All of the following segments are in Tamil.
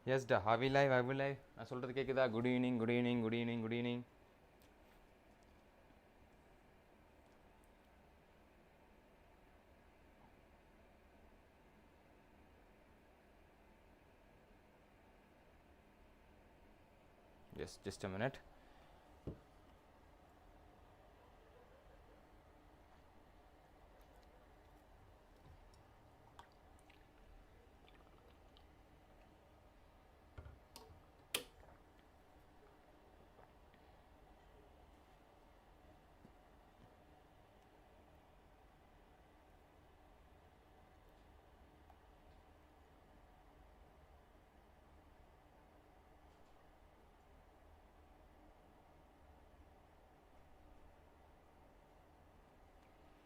Yes, da. Have we live? Have we live? நான் சொல்றது கேக்குதா? Good evening, good evening, good evening, good evening. Yes, just a minute.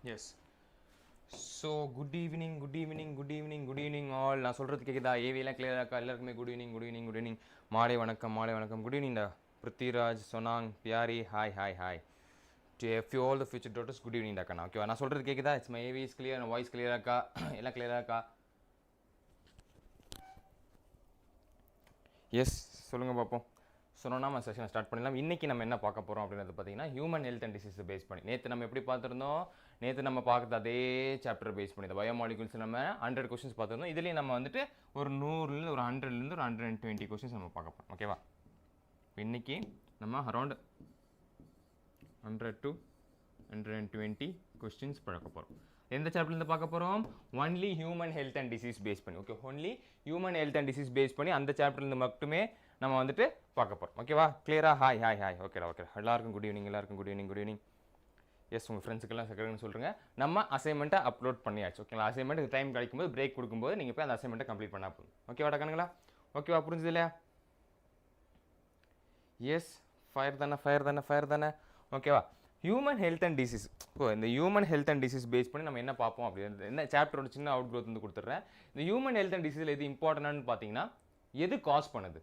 Yes. So good evening, good evening, good evening, good evening all. நான் சொல்றது கேக்குதா? ஏவிலாம் கிளியரா இருக்கா? எல்லாருக்குமே good evening, good evening, good evening. மாலை வணக்கம், மாலை வணக்கம். Good evening டா. Prithviraj, சொனாங், Pyari, hi, hi, hi. To you all the future daughters, good evening டா கண்ணா. ஓகேவா? நான் சொல்றது கேக்குதா? It's my AV is clear, my voice clear இருக்கா? எல்லாம் கிளியரா இருக்கா? எஸ், சொல்லுங்க பார்ப்போம். சொன்னோன்னா நம்ம செஷனை ஸ்டார்ட் பண்ணலாம். இன்றைக்கி நம்ம என்ன பார்க்க போகிறோம் அப்படின்றது பார்த்தீங்கன்னா ஹியூமன் ஹெல்த் அண்ட் டிசீஸை பேஸ் பண்ணி நேற்று நம்ம எப்படி பார்த்துருந்தோம், நேற்று நம்ம பார்க்குறது அதே சாப்டர் பேஸ் பண்ணி இந்த பயோமாலிகுல்ஸ் நம்ம 100 கொஸ்டின்ஸ் பார்த்துருந்தோம். இதுலேயும் நம்ம வந்துட்டு ஒரு 100லேருந்து ஒரு 100லேருந்து ஒரு 120 கொஸ்டின்ஸ் நம்ம பார்க்க போகிறோம். ஓகேவா? இன்றைக்கி நம்ம அரௌண்ட் 100 to 120 கொஸ்டின்ஸ் பார்க்க போகிறோம். எந்த சாப்டர்லேருந்து பார்க்க போகிறோம்? Only human health and disease base பண்ணி. Okay, only human health and disease base பண்ணி அந்த சாப்டர்லேருந்து மட்டுமே நம்ம வந்துட்டு பார்க்க போகிறோம். ஓகேவா? கிளியரா? Hi hi hi. ஓகேடா ஓகே. எல்லாருக்கும் குட் ஈவினிங், எல்லாருக்கும் good evening, good evening. Yes, உங்கள் ஃப்ரெண்ட்ஸுக்கெல்லாம் செகண்ட்னு சொல்லுங்கள். நம்ம அசைன்மெண்ட்டை அப்லோட் பண்ணியாச்சு. ஓகேங்களா? அசைன்மெண்ட் டைம் கிடைக்கும்போது பிரேக் கொடுக்கும்போது நீங்கள் போய் அந்த அசைன்மெண்ட்டை கம்ப்ளீட் பண்ணா போதும். ஓகேவா கண்ணுங்களா? ஓகேவா? புரிஞ்சது இல்லையா? எஸ், ஃபயர் தானே, ஃபயர் தானே, ஃபயர் தானே. ஓகேவா? Human health and disease. இப்போ இந்த human health and disease base பண்ணி நம்ம என்ன பார்ப்போம் அப்படின்றது என்ன சாப்டரோட சின்ன அவுட் க்ரோத் வந்து கொடுத்துட்றேன். இந்த ஹியூமன் ஹெல்த் அண்ட் டிசீஸில் எது இம்பார்ட்டன்ட்னு பார்த்தீங்கன்னா எது காஸ் பண்ணுது.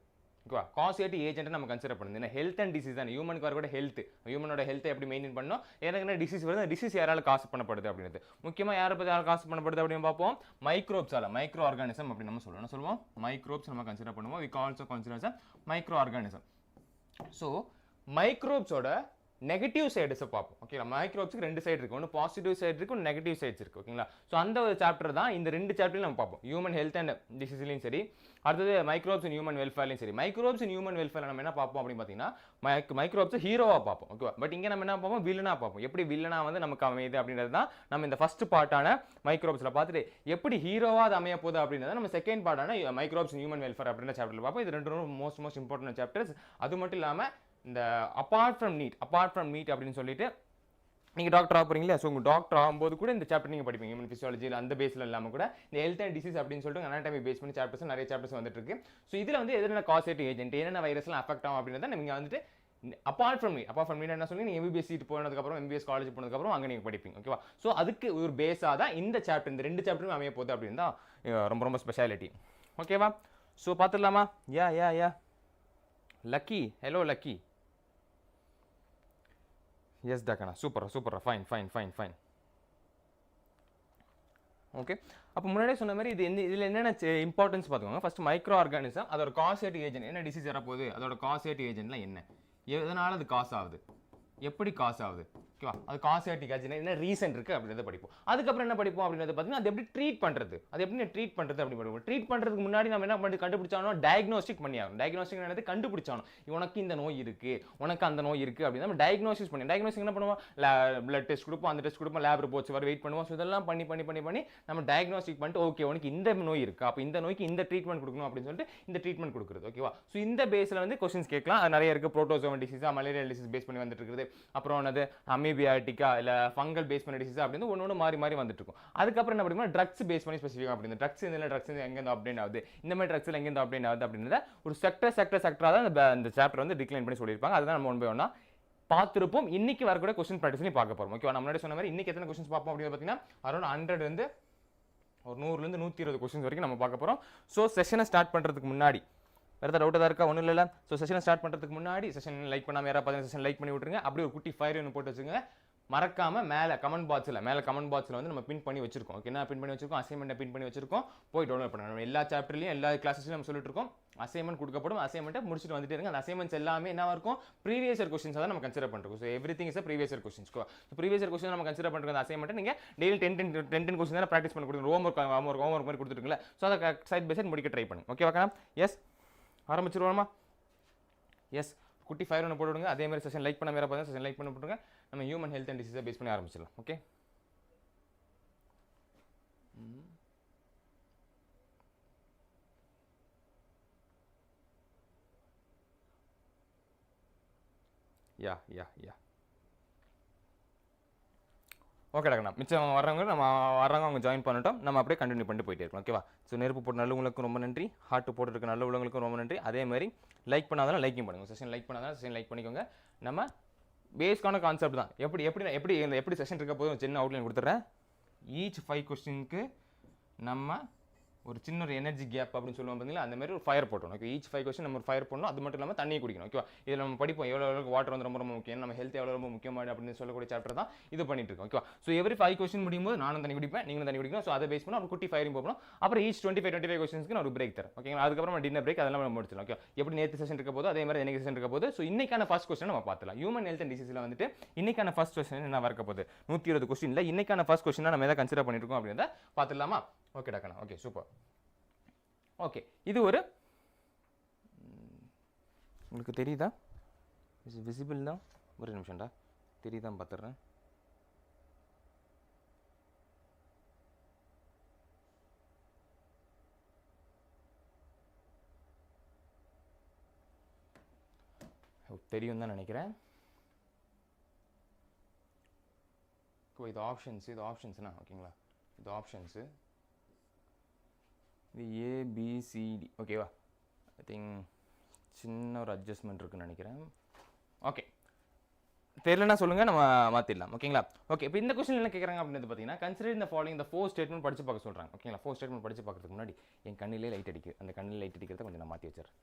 ஓகேவா? காசேட்டி ஏஜென்ட்டை நம்ம கன்சிடர் பண்ணுது. ஏன்னா ஹெல்த் அண்ட் டிசீஸ் தான் ஹியூமனுக்கு வரக்கூட ஹெல்த், ஹியூமனோட ஹெல்த்தை எப்படி மெயின்டைன் பண்ணணும், எனக்கு என்ன டிசீஸ் வருது, டிசீஸ் யாரால காசு பண்ணப்படுது அப்படின்றது. முக்கியமாக யாரை பற்றி யாரும் காசு பண்ணப்படுது அப்படின்னு பார்ப்போம். மைக்ரோப்ஸால், மைக்ரோ ஆர்கானிசம் அப்படின்னு நம்ம சொல்லுவோம். என்ன சொல்லுவோம்? மைக்ரோப்ஸ் நம்ம கன்சிடர் பண்ணுவோம். We also consider micro organism. So மைக்ரோப்ஸோட நெகட்டிவ் சைட்ஸை பார்ப்போம். ஓகேங்களா? மைக்ரோப்ஸுக்கு 2 சைடு இருக்குது. ஒன்று பாசிட்டிவ் சைடு இருக்குது, ஒன்று நெகட்டிவ் சைட்ஸ் இருக்குது. ஓகேங்களா? ஸோ அந்த ஒரு சாப்டர் தான் இந்த 2 சாப்டர்லையும் நம்ம பார்ப்போம். ஹியூமன் ஹெல்த் அண்ட் டிசீஸ்லையும் சரி, அடுத்தது மைக்ரோப்ஸ் இன் ஹியூமன் வெல்ஃபேர்லையும் சரி. மைக்ரோப்ஸ் இன் ஹியூமன் வெல்ஃபேர் நம்ம என்ன பார்ப்போம் அப்படின்னு பார்த்தீங்கன்னா மைக்ரோப்ஸ் ஹீரோவாக பார்ப்போம். ஓகேவா? பட் இங்கே நம்ம என்ன பார்ப்போம்? வில்லனாக பார்ப்போம். எப்படி வில்லனா வந்து நமக்கு அமையுது அப்படின்றது தான் நம்ம இந்த ஃபர்ஸ்ட் பார்ட்டான மைக்ரோப்ஸில் பார்த்துட்டு எப்படி ஹீரோவாக அது அமைய போகுது அப்படின்றத நம்ம செகண்ட் பார்ட்டான மைக்ரோப்ஸ் இன் ஹியூமன் வெல்ஃபேர் அப்படின்ற சாப்டரில் பார்ப்போம். இது 2 மோஸ்ட் இம்பார்ட்டன்ட் சாப்டர்ஸ். அது மட்டும் இல்லாமல் இந்த அப்பார்ட் ஃப்ரம் நீட் அப்படின்னு சொல்லிட்டு நீங்கள் டாக்டர் ஆக போகிறீங்களா? ஸோ உங்கள் டாக்டர் ஆகும்போது கூட இந்த சாப்டர் நீங்கள் படிப்பீங்க. ஹியூமன் ஃபிசியாலஜியில் அந்த பேஸில் இல்லாமல் கூட இந்த ஹெல்த் அண்ட் டிசீஸ் அப்படின்னு சொல்லிட்டு அனாட்டமி பேஸ் பண்ணி சாப்டர்ஸ் நிறைய சாப்டர்ஸ் வந்துட்டு இருக்கு. ஸோ இதில் வந்து எதுனா காசேட்டிவ் ஏஜென்ட் என்னென்ன வைரஸ்லாம் அஃபெக்ட் ஆகும் அப்படின்றத நீங்கள் வந்துட்டு அப்பார்ட் ஃப்ரம் நீட் என்ன சொல்லி நீங்கள் எம்பிபிஎஸ் சீட் போனதுக்கப்புறம் எம்பிபிஎஸ் காலேஜ் போனதுக்கப்புறம் அங்கே நீங்கள் படிப்பீங்க. ஓகேவா? ஸோ அதுக்கு ஒரு பேஸாக தான் இந்த சாப்டர், இந்த 2 சாப்டரும் அமைய போகுது அப்படின்னு தான் ரொம்ப ஸ்பெஷாலிட்டி. ஓகேவா? ஸோ பார்த்துடலாமா? Yeah Lucky, hello Lucky. Yes டாக்கண்ணா, சூப்பர், ஃபைன். ஓகே, அப்போ முன்னாடியே சொன்ன மாதிரி இதில் என்னென்ன இம்பார்ட்டன்ஸ் பார்த்துக்கோங்க. ஃபர்ஸ்ட் மைக்ரோ ஆர்கானிசம், அதோட காசேட்டிவ் ஏஜென்ட், என்ன டிசீஸ் வரப்போகுது, அதோட காசேட்டிவ் ஏஜென்ட்லாம் என்ன, எதனால் அது காசு ஆகுது, எப்படி காசு ஆகுது. ஓகேவா? அது காசேட்டிக் ஏஜென்ட் என்ன ரீசன் இருக்குது அப்படின்றத படிப்போம். அதுக்கப்புறம் என்ன படிப்போம் அப்படின்றத பார்த்தீங்கன்னா அது எப்படி ட்ரீட் பண்ணுறது, அப்படி படிப்போம். ட்ரீட் பண்ணுறதுக்கு முன்னாடி நம்ம என்ன பண்ணி கண்டுபிடிச்சானோ டயக்னோஸ்டிக் பண்ணி ஆகணும். டயக்னோஸ்டிக் என்னது? கண்டுபிடிச்சானோ உனக்கு இந்த நோய் இருக்குது, உனக்கு அந்த நோய் இருக்குது அப்படின்னு நம்ம டயக்னோசிஸ் பண்ணி என்ன பண்ணுவோம்? பிளட் டெஸ்ட் கொடுப்போம், அந்த டெஸ்ட் கொடுப்போம், லேப் ரிப்போர்ட்ஸ் வர வெயிட் பண்ணுவோம். ஸோ இதெல்லாம் பண்ணி நம்ம டயக்னோஸ்டிக் பண்ணிட்டு ஓகே உனக்கு இந்த நோய் இருக்குது, அப்போ இந்த நோய்க்கு இந்த ட்ரீட்மெண்ட் கொடுக்கணும் அப்படின்னு சொல்லிட்டு இந்த ட்ரீட்மெண்ட் கொடுக்குறது. ஓகேவா? ஸோ இந்த பேஸில் வந்து கொஸ்டின்ஸ் கேட்கலாம். அது நிறைய இருக்குது. புரோட்டோசோவன் டிசீஸா, மலேரியா டிசீஸ் பேஸ் பண்ணி வந்துட்டு இருக்குது. அப்புறம் என்னது அமீபியாட்டிக்கா இல்லை ஃபங்கல் பேஸ் பண்ணி டிசீஸ் அப்படின்னு ஒன்று மாறி வந்துட்டு இருக்கும். அதுக்கப்புறம் என்ன பண்ணுவோம்? ட்ரக்ஸ் பேஸ் பண்ணி ஸ்பெசிஃபிக்காக அப்படின்னு ட்ரக்ஸ் எங்கேருந்து அப்டேட் ஆகுது, இந்த மாதிரி ட்ரக்ஸில் எங்கேருந்து அப்டேட் ஆகுது அப்படின்றத ஒரு செக்டராக தான் இந்த சாப்டர் வந்து டிக்ளைன் பண்ணி சொல்லியிருப்பாங்க. அதுதான் நம்ம ஒன்று ஒன்றா பார்த்துருப்போம். இன்னைக்கு வரக்கூடிய கொஸ்டின் ப்ராக்டிஸ்லையும் பார்க்க போகிறோம். ஓகேவா? நம்ம முன்னாடி சொன்ன மாதிரி இன்னைக்கு எத்தனை கொஸ்டின்ஸ் பார்ப்போம் அப்படின்னு பார்த்தீங்கன்னா அரௌண்ட் 100 ஒரு 100 120 கொஸ்டின்ஸ் வரைக்கும் நம்ம பார்க்க போகிறோம். ஸோ செஷனை ஸ்டார்ட் பண்ணுறதுக்கு முன்னாடி வேறு ஏதாவது டவுட் இருக்கா? ஒன்றும் இல்லை. ஸோ செஷனை ஸ்டார்ட் பண்ணுறதுக்கு முன்னாடி செஷன் லைக் பண்ணாமல் யாராவது செஷன் லைக் பண்ணி விட்டுருங்க. அப்படியே ஒரு குட்டி ஃபயர் ஒன்று போட்டு வச்சுங்க. மறக்காம மேலே கமெண்ட் பாக்ஸில் வந்து நம்ம பின் பண்ணி வச்சிருக்கோம். ஓகே, என்ன பின் பண்ணி வச்சிருக்கோம், அசைன்மெண்ட்டை பின் பண்ணி வச்சிருக்கோம், போய் டவுன்லோட் பண்ணுங்க. நம்ம எல்லா சாப்டர்லையும் எல்லா கிளாஸஸ்லையும் நம்ம சொல்லிட்டு இருக்கோம், அசைன்மெண்ட் கொடுக்கப்படும், அசைன்மெண்ட்டை முடிச்சுட்டு வந்துட்டே இருங்க. அந்த அசைன்மெண்ட்ஸ் எல்லாமே என்ன இருக்கும், ப்ரீவியஸ் இயர் கொஸ்டின்ஸ் தான் நம்ம கன்சிடர் பண்ணுறோம். So everything is previous year questions. Previous year question நம்ம கன்சிடர் பண்ணுற அந்த அசைன்மெண்ட்டை நீங்கள் டெய்லி 10 கொஸ்டின் தான் ப்ராக்டிஸ் பண்ணி கொடுங்க. ஹோம்ஒர்க் மாதிரி கொடுத்துருக்குல்ல, ஸோ அதை சைட் பை சைட் முடிக்க ட்ரை பண்ணுங்க. ஓகேவா? எஸ், ஆரம்பிச்சிருவோமா? எஸ், குட்டி ஃபயர் ஒன்று போட்டுவிடுங்க. அதே மாதிரி செஷன் லைக் பண்ண வேறு பார்த்தா செஷன் லைக் பண்ண போட்டுருங்க. நம்ம ஹியூமன் ஹெல்த் அண்ட் டிசீஸை பேஸ் பண்ணி ஆரம்பிச்சிடலாம். ஓகே, யா ஓகே டாக்டர், மிச்சம் வர்றவங்க அவங்க ஜாயின் பண்ணிட்டோம். நம்ம அப்படியே கண்டினியூ பண்ணிட்டு போயிட்டே இருக்கோம். ஓகேவா? ஸோ நெருப்பு போட்டு நல்லவங்களுக்கும் ரொம்ப நன்றி, ஹார்ட் போட்டுருக்க நல்ல உள்ளவங்களுக்கும் ரொம்ப நன்றி. அதே மாதிரி லைக் பண்ணாதான் லைக்கிங் பண்ணுங்க. செஷன் லைக் பண்ணாதான் செஷன் லைக் பண்ணிக்கோங்க. நம்ம பேஸ்க்கான கான்செப்ட் தான். எப்படி செஷன் இருக்க போதும் சின்ன அவுட்லைன் கொடுத்துட்றேன். ஈச் 5 கொஸ்டினுக்கு நம்ம ஒரு சின்ன ஒரு எனர்ஜி கேப் அப்படின்னு சொல்லுவோம் பார்த்தீங்களா, அந்த மாதிரி ஒரு ஃபயர் போட்டணும். ஓகே, ஈச் 5 கொஸ்டின் நம்ம ஒரு ஃபயர் பண்ணணும். அது மட்டும் இல்லாமல் தண்ணி குடிக்கணும். ஓகேவா? இதில் நம்ம படிப்போம் எவ்வளோ வாட்டர் வந்து ரொம்ப முக்கியம், நம்ம ஹெல்த் எவ்வளோ ரொம்ப முக்கியமான அப்படின்னு சொல்லக்கூடிய சாப்டர் தான் இது பண்ணிட்டு இருக்கோம். ஓகேவா? ஸோ எவ்ரி 5 கொஸ்டின் முடியும் போது நானும் தண்ணி குடிப்பேன், நீங்களும் தண்ணி குடிக்கணும். ஸோ அதை பேஸ் பண்ணி ஒரு குட்டி ஃபயரிங் போகணும். அப்புறம் ஈச் 25 கொஸ்டின்ஸ்க்கு நான் ஒரு பிரேக் தரேன். ஓகேங்களா? அதுக்கப்புறம் டின்னர் பிரேக் அதெல்லாம் நம்ம முடிச்சிடலாம். ஓகே, எப்படி நேற்று செஷன் இருக்க போது அதே மாதிரி எனக்கு செஷன் இருக்க போது. ஸோ இன்னைக்கான ஃபர்ஸ்ட் கொஸ்டின் நம்ம பார்த்துலாம். ஹியூமன் ஹெல்த் அண்ட் டிசீஸில் வந்துட்டு இன்னைக்கான ஃபர்ஸ்ட் கொஸ்டின் என்ன வரக்க போகுது, 120 கொஸ்டின்ல இன்னைக்கான ஃபர்ஸ்ட் கொஸ்டின் நம்ம எதை கன்சிடர் பண்ணிருக்கோம் அப்படின்றத பார்த்துடலாமா? ஓகே டாக்கண்ணா, ஓகே சூப்பர். ஓகே, இது ஒரு உங்களுக்கு தெரியுதா, விசிபிள் தான், ஒரு நிமிஷம்டா, தெரியுதான் பார்த்துட்றேன். தெரியும் தான் நினைக்கிறேன். இது ஆப்ஷன்ஸ்னா ஓகேங்களா, இது ஆப்ஷன்ஸு, இது ஏபிசிடி. ஓகேவா? ஐ திங்க் சின்ன ஒரு அட்ஜஸ்ட்மெண்ட் இருக்குன்னு நினைக்கிறேன். ஓகே, தெரியலன்னா சொல்லுங்கள், நம்ம மாற்றிடலாம். ஓகேங்களா? ஓகே, இப்போ இந்த கொஸ்டின் என்ன கேட்குறாங்க அப்படின்றது பார்த்தீங்கன்னா, கன்சிடர் இந்த ஃபாலோயிங் இந்த 4 ஸ்டேட்மெண்ட் படித்து பார்க்க சொல்கிறாங்க. ஓகேங்களா? 4 ஸ்டேட்மெண்ட் படித்து பார்க்கறதுக்கு முன்னாடி என் கண்ணிலே லைட் அடிக்குது. அந்த கண்ணில் லைட் அடிக்கிறத கொஞ்சம் நான் மாற்றி வச்சிடறேன்.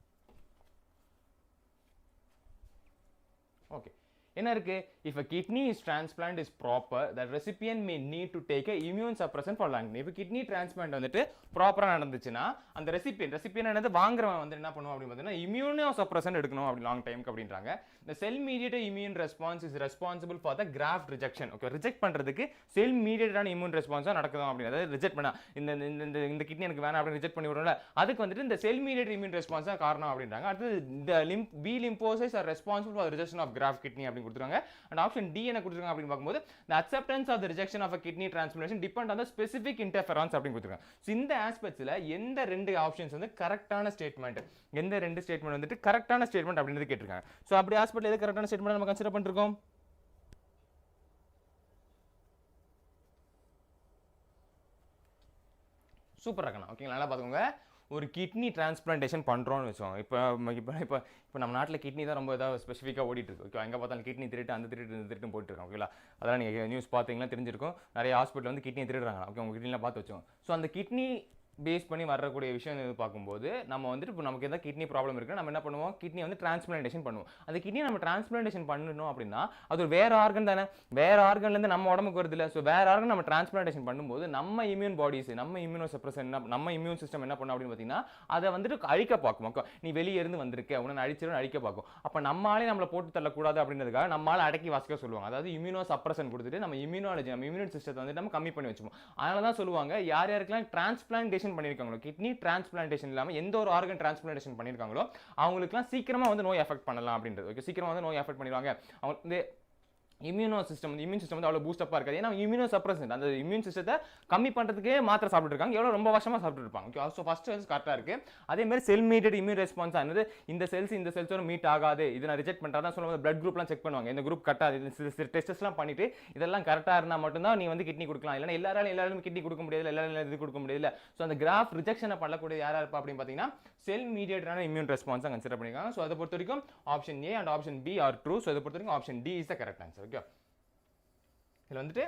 ஓகே, என்ன இருக்கு? If a kidney is transplant is proper, the recipient may need to take a immune suppressant for long. If kidney transplant வந்துட்டு ப்ராப்பரா நடந்துச்சுன்னா அந்த ரெசிபியன்ட் என்னது வாங்குறவன் வந்து என்ன பண்ணுவான் அப்படின்னு பார்த்தீங்கன்னா இம்யூனோ சப்ரசன்ட் எடுக்கணும் அப்படி லாங் டைமுக்கு அப்படின்றாங்க. The cell mediated immune response is responsible for the graft rejection. Okay, reject பண்றதுக்கு செல் மீடியேட்டடான இம்யூன் ரெஸ்பான்ஸா நடக்குது அப்படின்றது ரிஜெக்ட் பண்ணா இந்த கிட்னி எனக்கு வேணாம் அப்படின்னு ரிஜெக்ட் பண்ணி விடுறோம்ல, அதுக்கு வந்துட்டு இந்த செல் மீடியேட்டட் இம்யூன் ரெஸ்பான்ஸ் தான் காரணம் அப்படின்றாங்க. அடுத்து the B lymphocytes are responsible for the rejection of graft kidney அப்படின்னு கொடுத்துருக்காங்க. And option D என்ன கொடுத்துருக்காங்க அப்படின்னு பார்க்கும்போது the acceptance of the rejection of a kidney transplantation depend on the specific interference அப்படின்னு கொடுத்துருக்காங்க. ஸோ இந்த ஆஸ்பெக்ட்ஸ்ல எந்த 2 ஆப்ஷன்ஸ் வந்து கரெக்டான ஸ்டேட்மெண்ட், எந்த 2 ஸ்டேட்மெண்ட் வந்துட்டு கரெக்டான ஸ்டேட்மெண்ட் அப்படின்றது கேட்டிருக்காங்க. ஸோ அப்படி ஆஸ்பெக்ட்ல எது கரெக்டான ஸ்டேட்மெண்ட் நம்ம கன்சிடர் பண்ணிருக்கோம்? சூப்பர் இருக்கணும். ஓகேங்களா? நல்லா பார்த்துக்கோங்க. ஒரு கிட்னி டிரான்ஸ்பிளான்டேஷன் பண்ணுறோன்னு வச்சோம். இப்போ நம்ம நாட்டில் கிட்னி தான் ரொம்ப ஏதாவது ஸ்பெசிஃபிக்காக ஓடிட்டு இருக்கு. ஓகே, எங்கே பார்த்தாலும் கிட்னி திருட்டு, அந்த திருட்டு இந்த திருட்டு போயிட்டு இருக்கோம். ஓகேங்களா? அதெல்லாம் நீங்கள் நியூஸ் பார்த்தீங்கன்னா தெரிஞ்சிருக்கும். நிறைய ஹாஸ்பிட்டல் வந்து கிட்னி திருடுறாங்க. ஓகே, உங்கள் கிட்னிலாம் பார்த்து வச்சோம். ஸோ அந்த கிட்னி பேஸ் பண்ணி வரக்கூடிய விஷயம் பார்க்கும்போது நம்ம வந்துட்டு இப்போ நமக்கு எதாவது கிட்னி ப்ராப்ளம் இருக்குது, நம்ம என்ன பண்ணுவோம், கிட்னி வந்து டிரான்ஸ்பிளான்டேஷன் பண்ணுவோம். அந்த கிட்னி நம்ம டிரான்ஸ்பிளான்டேஷன் பண்ணணும் அப்படின்னா அது வேறு ஆர்கன் தானே, வேறு ஆர்கன்லேருந்து நம்ம உடம்புக்கு வருது இல்லை. ஸோ வேறு ஆர்கன் நம்ம டிரான்ஸ்பிளான்டேஷன் பண்ணும்போது நம்ம இம்யூன் பாடிஸ், நம்ம இம்யூனோ சப்ரஸன், நம்ம இம்யூன் சிஸ்டம் என்ன பண்ணும் அப்படின்னு பார்த்தீங்கன்னா அதை வந்துட்டு அழிக்க பார்க்கும். ஓகே, நீ வெளியே இருந்து வந்திருக்க, உன்னை அழிச்சிடும் அழிக்க பார்க்கும். அப்போ நம்மளாலே நம்மளை போட்டு தள்ளக்கூடாது அப்படின்றதுக்காக நம்மளால அடக்கி வாசிக்க சொல்லுவாங்க. அதாவது இம்யூனோ சப்ரஸன் கொடுத்துட்டு நம்ம இம்யூனாலஜி, நம்ம இம்யூன் சிஸ்டத்தை வந்து நம்ம கம்மி பண்ணி வச்சுப்போம். அதனால தான் சொல்லுவாங்க யார் யாருக்கெல்லாம் டிரான்ஸ்பிளான்டேஷன் பண்ணியிருக்காங்களோ, கிட்னி டிரான்ஸ்பிளான்டேஷன் இல்லாமல் எந்த ஒரு ஆர்கன் டிரான்ஸ்பிளான்டேஷன் பண்ணியிருக்காங்களோ அவங்களுக்குலாம் சீக்கிரமாக வந்து நோய் எஃபெக்ட் பண்ணலாம் அப்படின்றது. ஓகே, சீக்கிரமாக வந்து நோய் எஃபெக்ட் பண்ணிடுவாங்க. அவங்க வந்து இம்யூன் சிஸ்டம் வந்து அவ்வளோ பூஸ்டப்பாக இருக்காது. ஏன்னா இம்யூனோ சப்ரசன்ட், அந்த இம்யூன் சிஸ்டத்தை கம்மி பண்ணுறதுக்கே மாத்திரை சாப்பிட்டு இருக்காங்க, எவ்வளோ ரொம்ப வருஷமாக சாப்பிட்டு இருப்பாங்க. ஓகே, ஸோ ஃபர்ஸ்ட் வந்து கரெக்டாக இருக்குது. அதே மாதிரி செல் மீடியேட் இம்யூன் ரெஸ்பான்ஸ் ஆனது இந்த செல்ஸோட மீட் ஆகாது, இதை நான் ரிஜெக்ட் பண்ணுறதா சொல்லும்போது பிளட் குரூப்லாம் செக் பண்ணுவாங்க, இந்த குரூப் கரெக்டாக டெஸ்ட்லாம் பண்ணிட்டு இதெல்லாம் கரெக்டாக இருந்தால் மட்டும்தான் நீ வந்து கிட்னி கொடுக்கலாம். இல்லைன்னா எல்லாரும் கிட்னி கொடுக்க முடியாது, எல்லாரும் இது கொடுக்க முடியல. ஸோ அந்த கிராஃப் ரிஜெக்ஷனை பண்ணக்கூடிய யாராக இருப்பா அப்படின்னு பார்த்தீங்கன்னா செல் மீடியேட்டடான இம்யூன் ரெஸ்பான்ஸாக கன்சிடர் பண்ணியிருக்காங்க. ஸோ அதை பொறுத்த வரைக்கும் option A and option B are true. So அதை பொறுத்த வரைக்கும் option D is the correct answer. Okay, இதில் வந்துட்டு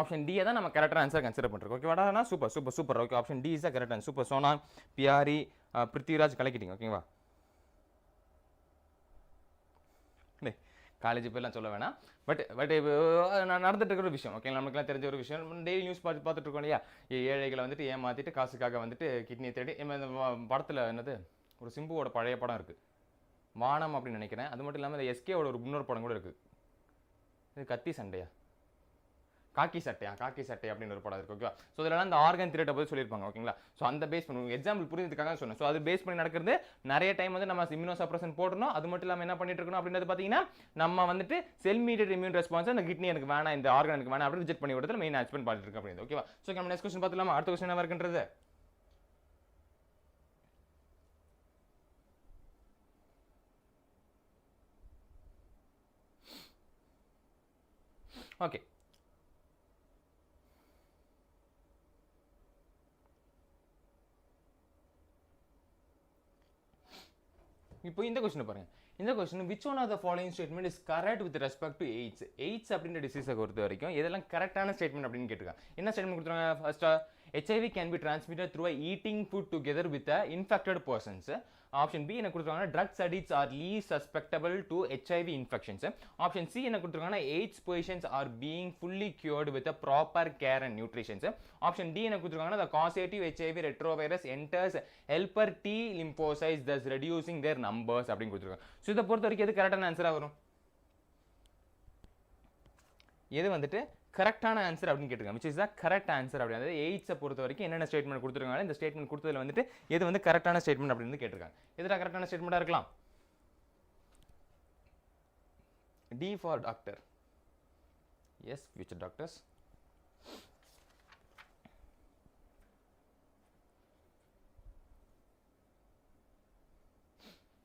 ஆப்ஷன் டி தான் நம்ம கரெக்டான ஆன்சர் கன்சிடர் பண்ணிருக்கோம். ஓகேவாடா? Super. Okay, option D is the correct answer. Super Sona, Pyari, Prithviraj கலக்கிட்டீங்க. ஓகேவா? காலேஜ் பேர்லாம் சொல்ல வேணாம். பட் நான் நடந்துட்டு இருக்கிற ஒரு விஷயம், ஓகே, நமக்குலாம் தெரிஞ்ச ஒரு விஷயம். டெய்லி நியூஸ் பார்த்துட்டு இருக்கோம் இல்லையா, ஏழைகளை வந்துட்டு ஏமாற்றிட்டு காசுக்காக வந்துட்டு கிட்னியை தேடி. இந்த படத்தில் என்னது ஒரு சிம்புவோட பழைய படம் இருக்குது, வானம் அப்படின்னு நினைக்கிறேன். அது மட்டும் இல்லாமல் இந்த எஸ்கேவோட ஒரு இன்னொரு படம் கூட இருக்குது, இது கத்தி சண்டையா, காக்கி சட்டை அப்படின்னு ஒரு படம் இருக்குது, ஓகேவா. ஸோ இதெல்லாம் அந்த ஆர்கன் திரேட்டை பற்றி சொல்லியிருப்பாங்க, ஓகேங்களா. ஸோ அந்த பேஸ் பண்ணி எக்ஸாம்பிள் புரிஞ்சதுக்காக சொன்னேன். ஸோ அது பேஸ் பண்ணி நடக்கிறது நிறைய டைம் வந்து நம்ம இம்யூனோ சப்ரஷன் போடணும். அது மட்டும் இல்லாமல் என்ன பண்ணிட்டு இருக்கணும் அப்படின்றது பார்த்தீங்கன்னா, நம்ம வந்துட்டு செல் மீடியட் இம்யூன் ரெஸ்பான்ஸ் அந்த கிட்னி எனக்கு வேணாம், இந்த ஆர்கன் எனக்கு வேணாம் அப்படின்னு ரிஜெக்ட் பண்ணி விடுறது மெயின் ஆக்ஸ்பென்ட் பார்த்துட்டு இருக்கு அப்படின்னு, ஓகேவா. ஸோ நம்ம நெக்ஸ்ட் கொஸ்டின் பார்த்துலாமா. அடுத்த கொஸ்டின் என்ன இருக்குன்றது, ஓகே. இப்போ இந்த கொஸ்டின் பாருங்க. இந்த question which one of the following statement is correct with respect to AIDS அப்படின்ற டிசீஸை பொறுத்த வரைக்கும் இதெல்லாம் கரெக்டான ஸ்டேட்மெண்ட் அப்படின்னு கேட்டிருக்காங்க. என்ன ஸ்டேட்மெண்ட் கொடுத்துருக்காங்க, first HIV can be transmitted through eating food together with the infected persons. Option B என்ன கொடுத்துருக்காங்கன்னா drug addicts are least susceptible to HIV infections. Option C என்ன கொடுத்துருக்காங்கன்னா AIDS patients are being fully cured with a proper care and nutrition. Option D என்ன கொடுத்துருக்காங்கன்னா the causative HIV retrovirus enters helper T lymphocytes thus reducing their numbers அப்படின்னு கொடுத்துருக்காங்க. ஸோ இதை பொறுத்த வரைக்கும் எது கரெக்டான ஆன்சராக வரும், எது வந்துட்டு கரெக்டான ஆன்சர் அப்படின்னு கேட்டிருக்காங்க. Which is the correct answer அப்படின்றது எய்ட்ஸை பொறுத்த வரைக்கும் என்னென்ன ஸ்டேட்மெண்ட் கொடுத்துருக்காங்க, இந்த ஸ்டேட்மெண்ட் கொடுத்ததுல வந்துட்டு எது வந்து கரெக்டான ஸ்டேட்மெண்ட் அப்படின்னு கேட்டிருக்காங்க. எதுடா கரெக்டான ஸ்டேட்மெண்ட்டாக இருக்கலாம், D for doctor. Yes, future doctors.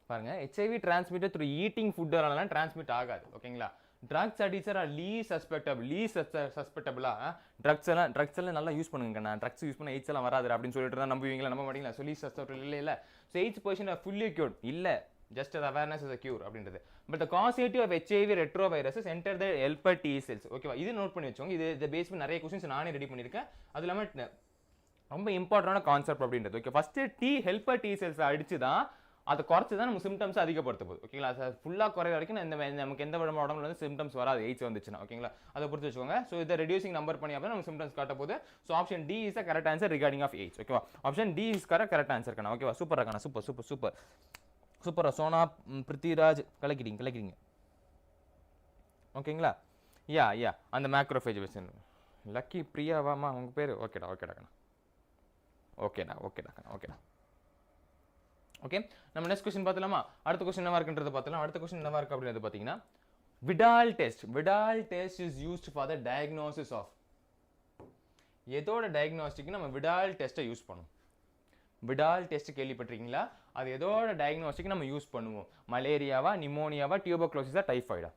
பாருங்க, HIV டிரான்ஸ்மிட்டட் த்ரூ ஈட்டிங் ஃபுட்டால டிரான்ஸ்மிட் ஆகாது, ஓகேங்களா. ட்ரக்ஸ் அடிக்டர் ஆர் லீஸ்ட் சஸ்பெக்டபிளா ட்ரக்ஸ் எல்லாம் நல்லா யூஸ் பண்ணுங்க. நான் ட்ரக்ஸ் யூஸ் பண்ண எய்ட்ஸ் எல்லாம் வராது அப்படின்னு சொல்லிட்டு தான் நம்புவீங்களா, நம்ப மாட்டீங்களா. ஸோ லீஸ்ட் சஸ்பெக்டபிள் இல்லை. So AIDS patient are fully cured இல்லை, ஜஸ்ட் அது அவேர்னஸ் இஸ் அ கியூர் அப்படின்றது. But the causative of HIV retroviruses enter the helper T cells, ஓகேவா. இது நோட் பண்ணி வச்சோங்க. இது பேஸ் பண்ணி நிறைய கொஸ்டின்ஸ் நானே ரெடி பண்ணியிருக்கேன். அது இல்லாமல் ரொம்ப இம்பார்ட்டன்டான கான்செப்ட் அப்படின்றது, okay. First helper T cells அடிச்சு தான் அதை குறைச்சி தான் நம்ம சிம்டம்ஸ் அதிகப்படுத்த போகுது, ஓகேங்களா. ஃபுல்லாக குறைய வரைக்கும் நமக்கு எந்த உடம்புல வந்து சிம்டம்ஸ் வராது எய்ட்ஸ் வந்துச்சுன்னா, ஓகேங்களா. அதை பொறுத்து வச்சுக்கோங்க. ஸோ இதை ரெடியூசிங் நம்பர் பண்ணி அப்போ நமக்கு சிம்டம்ஸ் காட்ட போகுது. So option D is a correct answer regarding of AIDS, ஓகேவா. Option D is correct answer கண்ணா, ஓகேவா. சூப்பராக கண்ணா, சூப்பராக சோனா பிருத்திராஜ் கலக்கிறீங்க, ஓகேங்களா. யா அந்த மேக்ரோஃபேஜ் வெர்ஷன் லக்கி பிரியாவாமா உங்கள் பேர், ஓகேடா கண்ணா, ஓகேடா. ஓகே, நம்ம நெக்ஸ்ட் கொஸ்டின் பார்த்தலாமா. அடுத்த கொஸ்டின் என்னவா இருக்குன்றது பார்த்தலாம். அடுத்த கொஸ்டின் என்னவா இருக்கு அப்படின்றது பார்த்தீங்கன்னா, Widal test is used for the diagnosis of, எதோட டயக்னோஸ்டிக் நம்ம விடால் டெஸ்ட்டை யூஸ் பண்ணுவோம். விடால் டெஸ்ட் கேள்விப்பட்டிருக்கீங்களா, அது எதோட டயக்னோஸ்டிக் நம்ம யூஸ் பண்ணுவோம். மலேரியாவா, நிமோனியாவா, டியூபர்குலோசிஸா, டைஃபாய்டா.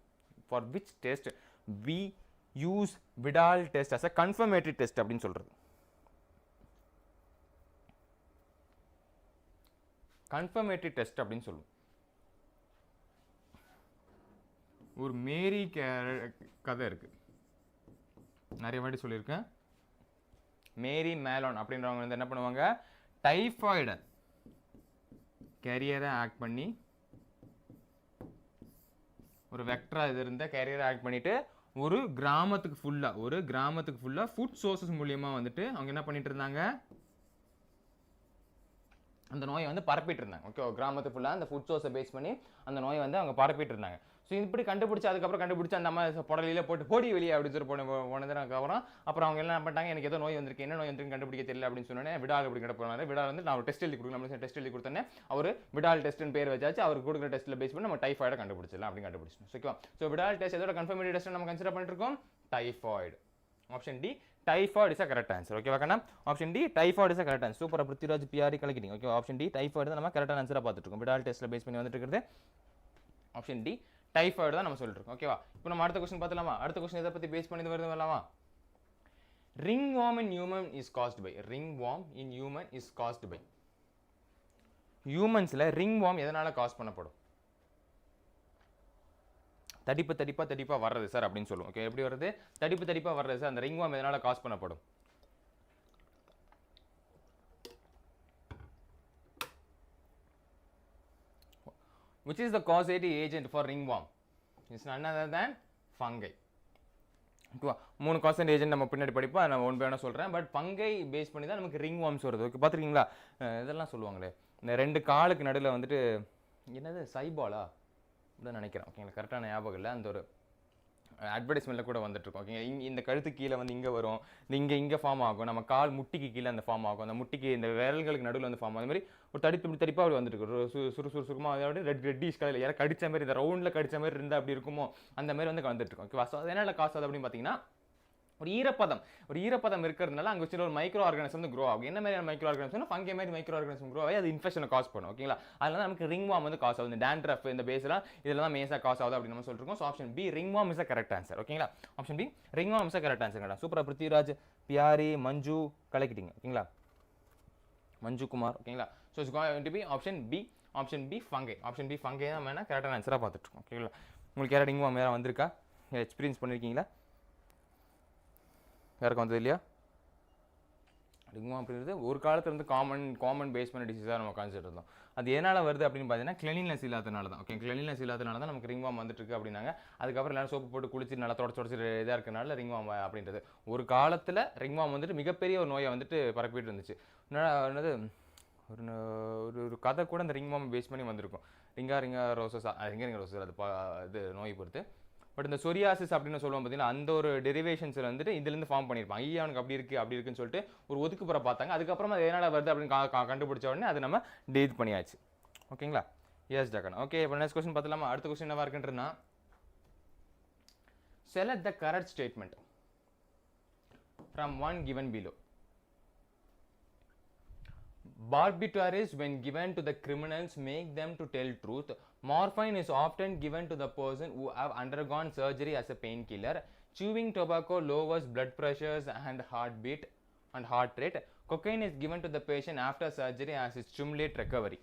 For which test we use Widal test as a confirmatory test அப்படின்னு சொல்றது. கன்ஃபர்மேட்டரி டெஸ்ட் அப்படின்னு சொல்லுவோம். ஒரு மேரி கதை இருக்கு, நிறைய வாட்டி சொல்லியிருக்கேன். மேரி மேலோன் அப்படின்றவங்க வந்து என்ன பண்ணுவாங்க, டைஃபாய்டு கேரியரை ஆக்ட் பண்ணி, ஒரு வெக்டரா இது இருந்த கேரியரை ஆக்ட் பண்ணிட்டு ஒரு கிராமத்துக்கு ஃபுல்லா ஃபுட் சோர்சஸ் மூலியமா வந்துட்டு அவங்க என்ன பண்ணிட்டு இருந்தாங்க, அந்த நோயை வந்து பரப்பிட்டு இருந்தாங்க, ஓகே. கிராமத்து ஃபுல்லாக அந்த ஃபுட் சோர்ஸை பேஸ் பண்ணி அந்த நோயை வந்து அவங்க பரப்பிட்டு இருந்தாங்க. ஸோ இப்படி கண்டுபிடிச்சு அந்த அம்மா புடலையில போட்டு போடி வெளியே அப்படின்னு சொல்லி போனதுக்கப்புறம் அப்புறம் அவங்க என்ன பண்ணிட்டாங்க, எனக்கு ஏதோ நோய் வந்திருக்கு, என்ன நோய் வந்திருக்கு கண்டுபிடிக்க தெரியல அப்படின்னு சொன்னோன்னே விடால் அப்படி கிட்ட போனாரு. விடால் வந்து நான் ஒரு டெஸ்ட் எழுதி கொடுக்கலாம், டெஸ்ட் எழுதி கொடுத்தோன்னே அவர் விடால் டெஸ்ட்னு பேர் வச்சாச்சு. அவர் கொடுக்குற டெஸ்ட்டில் பேஸ் பண்ணி நம்ம டைஃபாய்டை கண்டுபிடிச்சிடலாம் அப்படின்னு கண்டுபிடிச்சோம், ஓகேவா. ஸோ விடால் டெஸ்ட் எதோட கன்ஃபர்மேட்டரி டெஸ்ட் நம்ம கன்சிடர் பண்ணிட்டு இருக்கோம், typhoid. Option D typhoid is a correct answer, ஓகேவா கண்ணா. Option D typhoid is a correct answer. Super Prithviraj Pyari கலக்கிட்டீங்க, ஓகே. ஆப்ஷன் டி டைஃபாய்டு தான் நம்ம கரெக்டான ஆன்சராக பார்த்துட்டு இருக்கோம். விடால் டெஸ்ட்டில் பேஸ் பண்ணி வந்துட்டு இருக்கிறது ஆப்ஷன் டி டைஃபாய்டு தான் நம்ம சொல்லிட்டு இருக்கோம், ஓகேவா. இப்போ நம்ம அடுத்த கொஸ்டின் பார்த்தலாமா. அடுத்த கொஸ்டின் எதை பற்றி பேஸ் பண்ணி வருது வரலாமா. ringworm in human is caused by, ringworm in human is caused by, ஹியூமன்ஸில் ringworm எதனால் காஸ் பண்ணப்படும், தடிப்பா வர்றது சார் அப்படின்னு சொல்லுவோம், ஓகே. எப்படி வருது, தடிப்பா வர்றது சார், அந்த ringworm எதனால் காஸ் பண்ணப்படும். Which is the causative agent for ringworm? Is none other than fungi. ஓகேவா 3 ஏஜென்ட் நம்ம பின்னாடி படிப்போம், நான் ஒன் பை ஒன்னாக சொல்கிறேன். பட் ஃபங்கை பேஸ் பண்ணி தான் நமக்கு ரிங் வார்ம்ஸ் வருது. ஓகே பார்த்துருக்கீங்களா? இதெல்லாம் சொல்லுவாங்களே, இந்த 2 காலுக்கு நடுவில் வந்துட்டு என்னது சைபாலா இப்படிதான் நினைக்கிறேன். ஓகேங்களா, கரெக்டான ஞாபகம் இல்லை. அந்த ஒரு அட்வர்டைஸ்மெண்ட்டில் கூட வந்துட்டுருக்கோம். ஓகே, இந்த கழுத்து கீழே வந்து இங்கே வரும், இங்கே ஃபார்ம் ஆகும், நம்ம கால் முட்டிக்கு கீழே அந்த ஃபார்ம் ஆகும், அந்த முட்டிக்கு இந்த விரல்களுக்கு நடுவில் வந்து ஃபார்ம் ஆகும். அது மாதிரி ஒரு தடிப்பாக அப்படி வந்துட்டு இருக்கு, சுருசுருமா அதோட ரெட்டிஷ் கலரில் யாரும் கடிச்ச மாதிரி, இந்த ரவுண்டில் கடிச்ச மாதிரி இருந்தால் அப்படி இருக்குமோ அந்த மாதிரி வந்து வந்துட்டு இருக்கும். ஓகேவா? ஸோ அதனால காசு அது அப்படின்னு பார்த்தீங்கன்னா ஒரு ஈரப்பதம் இருக்கிறதுனால அங்கே வச்சு ஒரு மைக்ரோ ஆர்கானிசம் வந்து க்ரோ ஆகும். என்ன மாதிரியான மைக்ரோ ஆர்கானிசம்? ஃபங்கை மாதிரி மைக்ரோ ஆர்கானிசம் க்ரோ ஆகி அது இன்ஃபெக்ஷனை காஸ் பண்ணும். ஓகேங்களா? அதனால நமக்கு ரிங் வார்ம் வந்து காஸ் ஆகுது. இந்த டேண்ட்ரஃப் இந்த பேஸ்லாம் இதில் தான் மேஸாக காஸ் ஆகுது அப்படின்னு நம்ம சொல்லிருக்கோம். So option B ringworm is a correct answer. ஓகேங்களா? Option B ringworm is a correct answer. சூப்பராக பிருத்திவிராஜ், பியாரி, மஞ்சு கலக்கிட்டீங்க. ஓகேங்களா? மஞ்சு குமார். ஓகேங்களா? So it's going to be option B fungi. Option B fungi தான் வேணா கரெக்டான ஆன்சராக பார்த்துட்டு இருக்கோம். ஓகேங்களா? உங்களுக்கு யாரும் ரிங் வார்ம் வேறு வந்திருக்கா? எக்ஸ்பீரியன்ஸ் பண்ணியிருக்கீங்களா? யாருக்கும் வந்தது இல்லையா? ரிங் வார்ம் அப்படின்றது ஒரு காலத்தில் வந்து காமன் பேஸ் பண்ண டிசீஸாக நம்ம கான்செப்ட் இருந்தோம். அது எதனால் வருது அப்படின்னு பார்த்தீங்கன்னா கிளீனினஸ் இல்லாதனால தான். ஓகே, கிளீனினஸ் இல்லாதனால தான் நமக்கு ரிங் வார்ம் வந்துட்டு இருக்கு அப்படின்னாங்க. அதுக்கப்புறம் எல்லாரும் சோப்பு போட்டு குளிச்சு நல்லா தொடச்சி இதாக இருக்கனால ரிங் வார்ம் அப்படின்றது. ஒரு காலத்தில் ரிங் வார்ம் வந்துட்டு மிகப்பெரிய ஒரு நோயை வந்துட்டு பரப்பிட்டு இருந்துச்சு. என்னது ஒரு கதை கூட இந்த ரிங் வார்ம் பேஸ் பண்ணி வந்திருக்கும். ரிங்கா ரோசஸ் அது நோய் பொறுத்து. பட் இந்த சொரியாசிஸ் அப்படின்னு சொல்லுவோம் பார்த்தீங்கன்னா, அந்த ஒரு டெரிவேஷன்ஸில் வந்துட்டு இதுலேருந்து ஃபார்ம் பண்ணியிருப்பாங்க. அவனுக்கு அப்படி இருக்குன்னு சொல்லிட்டு ஒரு ஒதுக்குப்புற பார்த்தாங்க. அதுக்கப்புறமா அது எதனால் வருது அப்படின்னு கண்டுபிடிச்ச உடனே அது நம்ம டீல் பண்ணியாச்சு. ஓகேங்களா? எஸ் டாக்கன். ஓகே, இப்போ நெக்ஸ்ட் கொஸ்டின் பார்த்துலாமா? அடுத்த கொஸ்டின் என்னவா இருக்குன்றதுனா, select the correct statement from one given below. Barbiturates when given to the criminals make them to tell truth. Morphine is often given to the person who have undergone surgery as a painkiller. Chewing tobacco lowers blood pressures and heartbeat and heart rate. Cocaine is given to the patient after surgery as it stimulates recovery.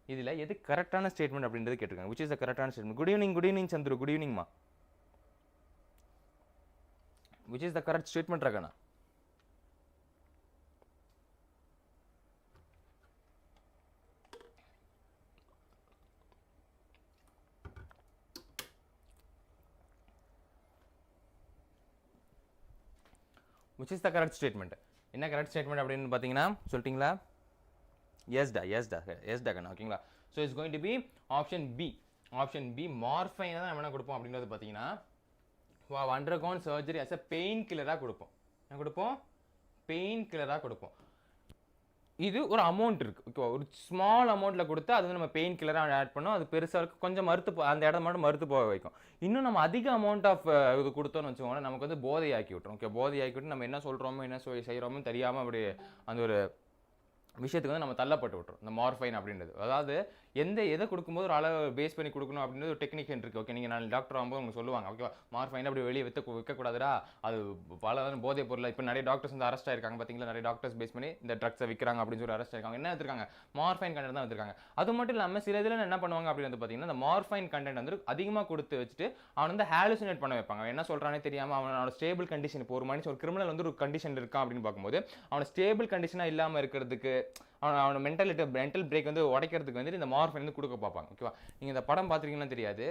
இதில் எது கரெக்டான ஸ்டேட்மெண்ட் அப்படின்றது கேட்டிருக்காங்க. which is the கரெக்டான statement? Good evening Chandru. Good ஈவினிங்மா. which is the correct statement ரகனா? which is the correct statement? என்ன கரெக்ட் ஸ்டேட்மெண்ட் அப்படின்னு பார்த்தீங்கன்னா சொல்லிட்டீங்களா? எஸ் டா. ஓகேங்களா? So it's going to be option B மார்ஃபைனை தான் நம்ம என்ன கொடுப்போம் அப்படின்றது பார்த்தீங்கன்னா undergone surgery as a pain கில்லராக கொடுப்போம். என்ன கொடுப்போம்? பெயின் கில்லராக கொடுப்போம். இது ஒரு அமௌண்ட் இருக்குது. ஓகேவா? ஒரு ஸ்மால் அமௌண்ட்டில் கொடுத்தா அது வந்து நம்ம பெயின் கில்லராக ஆட் பண்ணோம். அது பெருசாக இருக்குது, கொஞ்சம் அந்த இடம் மட்டும் மறுத்து போக வைக்கும். இன்னும் நம்ம அதிக அமௌண்ட் ஆஃப் இது கொடுத்தோன்னு வச்சுக்கோங்களேன், நமக்கு வந்து போதையாக்கி விட்டுரும். ஓகே, போதையாக்கி விட்டு நம்ம என்ன சொல்கிறோமோ என்ன செய்கிறோமோ தெரியாமல் அப்படி அந்த ஒரு விஷயத்துக்கு வந்து நம்ம தள்ளப்பட்டு விட்டுரும். இந்த மார்ஃபைன் அப்படின்றது அதாவது எதை கொடுக்கும்போது ஒரு அளவு பேஸ் பண்ணி கொடுக்கணும் அப்படின்றது ஒரு டெக்னிக் இருக்குது. ஓகே, நீங்கள் நான் டாக்டர் ஆகும்போது உங்களுக்கு சொல்லுவாங்க. ஓகேவா? மார்ஃபைன் அப்படி வெளியே விற்கக்கூடாதுடா, அது பல போதை பொருள். இப்போ நிறைய டாக்டர்ஸ் வந்து அரெஸ்ட் ஆயிருக்காங்க பார்த்தீங்களா? நிறைய டாக்டர்ஸ் பேஸ் பண்ணி இந்த ட்ரக்ஸை விற்கிறாங்க அப்படின்னு சொல்லி அரெஸ்ட் ஆயிருக்காங்க. என்ன எடுத்துருக்காங்க? மார்ஃபைன் கண்டென்ட் தான் எடுத்துருக்காங்க. அது மட்டும் இல்லாமல் சில இதில் என்ன பண்ணுவாங்க அப்படின்னு பார்த்தீங்கன்னா, இந்த மார்ஃபைன் கண்டென்ட் வந்து அதிகமாக கொடுத்து வச்சுட்டு அவன் வந்து ஹாலுசினேட் பண்ண வைப்பாங்க. என்ன சொல்கிறானே தெரியாமல் அவனோட ஸ்டேபிள் கண்டிஷன். இப்போ ஒரு மனுஷன் ஒரு கிரிமினல் வந்து ஒரு கண்டிஷன் இருக்கான் அப்படின்னு பார்க்கும்போது அவனோட ஸ்டேபிள் கண்டிஷனாக இல்லாமல் இருக்கிறதுக்கு அவனோட மென்டல் பிரேக் வந்து உடைக்கிறதுக்கு வந்து இந்த மார்ஃபைன் வந்து கொடுக்க பார்ப்பாங்க. ஓகேவா? நீங்கள் இந்த படம் பார்த்துருக்கீங்கன்னா தெரியாது,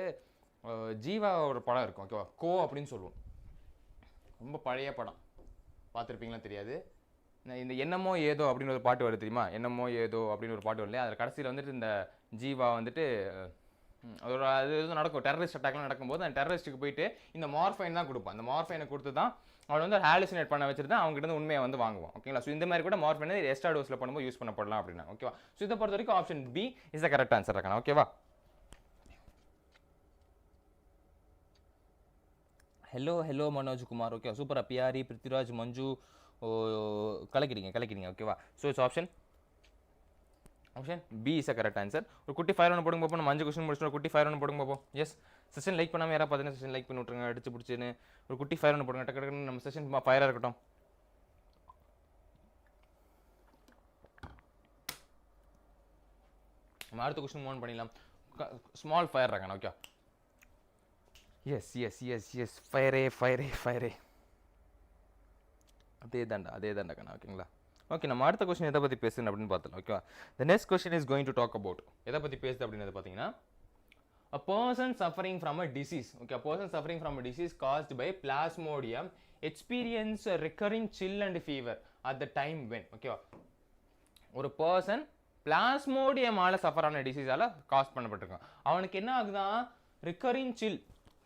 ஜீவா ஒரு படம் இருக்கும். ஓகேவா? கோ அப்படின்னு சொல்லுவோம். ரொம்ப பழைய படம், பார்த்துருப்பீங்களா தெரியாது. இந்த என்னமோ ஏதோ அப்படின்னு ஒரு பாட்டு வருது தெரியுமா? என்னமோ ஏதோ அப்படின்னு ஒரு பாட்டு வரலையா? அதில் கடைசியில் வந்துட்டு இந்த ஜீவா வந்துட்டு அதோட அது எதுவும் நடக்கும், டெரரிஸ்ட் அட்டாக்லாம் நடக்கும்போது அந்த டெரரிஸ்ட்டுக்கு போயிட்டு இந்த மார்ஃபைன் தான் கொடுப்பான். அந்த மார்ஃபைனை கொடுத்து தான் அவனை வந்து ஹாலுசினேட் பண்ண வச்சுட்டு தான் அவங்ககிட்ட வந்து உண்மையை வந்து வாங்குவோம். ஓகேங்களா? ஸோ இந்த மாதிரி கூட மார்ஃபைனை எக்ஸ்ட்ரா டோஸில் பண்ணும்போது யூஸ் பண்ணப்படலாம் அப்படின்னா. ஓகேவா? ஸோ இதை பொறுத்த வரைக்கும் option B is the correct answer இருக்கணும். ஓகேவா? ஹலோ மனோஜ் குமார். ஓகே, சூப்பராக பியாரி, பிருத்திவிராஜ், மஞ்சு கலக்கிறீங்க. ஓகேவா? So it's option B is a correct answer. ஒரு குட்டி ஃபயர் ஒன்று போடுங்க பார்ப்போம். நம்ம 5 கொஸ்டின் முடிச்சுட்டு ஒரு குட்டி ஃபயர் ஒன்று போடுங்க பார்ப்போம். எஸ், செஷன் லைக் பண்ணாமல் யாராவது பார்த்தீங்கன்னா செஷன் லைக் பண்ணி விட்ருங்க. அடிச்சு பிடிச்சின்னு ஒரு குட்டி ஃபயர் ஒன்று போடுங்க. டக்கு நம்ம செஷன் ஃபயராக இருக்கட்டும். நம்ம அடுத்த கொஸ்டின் மூவ் பண்ணிடலாம். ஸ்மால் ஃபயர் இருக்காங்க. ஓகே, எஸ் ஃபயரே அதே தாண்டா கண்ணா. ஓகேங்களா? ஓகே, நம்ம அடுத்த கொஸ்டின் எதை பற்றி பேசுன்னு அப்படின்னு பார்த்தலாம். ஓகேவா? The next question is going to talk about எதை பற்றி பேசுது அப்படின்றது பார்த்தீங்கன்னா a person suffering from a disease, okay, a person suffering from a disease caused by plasmodium experience a recurring chill and fever at the time when, okay, ஒரு person plasmodium-ஆல சஃபர் ஆன டிசீஸால காஸ் பண்ணப்பட்டிருக்கான். அவனுக்கு என்ன ஆகுதான், ரிக்கரிங் சில்,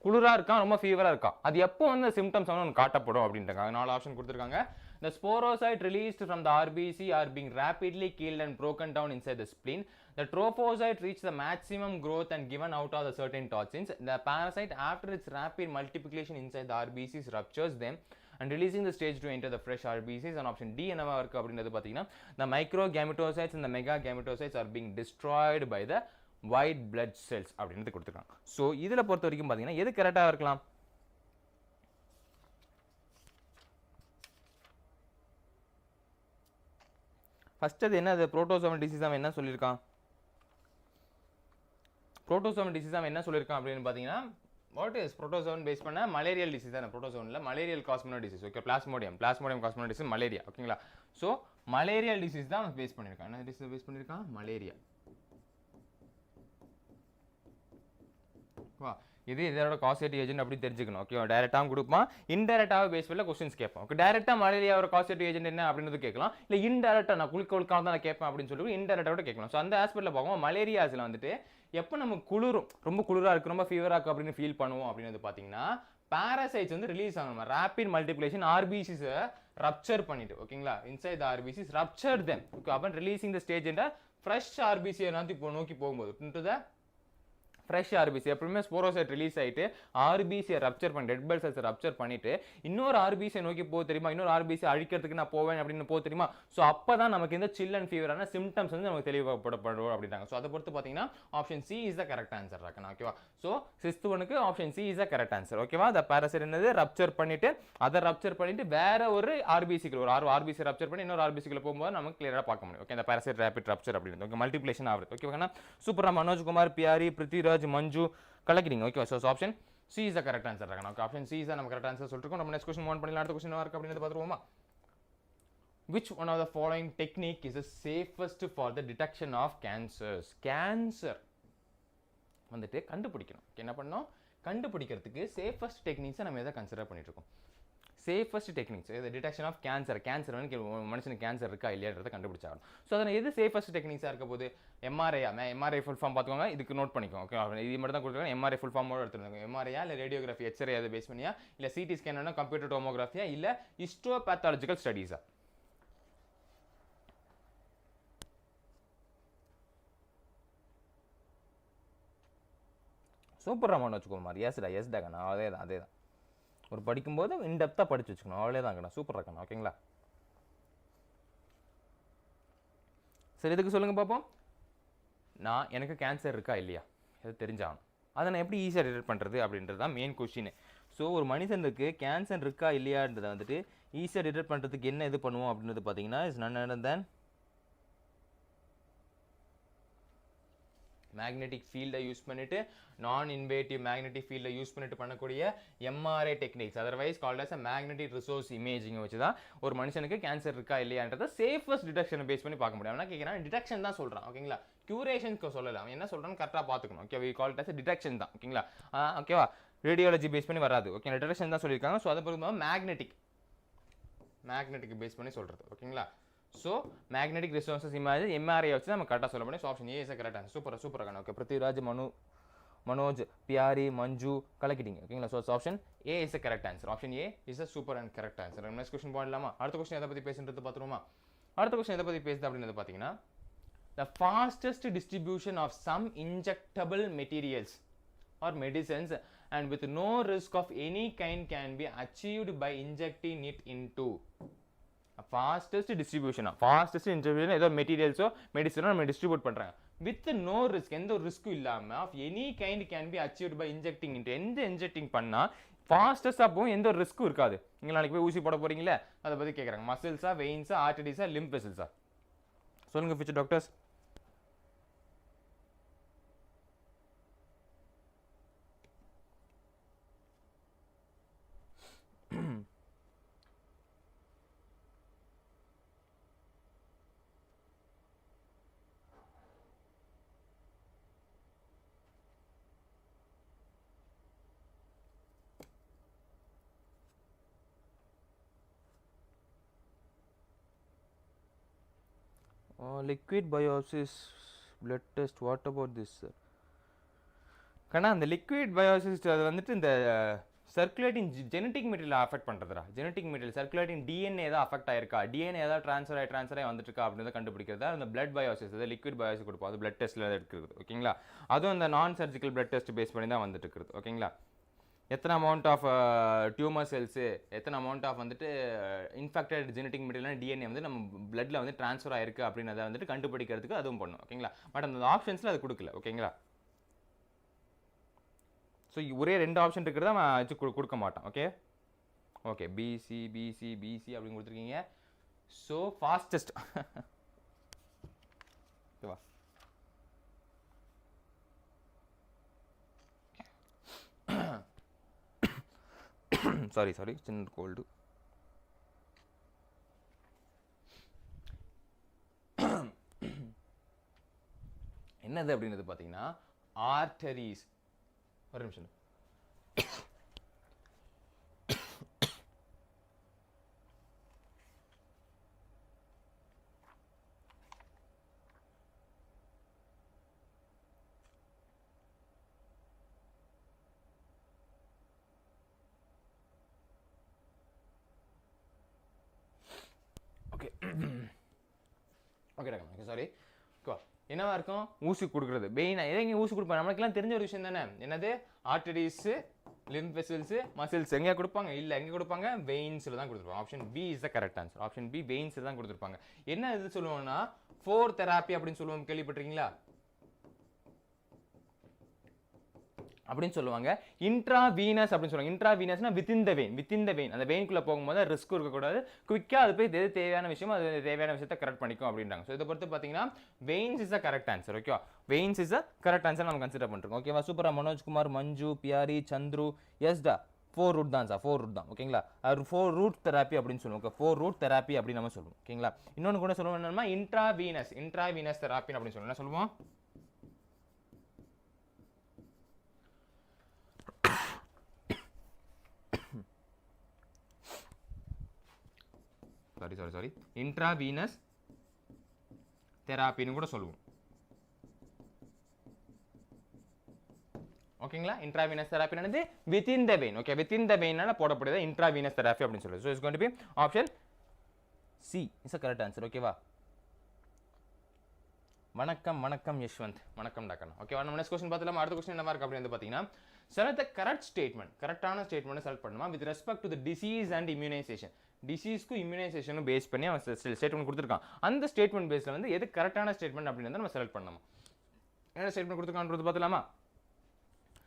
குளிரா இருக்கான், ரொம்ப ஃபீவரா இருக்கான். அது எப்போ வந்து சிம்டம்ஸ் வந்து காட்டப்படும் அப்படின்றாங்க. 4 ஆப்ஷன் கொடுத்துருக்காங்க. The sporocyte released from the RBC are being rapidly killed and broken down inside the spleen. The trophocyte reach the maximum growth and given out of the certain toxins. The parasite, after its rapid multiplication inside the RBCs, ruptures them and releasing the stage to enter the fresh RBCs. And option D என்னவா இருக்கு அப்படின்றது பார்த்தீங்கன்னா, the microgametocytes and the megagametocytes are being destroyed by the white blood cells அப்படின்றது கொடுத்துருக்காங்க. ஸோ இதில் பொறுத்த வரைக்கும் பார்த்தீங்கன்னா எது கரெக்டாக இருக்கலாம்? ஃபர்ஸ்ட் அது என்ன, அது புரோட்டோசோவன் டிசீஸ் அவன் என்ன சொல்லியிருக்கான்? புரோட்டோசோவன் டிசீஸ் அவன் என்ன சொல்லியிருக்கான் அப்படின்னு பார்த்தீங்கன்னா, வாட் இஸ் புரோட்டோசோவன் பேஸ் பண்ண மலேரியல் டிசீஸ் தானே. புரோட்டோசோவனில் மலேரியல் காஸ்மோனோ டிசீஸ், ஓகே, பிளாஸ்மோடியம் காஸ்மோனோ டிசீஸ் மலேரியா, ஓகேங்களா. ஸோ மலேரியல் டிசீஸ் தான் அவன் பேஸ் பண்ணியிருக்கான். என்ன டிசீஸ் பேஸ் பண்ணியிருக்கான்? மலேரியா. வா, இது இதோட காசேட்டிவ் ஏஜென்ட் அப்படி தெரிஞ்சுக்கணும், ஓகே. டைரக்டாகவும் கொடுப்பான், இன்டைரக்டாக பேஸ் பண்ணல கொஸ்டின்ஸ் கேட்பான். ஓகே, டைரக்டாக மலேரியாவோட காசேட்டிவ் ஏஜென்ட் என்ன அப்படின்றது கேட்கலாம், இல்லை இன்டைரக்டாக நான் குளிக்காக தான் நான் கேட்பேன் அப்படின்னு சொல்லி இன்டைரக்டாக கேட்கலாம். ஸோ அந்த ஆஸ்பெக்டில் பார்க்கும்போது மலேரியாஸில் வந்துட்டு எப்போ நம்ம குளிரும், ரொம்ப குளிராக இருக்குது, ரொம்ப ஃபீவராக இருக்குது அப்படின்னு ஃபீல் பண்ணுவோம் அப்படின்னு பார்த்தீங்கன்னா, பாராசைட்ஸ் வந்து ரிலீஸ் ஆகணும். ரேபிட் மல்டிப்ளிகேஷன் ஆர்பிசிஸை ரப்சர் பண்ணிட்டு, ஓகேங்களா, inside the RPCs rupture them, okay, அப்போ ரிலீசிங் த ஸ்டேஜ் என்ற ஃப்ரெஷ் ஆர்பிசியை நோக்கி போகும்போது இன்டு த ஃப்ரெஷ் ஆர்பிசி. எப்பவுமே ஸ்போரோசைட் ரிலீஸ் ஆகிட்டு ஆர்பிசியை ரப்சர் பண்ணி ரெட் பிளட் செல்ஸை ரப்சர் பண்ணிட்டு இன்னொரு ஆர்பிசியை நோக்கி போக தெரியுமா, இன்னொரு ஆர்பிசி அழிக்கிறதுக்கு நான் போவேன் அப்படின்னு போக தெரியுமா. ஸோ அப்போ தான் நமக்கு இந்த சில் அண்ட் ஃபீவரான சிம்டம்ஸ் வந்து நமக்கு தெளிவாகப்படப்படும் அப்படின்றாங்க. ஸோ அதை பொறுத்து பார்த்தீங்கன்னா option C is the correct answer இருக்கணும், ஓகேவா. ஸோ 6th ஒனுக்கு option C is the correct answer, ஓகேவா. த பாராசைட் என்னது, ரப்சர் பண்ணிட்டு அதை ரப்சர் பண்ணிட்டு வேற ஒரு ஆர்பிசிக்கு ஒரு ஆர்பிசி ரப்சர் பண்ணி இன்னொரு ஆர்பிசிக்குள்ள போகும்போது நமக்கு கிளியராக பார்க்க முடியும், ஓகே. இந்த பாராசைட் ரேபிட் ரப்சர் அப்படின்னு, ஓகே, மல்டிப்ளிகேஷன் ஆகுது, ஓகேவா. சூப்பரா மனோஜ்குமார், பியாரி, பிருத்விராஜ், மஞ்சு கலக்கிட்டீங்க, okay. So option C is the correct answer இருக்கணும், ஓகே. ஆப்ஷன் சி இஸ் நம்ம கரெக்ட் ஆன்சர் சொல்லிருக்கோம். நம்ம நெக்ஸ்ட் கொஸ்டின் மூவ் பண்ணலாம். அடுத்த கொஸ்டின் இருக்கு அப்படின்னு பார்த்துருவோமா. Which one of the following technique is the safest for the detection of cancers? Cancer வந்துட்டு கண்டுபிடிக்கணும், என்ன பண்ணணும், கண்டுபிடிக்கிறதுக்கு சேஃபஸ்ட் டெக்னிக்ஸை நம்ம எதை கன்சிடர் பண்ணிட்டு இருக்கோம்? சேஃபஸ்ட் டெக்னிக்ஸ் இது டிடெக்ஷன் ஆஃப் கேன்சர். கேன்சர் வந்து மனுஷனுக்கு கேன்சர் இருக்கா இல்லையான்றதை கண்டுபிடிச்சாகணும். ஸோ அதில் எது சேஃபஸ்ட் டெக்னிக்ஸாக இருக்க போது? எம்ஆர்ஐயா, எம்ஆர்ஐ ஃபுல் ஃபார்ம் பார்த்துக்கோங்க, இதுக்கு நோட் பண்ணிக்கோங்க, ஓகே. இது மட்டும் தான் கொடுத்துருக்காங்க. எம்ஆர்ஐ ஃபுல் ஃபார்மோட எடுத்துருக்காங்க. எம்ஆர்ஐயா இல்லை ரேடியோகிராஃபி எக்ஸ்ரே அதை பேஸ் பண்ணியா, இல்லை சிடி ஸ்கேன் கம்ப்யூட்டர் டோமோகிராஃபியா, இல்லை ஹிஸ்டோபேத்தாலஜிக்கல் ஸ்டடீஸா? சூப்பராக மனு வச்சுக்கோமார். எஸ்டா கண்ணா, அதே தான் ஒரு படிக்கும்போது இன்டெப்த்தாக படிச்சு வச்சுக்கணும், அவ்வளோ தாங்கண்ணா. சூப்பராக இருக்கண்ணா, ஓகேங்களா. சரி, இதுக்கு சொல்லுங்கள் பார்ப்போம். எனக்கு கேன்சர் இருக்கா இல்லையா அது தெரிஞ்சாகணும். அதை நான் எப்படி ஈஸியாக டிடெக்ட் பண்ணுறது அப்படின்றது தான் மெயின் கொஸ்டின். ஸோ ஒரு மனிதனுக்கு கேன்சர் இருக்கா இல்லையான்றதை வந்துட்டு ஈஸியாக டிடெக்ட் பண்ணுறதுக்கு என்ன இது பண்ணுவோம் அப்படின்றது பார்த்தீங்கன்னா, is none other than magnetic ஃபீல்டை யூஸ் பண்ணிட்டு, நான் இன்வேட்டிவ் மேக்னெட்டிக் ஃபீல்டை யூஸ் பண்ணிட்டு பண்ணக்கூடிய MRI techniques, otherwise called as magnetic resource இமேஜிங்கை வச்சு தான் ஒரு மனுஷனுக்கு கேன்சர் இருக்கா இல்லையான்றதை சேஃபஸ்ட் டிடெக்ஷனை பேஸ் பண்ணி பார்க்க முடியும். ஆனால் கேட்குறான் டிடெக்ஷன் தான் சொல்கிறான், ஓகேங்களா. கியூரேஷனுக்கு சொல்லலாம், அவன் என்ன சொல்கிறான்னு கரெக்டாக பார்த்துக்கணும், okay. We called as detection தான், ஓகேங்களா, ஓகேவா. ரேடியாலஜி பேஸ் பண்ணி வராது, ஓகே. டிடெக்ஷன் தான் சொல்லியிருக்காங்க. ஸோ அதை பொறுத்து மேக்னெட்டிக் பேஸ் பண்ணி சொல்கிறது, ஓகேங்களா. So magnetic resources image MRI வச்சு நம்ம கரெக்டாக சொல்ல முடியும். So option A is correct answer. சூப்பராக, ஓகே. பிருத்விராஜ், மனோஜ், பியாரி, மஞ்சு கலக்கிட்டீங்க, ஓகேங்களா. So option A is correct answer. Option A is super and correct answer. Next question போடலாமா? அடுத்த கொஸ்டின் எதை பற்றி பேசுறது பார்த்துருவோமா? அடுத்த கொஸ்டின் எதை பற்றி பேசுது அப்படின்றது பார்த்தீங்கன்னா, the fastest distribution of some injectable materials or medicines and with no risk of any kind can be achieved by injecting it into fastest distribution ஏதோ மெட்டீரியல்ஸோ மெடிசனோ நம்ம டிஸ்ட்ரிபியூட் பண்ணுறாங்க வித் நோ ரிஸ்க், எந்த ஒரு ரிஸ்க்கும் இல்லாமல் of any kind can be achieved by injecting into. எந்த இன்ஜெக்டிங் பண்ணால் ஃபாஸ்டஸ்ட்டாக போகும், எந்த ஒரு ரிஸ்க்கும் இருக்காது. நீங்கள் நாளைக்கு போய் ஊசி போட போகிறீங்களே, அதை பற்றி கேட்குறாங்க. மசில்ஸா, வெயின்ஸா, ஆர்டரிஸா, லிம்ப் வெசல்ஸா? சொல்லுங்கள் future doctors. liquid biopsy blood test, what about this sir? கண்ணா அந்த லிக்விட் பயோசிஸ் அது வந்துட்டு இந்த சர்க்குலேட்டிங் ஜெனட்டிக் மெட்டீரியல் அஃபெக்ட் பண்ணுறதுடா. ஜெனட்டிக் மெட்டீரியல் சர்க்குலேட்டிங் டிஎன்ஏ ஏதாவது அஃபெக்ட் ஆயிருக்கா, டிஎன்ஏ ஏதாவது ட்ரான்ஸ்ஃபர் ஆகி வந்துட்டு இருக்கா அப்படின்னு கண்டுபிடிக்கிறதா அந்த பிளட் பயோசிஸ், அதாவது லிக்விட் பயோசிஸ் கொடுப்போம். அது பிளட் டெஸ்ட்டில் எடுக்கிறது. ஓகேங்களா? அதுவும் அந்த நான் சர்ஜிக்கல் பிளட் டெஸ்ட் பேஸ் பண்ணி தான் வந்துட்டு இருக்குது. ஓகேங்களா? எத்தனை அமௌண்ட் ஆஃப் டியூமர் செல்ஸு, எத்தனை அமௌண்ட் ஆஃப் வந்துட்டு இன்ஃபெக்டட் ஜெனட்டிக் மெட்டீரியல் டிஎன்ஏ வந்து நம்ம பிளட்டில் வந்து ட்ரான்ஸ்ஃபர் ஆயிருக்கு அப்படின்றத வந்துட்டு கண்டுபிடிக்கிறதுக்கு அதுவும் பண்ணும். ஓகேங்களா? பட் அந்த ஆப்ஷன்ஸில் அது கொடுக்கல. ஓகேங்களா? ஸோ ஒரே 2 ஆப்ஷன் இருக்கிறத அவன் வச்சு கொடுக்க மாட்டான். Okay okay PC PC PC அப்படின்னு கொடுத்துருக்கீங்க. ஸோ ஃபாஸ்டஸ்ட் ஓகேவா? சாரி சின்ன கோல்டு. என்னது அப்படின்றது பார்த்தீங்கன்னா ஆர்டரிஸ். ஒரு நிமிஷம். Okay okay sorry. ஓகேவா? என்னவா இருக்கும்? ஊசி கொடுக்குறது பெயின். எங்கே ஊசி கொடுப்பாங்க? நம்மளுக்கெல்லாம் தெரிஞ்ச ஒரு விஷயம் தானே. என்னது? Arteries, limb vessels, muscles. எங்கே கொடுப்பாங்க? இல்லை, எங்கே கொடுப்பாங்க? வெயின்ஸில் தான் கொடுத்துருப்பாங்க. Option B is the correct answer. Option B வெயின்ஸில் தான் கொடுத்துருப்பாங்க. என்ன இது சொல்லுவோம்னா 4 தெராப்பி அப்படின்னு சொல்லுவோம். கேள்விப்பட்டிருக்கீங்களா? அப்படின்னு சொல்லுவாங்க. இன்ட்ராவீனஸ் அப்படின்னு சொல்லுவாங்க. இன்ட்ராவீனஸ்னா வித்தின் த வெயின். அந்த வெயின்குள்ளே போகும்போது ரிஸ்க் இருக்கக்கூடாது. குவிக்காக அது போய் எது தேவையான விஷயமோ அது தேவையான விஷயத்தை கரெக்ட் பண்ணிக்கும் அப்படின்றாங்க. ஸோ இதை பொறுத்து பார்த்தீங்கன்னா veins is a correct answer. ஓகேவா? Veins is a correct answer நம்ம கன்சிடர் பண்ணிருக்கோம். ஓகேவா? சூப்பரா. மனோஜ்குமார், மஞ்சு, பியாரி, சந்துரு, எஸ்டா 4 ரூட் தான் சார். 4 ரூட் தான். ஓகேங்களா? 4 ரூட் தெராப்பி அப்படின்னு சொல்லுவோம். 4 ரூட் தெராப்பி அப்படின்னு நம்ம சொல்லுவோம். ஓகேங்களா? இன்னொன்று கூட சொல்லுவோம் என்னன்னா இன்ட்ராவீனஸ் தெராப்பி அப்படின்னு சொல்லுவோம். என்ன சொல்லுவோம்? சாரி இன்ட்ராவீனஸ் தெராப்பின்னு கூட சொல்லுவோம். ஓகேங்களா? இன்ட்ராவீனஸ் தெராப்பி என்னது? Within the vein. Okay, within the வெயினால போடப்படுது இன்ட்ராவீனஸ் தெராப்பி அப்படின்னு சொல்லுது. So it's going to be option C is a correct answer. ஓகேவா? வணக்கம் யஷ்வந்த். வணக்கம் டாக்டர். ஓகேவா? நம்ம நெக்ஸ்ட் கொஸ்டின் பார்த்தலாம். அடுத்த கொஸ்டின் என்ன இருக்கு அப்படின்னு பார்த்தீங்கன்னா செலக்ட் த கரெக்ட் ஸ்டேட்மெண்ட். கரெக்டான ஸ்டேட்மெண்ட் செலக்ட் பண்ணுமா with respect to the disease and immunisation. டிசீஸ்க்கும் இம்யூனைசேஷனும் பேஸ் பண்ணி அவன் ஸ்டேட்மெண்ட் கொடுத்துருக்கான். அந்த ஸ்டேட்மெண்ட் பேஸில் வந்து எது கரெக்டான ஸ்டேட்மெண்ட் அப்படின்னு நம்ம செலக்ட் பண்ணணும். என்ன ஸ்டேட்மெண்ட் கொடுத்துருக்கான்றது பார்த்துலாமா?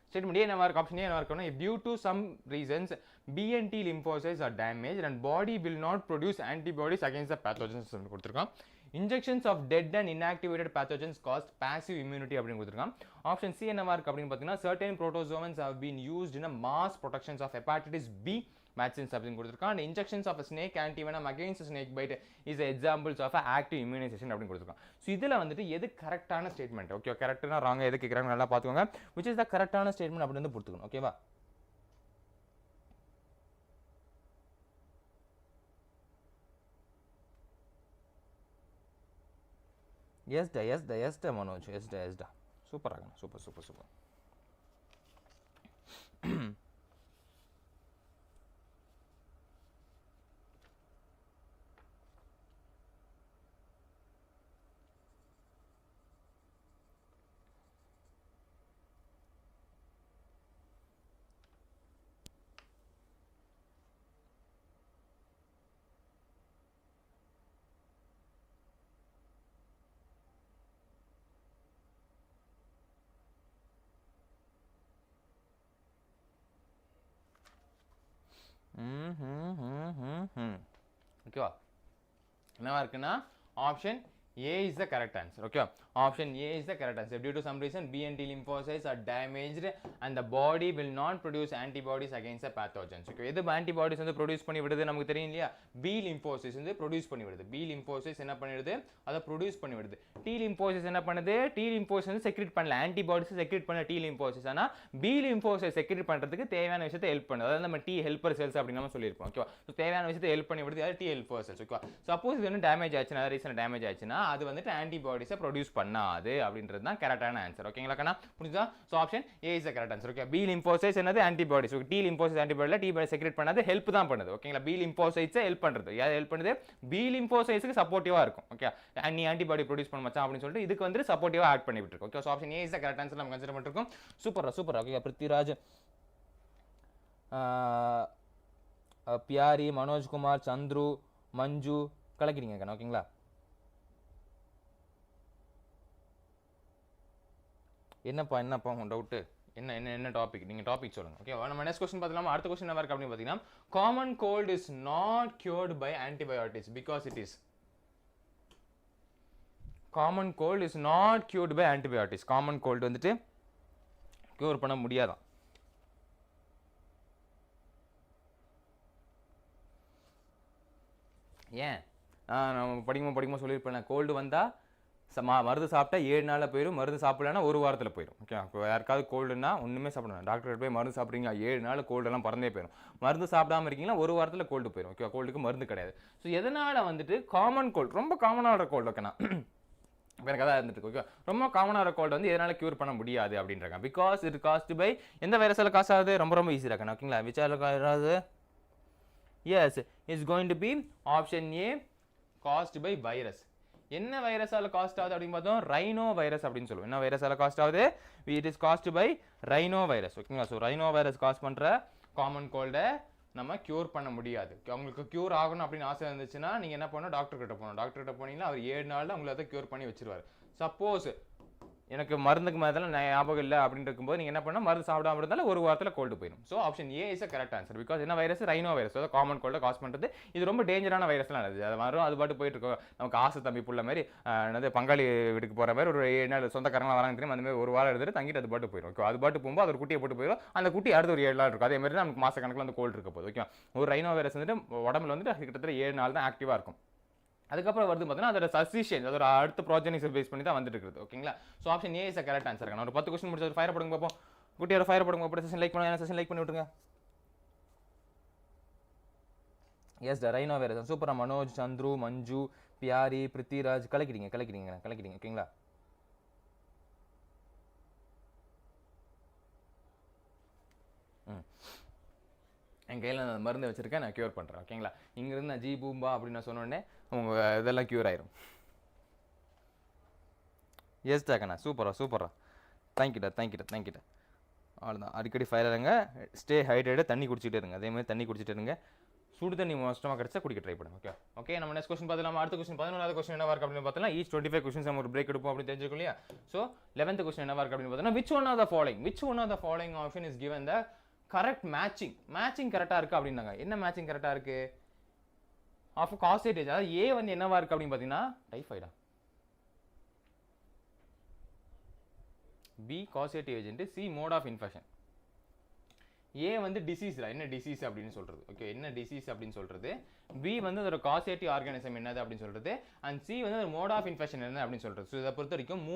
ஸ்டேட்மெண்ட் என்னவா இருக்கு? ஆப்ஷன் என்னவா இருக்குன்னா due to some reasons BNT lymphocytes are damaged and body will not produce antibodies against the pathogens கொடுத்துருக்கான். Injections of dead and inactivated pathogens cause passive immunity அப்படின்னு கொடுத்துருக்கான். ஆப்ஷன் சி என்னவா இருக்கு அப்படின்னு பார்த்தீங்கன்னா certain protozoans have been used in a mass protections of hepatitis B vaccines அப்படின்னு கொடுத்துருக்கான். And injections of a snake antivenom against snake bite is examples of active immunization அப்படின்னு கொடுத்துருக்கான். ஸோ இதில் வந்துட்டு எது கரெக்டான ஸ்டேட்மெண்ட்? ஓகே, கரெக்டான ராங்க எது கேட்குறாங்க நல்லா பார்த்துக்கோங்க. which is the கரெக்டான ஸ்டேட்மெண்ட் அப்படின்னு வந்து கொடுத்துக்கணும். ஓகேவா? எஸ்டா மனோஜ். எஸ்டா சூப்பர் ஆகணும். சூப்பர். ஓகேவா? என்னவா இருக்குன்னா option A is the correct answer. Okay, option A is the correct answer. Due to some reason BNT lymphocytes are damaged and the body will not produce antibodies against the pathogens. Okay, எது antibodies வந்து produce பண்ணி விடுது நமக்கு தெரியும் இல்லையா? B lymphocytes வந்து produce பண்ணி விடுது. B lymphocytes என்ன பண்ணிடுது? அதை produce பண்ணி விடுது. T lymphocytes என்ன பண்ணுது? T lymphocytes வந்து secrete பண்ணல. antibodies secrete பண்ண T lymphocytes. ஆனா B lymphocytes secrete பண்றதுக்கு தேவையான விஷயத்தை ஹெல்ப் பண்ணுது. அதாவது நம்ம T helper cells அப்படி நம்ம சொல்லியிருப்போம். ஓகேவா? ஸோ தேவையான விஷயத்தை ஹெல்ப் பண்ணி விடுது. அது T helper cells. ஓகேவா? சப்போஸ் இது வந்து டேமேஜ் ஆச்சுன்னா, ரீசன் டேமேஜ் ஆச்சுன்னா அது வந்துட்டு ஆன்டிபாடிஸை ப்ரொடியூஸ் பண்ணாது அப்படின்றது தான் கரெக்டான ஆன்சர். ஓகேங்களா கண்ணா, புரிஞ்சுதா? So option A is the correct answer. Okay, B lymphocytes என்னது ஆன்டிபாடிஸ். டி லிம்போசைட்ஸ் ஆன்டிபாடியில் டி பாடி செக்ரெட் பண்ணாது, ஹெல்ப் தான் பண்ணுது. ஓகேங்களா, பி லிம்போசைட்ஸை ஹெல்ப் பண்ணுறது. யார் ஹெல்ப் பண்ணுது? பி லிம்போசைட்ஸ்க்கு சப்போர்ட்டிவாக இருக்கும். ஓகே, நீ ஆன்டிபாடி ப்ரொடியூஸ் பண்ண மச்சான் அப்படின்னு சொல்லிட்டு இதுக்கு வந்து சப்போர்ட்டிவாக ஆட் பண்ணி விட்டுருக்கு. Okay, so option A is the correct answer நம்ம கன்சிடர் பண்ணிருக்கோம். Super super. Okay, Prithviraj, Pyari, Manojkumar, Chandru, Manju கலக்கிறீங்க கண்ணா. ஓகேங்களா, என்னப்பா உங்க டவுட்டு என்ன டாபிக்? நீங்க டாபிக் சொல்லுங்க. ஓகே, நம்ம நெக்ஸ்ட் क्वेश्चन பார்த்தலாம். அடுத்த क्वेश्चन என்ன இருக்கு அப்படினு பாத்தீங்கன்னா, common gold is not cured by antibiotics because it is. Common gold is not cured by antibiotics. Common gold வந்துட்டு கியூர் பண்ண முடியாதான். ஏன்? நம்ம படிக்கும்போது சொல்லியிருப்பேன், கோல்டு வந்தால் மருந்து சாப்பிட்டா 7 நாளில் போயிடும், மருந்து சாப்பிடலன்னா 1 வாரத்தில் போயிடும். ஓகே, இப்போ யாருக்காவது கோல்டுன்னா ஒன்றுமே சாப்பிடணும், டாக்டர் போய் மருந்து சாப்பிட்றீங்க 7 நாள் கோல்டெல்லாம் பறந்தே போயிடும். மருந்து சாப்பிடாமல் இருக்கீங்கன்னா 1 வாரத்தில் கோல்டு போயிடும். ஓகே, கோல்டுக்கு மருந்து கிடையாது. ஸோ எதனால் வந்துட்டு காமன் கோல்டு, ரொம்ப காமனான கோல்டு. ஓகேண்ணா, எனக்கு அதான் இருந்துட்டு. ஓகே, ரொம்ப காமனான கோல்டு வந்து எதனால் க்யூர் பண்ண முடியாது அப்படின்றாங்க. பிகாஸ் இட் காஸ்ட் பை எந்த வைரஸால் காசு ஆகுது? ரொம்ப ஈஸியாக இருக்கேன். ஓகேங்களா, விச்சால் yes, it's going to be option A, caused by virus. என்ன வைரஸால காஸ்ட் ஆகுது அப்படின்னு பார்த்தோம்? ரைனோ வைரஸ் அப்படின்னு சொல்லுவோம். என்ன வைரஸால காஸ்ட் ஆகுது? it is caused by rhino virus. ஓகேங்களா, ஸோ ரைனோ வைரஸ் காஸ் பண்ற காமன் கோல்டை நம்ம கியூர் பண்ண முடியாது. உங்களுக்கு கியூர் ஆகணும் அப்படின்னு ஆசை இருந்துச்சுன்னா நீங்க என்ன பண்ணணும்? டாக்டர் கிட்ட போகணும். டாக்டர் கிட்ட போனீங்கன்னா அவர் 7 நாள்ல உங்களை அதை கியூர் பண்ணி வச்சிருவாரு. சப்போஸ் எனக்கு மருந்துக்கு மேதெல்லாம் ஞாபகம் இல்லை அப்படின்னு இருக்கும்போது நீங்கள் என்ன பண்ணால் மருந்து சாப்பிடாம இருந்தாலும் 1 வாரத்தில் கோல்டு போயிடும். So option A is a correct answer. Because என்ன வைரஸ்? Rhino virus. அதாவது காமன் கோல்டை காஸ் பண்ணுறது. இது ரொம்ப டேஞ்சரான வைரஸ்லாம் இருக்குது. அது வரும், அது பாட்டு போயிட்டு இருக்கோம். நமக்கு ஆசை தம்பி புள்ள மாதிரி என்னது பங்காளி வீட்டுக்கு போகிற மாதிரி ஒரு 7 நாள் சொந்தக்காரங்களாம் வராங்க தெரியும், அந்த மாதிரி 1 வாரம் எடுத்துட்டு தங்கிட்டு அது பாட்டு போயிடும். ஓகே, அது பாட்டு போகும்போது அது ஒரு குட்டியை போட்டு போயிடும். அந்த குட்டி அடுத்து ஒரு 7 நாள் இருக்கும். அதே மாதிரி தான் நமக்கு மாசக்கணக்கில் அந்த கோல்டு இருக்க போகுது. ஓகே, ஒரு ரைனோ வைரஸ் வந்துட்டு உடம்புல வந்துட்டு கிட்டத்தட்ட 7 நாள் தான் ஆக்டிவாக இருக்கும். அதுக்கப்புறம் வருது பார்த்தீங்கன்னா அதோட சசிஷன், அதோட அடுத்த ப்ரோஜெனிக்ஸை பேஸ் பண்ணி தான் வந்துட்டு இருக்குது. ஓகேங்களா, so option A is correct answer. ஒரு 10 क्वेश्चन முடிச்சு ஒரு ஃபயர் போடுங்க பார்ப்போம். குட்டியோட ஃபயர் போடுங்க பார்ப்போம். செஷன் லைக் பண்ணுங்க, செஷன் லைக் பண்ணி விட்டுருங்க. எஸ் த ரைனோ வைரஸ். சூப்பரா மனோஜ், சந்துரு, மஞ்சு, பியாரி, பிருத்விராஜ் கலக்கிறீங்க. ஓகேங்களா, என் கையில் நான் மருந்து வச்சுருக்கேன், நான் க்யூர் பண்ணுறேன். ஓகேங்களா, இங்கேருந்து நான் ஜி பூம்பா அப்படின்னு நான் சொன்னோடனே உங்கள் இதெல்லாம் க்யூர் ஆயிரும். எஸ் டாக்கண்ணா, சூப்பரா. தேங்க்யூடா. அவ்வளோதான். அடிக்கடி ஃபயர் இருங்க, ஸ்டே ஹைட்ரேட்டு, தண்ணி குடிச்சிட்டே இருங்க. அதே மாதிரி தண்ணி குடிச்சிட்டே இருங்க. சுடு தண்ணி மோஸ்டமாக கிடச்சா குடிக்க ட்ரை பண்ணுங்க. ஓகே, நம்ம நெக்ஸ்ட் क्वेश्चन பார்த்துலாம். அடுத்த क्वेश्चन 11வது क्वेश्चन என்னவா இருக்கு அப்படின்னு பார்த்தலாம். ஈச் 25 क्वेश्चन நம்ம ஒரு பிரேக் எடுப்போம் அப்படின்னு தெரிஞ்சுக்கணும் இல்லையா? ஸோ 11th क्वेश्चन என்னவா இருக்கு அப்படின்னு பார்த்தோம்னா, which one of the following option is given the correct matching கரெக்டாக இருக்குது அப்படின்னாங்க. என்ன மேட்சிங் கரெக்டாக இருக்குது? ஆஃப் காசேட்டேஜ், அதாவது ஏ வந்து என்னவா இருக்குது அப்படின்னு பார்த்தீங்கன்னா டைஃபாய்டா, B causative agent, C mode of infection. A வந்து டிசீஸ்ல என்ன டிசீஸ் அப்படின்னு சொல்றது. ஓகே, என்ன டிசீஸ் அப்படின்னு சொல்றது. பி வந்து ஒரு காசேட்டிவ் ஆர்கானிசம் என்னது அப்படின்னு சொல்றது. அண்ட் சி வந்து ஒரு மோட் ஆஃப் இன்ஃபெக்ஷன் என்ன அப்படின்னு சொல்றது. ஸோ இதை பொறுத்த வரைக்கும்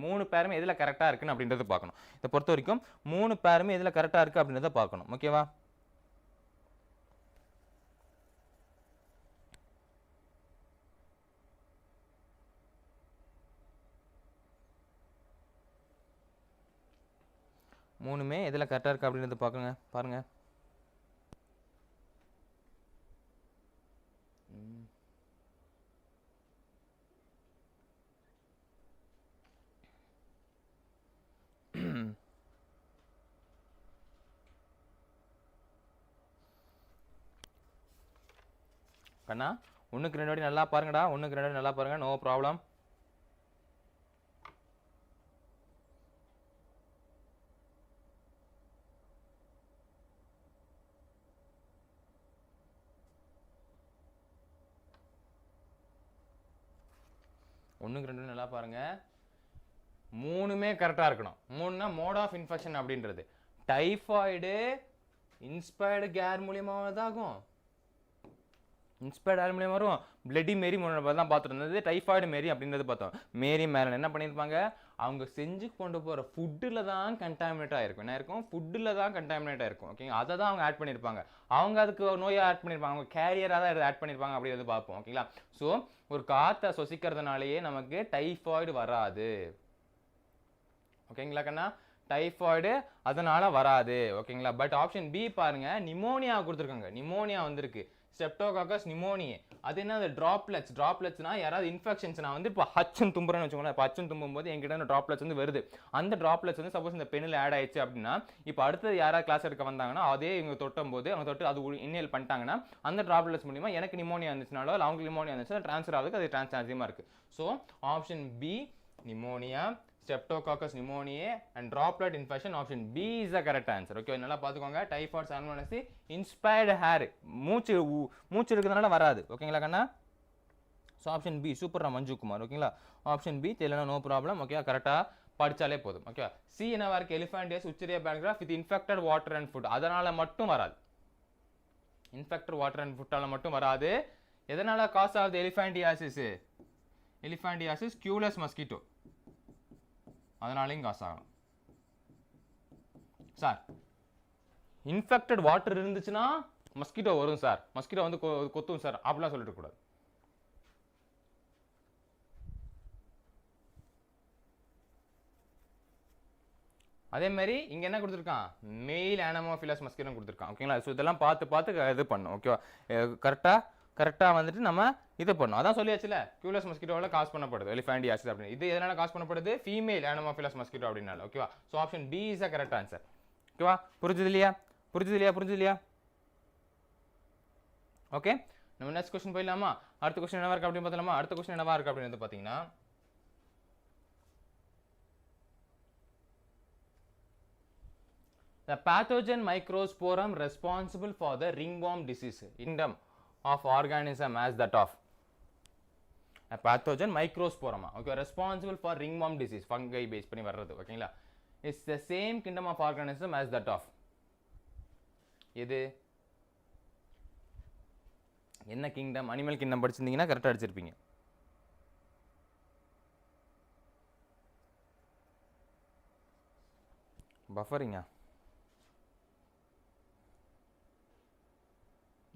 மூணு பேருமே எதில் கரெக்டாக இருக்குன்னு அப்படின்றத பார்க்கணும். இதை பொறுத்த வரைக்கும் 3 பேருமே எதில் கரெக்டாக இருக்கு அப்படின்றத பார்க்கணும். ஓகேவா? மூணுமே எதில் கரெக்டாக இருக்குது அப்படின்றத பாருங்க. கண்ணா, 1க்கு 2 வாட்டி நல்லா பாருங்கடா. 1க்கு 2 வாட்டி நல்லா பாருங்க, நோ ப்ராப்ளம். ஒன்றுக்கு 2 நல்லா பாருங்க. 3மே கரெக்டாக இருக்கணும். 3னா மோட் ஆஃப் இன்ஃபெக்ஷன் அப்படின்றது டைஃபாய்டு இன்ஸ்பயர்டு கேர் மூலியமாக ஆகும். இன்ஸ்பயர்ட் யார் மூலியமாக வரும்? பிளடி மேரி மூலமாக தான் பார்த்துருந்தது. டைஃபாய்டு மேரி அப்படின்றது பார்த்தோம். மேரி மேரன் என்ன பண்ணியிருப்பாங்க? அவங்க செஞ்சு கொண்டு போகிற ஃபுட்டில் தான் கண்டாமினேட் ஆகிருக்கும். என்ன இருக்கும்? ஃபுட்டில் தான் கண்டாமினேட் ஆகிருக்கும். ஓகேங்களா? அதை தான் அவங்க ஆட் பண்ணியிருப்பாங்க. அவங்க அதுக்கு நோயை ஆட் பண்ணியிருப்பாங்க, அவங்க கேரியராக தான் ஆட் பண்ணியிருப்பாங்க அப்படிங்கிறது பார்ப்போம். ஓகேங்களா? ஸோ ஒரு காற்றை சுவாசிக்கிறதுனாலேயே நமக்கு டைஃபாய்டு வராது. ஓகேங்களா கண்ணா? டைஃபாய்டு அதனால வராது. ஓகேங்களா? பட் ஆப்ஷன் பி பாருங்க, நிமோனியா கொடுத்துருக்காங்க. நிமோனியா வந்திருக்கு, ஸ்ட்ரெப்டோகாக்கஸ் நிமோனியே. அது என்ன? ட்ராப்லெட்ஸ்னா யாராவது இன்ஃபெக்ஷன்ஸ். நான் வந்து இப்போ ஹச்சன் தும்புறேன்னு வச்சுக்கோங்களேன். இப்போ ஹச்சன் தும்பும்போது என்கிட்ட ட்ராப்லெட்ஸ் வந்து வருது. அந்த ட்ராப்லெட்ஸ் வந்து சப்போஸ் இந்த பெண்ணில் ஆட் ஆயிடுச்சு அப்படின்னா, இப்போ அடுத்தது யாராவது கிளாஸ் எடுக்க வந்தாங்கன்னா அதே இவங்க தொட்டும் போது அவங்க தொட்டு அது இன்ஹேல் பண்ணிட்டாங்கன்னா அந்த ட்ராப்லெட்ஸ் மூலியமா எனக்கு நிமோனியா இருந்துச்சுனாலோ இல்லை அவங்களுக்கு நிமோனியா இருந்துச்சுன்னா ட்ரான்ஸ்ஃபர் ஆகுது. அது டிரான்ஸ்ஆசியமாக இருக்கு. So option B pneumonia, Streptococcus pneumoniae and droplet infection, option B is the correct answer. Okay, நல்லா பாத்துக்கோங்க. டைஃபாய்டு சால்மோனஸ் இன்ஸ்பயர்டு ஹேர், மூச்சு இருக்கிறதுனால வராது. ஓகேங்களா கண்ணா? So option B. Super Manju Kumar. ஓகேங்களா? ஆப்ஷன் பி தெரியலனா நோ ப்ராப்ளம். ஓகே, கரெக்டாக படித்தாலே போதும். ஓகே, சி என்னவா இருக்கு? Elephantiasis Wuchereria bancrofti with infected water and food. அதனால மட்டும் வராது. இன்ஃபெக்டட் வாட்டர் அண்ட் ஃபுட்டால மட்டும் வராது. எதனால காஸ் ஆகுது எலிஃபேண்டியாசிஸ்? எலிஃபேண்டியாசிஸ் கியூலஸ் மஸ்கிட்டோ, அதனாலையும் காசு ஆகும். சார் இன்ஃபெக்டட் வாட்டர் இருந்துச்சுன்னா மஸ்கிட்டோ வரும் சார், மஸ்கிட்டோ வந்து கொத்தும் சார் அப்படிலாம் சொல்லிட்டு கூடாது. அதே மாதிரி இங்க என்ன கொடுத்துருக்கான்? மெயில் ஆனமோஃபிலஸ் மஸ்கிட்டோ கொடுத்துருக்கான். ஓகேங்களா? ஸோ இதெல்லாம் பார்த்து இது பண்ணும். ஓகேவா? கரெக்டாக வந்துட்டு நம்ம இது பண்ணணும். அதான் சொல்லியாச்சுல, கியூலஸ் மஸ்கிட்டோவில் காஸ் பண்ணப்படுது எலிஃபேண்டியாசிஸ் அப்படின்னு. இது எதனால காஸ் பண்ணப்படுது? ஃபீமேல் ஆனமோஃபிலஸ் மஸ்கிட்டோ அப்படின்னால. ஓகேவா? So option B is a correct answer. ஓகேவா? புரிஞ்சுது இல்லையா? ஓகே, நம்ம நெக்ஸ்ட் கொஸ்டின் போயிடலாமா? அடுத்த கொஸ்டின் என்னவா இருக்கு அப்படின்னு பார்த்தலாமா? அடுத்த கொஸ்டின் என்னவா இருக்கு அப்படின்னு பார்த்தீங்கன்னா, the pathogen microsporum responsible for the ringworm disease kingdom of organism as that of a pathogen microsporum. Okay, responsible for ringworm disease, fungi base பண்ணி வர்றது. ஓகேங்களா? It's the same kingdom of organism as that of எது? என்ன கிங்டம்? அனிமல் கிங்டம் படிச்சிருந்தீங்கன்னா கரெக்டாக அடிச்சிருப்பீங்க. பஃபரிங்கா?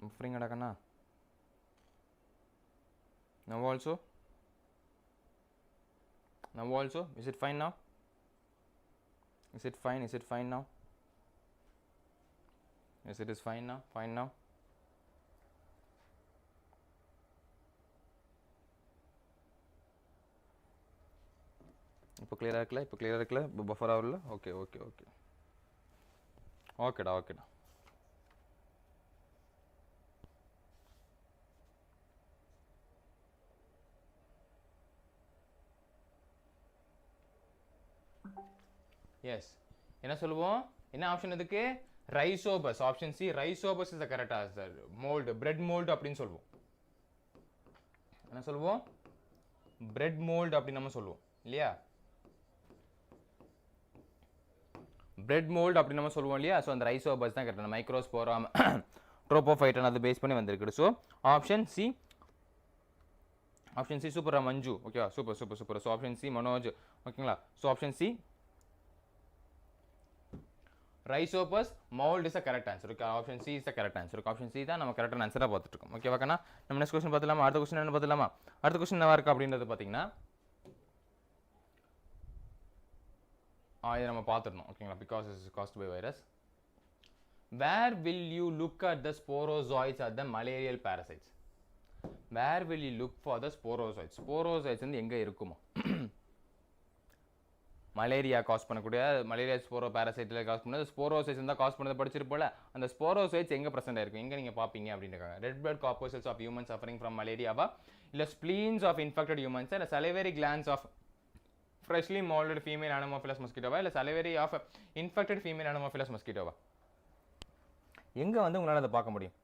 buffering அடக்கண்ணா? Now also, is it fine now? Is it fine now? Yes, it is fine now. இப்போ கிளியரா இருக்குல்ல? பஃபர் ஆகல? ஓகேடா. எஸ், என்ன சொல்லுவோம்? என்ன ஆப்ஷன் இதுக்கு? Rhizopus. Option C, Rhizopus is the correct answer. Mould, bread mould அப்படின்னு சொல்லுவோம். என்ன சொல்லுவோம்? பிரெட் மோல்டு அப்படின்னு நம்ம சொல்லுவோம் இல்லையா? பிரெட் மோல்டு அப்படின்னு நம்ம சொல்லுவோம் இல்லையா? ஸோ அந்த ரைசோபஸ் தான் கரெக்ட். மைக்ரோஸ்போரம் ட்ரோபோஃபைட்டன் அது பேஸ் பண்ணி வந்திருக்கு. So option C super Manju. ஓகேவா? Super. So option C Manoj. ஓகேங்களா? So option C rhizopus mould is a correct answer. Okay, option C is the correct answer. Option C தான் நம்ம கரெக்டான ஆன்சராக பார்த்துட்டு இருக்கோம். ஓகேவா கண்ணா? நம்ம நெக்ஸ்ட் கொஸ்டின் பார்த்துலாமா? அடுத்த கொஸ்டின் என்ன பார்த்துலாமா? அடுத்த கொஸ்டின் என்னவா இருக்கு அப்படின்றது பார்த்தீங்கன்னா, இதை நம்ம பார்த்துடணும். ஓகேங்களா? Because is caused by virus. Where will you look at the sporozoites at the malarial parasites? Where will you look for the sporozoites? Sporozoites வந்து எங்கே இருக்குமா? மலேரியா காஸ் பண்ணக்கூடிய மலேரியா ஸ்போரோ பேரசைட்டில் காஸ் பண்ணது ஸ்போரோசைட்ஸ் இருந்தால் காஸ் பண்ணதை படிச்சிருப்போல. அந்த ஸ்போரோசைட்ஸ் எங்கே ப்ரெசென்ட் ஆயிருக்கும், எங்கே நீங்கள் பார்ப்பீங்க அப்படின்னு இருக்காங்க. Red blood corpuscles of human suffering from மலேரியாவா, இல்லை ஸ்ப்ளீன்ஸ் ஆஃப் இன்ஃபெக்டட் ஹியூமன்ஸ், இல்லை salivary glands of freshly moulted female Anopheles மஸ்கிட்டோவா, இல்லை salivary of infected female Anopheles மஸ்கிட்டோவா? எங்கே வந்து உங்களால் அதை பார்க்க முடியும்?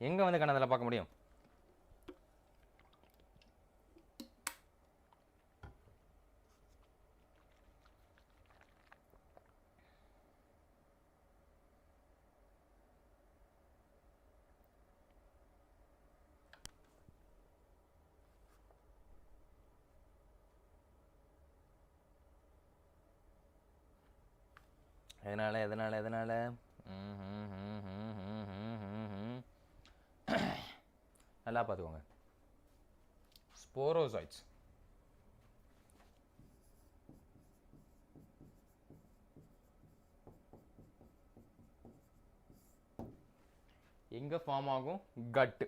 எங்கே வந்து கண்ணதில் பார்க்க முடியும்? எதனால நல்லா பார்த்துக்கோங்க. ஸ்போரோசைட்ஸ் எங்க ஃபார்ம் ஆகும்? கட்.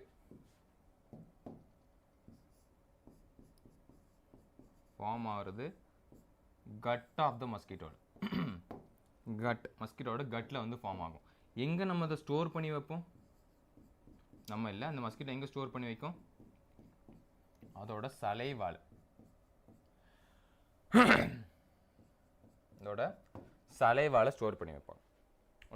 ஃபார்ம் ஆகுறது கட் ஆஃப் த மஸ்கிட்டோட. கட் மஸ்கிட்டோட கட்டில் வந்து ஃபார்ம் ஆகும். எங்கே நம்ம அதை ஸ்டோர் பண்ணி வைப்போம்? நம்ம இல்லை, அந்த மஸ்கிட்டோ எங்கே ஸ்டோர் பண்ணி வைக்கும்? அதோட சலைவால். அதோட சலைவால் ஸ்டோர் பண்ணி வைப்போம்.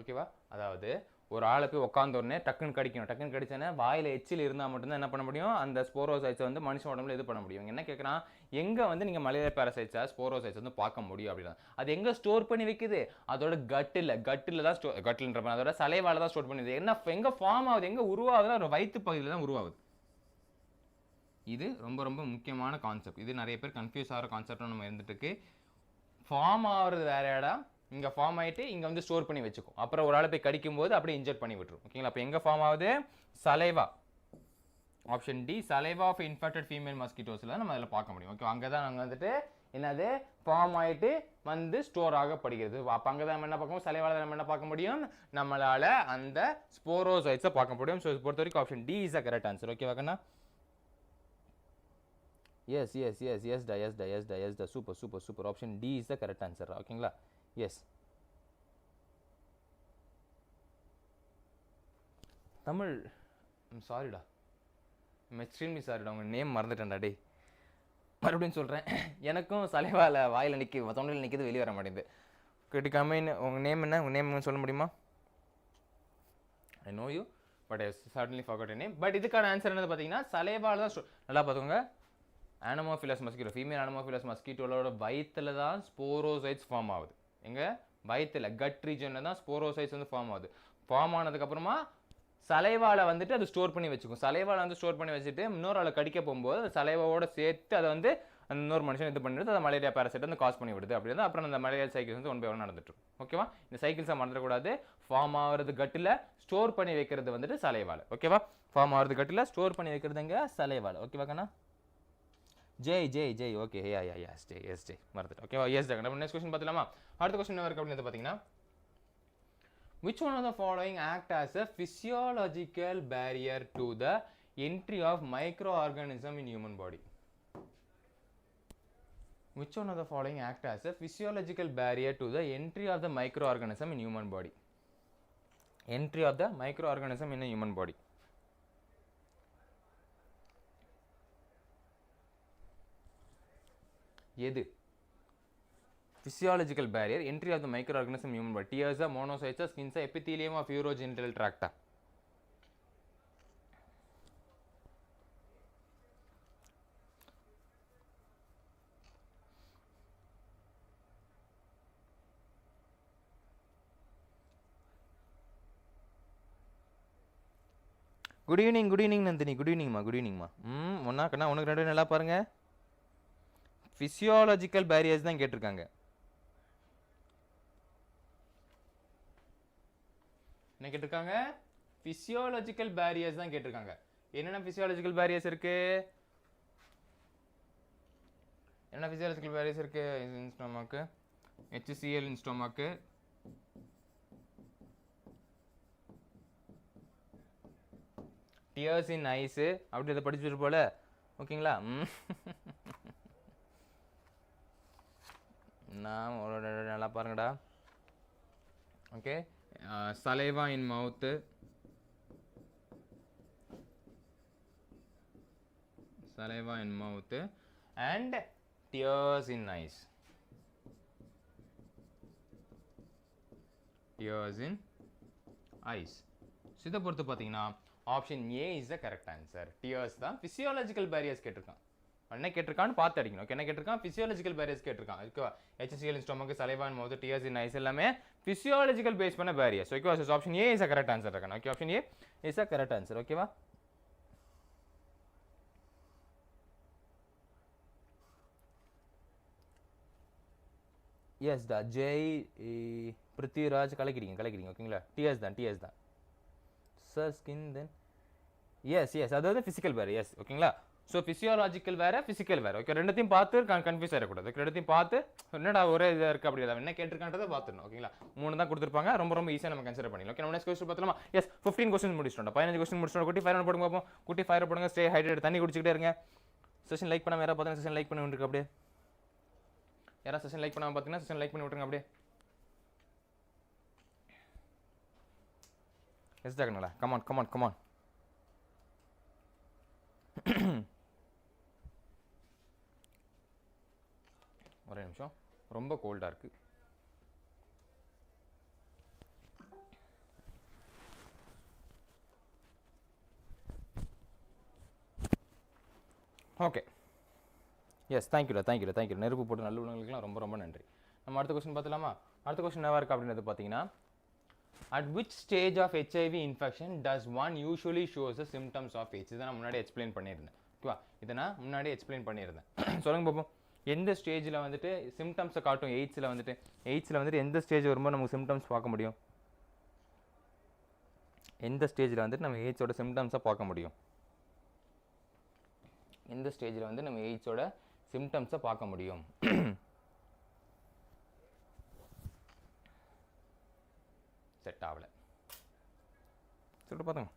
ஓகேவா? அதாவது ஒரு ஆளை போய் உட்காந்த உடனே டக்குன்னு கடிக்கணும். டக்குன்னு கடிச்சோன்னே வாயில் எச்சில் இருந்தால் மட்டும்தான் என்ன பண்ண முடியும்? அந்த ஸ்போரோசைட்ஸை வந்து மனுஷன் உடம்புல இது பண்ண முடியும். என்ன கேட்குறான்? எங்கே வந்து நீங்கள் மலேரியா பேரசைட்ஸை ஸ்போரோசைட்ஸ் வந்து பார்க்க முடியும் அப்படின்னா, அது எங்கே ஸ்டோர் பண்ணி வைக்குது? அதோட கட்டில் தான் கட்டில்ன்ற அதோட சலைவால தான் ஸ்டோர் பண்ணுது. என்ன எங்கே ஃபார்ம் ஆகுது, எங்கே உருவாகுதுன்னா ஒரு வயிற்று பகுதியில் தான் உருவாகுது. இது ரொம்ப ரொம்ப முக்கியமான கான்செப்ட். இது நிறைய பேர் கன்ஃபியூஸ் ஆகிற கான்செப்ட் நம்ம இருந்துட்டு இருக்கு. ஃபார்ம் ஆகிறது வேற இடம், இங்கே ஃபார்ம் ஆகிட்டு இங்கே வந்து ஸ்டோர் பண்ணி வச்சுக்கும். அப்புறம் ஒரு ஆளை போய் கடிக்கும் போது அப்படியே இன்ஜெக்ட் பண்ணி விட்டுரும். ஓகேங்களா? அப்போ எங்கே ஃபார்ம் ஆகுது? Saliva. Option D, saliva of infected female மஸ்கிட்டோஸில் நம்ம அதில் பார்க்க முடியும். ஓகே, அங்கே தான் நாங்கள் வந்துட்டு என்னது ஃபார்ம் ஆகிட்டு வந்து ஸ்டோர் ஆகப்படுகிறது. அப்போ அங்கே தான் நம்ம என்ன பார்க்க முடியும்? சலைவாவில் நம்ம என்ன பார்க்க முடியும்? நம்மளால் அந்த ஸ்போரோசைட்ஸை பார்க்க முடியும். ஸோ இது பொறுத்த வரைக்கும் option D is a correct answer. Okay வாக்கண்ணா? Yes super. Option D is the correct answer. ஓகேங்களா? எஸ். தமிழ் சாரிடா, எக்ஸ்ட்ரீம்லி சாரிடா, உங்கள் நேம் மறந்துட்டேன்டா. டே மறுபடியும் சொல்கிறேன். எனக்கும் சலைவால் வாயில் நிற்க தொண்டையில் நிற்கிது, வெளியே வர மாட்டேங்குது. கேட்டுக்காம உங்கள் நேம் என்ன? உங்கள் நேம் சொல்ல முடியுமா? I know you but I suddenly forgot name. But இதுக்கான ஆன்சர் என்னது பார்த்தீங்கன்னா சலைவால் தான். நல்லா பார்த்துக்கோங்க. ஆனமோஃபிலஸ் மஸ்கிட்டோ, ஃபீமேல் ஆனமோஃபிலஸ் மஸ்கிட்டோட வயிற்றில் தான் ஸ்போரோசைட்ஸ் ஃபார்ம் ஆகுது. எங்கள் வயிற்றில் கட் ரீஜனில் தான் ஸ்போரோசைட்ஸ் வந்து ஃபார்ம் ஆகுது. ஃபார்ம் ஆனதுக்கப்புறமா சலைவால் வந்துட்டு அது ஸ்டோர் பண்ணி வச்சுக்கும். சலைவால் வந்து ஸ்டோர் பண்ணி வச்சுட்டு இன்னொரு ஆளை கடிக்க போகும்போது அந்த சலைவாவோட சேர்த்து அதை வந்து அந்த இன்னொரு மனுஷன் இது பண்ணிட்டு அதை மலேரியா பேரசைட் வந்து காஸ் பண்ணி விடுது. அப்படி தான் அப்புறம் அந்த மலேரியா சைக்கிள்ஸ் வந்து 1 by 1 நடந்துட்டு. ஓகேவா? இந்த சைக்கிள்ஸை மறந்துடக்கூடாது. ஃபார்ம் ஆகிறது கட்டில், ஸ்டோர் பண்ணி வைக்கிறது வந்துட்டு சலைவால். ஓகேவா? ஃபார்ம் ஆகிறது கட்டில், ஸ்டோர் பண்ணி வைக்கிறதுங்க சலைவால். ஓகேவா கண்ணா? ஜெய். ஓகே, எஸ் ஜெய் மறந்துட்டு. ஓகேவா? எஸ் ஜெய். நம்ம நெக்ஸ்ட் கொஸ்டின் பார்த்துலாமா? அடுத்த கொஸ்டின் என்ன இருக்கு அப்படின்னு பார்த்தீங்கன்னா, which one of the following act as a physiological barrier to the entry of microorganism in human body? Which one of the following act as a physiological barrier to the entry of the microorganism in human body? Entry of the microorganism in a human body. எது? physiological barrier, entry of the microorganism in human body. Tears, monocytes, skins, epithelium of urogenital tract. Good evening Nandini. Good ஈவினிங்மா. ஒன்னா கண்ணா, உனக்கு ரெண்டு நல்லா பாருங்க. physiological barriers தான் கேட்டிருக்காங்க. என்ன கேட்டிருக்காங்க? physiological barriers தான் கேட்டிருக்காங்க. என்னென்ன physiological barriers இருக்கு? என்ன physiological barriers இருக்கு? in stomach, HCl in stomach, tears in eyes. அப்படி இதை படிச்சுட்டு போல. ஓகேங்களா? நான் நல்லா பாருங்கடா. Okay, saliva in mouth, and tears in eyes. இதை பொறுத்து பார்த்தீங்கன்னா option A is the correct answer. Tears தான் physiological barriers கேட்டிருக்கான். என்ன கேட்டிருக்கான்னு பார்த்து அடிக்கணும். ஓகே, என்ன கேட்டிருக்கான்? physiological barriers கேட்டிருக்கான். ஓகேவா? HCl in stomach, saliva in mouth, tears in eyes எல்லாமே physiological பேஸ் பண்ண barriers. ஓகேவா? So option A is a correct answer இருக்கணும். Okay, option A is a correct answer. ஓகேவா? எஸ் டா ஜெய் பிருத்விராஜ் கலக்கிறீங்க ஓகேங்களா. டிஎஸ் தான் சார் ஸ்கின் தென் எஸ் அதாவது ஃபிசிக்கல் வேறு எஸ் ஓகேங்களா. ஸோ ஃபிசியாலஜிக்கல் வேறு ஃபிசிக்கல் வேறு ஓகே. ரெண்டுத்தையும் பார்த்து கன்ஃபியூஸ் ஆகிடக்கூடாது. ரெண்டுத்தையும் பார்த்து என்னடா ஒரே இதாக இருக்குது அப்படி என்ன கேட்டிருக்கான்றதை பார்த்துடணும் ஓகேங்களா. 3 தான் கொடுத்துருப்பாங்க. ரொம்ப ஈஸியாக நம்ம கன்சிடர் பண்ணிடலாம். ஓகே நம்ம நெக்ஸ்ட் கொஸ்டின் பார்த்தலாமா. எஸ் 15 கொஸ்டின் முடிச்சிட்டோம். 15 கொஸ்டின் முடிச்சிட்டோம். குட்டி ஃபயர் போடுங்க பார்ப்போம். குட்டி ஃபயர் போடுங்க. ஸ்டே ஹைட்ரேட், தண்ணி குடிச்சிக்கிட்டே இருங்க. செஷன் லைக் பண்ணாமல் யாராவது பார்த்தீங்கன்னா செஷன் லைக் பண்ணி விட்டுருக்கு அப்படியே. யாராவது செஷன் லைக் பண்ணாமல் பார்த்தீங்கன்னா செஷன் லைக் பண்ணி விட்டுருங்க அப்படியே. எஸ் தாக்கணுங்களா. கமான் ஒரே நிமிஷம், ரொம்ப கோல்டாக இருக்குது. ஓகே எஸ் தேங்க்யூடா. நெருப்பு போட்டு நல்ல உள்ளவங்களுக்குலாம் ரொம்ப நன்றி. நம்ம அடுத்த கொஸ்டின் பார்த்துலாமா. அடுத்த கொஸ்டின் என்ன இருக்குது அப்படின்றது பார்த்தீங்கன்னா, at which stage of HIV infection does one usually shows the symptoms of AIDS? இதை நான் முன்னாடி எக்ஸ்பிளைன் பண்ணியிருந்தேன் ஓகேவா. இதை நான் முன்னாடி எக்ஸ்பிளைன் பண்ணியிருந்தேன். சொல்லுங்க பார்ப்போம், எந்த ஸ்டேஜில் வந்துட்டு சிம்டம்ஸை காட்டும் எய்ட்ஸில் வந்துட்டு எந்த ஸ்டேஜ் வரும்போது நமக்கு சிம்டம்ஸ் பார்க்க முடியும்? எந்த ஸ்டேஜில் வந்துட்டு நம்ம எய்ட்ஸோட சிம்டம்ஸை பார்க்க முடியும்? எந்த ஸ்டேஜில் வந்து நம்ம எய்ட்ஸோட சிம்டம்ஸை பார்க்க முடியும்? செட் ஆகலை சொல்லிட்டு பார்த்துங்க.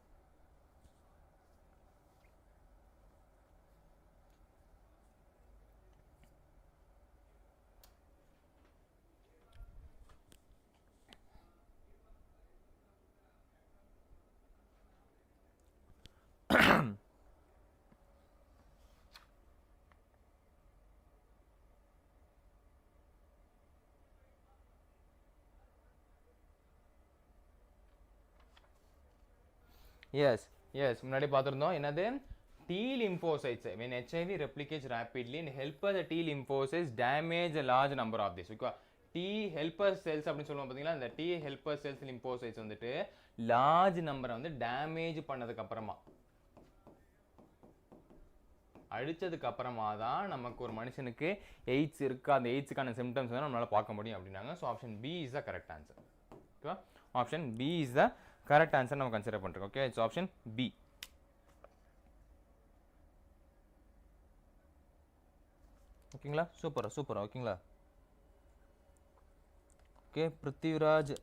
எஸ் முன்னாடி பார்த்துருந்தோம். என்னது? T lymphocytes. When HIV replicates rapidly and helper the T lymphocytes damage a large number of this. Okay T helper cells அப்படின்னு சொல்லுவோம் பார்த்தீங்களா. இந்த T helper cells lymphocytes வந்துட்டு லார்ஜ் நம்பரை வந்து டேமேஜ் பண்ணதுக்கு அப்புறமா அழிச்சதுக்கு அப்புறமா தான் நமக்கு ஒரு மனுஷனுக்கு எய்ட்ஸ் இருக்கு, அந்த எய்ட்ஸுக்கான சிம்டம்ஸ் வந்து நம்மளால பார்க்க முடியும் அப்படின்னாங்க. So option B is the correct answer. ஓகேவா, option B is the correct answer நம்ம கன்சிடர் பண்ணுறோம். Okay it's option B. ஓகேங்களா, சூப்பர் ஓகேங்களா. Okay Prithviraj,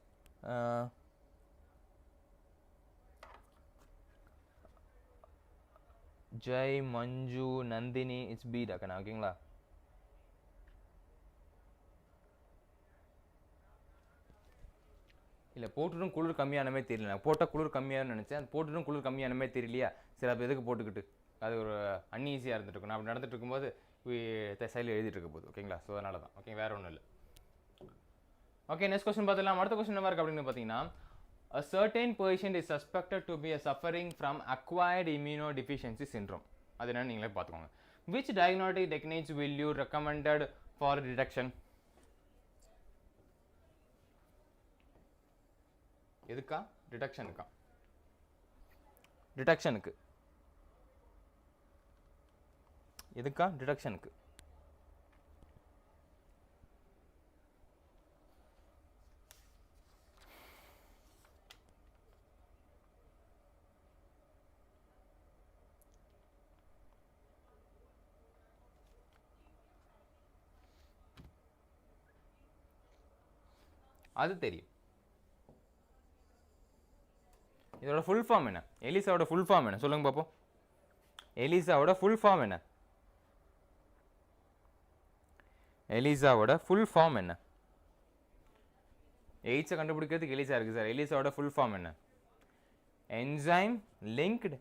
Jai, Manju, Nandini, it's B டாக்கண்ணா. ஓகேங்களா, இல்லை போட்டுட்டும் குளிர் கம்மியானமே தெரியல. போட்டால் குளிர் கம்மியானு நினச்சேன், அது போட்டுட்டும் குளிர் கம்மியானமே தெரியலையா. சரி அப்போ எதுக்கு போட்டுக்கிட்டு, அது ஒரு அன்ஈஸியாக இருந்துட்டு இருக்கும். நான் அப்படி நடந்துட்டு இருக்கும்போது சைடில் எழுதிட்டு இருக்க போகுது. ஓகேங்களா, ஸோ அதனால தான். ஓகே வேறு ஒன்றும் இல்லை. ஓகே நெக்ஸ்ட் கொஸ்டின் பார்த்துலாம். அடுத்த கொஸ்டின் என்ன இருக்குது அப்படின்னு பார்த்தீங்கன்னா, a certain patient is suspected to be suffering from acquired immunodeficiency syndrome. அது என்னன்னு நீங்களே பார்த்துக்கோங்க. Which diagnostic techniques will you recommended for detection? எதுக்கா? டிடெக்ஷனுக்கா? டிடெக்ஷனுக்கு. எதுக்கா? டிடெக்ஷனுக்கு. அது தெரியும். இதோட ஃபுல் ஃபார்ம் என்ன? எலிசாவோட ஃபுல் ஃபார்ம் என்ன சொல்லுங்க பாப்போம். எலிசாவோட ஃபுல் ஃபார்ம் என்ன? எலிசாவோட ஃபுல் ஃபார்ம் என்ன? எய்ட்ஸை கண்டுபிடிக்கிறதுக்கு எலிசா இருக்குது சார். எலிசாவோட ஃபுல் ஃபார்ம் என்ன? என்சைம் லிங்க்டு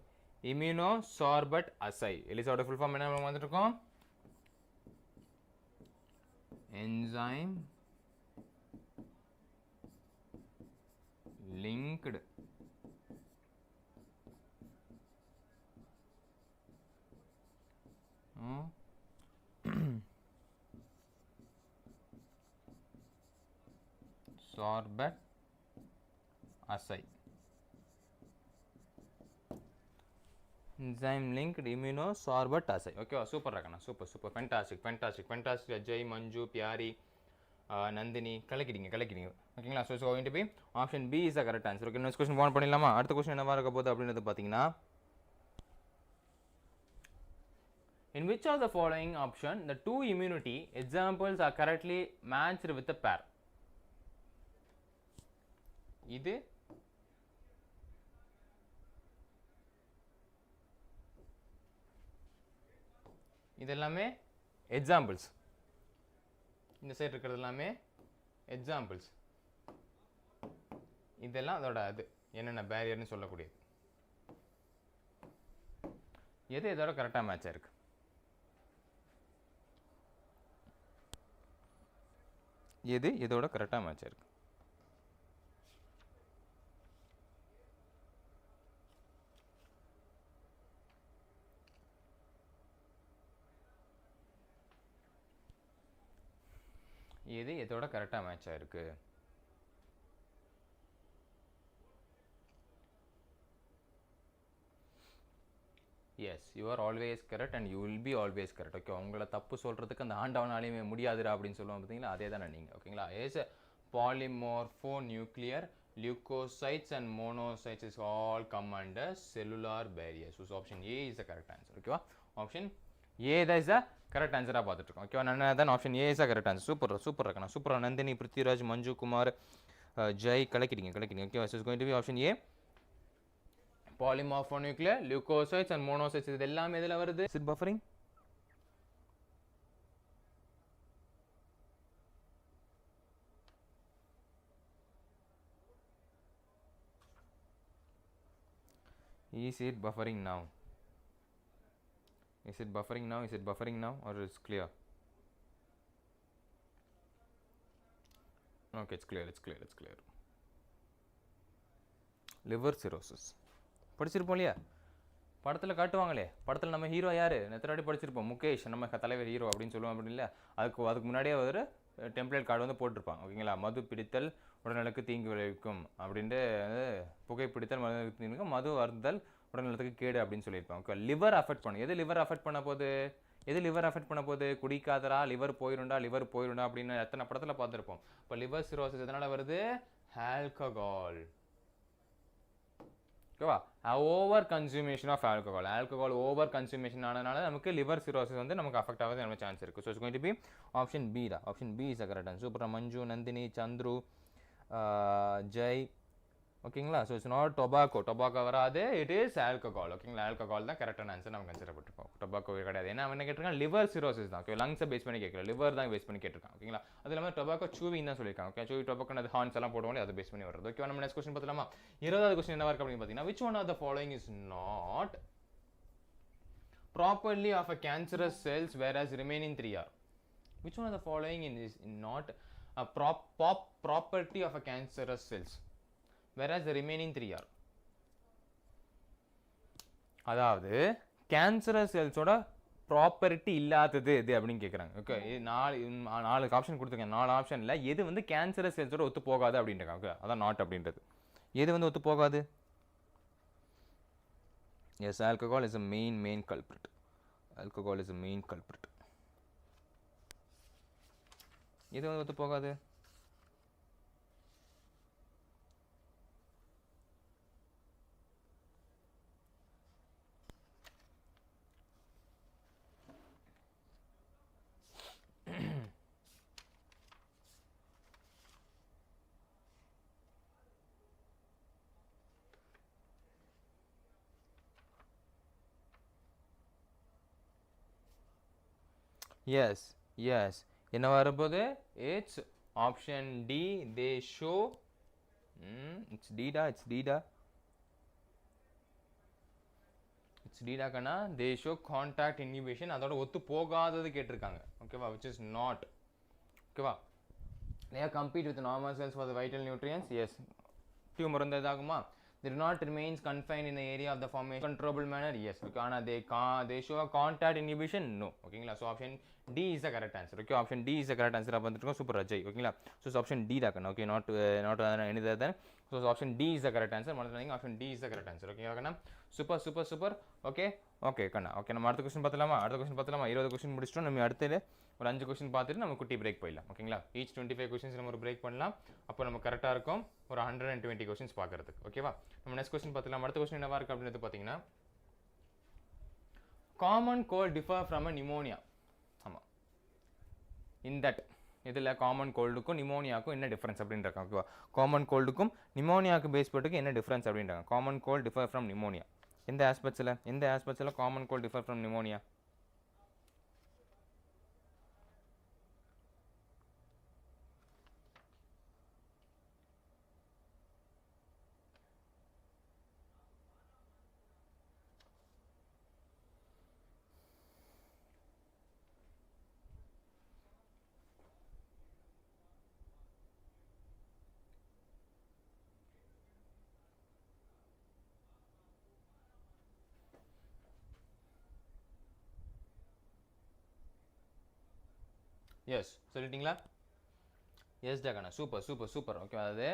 இம்யூனோசார்பட் அசை. எலிசாவோட ஃபுல் ஃபார்ம் என்ன நம்ம வந்துட்டு இருக்கோம்? Enzyme linked sorbet assay. enzyme linked immunosorbet assay. Okay, super rakana, super fantastic. Ajay, Manju, Pyari, Nandini கலக்கிட்டீங்க ஓகேங்களா. So going to be option B is the correct answer. Okay, next question போன் பண்ணிடலாமா? அடுத்த கொஸ்டின் என்னவா இருக்க போகுது அப்படின்றது பார்த்தீங்கன்னா, in which of the following option the two immunity examples are correctly matched with the pair? இது இதெல்லாமே எக்ஸாம்பிள்ஸ். இந்த சைடு இருக்கிறது எல்லாமே எக்ஸாம்பிள்ஸ். இதெல்லாம் அதோட அது என்னென்ன பேரியர்னு சொல்லக்கூடியது. எது இதோட கரெக்டாக மேட்ச் ஆயிருக்கு? எது இதோட கரெக்டாக மேட்ச் ஆயிருக்கு? எது இதோட கரெக்டாக மேட்ச் ஆயிருக்கு? Yes, you are always correct and you will be always correct. Okay, உங்களை தப்பு சொல்கிறதுக்கு அந்த ஆண்டவனாலையுமே முடியாதுடா அப்படின்னு சொல்லுவாங்க பார்த்தீங்களா, அதே தானே நீங்கள். ஓகேங்களா. Yes, polymorphonuclear leukocytes and monocytes is all come under cellular barriers. So option A is the correct answer. ஓகேவா, ஆப்ஷன் ஏ தான் இஸ் த கரெக்ட் ஆன்சராக பார்த்துட்டு இருக்கோம். ஓகேவா, நான் தான் option A is the correct answer. Super இருக்கணும். சூப்பராக நந்தினி, பிருத்திவிராஜ், மஞ்சு குமார், ஜெய் கலக்கிட்டீங்க. ஓகேவா, is going to be option A. polymorphonuclear leukocytes and monocytes இது எல்லாமே எதில் வருது? Is it buffering? Is it buffering now? Is it buffering now? Is it buffering now or is it clear? Okay, it's clear. Liver cirrhosis. படிச்சிருப்போம் இல்லையா, படத்தில் காட்டுவாங்களே. படத்தில் நம்ம ஹீரோ யார் எத்தனை வாட்டி படிச்சிருப்போம்? முகேஷ், நம்ம தலைவர் ஹீரோ அப்படின்னு சொல்லுவோம் அப்படின்னு இல்லை. அதுக்கு முன்னாடியே ஒரு டெம்ப்ளேட் கார்டு வந்து போட்டிருப்பாங்க. ஓகேங்களா. மது பிடித்தல் உடல்நலக்கு தீங்கு விளைவிக்கும் அப்படின்ட்டு, புகைப்பிடித்தல் மது அருந்தல் உடல்நலத்துக்கு கேடு அப்படின்னு சொல்லியிருப்பாங்க. ஓகே, லிவர் அஃபெக்ட் பண்ணும். எது லிவர் அஃபெக்ட் பண்ண போகுது? குடிக்காதரா லிவர் போயிருண்டா அப்படின்னு எத்தனை படத்தில் பார்த்துருப்போம். இப்போ லிவர் சிரோசிஸ் எதனால் வருது? ஆல்கஹால். ஓகேவா, ஓவர் கன்சூமேஷன் ஆஃப் ஆல்கஹால் ஓவர் கன்சூமேஷன் ஆனதுனால நமக்கு லிவர் சிரோசிஸ் வந்து நமக்கு அஃபெக்ட் ஆகுது நம்ம சான்ஸ் இருக்குது. So it's going to be option B தான். Option B is correct answer. Super. Manju, Nandini, Chandru, Jai. ஓகேங்களா. ஸோ இட்ஸ் நாட் டொபாக்கோ வராது, இட் இஸ் ஆல்கஹால். ஓகேங்களா, ஆல்கஹால் தான் கரெக்டான ஆன்சர் நம்ம கன்சிடர் பண்ணிருப்போம். டொபாக்கோ கிடையாது. ஏன்னா அவன் என்ன கேட்டிருக்கான்? லிவர் சிரோசிஸ் தான். ஓகே, லங்ஸை பேஸ் பண்ணி கேட்கல, லிவர் தான் பேஸ் பண்ணி கேட்டிருக்கான். ஓகேங்களா. அது இல்லாமல் டொபாக்கோ சூவிங் தான் சொல்லியிருக்காங்க. ஓகே, சூவி டொபாக்கோ அது ஹார்ன்ஸ் எல்லாம் போடுவோம், அதை பேஸ் பண்ணி வருது. ஓகே, நம்ம நெக்ஸ்ட் கொஸ்டின் பார்த்தலாமா? 20வது கொஸ்டின் என்ன இருக்கு அப்படின்னு பார்த்தீங்கன்னா, which one of the following is not properly of a cancerous cells whereas remaining 3 are? Which one of the following is not a property of a cancerous cells whereas the remaining 3 are? அதாவது கேன்சரஸ் செல்ஸோட ப்ராப்பர்ட்டி இல்லாதது இது அப்படின்னு கேட்குறாங்க. ஓகே, நாலு ஆப்ஷன் கொடுத்துருக்கேன். 4 ஆப்ஷனில் எது வந்து கேன்சரஸ் செல்ஸோட ஒத்து போகாது அப்படின்றாங்க. ஓகே, அதான் நாட் அப்படின்றது. எது வந்து ஒத்து போகாது? Yes, alcohol is a main culprit. Alcohol is a main culprit. எது வந்து ஒத்து போகாது? எஸ் என்ன வரப்போகுது? It's option D. They show it's டீடாக்கண்ணா. They show contact inhibition. அதோட ஒத்து போகாதது கேட்டிருக்காங்க. ஓகேவா, விச் இஸ் நாட். ஓகேவா, they compete with normal cells for the vital nutrients. Yes, tumour வந்து இதாகுமா? They do not remains confined in the area of the formation controllable manner. Yes, because they show a contact inhibition. No. ஓகேங்களா. So option D is the correct answer. Okay, option D is the correct answer வந்துருக்கோம். சூப்பர் அஜய். ஓகேங்களா. ஸோ ஆப்ஷன் டி தான். Okay, not any other. So option D is the correct answer. மறந்துடாதீங்க, option D is the correct answer. Okay ஓகேண்ணா. சூப்பர். ஓகே கண்ணா. ஓகே, நம்ம அடுத்த கொஸ்டின் பார்த்தலாமா? 20 கொஸ்டின் முடிச்சிட்டோம். நம்ம அடுத்தது ஒரு 5 கொஸ்டின் பார்த்துட்டு நம்ம குட்டி பிரேக் போயிடலாம் ஓகேங்களா ஈச் 25 கொஸ்டின்ஸ் நம்ம ஒரு பிரேக் பண்ணலாம் அப்போ நம்ம கரெக்டாக இருக்கும் ஒரு 120 கொஸ்டின்ஸ் பார்க்கறதுக்கு ஓகேவா நம்ம நெக்ஸ்ட் கொஸ்டின் பார்த்துக்கலாம் அடுத்த கொஸ்டின் என்னவா இருக்குது அப்படின்றது பார்த்தீங்கன்னா common cold differ from a pneumonia ஆமாம் இன் தட் இதில் காமன் கோல்டுக்கும் நிமோனியாவுக்கும் என்ன டிஃப்ரென்ஸ் அப்படின்றாங்க ஓகேவா காமன் கோல்டுக்கும் நிமோனியாவுக்கு பேஸ் போட்டுக்கு என்ன டிஃப்ரென்ஸ் அப்படின்றாங்க common cold differ from pneumonia எந்த ஆஸ்பெக்ட்ஸில் common cold differ from pneumonia yes சொல்லிட்டீங்களா எஸ் டகனா சூப்பர் ஓகே அதாவது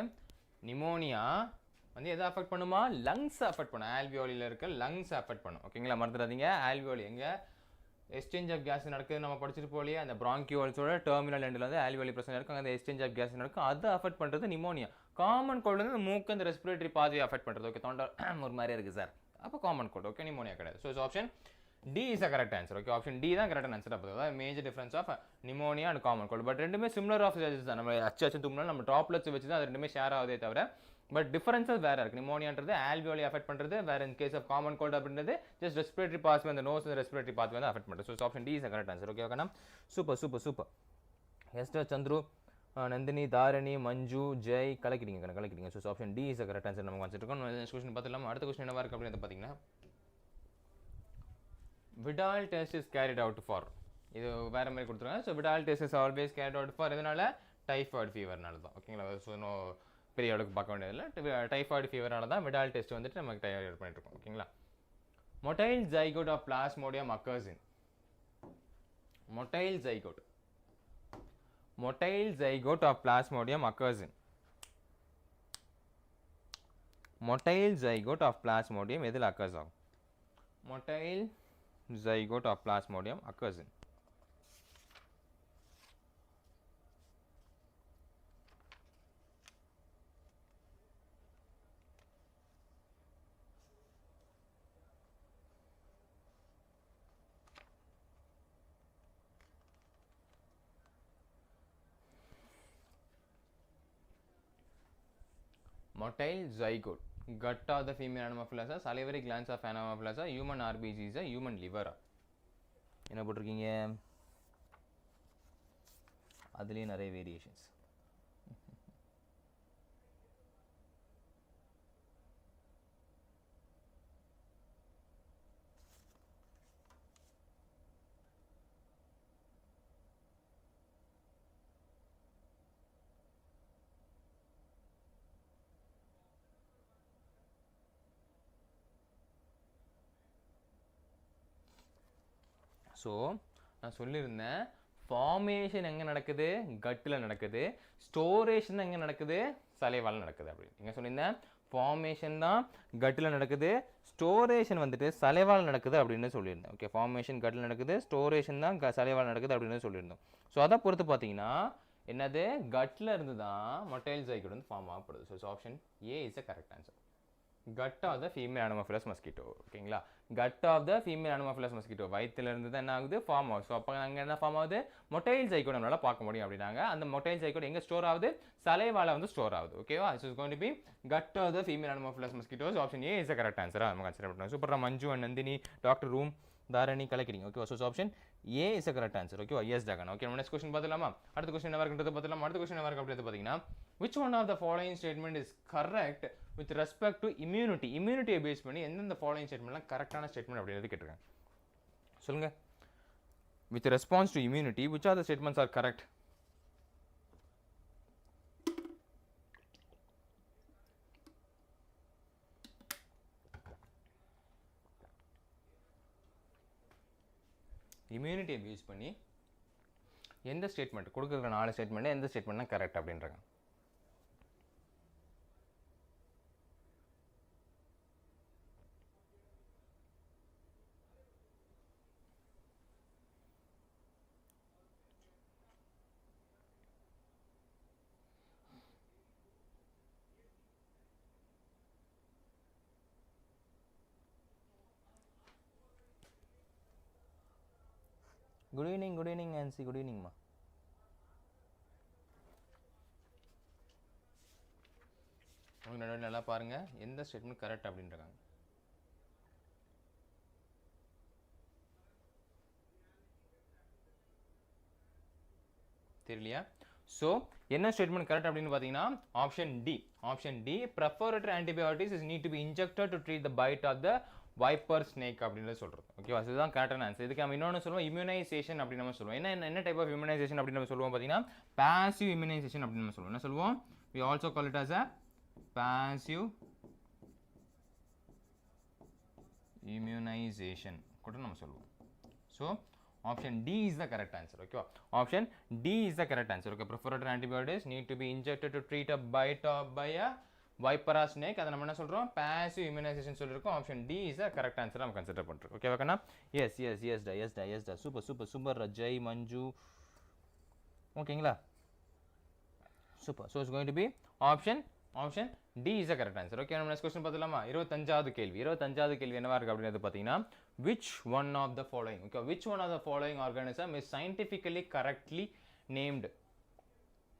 நிமோனியா வந்து எதை அஃபெக்ட் பண்ணுமா லங்ஸ் அஃபெக்ட் பண்ணும் ஆல்வியோலியில் இருக்க லங்ஸ் அஃபெக்ட் பண்ணும் ஓகேங்களா மறந்துடாதீங்க ஆல்வியோலி எங்கே எக்ஸ்சேஞ்ச் ஆஃப் கேஸ் நடக்குது நம்ம படிச்சுட்டு போலியே அந்த பிராங்கியோல்ஸோட டெர்மினல் எண்டில் வந்து ஆல்வியோலி பிரச்சனை இருக்கும் அந்த எக்ஸ்சேஞ்ச் ஆஃப் கேஸ் நடக்கும் அதை அஃபெக்ட் பண்ணுறது நிமோனியா காமன் கோல்டு வந்து மூக்கு அந்த ரெஸ்பிரேட்டரி பாதையை அஃபெக்ட் பண்ணுறது ஓகே தொண்டை ஒரு மாதிரியே இருக்குது சார் அப்போ காமன் கோல்டு ஓகே நிமோனியா கிடையாது so option D is a correct answer. Okay, option D தான் correct answer அப்போ அதாவது major difference of pneumonia and common cold. But ரெண்டுமே similar of stages தான் நம்ம அச்சு தும்மல் நம்ம droplets வச்சு தான் அது ரெண்டுமே ஷேர் ஆகுதே தவிர பட் டிஃபரன்சஸ் வேற இருக்கு நிமோனியான்றது ஆல்வியோலி அஃபெக்ட் பண்றது வேற in case of common cold அப்படின்றது ஜஸ்ட் ரெஸ்பிரேட்டரி பாத்வே அந்த நோஸ் அந்த ரெஸ்பிரேட்டரி பாத்வே தான் அஃபெக்ட் பண்றது so option D is correct answer okay ஓகேண்ணா சூப்பர் எஸ்டர் சந்துரு நந்தினி தாரணி மஞ்சு ஜெய் கலக்கிறீங்க so option D is correct answer நம்ம வச்சுருக்கோம் நெக்ஸ்ட் கொஸ்டின் பார்த்துலாம் அடுத்த கொஸ்டின் என்னவா இருக்கு அப்படின்னு பார்த்தீங்கன்னா Vidal test is carried out for இது வேற மாதிரி கொடுத்துருக்காங்க so Vidal test is always carried out for எதனால டைஃபாய்டு ஃபீவர்னால தான் ஓகேங்களா ஸோ பெரிய அளவுக்கு பார்க்க வேண்டியதில்லை டைஃபாய்டு ஃபீவரால தான் Vidal டெஸ்ட் வந்துட்டு நமக்கு தயார் பண்ணிட்டு இருக்கோம் ஓகேங்களா motile zygote of plasmodium occurs in motile zygote of plasmodium occurs in motile zygote of plasmodium எதில் அக்கர்ஸ் ஆகும் motile zygote of plasmodium occurs in motile zygote gut of the female Anopheles, salivary glands of Anopheles, human RBGs, human liver. என்ன போட்டிருக்கீங்க அதுலேயே நிறைய வேரியேஷன்ஸ் ஸோ நான் சொல்லியிருந்தேன் ஃபார்மேஷன் எங்கே நடக்குது கட்டில் நடக்குது ஸ்டோரேஷன் எங்கே நடக்குது சலைவால் நடக்குது அப்படின்னு எங்கே சொல்லியிருந்தேன் ஃபார்மேஷன் தான் கட்டில் நடக்குது ஸ்டோரேஷன் வந்துட்டு சலைவால் நடக்குது அப்படின்னு சொல்லியிருந்தேன் ஓகே ஃபார்மேஷன் கட்டில் நடக்குது ஸ்டோரேஷன் தான் சலைவால் நடக்குது அப்படின்னு சொல்லியிருந்தோம் ஸோ அதை பொறுத்து பார்த்தீங்கன்னா என்னது கட்டில் இருந்து தான் மொட்டைல் ஜைகோட் வந்து ஃபார்ம் ஆகப்படுது so option A is a correct answer gut of the female Anopheles mosquito ஓகேங்களா gut of the female Anopheles mosquito வயித்துல இருந்து தான் என்ன ஆகுது ஃபார்ம் ஆகுது ஸோ அப்போ அங்கே என்ன ஃபார்ம் ஆகுது மொட்டைல் ஜைகோட் நம்மளால பார்க்க முடியும் அப்படின்னாங்க அந்த மொட்டைல் ஜைகோட் எங்கே ஸ்டோர் ஆகுது சலைவால வந்து ஸ்டோர் ஆகுது ஓகேவா is going to be gut of the female Anopheles mosquitoes option A is correct ஆன்சரா நம்ம கன்சிடர் பண்ணுறோம் சூப்பரா Manju and Nandini doctor room Dharani கலக்கிறீங்க ஓகேவா so option A is correct answer ஓகேவா எஸ் டகன் ஓகே நம்ம நெக்ஸ்ட் கொஸ்டின் பார்த்துலாமா அடுத்த கொஸ்டின் என்ன இருக்குன்றது பார்த்துலாம் அடுத்த கொஸ்டின் என்ன இருக்கு அப்படின்றது பார்த்தீங்கன்னா which one of the following statement is correct with respect to immunity immunity base பண்ணி எந்தெந்த following statementலாம் கரெக்டான ஸ்டேட்மெண்ட் அப்படின்றது கேட்டிருக்காங்க சொல்லுங்க with response to immunity which are the statements are correct immunity base பண்ணி எந்த ஸ்டேட்மெண்ட் கொடுக்குற 4 ஸ்டேட்மெண்ட் எந்த ஸ்டேட்மெண்ட்னா கரெக்ட் அப்படின்றாங்க குட் ஈவினிங் ஆன்சி, குட் ஈவினிங்மா. உங்களுக்கு நல்லா பாருங்க எந்த ஸ்டேட்மெண்ட் கரெக்ட் அப்படின்றாங்க. தெரியலையா? ஸோ என்ன ஸ்டேட்மெண்ட் கரெக்ட் அப்படின்னு பார்த்தீங்கன்னா option D preparatory antibiotics is need to be injected to treat the bite of the viper snake அப்படின்றது சொல்கிறது. ஓகேவா? இதுதான் கரெக்டான ஆன்சர். இதுக்கு நம்ம இன்னொன்று சொல்லுவோம் இம்யூனைசேஷன் அப்படின்னு நம்ம சொல்லுவோம். என்ன டைப் ஆஃப் இம்யூனைசேஷன் அப்படின்னு நம்ம சொல்லுவோம் பார்த்தீங்கன்னா பாசிவ் இம்யூனைசேஷன் அப்படின்னு நம்ம சொல்லுவோம். என்ன சொல்லுவோம்? we also call it as a passive immunization கூட நம்ம சொல்லுவோம். So option D is the correct answer. Okay, option D is the correct answer. Okay, preferred antibiotics need to be injected to treat a bite by a viper snake. அதை நம்ம என்ன சொல்றோம்? passive immunization சொல்லிருக்கோம். option D is the correct answer நம்ம கன்சிடர் பண்றோம். ஓகே வாக்கனா? yes da super Jai Manju. ஓகேங்களா? super. So it's going to be option D is the correct answer. Okay, நம்ம next question பார்த்தலாமா? 25வது கேள்வி என்னவா இருக்கு அப்படினு பாத்தீங்கன்னா which one of the following, okay, which one of the following organism is scientifically correctly named,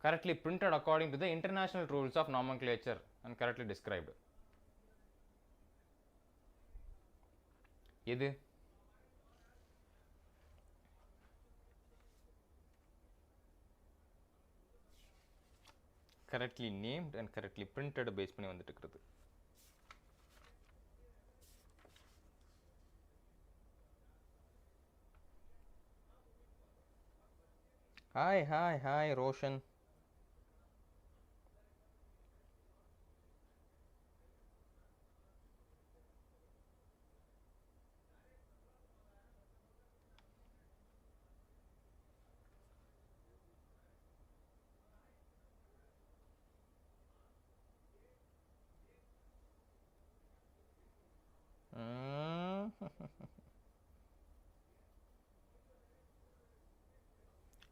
correctly printed according to the international rules of nomenclature and correctly described? எது? correctly named and correctly printed base பண்ணி வந்துட்டு இருக்குது. Hi Roshan.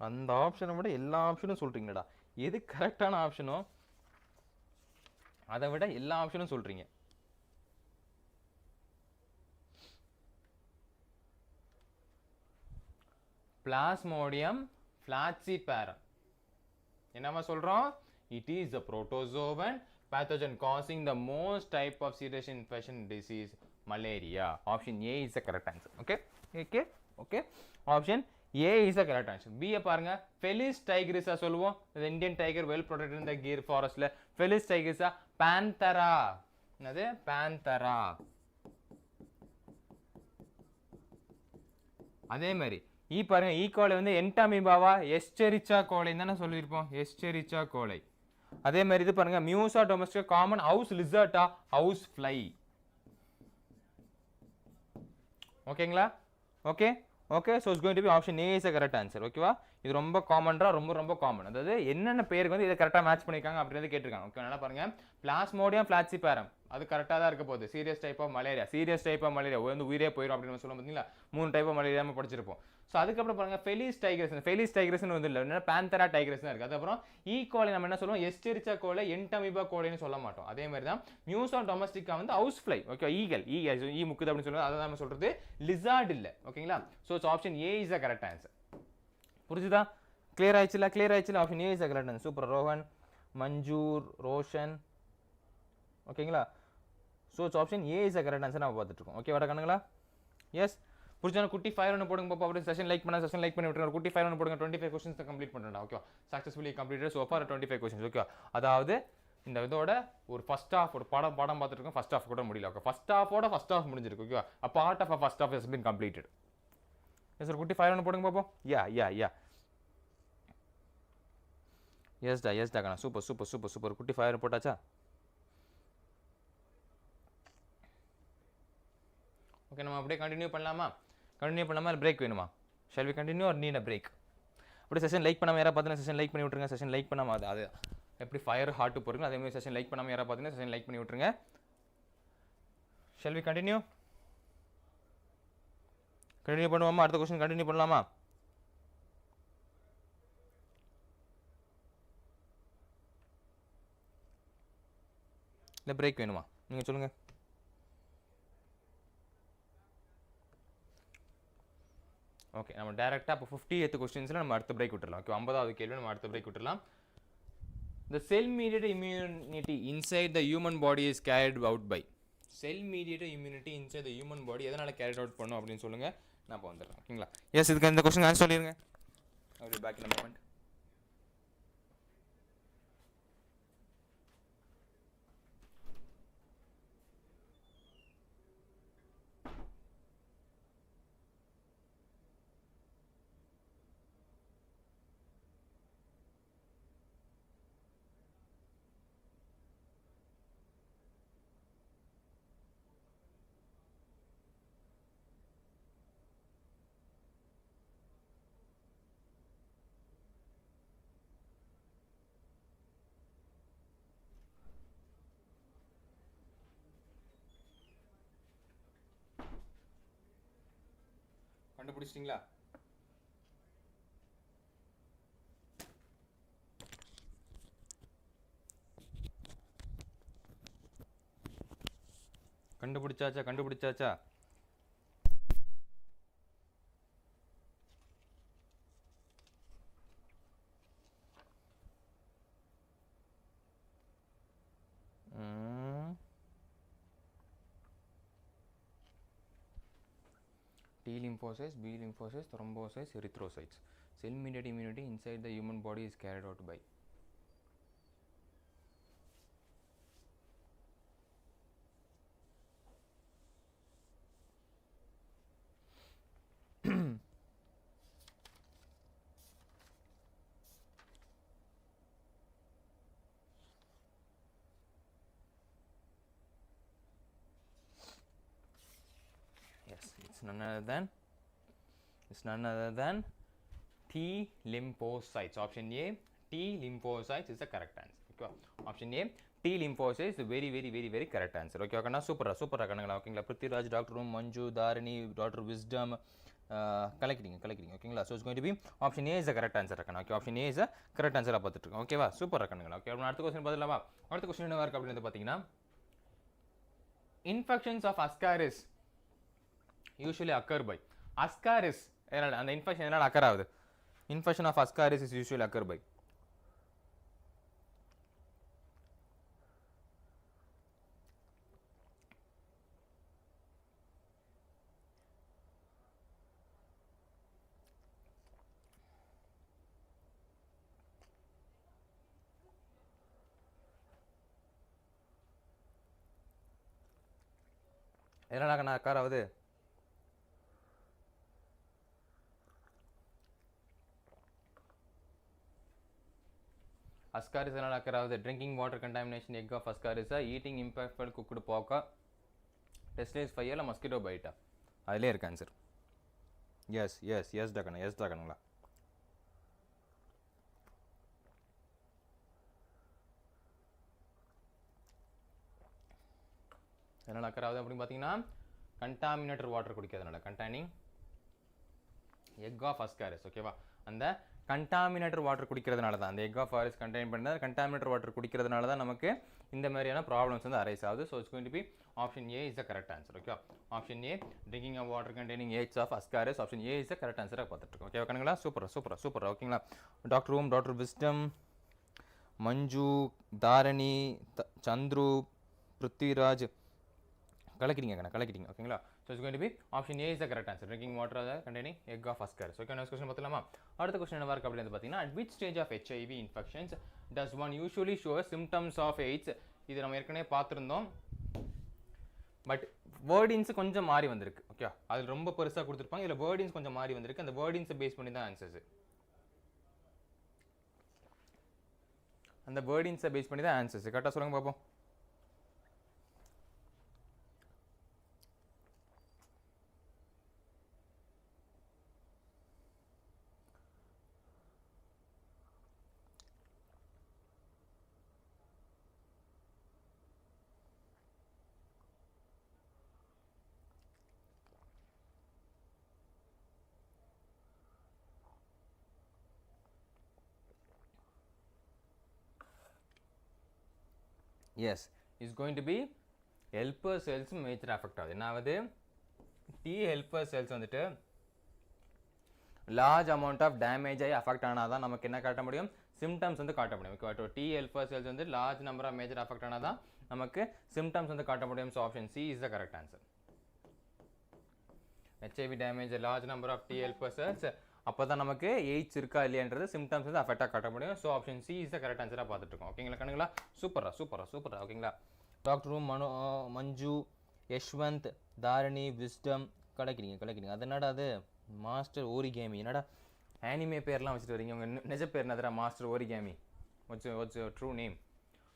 அந்த ஆப்ஷனை விட எல்லா ஆப்ஷனும் சொல்றீங்கடா. எது கரெக்டான ஆப்ஷனோ அதை விட எல்லா ஆப்ஷனும் சொல்றீங்க. பிளாஸ்மோடியம் ஃபிளாசிபாரம் என்னமா சொல்றோம்? it is a protozoan pathogen causing the most type of serious infection disease malaria. option A is the correct answer. Okay option A is the correct answer. B பாருங்க Felis tigris சொல்லுவோம். the Indian tiger well protected in the Gir forest ல Felis tigris Panthera. என்னது? Panthera. அதே மாதிரி பாருங்க கோலை வந்து என்டாமிபாவா எஸ்டெரிச்சா கோலை தானே சொல்லியிருப்போம். எஸ்டெரிச்சா கோலை. அதே மாதிரி இது பாருங்க மியூசா டொமஸ்டிகா காமன் ஹவுஸ் லிசர்ட்டா ஹவுஸ் ஃப்ளை. ஓகேங்களா? Okay so it's going to be option A is the correct answer. ஓகேவா? இது ரொம்ப காமன்ரா ரொம்ப காமன். அதாவது என்னென்ன பேருக்கு வந்து இதை கரெக்டா மேட்ச் பண்ணிருக்காங்க அப்படினு கேட்டிருக்காங்க. ஓகே நல்லா பாருங்க பிளாஸ்மோடியம் ஃபிளாசிபாரம் அது கரெக்டா தான் இருக்க போகுது. சீரியஸ் டைப் ஆஃப் மலேரியா வந்து உயிரே போயிடும் அப்படின்னு சொல்லுவோம் பாத்தீங்களா? 3 டைப் ஆஃப் மலேரியா நம்ம படிச்சிருப்போம். ஸோ அதுக்கப்புறம் பாருங்க ஃபெலிஸ் டைக்ரஸ்னு வந்து இல்லை பேந்தரா டைக்ரஸ் தான் இருக்கு. அதுக்கப்புறம் கோலை நம்ம என்ன சொல்லுவோம்? எஸ்டெரிச்சா கோலை என்டமிபா கோலைன்னு சொல்ல மாட்டோம். அதே மாதிரி தான் மியூசா டொமஸ்டிகா வந்து ஹவுஸ் ஃப்ளை. ஓகே ஈ முக்குது அப்படின்னு சொல்லுவோம். அதை நம்ம சொல்றது லிசார்ட் இல்லை. ஓகேங்களா? So option A is the correct answer. புரிஞ்சுதா? கிளியர் ஆயிடுச்சுல option A is the correct answer. Super Rohan Manzoor Roshan. ஓகேங்களா? So option A is the correct answer நம்ம பார்த்துட்டு இருக்கோம். ஓகே வர கண்ணுங்களா? எஸ் புரிஞ்சான குட்டி 5 ஒன்று போடுங்க பாப்பா. அப்படியே செஷன் லைக் பண்ணி விட்டுருங்க. குட்டி 5 ஒன்று போடுங்க. 25 கொஸ்டின்ஸ் கம்ப்ளீட் பண்ணுறேன். Okay successfully completed so for 25 questions. Okay அதாவது இந்த இதோட ஒரு ஃபர்ஸ்ட் ஹாஃப் ஒரு படம் பார்த்துட்டு இருக்கோம். ஃபர்ஸ்ட் ஹாஃப் கூட முடியல. ஓகே ஃபர்ஸ்ட் ஹாஃப் முடிஞ்சிருக்கு. Okay a part of a first half has been completed. Yes ஒரு குட்டி 5 ஒன்று போடுங்க பாப்போம். யா எஸ்டா கண்ணா சூப்பர் குட்டி 5 போட்டாச்சா? ஓகே நம்ம அப்படியே கண்டினியூ பண்ணலாமா பிரேக் வேணுமா? Shall we continue or need a break? அப்படியே செஷன் லைக் பண்ணாமல் யாராவது பார்த்தீங்கன்னா செஷன் லைக் பண்ணி விட்டுருங்க. செஷன் லைக் பண்ணாமல் அது எப்படி ஃபயர் ஹார்ட் போறீங்களோ அதே மாதிரி செஷன் லைக் பண்ணாமல் யாராவது பார்த்தீங்கன்னா செஷன் லைக் பண்ணி விட்டுருங்க. ஷால் வி கண்டினியூ பண்ணுவோமா? அடுத்த கொஸ்டின் கண்டினியூ பண்ணலாமா? இல்லை பிரேக் வேணுமா? நீங்கள் சொல்லுங்கள். ஓகே நம்ம டேரெக்டாக அப்போ 50th கொஸ்டின்ஸில் நம்ம அடுத்த பிரேக் விட்டுடலாம். ஓகே 50வது கேள்வி நம்ம அடுத்த பிரேக் விட்டுடலாம். The cell-mediated immunity inside the human body is carried out by cell-mediated immunity inside the human body எதனால் carried out பண்ணும் அப்படின்னு சொல்லுங்கள். நான் இப்போ வந்துடுறேன். ஓகேங்களா? எஸ், இதுக்கு இந்த கொஸ்டின் ஆன்சர் சொல்லிடுங்க. அப்படி பேக் இன் மூமெண்ட். கண்டுபிடிச்சிட்டிங்களா? கண்டுபிடிச்சாச்சா? T lymphocytes, B lymphocytes, thrombocytes, erythrocytes. Cell-mediated immunity inside the human body is carried out by. Yes, it's none other than T lymphocytes. Option A, T lymphocytes is the correct answer. Okay, option A, T lymphocytes is the very correct answer. Okay, okay, super கண்ணுங்களா. ஓகேங்களா? Prithviraj, doctor room, Manju, Dharani, doctor wisdom collecting. ஓகேங்களா? So it's going to be option A is the correct answer இருக்கணும். Okay, option A is the correct ஆன்சராக பார்த்துட்டு இருக்கோம். ஓகேவா? சூப்பர் கண்ணுங்களா. ஓகே, அடுத்த கொஸ்டின் பார்த்துலாமா? அடுத்த கொஸ்டின் என்ன இருக்கு அப்படின்னு பார்த்தீங்கன்னா, infections of Ascaris usually occur by. Ascaris, அந்த இன்ஃபெக்ஷன் எதனால் அக்கர் ஆகுது? Infection of Ascaris is usually occur by. எதனால் அக்கர் ஆகுது? Ascaris is not drinking water contamination, egg of Ascaris, eating imperfect cooked pork, testis fire, mosquito bite. Adile irukku answer. Yes dakana. எதனால அக்கர் ஆகுது அப்படின்னு பார்த்தீங்கன்னா, கண்டாமினேட்டட் வாட்டர் குடிக்கிறதுனால, கண்டெய்னிங் எக் ஆஃப் அஸ்காரிஸ். ஓகேவா? அந்த கண்டாமினேட்டட் வாட்டர் குடிக்கிறதுனால தான், அந்த எக் ஆஃப் ஆரிஸ் கண்டெயின் பண்ண கண்டாமினேட்டட் வாட்டர் குடிக்கிறதுனால தான் நமக்கு இந்த மாதிரியான ப்ராப்ளம்ஸ் வந்து அரைஸ் ஆகுது. So it's going to be option A is the correct answer. Okay, option A drinking of water containing eggs of Ascaris, option A is the correct ஆன்சராக பார்த்துட்டு இருக்கோம். ஓகே கண்ணுங்களா? சூப்பர். ஓகேங்களா? டாக்டர் ரூம், டாக்டர் விஸ்டம், மஞ்சு, தாரணி, சந்துரு, பிருத்திவிராஜ் கலக்கிட்டீங்க. ஓகேங்களா? So it's going to be option A is the correct answer. Drinking water containing egg of Ascaris. Okay, next question பார்த்தலாமா? அடுத்த question என்ன வருக்கு அப்படினு பார்த்தீங்கன்னா, at which stage of HIV infections does one usually show symptoms of AIDS? இது நம்ம ஏற்கனவே பார்த்திருந்தோம். பட் வேர்டிங்ஸ் கொஞ்சம் மாறி வந்திருக்கு. ஓகே, அது ரொம்ப பெருசா கொடுத்திருப்பாங்க. இதுல வேர்டிங்ஸ் கொஞ்சம் மாறி வந்திருக்கு. அந்த வேர்டிங்ஸ் பேஸ் பண்ணி தான் ஆன்சர்ஸ். அந்த வேர்டிங்ஸ் பேஸ் பண்ணி தான் ஆன்சர்ஸ். கரெக்ட்டா சொல்லுங்க பாப்போம். Yes, is going to be helper cells major affect ஆகுது. என்ன ஆகுது? T helper cells வந்துட்டு லார்ஜ் அமௌண்ட் ஆஃப் டேமேஜ் ஆகி அஃபெக்ட் ஆனால் தான் நமக்கு என்ன காட்ட முடியும், சிம்டம்ஸ் வந்து காட்ட முடியும். ஓகே, டி ஹெல்பர் செல்ஸ் வந்து large number of major affect ஆனால் தான் நமக்கு சிம்டம்ஸ் வந்து காட்ட முடியும். So option C is the correct answer. HIV damage large number of T helper cells, அப்போ தான் நமக்கு எய்ட்ஸ் இருக்கா இல்லையன்றது சிம்டம்ஸ் வந்து அஃபெக்டாக காட்ட முடியும். So option C is the correct ஆன்சராக பார்த்துட்டு இருக்கோம். ஓகேங்களா கண்ணுங்களா, சூப்பரா. ஓகேங்களா, டாக்டர் மஞ்சு, யஷ்வந்த், தாரணி, விஸ்டம் கிடைக்கிறீங்க. அது என்னடா அது மாஸ்டர் ஓரிகேமி, என்னடா ஆனிமே பேர்லாம் வச்சுட்டு வரீங்க, உங்கள் நிஜ பேர் என்னதுடா master origami, what's true name?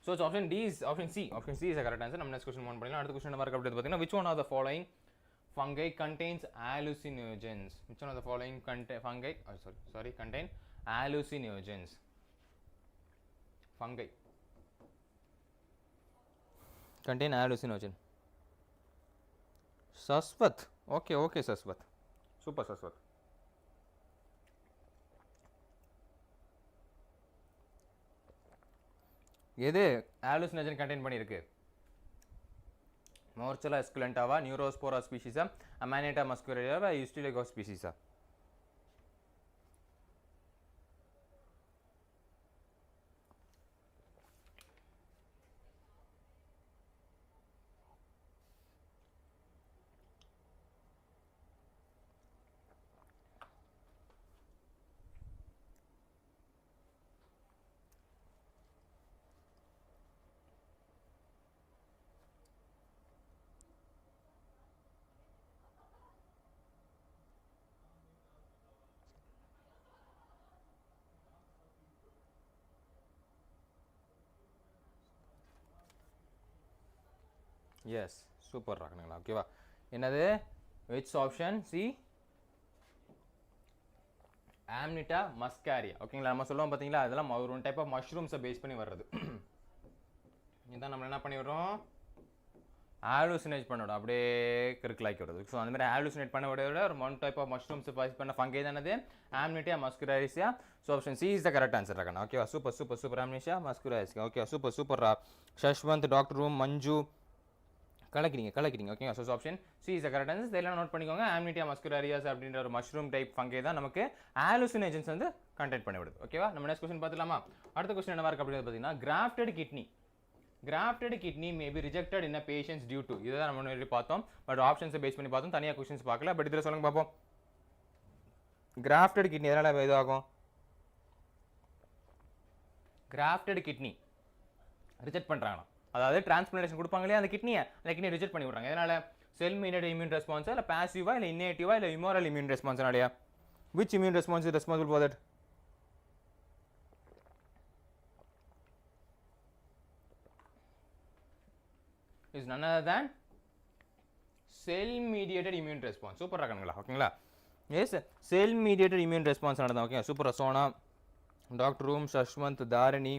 So option D is option C is correct answer. நம்ம நெக்ஸ்ட் கொஸ்டின் மூவ் பண்ணலாம். அடுத்த கொஸ்டின் மார்க் அப்படி பார்த்தீங்கன்னா which one of the following fungi contains hallucinogens? Which one of the following fungi contain hallucinogens? Fungi contain hallucinogen. Saswath. Okay Saswath. Super Saswath. எது hallucinogen contain பண்ணியிருக்கு? Morchella esculentava, Neurospora species, Amanita muscularia, Ustiligo species. Yes super ராக்கணுங்களா. ஓகேவா, என்னது which option C amanita muscaria. ஓகேங்களா, நம்ம சொல்லுவோம் பார்த்தீங்களா, அதெல்லாம் ஒரு ஒன் டைப் ஆஃப் மஷ்ரூம்ஸை பேஸ் பண்ணி வர்றது. இதுதான் நம்ம என்ன பண்ணி வர்றோம், ஆலூசினேட் பண்ண விட அப்படியே கிறுக்கலாக்கி விடுறது. ஸோ அந்த மாதிரி ஆலூசினேட் பண்ண விட ஒரு one type of mushrooms base பண்ண ஃபங்கை தானது amanita muscaria. So option C is the correct answer ராக்கண்ணா. ஓகேவா, super amanita muscaria. Okay super ரா. ஷஷ்வந்த், டாக்டர் ரூம், மஞ்சு கலக்கிறீங்க. ஓகேங்க, so option C is the correct answer. இதெல்லாம் நோட் பண்ணிக்கோங்க. ஆம்னிட்டியா மஸ்குராரியாஸ் அப்படின்ற ஒரு மஷ்ரூம் டைப் ஃபங்கை தான் நமக்கு ஆலூசினேஜன்ஸ் வந்து கண்டென்ட் பண்ணிவிடுது. ஓகேவா, நம்ம நெக்ஸ்ட் கொஸ்டின் பார்த்துலாமா? அடுத்த கொஸ்டின் என்ன இருக்கு அப்படின்னு பார்த்தீங்கன்னா, grafted kidney may be rejected in a patients due to. இதை தான் நம்ம முன்னாடி பார்த்தோம், பட் ஆப்ஷன்ஸை பேஸ் பண்ணி பார்த்தோம், தனியாக கொஸ்டின்ஸ் பார்க்கல. பட் இதில் சொல்லுங்க பார்ப்போம், கிராஃப்டட் கிட்னி எதனால் இதாகும்? கிராஃப்டட் கிட்னி ரிஜெக்ட் பண்ணுறாங்களா, அதாவது டிரான்ஸ்பிளான்டேஷன் கொடுப்பாங்க இல்லையா, அந்த கிட்னியை ரிஜெக்ட் பண்ணி விட்றாங்க. இதனால் செல் மீடியேட்டட் இம்யூன் ரெஸ்பான்ஸா, இல்லை பாசிவா, இல்லை இன்னேட்டிவா, இல்லை இமோரல் இம்யூன் ரெஸ்பான்ஸ்னாலையா? Which immune response is responsible for that? is none other than cell mediated immune response. சூப்பரா கண்ணுங்களா. ஓகேங்களா, yes cell mediated immune response நடந்தா. ஓகே சூப்பரா. சோனா, டாக்டர் ரூம், ஷஷ்வந்த், தாரணி,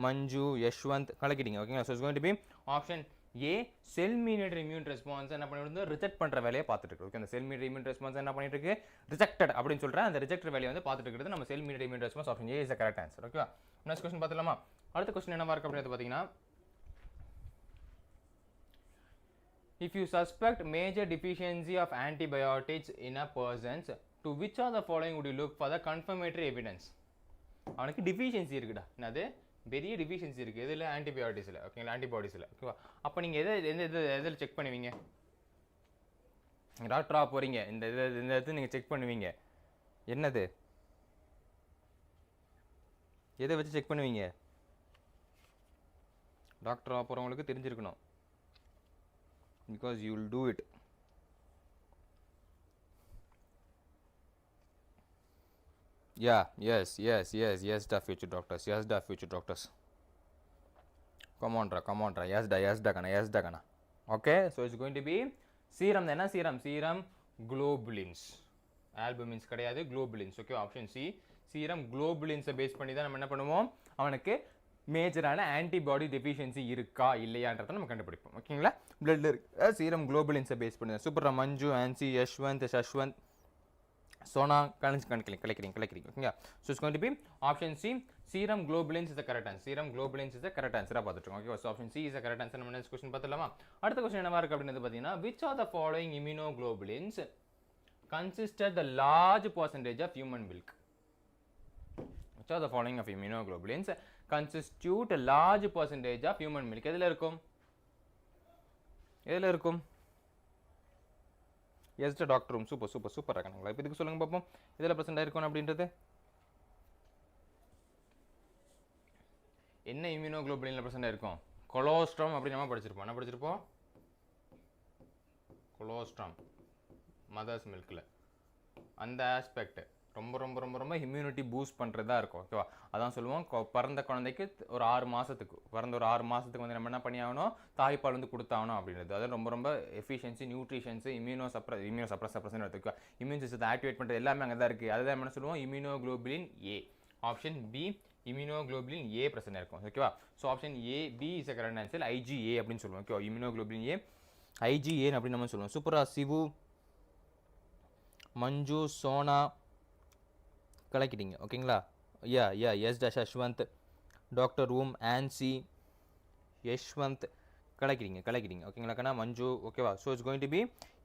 மஞ்சு, யஷ்வந்த் கலக்கிட்டீங்க. ஓகேங்களா, so it's going to be option A cell mediated immune response என்ன பண்ணிட்டு ரிஜெக்ட் பண்ணுற வேலையை பார்த்துட்டு இருக்கு. ஓகே, அந்த செல் மீடியேட்டட் இம்யூன் ரெஸ்பான்ஸ் என்ன பண்ணிட்டு இருக்கு, ரிஜெக்டட் அப்படின்னு சொல்கிறேன். அந்த ரிஜெக்ட் வேலையை வந்து பார்த்துட்டு இருக்கிறது நம்ம செல் mediated immune response. Option A is the correct answer. ஓகேவா, நெக்ஸ்ட் கொஸ்டின் பார்த்துலாமா? அடுத்த கொஸ்டின் என்ன இருக்கு அப்படின்னு பார்த்தீங்கன்னா, if you suspect major deficiency of antibiotics in a person, to which of the following would you look for the confirmatory evidence? அவனுக்கு டிஃபிஷியன்சி இருக்குடா, என்னது பெரிய டிஃபிஷியன்சி இருக்குது இதில், ஆன்டிபயோட்டிக்ஸில். ஓகேங்களா, ஆன்டிபாடிஸில். ஓகேவா, அப்போ நீங்கள் எதில் செக் பண்ணுவீங்க? டாக்டராக போகிறீங்க, இந்த இடத்துல நீங்கள் செக் பண்ணுவீங்க என்னது, எதை வச்சு செக் பண்ணுவீங்க? டாக்டராக போகிறவங்களுக்கு தெரிஞ்சிருக்கணும், because you will do it. Yeah, yes da future doctors. Come on ra, yes da kana. Okay, so it's going to be serum. Then serum globulins, albumins கிடையாது, globulins. Okay, option C serum globulins base பண்ணி தான் நம்ம என்ன பண்ணுவோம், அவனுக்கு மேஜரான ஆன்டிபாடி டெஃபிஷியன்சி இருக்கா இல்லையான்றதை நம்ம கண்டுபிடிப்போம். ஓகேங்களா, பிளட்ல இருக்க சீரம் குளோபுலின்ஸை பேஸ் பண்ணி. சூப்பர். மஞ்சு, ஆன்சி, யஷ்வந்த், ஷஷ்வந்த், சோனா கலக்கிறீங்க. ஓகேங்களா, so it's going to be option C serum globulins is the correct answer. Serum globulins is the correct ஆன்சராக பார்த்துட்டோம். Okay, so option C is the correct answer. நம்ம நெக்ஸ்ட் கொஸ்டின் பார்த்துலாமா? அடுத்த கொஸ்டின் என்னவா இருக்கு அப்படின்னு பார்த்தீங்கன்னா, which are the following immunoglobulins consisted the large percentage of human milk. Which are the following of immunoglobulins constitute a large percentage of human milk? எதுல இருக்கும்? எதுல இருக்கும்? Yes, the doctor room. Super ராகனங்களா. இப்போ இதுக்கு சொல்லுங்க பாப்போம். எதுல present ஆயிருக்கும் அப்படின்றது? என்ன immunoglobulinல present ஆயிருக்கும்? colostrum அப்படி நம்ம படிச்சிருப்போம். என்ன படிச்சிருப்போம்? colostrum mother's milkல. அந்த aspect ரொம்ப ரொம்ப ரொம்ப ரொம்ப இம்யூனிட்டி பூஸ்ட் பண்ணுறதா இருக்கும். ஓகேவா? அதான் சொல்லுவோம் பிறந்த குழந்தைக்கு ஒரு 6 மாதத்துக்கு பிறந்த ஒரு 6 மாதத்துக்கு வந்து நம்ம என்ன பண்ணி ஆகணும், தாய்ப்பால் வந்து கொடுத்தாகணும் அப்படின்றது. அது ரொம்ப ரொம்ப எஃபிஷியன்சி, நியூட்ரிஷன்ஸு, இம்யூனோ சப்ரஸன் எடுத்துக்கோ, இம்யூன் சிஸ்டத்தை ஆக்டிவேட் பண்ணுறது எல்லாமே அங்கே தான் இருக்குது. அதுதான் என்ன சொல்லுவோம், immunoglobulin A. Option B immunoglobulin A பிரச்சனை இருக்கும். ஓகேவா? So option A B is correct answer. IgA அப்படின்னு சொல்லுவோம். ஓகேவா? இம்யூனோகுளோபுலின் ஏ ஐஜிஏ அப்படின்னு நம்ம சொல்லுவோம். சூப்பரா சிவு, மஞ்சு, சோனா கலக்கிட்டீங்க. ஓகேங்களா? எஸ் டேஷ் யஷ்வந்த், டாக்டர் ரூம், ஆன்சி, யஷ்வந்த் கலக்கிட்டீங்க. ஓகேங்களா கண்ணா? மஞ்சு. ஓகேவா? So it's going to be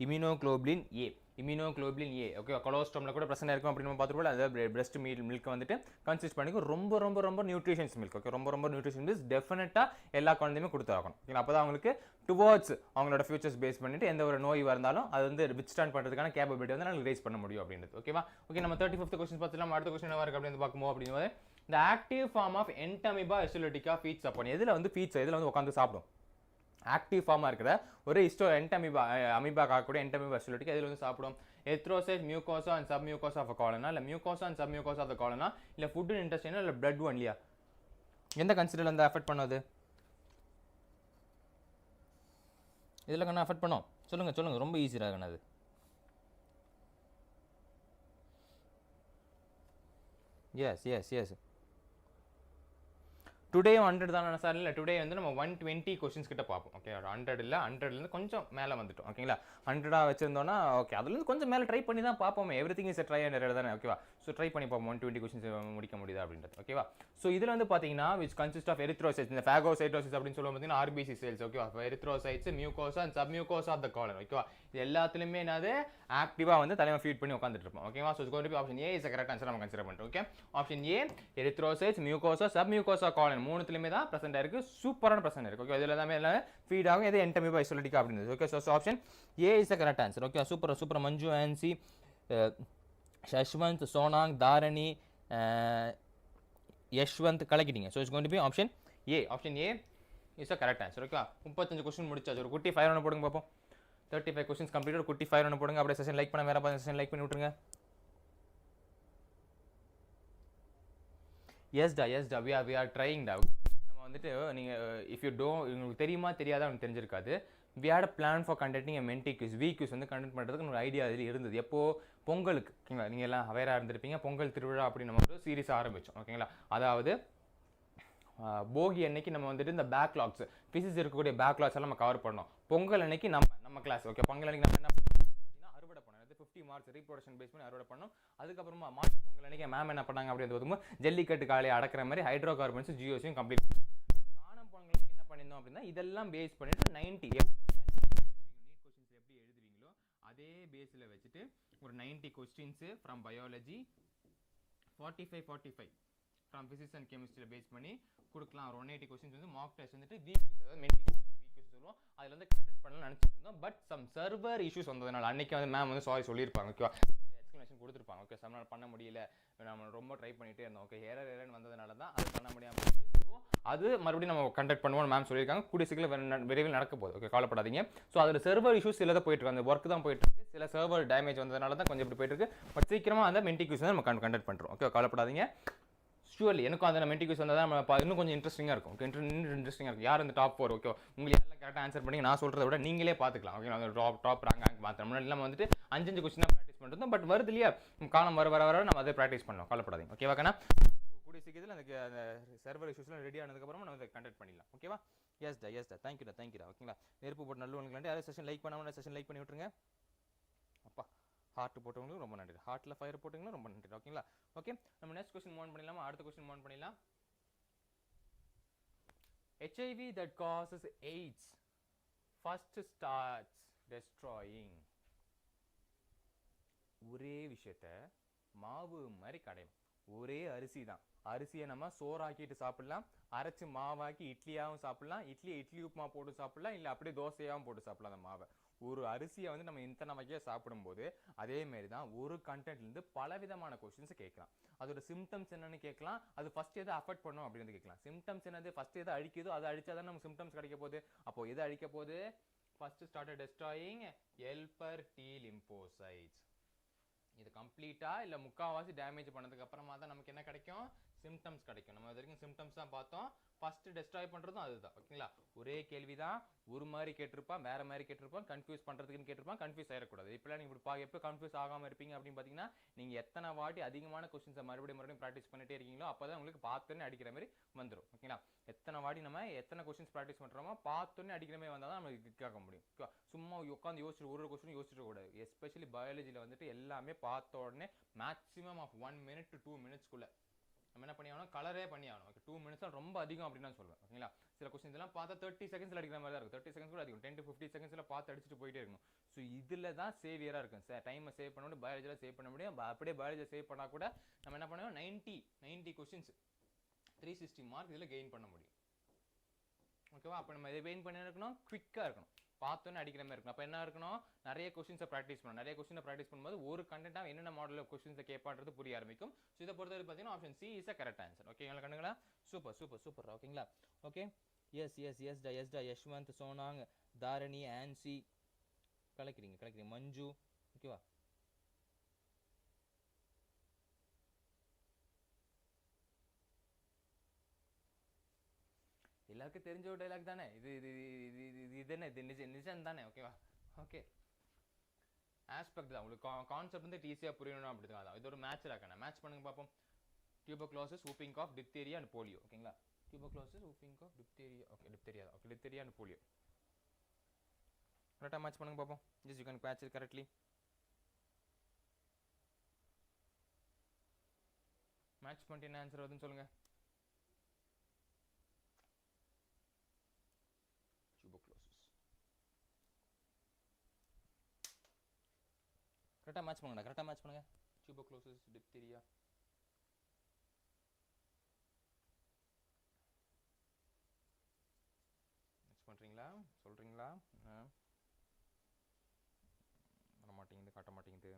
immunoglobulin A. Immunoglobulin A. ஓகேவா? கொலோஸ்ட்ரம்ல கூட பிரச்சனை இருக்கும் அப்படின்னு நம்ம பார்த்துருப்போம். அதாவது பிரெஸ்ட் மில்க் வந்துட்டு கன்சிஸ்ட் பண்ணிக்கும் ரொம்ப ரொம்ப ரொம்ப நியூட்ரிஷன்ஸ் மில்க். ஓகே, ரொம்ப ரொம்ப நியூட்ரிஷன் மில்க் டெஃபினட்டாக எல்லா குழந்தையுமே கொடுத்தாகணும். ஓகேங்களா? அப்போ தான் அவங்களுக்கு டுவர்ட்ஸ் அவங்களோட ஃபியூச்சர்ஸ் பேஸ் பண்ணிட்டு எந்த ஒரு நோய் வந்தாலும் அது வந்து வித்ஸ்டாண்ட் பண்ணுறதுக்கான கேப்பபிலிட்டி வந்து நாங்கள் ரேஸ் பண்ண முடியும் அப்படின்றது. ஓகேவா? ஓகே, நம்ம 35th கொஸ்டின் பார்த்துலாம். அடுத்த கொஸ்டின் என்ன இருக்குது அப்படின்னு பார்க்கும்போது அப்படிங்கும்போது இந்த active form of entamoeba histolytica feeds அப்போ எதில் வந்து ஃபீட்ஸ் எதில் வந்து உட்காந்து சாப்பிடும்? ஆக்டிவ் ஃபார்மாக இருக்கிற ஒரு என்டமிபா அமீபா காக்கக்கூடிய என்டமிபா எசுலட்டிகா எதில் வந்து சாப்பிடும்? Erythrocyte, mucosa and sub mucosa of காலனா, இல்லை mucosa and sub mucosa of காலனா, இல்லை ஃபுட் அண்ட் இன்டெஸ்டைனா, இல்லை பிளட் ஒன்லியா? எந்த கன்சிடரில் வந்து அஃபெக்ட் பண்ணுவது? இதில் கண்ணா அஃபெக்ட் பண்ணோம். சொல்லுங்கள். ரொம்ப ஈஸியாக கண்ணா அது. எஸ் டுடே 100 தானே சார்? இல்லை, டுடே வந்து நம்ம 120 கொஸ்டின்ஸ் கிட்ட பார்ப்போம். ஓகே, 100 இல்லை, 100லேருந்து கொஞ்சம் மேலே வந்துட்டோம். ஓகேங்களா? 100 வச்சிருந்தோம்னா ஓகே, அதுலேருந்து கொஞ்சம் மேலே ட்ரை பண்ணி தான் பார்ப்போமே. Everything is try and error தானே? ஓகேவா? ஸோ ட்ரை பண்ணி பார்ப்போம் 120 கொஸ்டின்ஸ் முடிக்க முடியுதா அப்படின்றது. ஓகேவா? ஸோ இதில் வந்து பார்த்தீங்கன்னா விச் கன்சிஸ்ட் ஆஃப் எரித்ரோசைட்ஸ், இந்த ஃபேகோசைட்டோசிஸ் அப்படின்னு சொல்லுவோம் பார்த்தீங்கன்னா ஆர்பிசி செல்ஸ். ஓகேவா? Erythrocytes, mucosa and sub mucosa of the colon. ஓகேவா? இது எல்லாத்துலேயுமே என்னது ஆக்டிவாக வந்து தலைமை ஃபீட் பண்ணி உட்காந்துட்டு இருப்போம். ஓகேவா? So going to be option A is correct answer நம்ம கன்சிடர் பண்ணுறோம். Okay, option A erythrocytes, mucosa, sub mucosa colon மூணுத்துலையுமே தான் பிரசன்ட் இருக்கு. சூப்பரான பிரச்சனை இருக்கு. ஓகே, இதில் எல்லாமே எல்லாம் ஃபீட் ஆகும். எது என்டமிபா எசுலட்டிகா அப்படின்றது. Okay, so option A is the correct answer. Okay, super Manju, Ancy, Yashwant, சோனாங், தாரணி, யஷ்வந்த் கலக்கிட்டீங்க. So it's going to be option A. Option A is the correct answer. Okay, 35 question முடிச்சாச்சு. ஒரு குட்டி 5 போடுங்க பார்ப்போம். 35 கொஸ்டின்ஸ் கம்ப்ளீட். ஒரு குட்டி 5 போடுங்க. அப்படியே செஷன் லைக் பண்ண, வேற செஷன் லைக் பண்ணி விட்டுருங்க. எஸ்டா we are trying டா. நம்ம வந்துட்டு நீங்கள் இஃப் யூ உங்களுக்கு தெரியுமா தெரியாதா எனக்கு தெரிஞ்சிருக்காது. we had a plan for conducting a menti quiz. quiz வந்து கண்டக்ட் பண்ணுறதுக்கு ஒரு ஐடியா அதில் இருந்தது. எப்போ பொங்கலுக்கு. ஓகேங்களா? நீங்கள் எல்லாம் அவேராக இருந்திருப்பீங்க. பொங்கல் திருவிழா அப்படின்னு நம்ம ஒரு சீரிஸ் ஆரம்பித்தோம். ஓகேங்களா? அதாவது போகி அன்னைக்கு நம்ம வந்துட்டு இந்த பேக்லாக்ஸ் ஃபிசிக்ஸ் இருக்கக்கூடிய பேக்லாக்ஸ் எல்லாம் நம்ம கவர் பண்ணோம். பொங்கல் அன்னைக்கு நம்ம கிளாஸ். ஓகே, பொங்கல் அன்னைக்கு நம்ம என்ன பார்த்தீங்கன்னா அறுவடை பண்ணோம். 50 மார்க்ஸ் ரீப்ரொடக்ஷன் பேஸ் பண்ணி அறுவடை பண்ணோம். அதுக்கப்புறமா மாட்டு பொங்கல் அன்னைக்கு மேம் என்ன பண்ணாங்க அப்படின்னு பார்க்கும்போது ஜல்லிக்கட்டு காலையை அடக்கிற மாதிரி ஹைட்ரோ கார்பன்ஸ் ஜியோஸையும் கம்ப்ளீட் பண்ணோம். காணும் பொங்கலுக்கு என்ன பண்ணியிருந்தோம் அப்படின்னா இதெல்லாம் பேஸ் பண்ணிட்டு 90 நீட் கொஸ்டின்ஸ் எப்படி எழுதுவீங்களோ அதே பேஸில் வச்சுட்டு ஒரு 90 questions from biology, 45 from physics and கெமிஸ்ட்ரியில் பேஸ் பண்ணி கொடுக்கலாம். ஒரு 180 கொஸ்டின்ஸ் வந்து மார்க் டெஸ்ட் வந்துட்டு அதாவது மென்டி சொல்லுவோம். அதில் வந்து கண்டக்ட் பண்ணலாம் நினச்சிட்டு இருந்தோம். பட் சம் சர்வர் இஷ்யூஸ் வந்ததுனால அன்னைக்கு வந்து மேம் வந்து சாரி சொல்லியிருப்பாங்க. ஓகேவா? எக்ஸ்ப்ளனேஷன் கொடுத்துருப்பாங்க. ஓகே, சம்னால் பண்ண முடியல, நம்ம ரொம்ப ட்ரை பண்ணிகிட்டே இருந்தோம். ஓகே, ஏரர் வந்ததுனால தான் அது பண்ண முடியாமல். ஸோ அது மறுபடியும் நம்ம கண்டக்ட் பண்ணுவோம் மேம் சொல்லியிருக்காங்க. கூடிய சீக்கிரம் விரைவில் நடக்க போகுது. ஓகே, கவலைப்படாதீங்க. ஸோ அதில் சர்வர் இஷ்யூஸ் சில தான் போயிட்டு இருக்கு. அந்த ஒர்க் தான் போயிட்டு இருக்கு. சில சர்வர் டேமேஜ் வந்ததுனால தான் கொஞ்சம் இப்படி போயிட்டு இருக்கு. பட் சீக்கிரமாக அந்த மென்டி குவிஸ் நம்ம கண்டக்ட் பண்ணுறோம். ஓகே, கவலைப்படாதீங்க. ஷுவர்லி எனக்கும் அந்த மென்டி குவிஸ் வந்தால் தான் நம்ம இன்னும் கொஞ்சம் இன்ட்ரெஸ்டிங்காக இருக்கும். ஓகே, இன்ட்ரெஸ்டிங்காக இருக்கும். யார் அந்த டாப் 4? ஓகே, உங்களுக்கு எல்லாம் கரெக்டாக ஆன்சர் பண்ணி நான் சொல்கிறத விட நீங்களே பார்த்துக்கலாம். ஓகே, அந்த டாப் ரேங்க் பார்த்துறோம். முன்னாடி நம்ம வந்துட்டு 5 கொஸ்டின் தான் ப்ராக்டிஸ் பண்ணிருந்தோம். பட் வருது இல்லையா காலம் வர நம்ம அதை ப்ராக்டிஸ் பண்ணலாம். கவலைப்படாதீங்க. ஓகேவா கண்ணா? கூடிய சீக்கிரத்தில் அந்த சர்வர் இஷ்யூஸ்லாம் ரெடி ஆனதுக்கப்புறமா நம்ம அதை கண்டக்ட் பண்ணிடலாம். ஓகேவா? எஸ்டா தேங்க்யூடா. ஓகேங்களா? நெருப்பு போட்டு நல்லவங்களுக்கு யாரும் செஷன் லைக் பண்ணாமல் செஷன் லைக் பண்ணி விட்டுருங்க. அப்பா, ஹார்ட் போட்டவங்களுக்கு ரொம்ப நன்றி. ஹார்ட்டில் ஃபயர் போட்டவங்களும் ரொம்ப நன்றி. ஓகேங்களா? ஓகே, நம்ம நெக்ஸ்ட் கொஸ்டின் மூவ் பண்ணிடலாமா? அடுத்த கொஸ்டின் மூவ் பண்ணிடலாம். HIV that causes AIDS first starts destroying ஒரே விஷயத்த மாவு மாதிரி கடையணும். ஒரே அரிசி தான். அரிசியை நம்ம சோறாக்கிட்டு சாப்பிடலாம், அரைச்சு மாவாக்கி இட்லியாகவும் சாப்பிடலாம், இட்லி உப்புமா போட்டு சாப்பிடலாம், இல்லை அப்படியே தோசையாகவும் போட்டு சாப்பிடலாம். அந்த மாவை ஒரு அரிசியை வந்து நம்ம இத்தனை வகையாக சாப்பிடும்போது அதே மாதிரி தான் ஒரு கண்டென்ட்லேருந்து பலவிதமான கொஸ்டின்ஸ் கேட்கலாம். அதோட சிம்டம்ஸ் என்னன்னு கேட்கலாம், அது ஃபர்ஸ்ட் எதை அஃபெக்ட் பண்ணும் அப்படின்னு கேட்கலாம். சிம்டம்ஸ் என்னது, ஃபர்ஸ்ட் எதை அழிக்குதோ அதை அழிச்சாதான் நமக்கு சிம்டம்ஸ் கிடைக்க போகுது. அப்போ எதை அழிக்க போகுது, ஃபர்ஸ்ட் ஸ்டார்டட் டெஸ்ட்ராயிங் 𝑬𝒙𝒂𝒄𝒄 லிம்போசைட்ஸ். இது கம்ப்ளீட்டா இல்லை முக்கால்வாசி டேமேஜ் பண்ணதுக்கு அப்புறமா தான் நமக்கு என்ன கிடைக்கும், சிம்டம்ஸ் கிடைக்கும். நம்ம இது வரைக்கும் சிம்டம்ஸ் தான் பார்த்தோம், ஃபர்ஸ்ட் டெஸ்ட்ராய் பண்றதும் அதுதான். ஓகேங்களா, ஒரே கேள்விதான், ஒரு மாதிரி கேட்டிருப்பான், வேற மாதிரி கேட்டிருப்பான், கன்ஃபியூஸ் பண்றதுக்குன்னு கேட்டிருப்பான். கன்ஃபியூஸ் ஆயிடக்கூடாது. இப்பெல்லாம் நீங்க எப்போ கன்ஃபியூஸ் ஆகாம இருப்பீங்க அப்படின்னு பார்த்தீங்கன்னா, நீங்க எத்தனை வாட்டி அதிகமான கொஸ்டின்ஸை மறுபடியும் ப்ராக்டிஸ் பண்ணிட்டே இருக்கீங்களோ அப்பதான் உங்களுக்கு பார்த்தோன்னே அடிக்கிற மாதிரி வந்துடும். ஓகேங்களா, எத்தனை வாட்டி நம்ம எத்தனை கொஸ்டின்ஸ் ப்ராக்டிஸ் பண்றோமோ பார்த்தோன்னே அடிக்கிற மாதிரி வந்தால் தான் நமக்கு கேட்க முடியும். சும்மா உட்காந்து யோசிச்சு ஒரு கொஸ்டின் யோசிச்சுட்டு கூடாது. எஸ்பெஷலி பயாலஜியில் வந்துட்டு எல்லாமே பார்த்த உடனே மேக்ஸிமம் ஆஃப் 1 minute to 2 minutesக்குள்ள நம்ம என்ன பண்ணி ஆகணும், கலரே பண்ணி ஆகணும். ஓகே, 2 minutes ரொம்ப அதிகம் அப்படின்னு நான் சொல்லுவேன். ஓகேங்களா, சில கொஸ்டின்ஸ் எல்லாம் பார்த்தா 30 seconds அடிக்கிற மாதிரி தான் இருக்கும். 30 seconds கூட அதிகம், 10 to 50 seconds பார்த்து அடிச்சுட்டு போயிட்டே இருக்கணும். ஸோ இதில் தான் சேவியராக இருக்கும் சார். டைமை சேவ் பண்ண முடியும், பயாலஜியில் சேவ் பண்ண முடியும். அப்படியே பயாலஜியில் சேவ் பண்ணால் கூட நம்ம என்ன பண்ணுவோம், 90 கொஸ்டின்ஸ் 360 மார்க் இதில் கெயின் பண்ண முடியும். ஓகேவா, அப்போ நம்ம இதை கெயின் பண்ணி இருக்கணும், குவிக்காக இருக்கணும், பார்த்தோன்னே அடிக்கிற மாதிரி இருக்கணும். அப்போ என்ன இருக்கணும், நிறைய கொஸ்டின்ஸை ப்ராக்டிஸ் பண்ணணும். நிறைய கொஸ்டினை ப்ராக்டிஸ் பண்ணும்போது ஒரு கண்டென்ட்டாக என்னென்ன மாடல் ஆஃப் கொஸ்டின்ஸை கேட்பான்றது புரிய ஆரம்பிக்கும். ஸோ இதை பொறுத்தவரை பார்த்தீங்கன்னா option C is a correct answer. ஓகேங்களா கண்டுங்களா, சூப்பர். ஓகேங்களா, ஓகே, எஸ் யஷ்வந்த், சோனாங், தாரணி, ஆன்சி, கலக்கிறீங்க மஞ்சு. ஓகேவா, எல்லாருக்கும் தெரிஞ்ச ஒரு டைலாக் தானே இது. இது என்ன, இது நிஜம் தானே. ஓகேவா, ஓகே, ஆஸ்பெக்ட் தான் உங்களுக்கு கான்செப்ட் வந்து ஈஸியாக புரியணும் அப்படிதான். இது ஒரு மேட்ச் ராக்கான மேட்ச் பண்ணுங்க பார்ப்போம். Tuberculosis, whooping cough, diphtheria and polio. ஓகேங்களா, tuberculosis, whooping cough, diphtheria, okay, diphtheria, okay, diphtheria and polio. கரெக்டாக மேட்ச் பண்ணுங்க பார்ப்போம். Just you can match it correctly. Match பண்ணிட்டு என்ன ஆன்சர் வருதுன்னு சொல்லுங்க. டியூபர்குலோசிஸ் கரெக்டாக மேட்ச் பண்ணுங்க. Tuberculosis, diphtheria. மேட்ச் பண்ணுறீங்களா, சொல்கிறீங்களா? வர மாட்டேங்குது, காட்ட மாட்டேங்குது.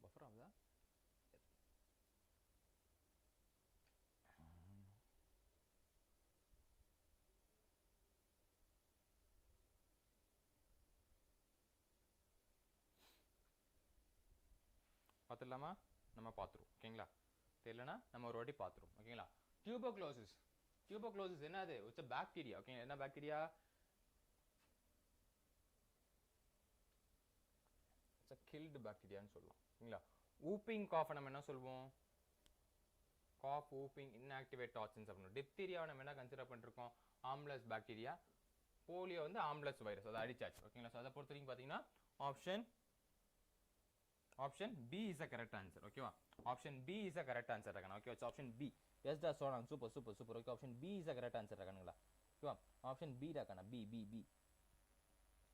பஃபர் ஆகுதா? பார்த்துடலாமா, நம்ம பார்த்துருவோம். ஓகேங்களா, தெரியலனா நம்ம ஒரு வாட்டி பார்த்துருவோம். ஓகேங்களா, டியூபர்குலோசிஸ் என்னது, இட்ஸ் a பாக்டீரியா. ஓகேங்களா, என்ன பாக்டீரியா, இட்ஸ் a killed பாக்டீரியான்னு சொல்லலாம். ஓகேங்களா, whooping cough நம்ம என்ன சொல்வோம், cough whooping inactivate toxins அப்படின்னு. டிப்தீரியாவை நம்ம என்ன கன்சிடர் பண்ணிருக்கோம், ஆம்லஸ் பாக்டீரியா. போலியோ வந்து ஆம்லஸ் வைரஸ், அதை அடிச்சாச்சு. ஓகேங்களா, ஸோ அதை பொறுத்த வரைக்கும் பார்த்தீங்கன்னா option B is a correct answer. ஓகேவா, option B is a correct answer இருக்காங்க. Okay, option B. எஸ் டா சோனாங், super. Okay, option B is a correct answer இருக்கானுங்களா. ஓகேவா, ஆப்ஷன் பி இருக்கானா, B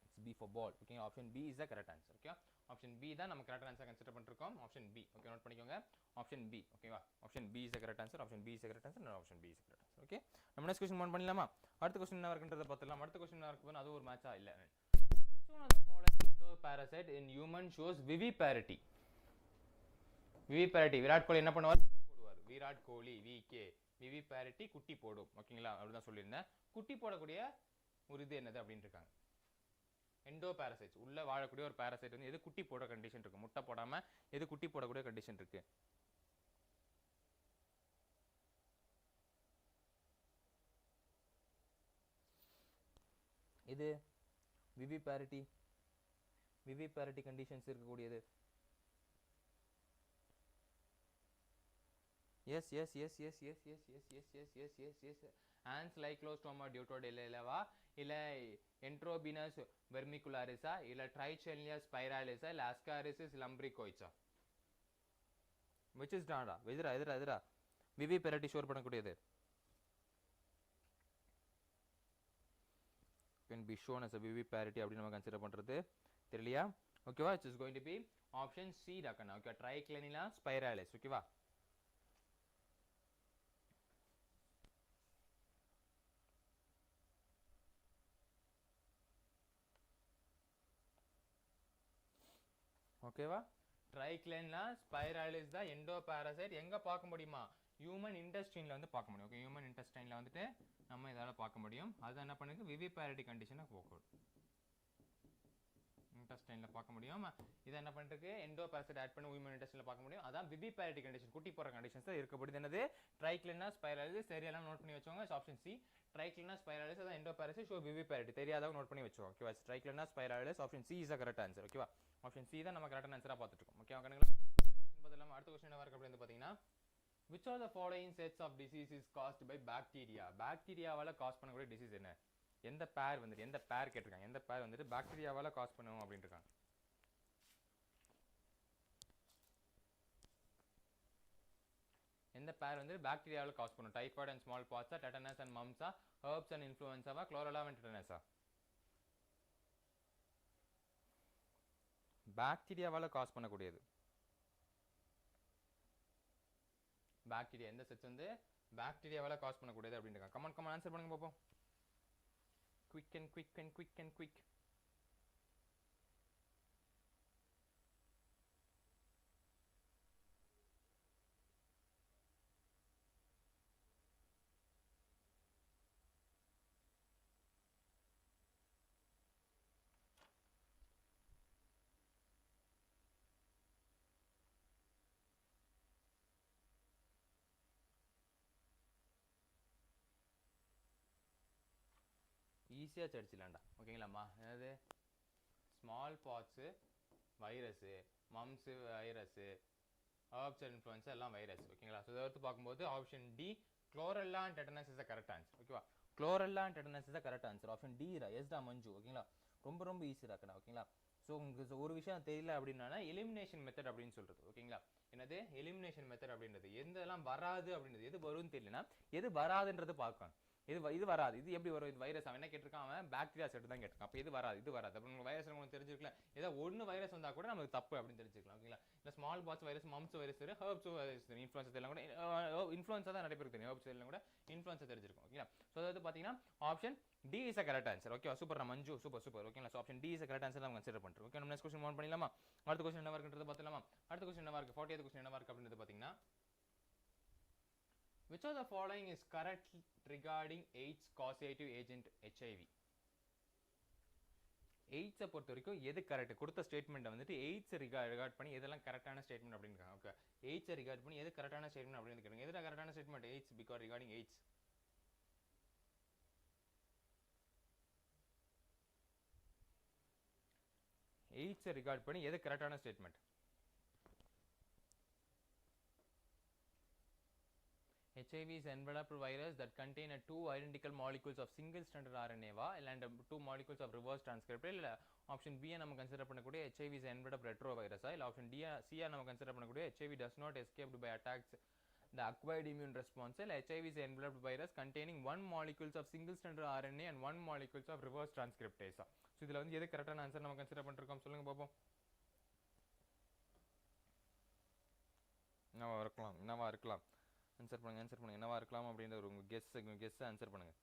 it's B for ball. Okay, option B is a correct answer. Okay, option B தான் நம்ம கரெக்ட் ஆன்சர் கன்சிடர் பண்ணிருக்கோம். Option B. ஓகே, நோட் பண்ணிக்கோங்க, ஆப்ஷன் பி. ஓகேவா, option B is a correct answer. Option B is a correct answer. Option B is a correct answer. Okay, நம்ம நெக்ஸ்ட் क्वेश्चन மூவ் பண்ணலாமா? அடுத்த क्वेश्चन என்ன இருக்குன்றத பார்த்தலாம். அடுத்த क्वेश्चन என்ன இருக்கு, அது ஒரு மேட்சா இல்ல. Which one of the following indoor parasite in human shows viviparity? விவிபாரிட்டி, Virat Kohli என்ன பண்ணுவார், குட்டி போடுவார். விராட் கோலி விகே, விவிபாரிட்டி குட்டி போடும். ஓகேங்களா, அப்படிதான் சொல்லியிருந்தேன். குட்டி போடக்கூடிய ஒரு இது என்னது அப்படின்னு இருக்காங்க. எண்டோ பாரசைட்ஸ், உள்ள வாழக்கூடிய ஒரு பாரசைட் வந்து எது குட்டி போடுற கண்டிஷன் இருக்கு, முட்டை போடாம எது குட்டி போடக்கூடிய கண்டிஷன் இருக்கு. இது விவிபாரிட்டி கண்டிஷன்ஸ் இருக்கக்கூடியது. Yes. Ants Lyclostoma deutodileva, illa Enterobius vermicularisa, illa Trichelinia spiralisa, illa Ascaris lumbricoica. Which is data? Vidra. Viviparity sure பண்ணக்கூடியது. can be shown as a viviparity அப்படி நம்ம கன்சிடர் பண்றது தெரியலையா? ஓகேவா? It is going to be option C டாக்கண்ணா. Okay, trichinella spiralis. ஓகேவா? ஓகேவா? ட்ரைக்ளினிலா ஸ்பைராலிஸ் தான் எண்டோபாரசைட். எங்க பார்க்க முடியுமா? ஹியூமன் இன்டெஸ்டைன்ல வந்து பார்க்க முடியும். ஓகே, ஹியூமன் இன்டெஸ்டைன்ல வந்துட்டு நம்ம இதால பார்க்க முடியும். அது என்ன பண்ணுது? விவிபாரிட்டி கண்டிஷனை போகும். இன்டெஸ்டைன்ல பார்க்க முடியும். இதை என்ன பண்ணிருக்கு? எண்டோபாரசைட் ஆட் பண்ணி ஹியூமன் இன்டெஸ்டைன்ல பார்க்க முடியும். அதான் விவிபாரிட்டி கண்டிஷன், குட்டி போற கண்டிஷன்ஸ் தான் இருக்கப்படுது. என்னது? ட்ரைக்ளினா ஸ்பைராலிஸ். சரியெல்லாம் நோட் பண்ணி வச்சோங்க. Option C ட்ரைக்ளினா ஸ்பைராலிஸ். அதான் எண்டோபாரசைட் ஷோ விவிபாரிட்டி. தெரியாதவங்க நோட் பண்ணி வச்சோம். ஓகேவா? ட்ரைக்ளினா spiralis. Option C is the correct answer. ஓகேவா? ஆப்ஷன் சி தான் நம்ம கரெக்டான ஆன்சரா பார்த்துட்டு இருக்கோம். ஓகே, கணக்குல பதிலாம அடுத்த क्वेश्चन என்ன வருக்கு அப்படி வந்து பாத்தீங்கன்னா, which of the following sets of disease is caused by bacteria? பாக்டீரியாவால காஸ் பண்ணக்கூடிய டிசீஸ் என்ன? எந்த பேர் வந்துட்டு எந்த பேர் கேட்டிருக்காங்க? எந்த பேர் வந்துட்டு பாக்டீரியாவால காஸ் பண்ணும் அப்படினு இருக்காங்க. எந்த பேர் வந்து பாக்டீரியாவால காஸ் பண்ணும்? டைபாய்டு அண்ட் ஸ்மால் பாக்ஸா, டெட்டனஸ் அண்ட் மம்ஸா, ஹெர்ப்ஸ் அண்ட் இன்ஃப்ளூயன்ஸாவா, குளோரலா அண்ட் டெட்டனஸா? பாக்டீரியாவால காஸ் பண்ணக்கூடியது. பாக்டீரியா எந்த செட்ஸ் வந்து பாக்டீரியாவால காஸ் பண்ணக்கூடியது அப்படின்னு இருக்காங்க. கமெண்ட் ஆன்சர் பண்ணுங்க பாப்போம். Quick and quick and quick and quick. ஈஸியாக சடிச்சிடலாம்டா. ஓகேங்களாம்மா? என்னது? Smallpox virus, mumps virus, herpes and influenza எல்லாம் வைரஸ். ஓகேங்களா? ஸோ இதை எடுத்து பார்க்கும்போது option D chlorella and tetanus is the correct answer. ஓகேவா? Chlorella and tetanus is the correct answer. Option D ரா. எஸ் டா மஞ்சு. ஓகேங்களா? ரொம்ப ரொம்ப ஈஸி ராக்கடா. ஓகேங்களா? ஸோ உங்களுக்கு ஒரு விஷயம் தெரியல அப்படின்னா எலிமினேஷன் மெத்தட் அப்படின்னு சொல்றது. ஓகேங்களா? என்னது? எலிமினேஷன் மெத்தட் அப்படின்றது எதெல்லாம் வராது அப்படின்றது, எது வரும்னு தெரியலனா எது வராதுன்றது பார்க்கணும். இது வராது. இது எப்படி வரும்? இது வைரஸ். அவன் என்ன கேட்டிருக்கான்? அவன் பாக்டீரியா செட் தான் கேட்டிருக்கான். அப்போ இது வராது, இது வராது. அப்போ உங்களுக்கு வைரஸ் உங்களுக்கு தெரிஞ்சிருக்கலாம். ஏதோ ஒன்று வைரஸ் வந்தா கூட நமக்கு தப்பு அப்படின்னு தெரிஞ்சுக்கலாம். ஓகேங்களா? இல்லை small box virus, mumps virus, herbs virus, influenza எல்லாம் கூட இன்ஃப்ளூயன்ஸா தான் நிறைய பேருக்கு தெரியும். ஹெர்ப்ஸ் எல்லாம் கூட இன்ஃப்ளூயன்ஸா தெரிஞ்சிருக்கும். ஓகேங்களா? ஸோ அதாவது பார்த்தீங்கன்னா option D is a correct answer. Okay, super Manju, super super. ஓகேங்களா? So option D is a correct answer நம்ம கன்சிடர் பண்ணுறோம். ஓகே, நம்ம நெக்ஸ்ட் क्वेश्चन மூவ் பண்ணிடலாமா? அடுத்த क्वेश्चन என்ன இருக்குன்றது பார்த்தலாமா? அடுத்த क्वेश्चन என்ன இருக்கு? 40th क्वेश्चन என்ன இருக்கு அப்படின்றது பார்த்தீங்கன்னா, which of the following is correct regarding AIDS causative agent HIV? AIDS பொறுத்த வரைக்கும் எது கரெக்ட்? கொடுத்த ஸ்டேட்மெண்ட் வந்துட்டு AIDS ரிகார்ட் பண்ணி எதெல்லாம் கரெக்டான ஸ்டேட்மெண்ட் அப்படின்னு இருக்காங்க. ஓகே, AIDS ரிகார்ட் பண்ணி எது கரெக்டான ஸ்டேட்மெண்ட் அப்படின்னு கேக்குறாங்க. எதுல கரெக்டான statement? AIDS because regarding AIDS. AIDS regard பண்ணி எது கரெக்டான ஸ்டேட்மெண்ட்? HIV is enveloped virus that contain two identical molecules of single stranded RNA and two molecules of reverse transcriptase. Option B நம்ம கன்சிடர் பண்ணக்கூடிய HIV is enveloped retrovirus. இல்ல option D C நம்ம கன்சிடர் பண்ணக்கூடிய HIV does not escape by attacks the acquired immune response. இல்ல HIV is enveloped virus containing one molecules of single stranded RNA and one molecules of reverse transcriptase. So இதுல வந்து எது கரெக்டான ஆன்சர் நம்ம கன்சிடர் பண்ணிருக்கோம் சொல்லுங்க பாப்போம். என்னவா இருக்கலாம்? ஆன்சர் பண்ணுங்க. என்னவா இருக்கலாம் அப்படின்ற ஒரு கெஸ் ஆன்சர் பண்ணுங்க.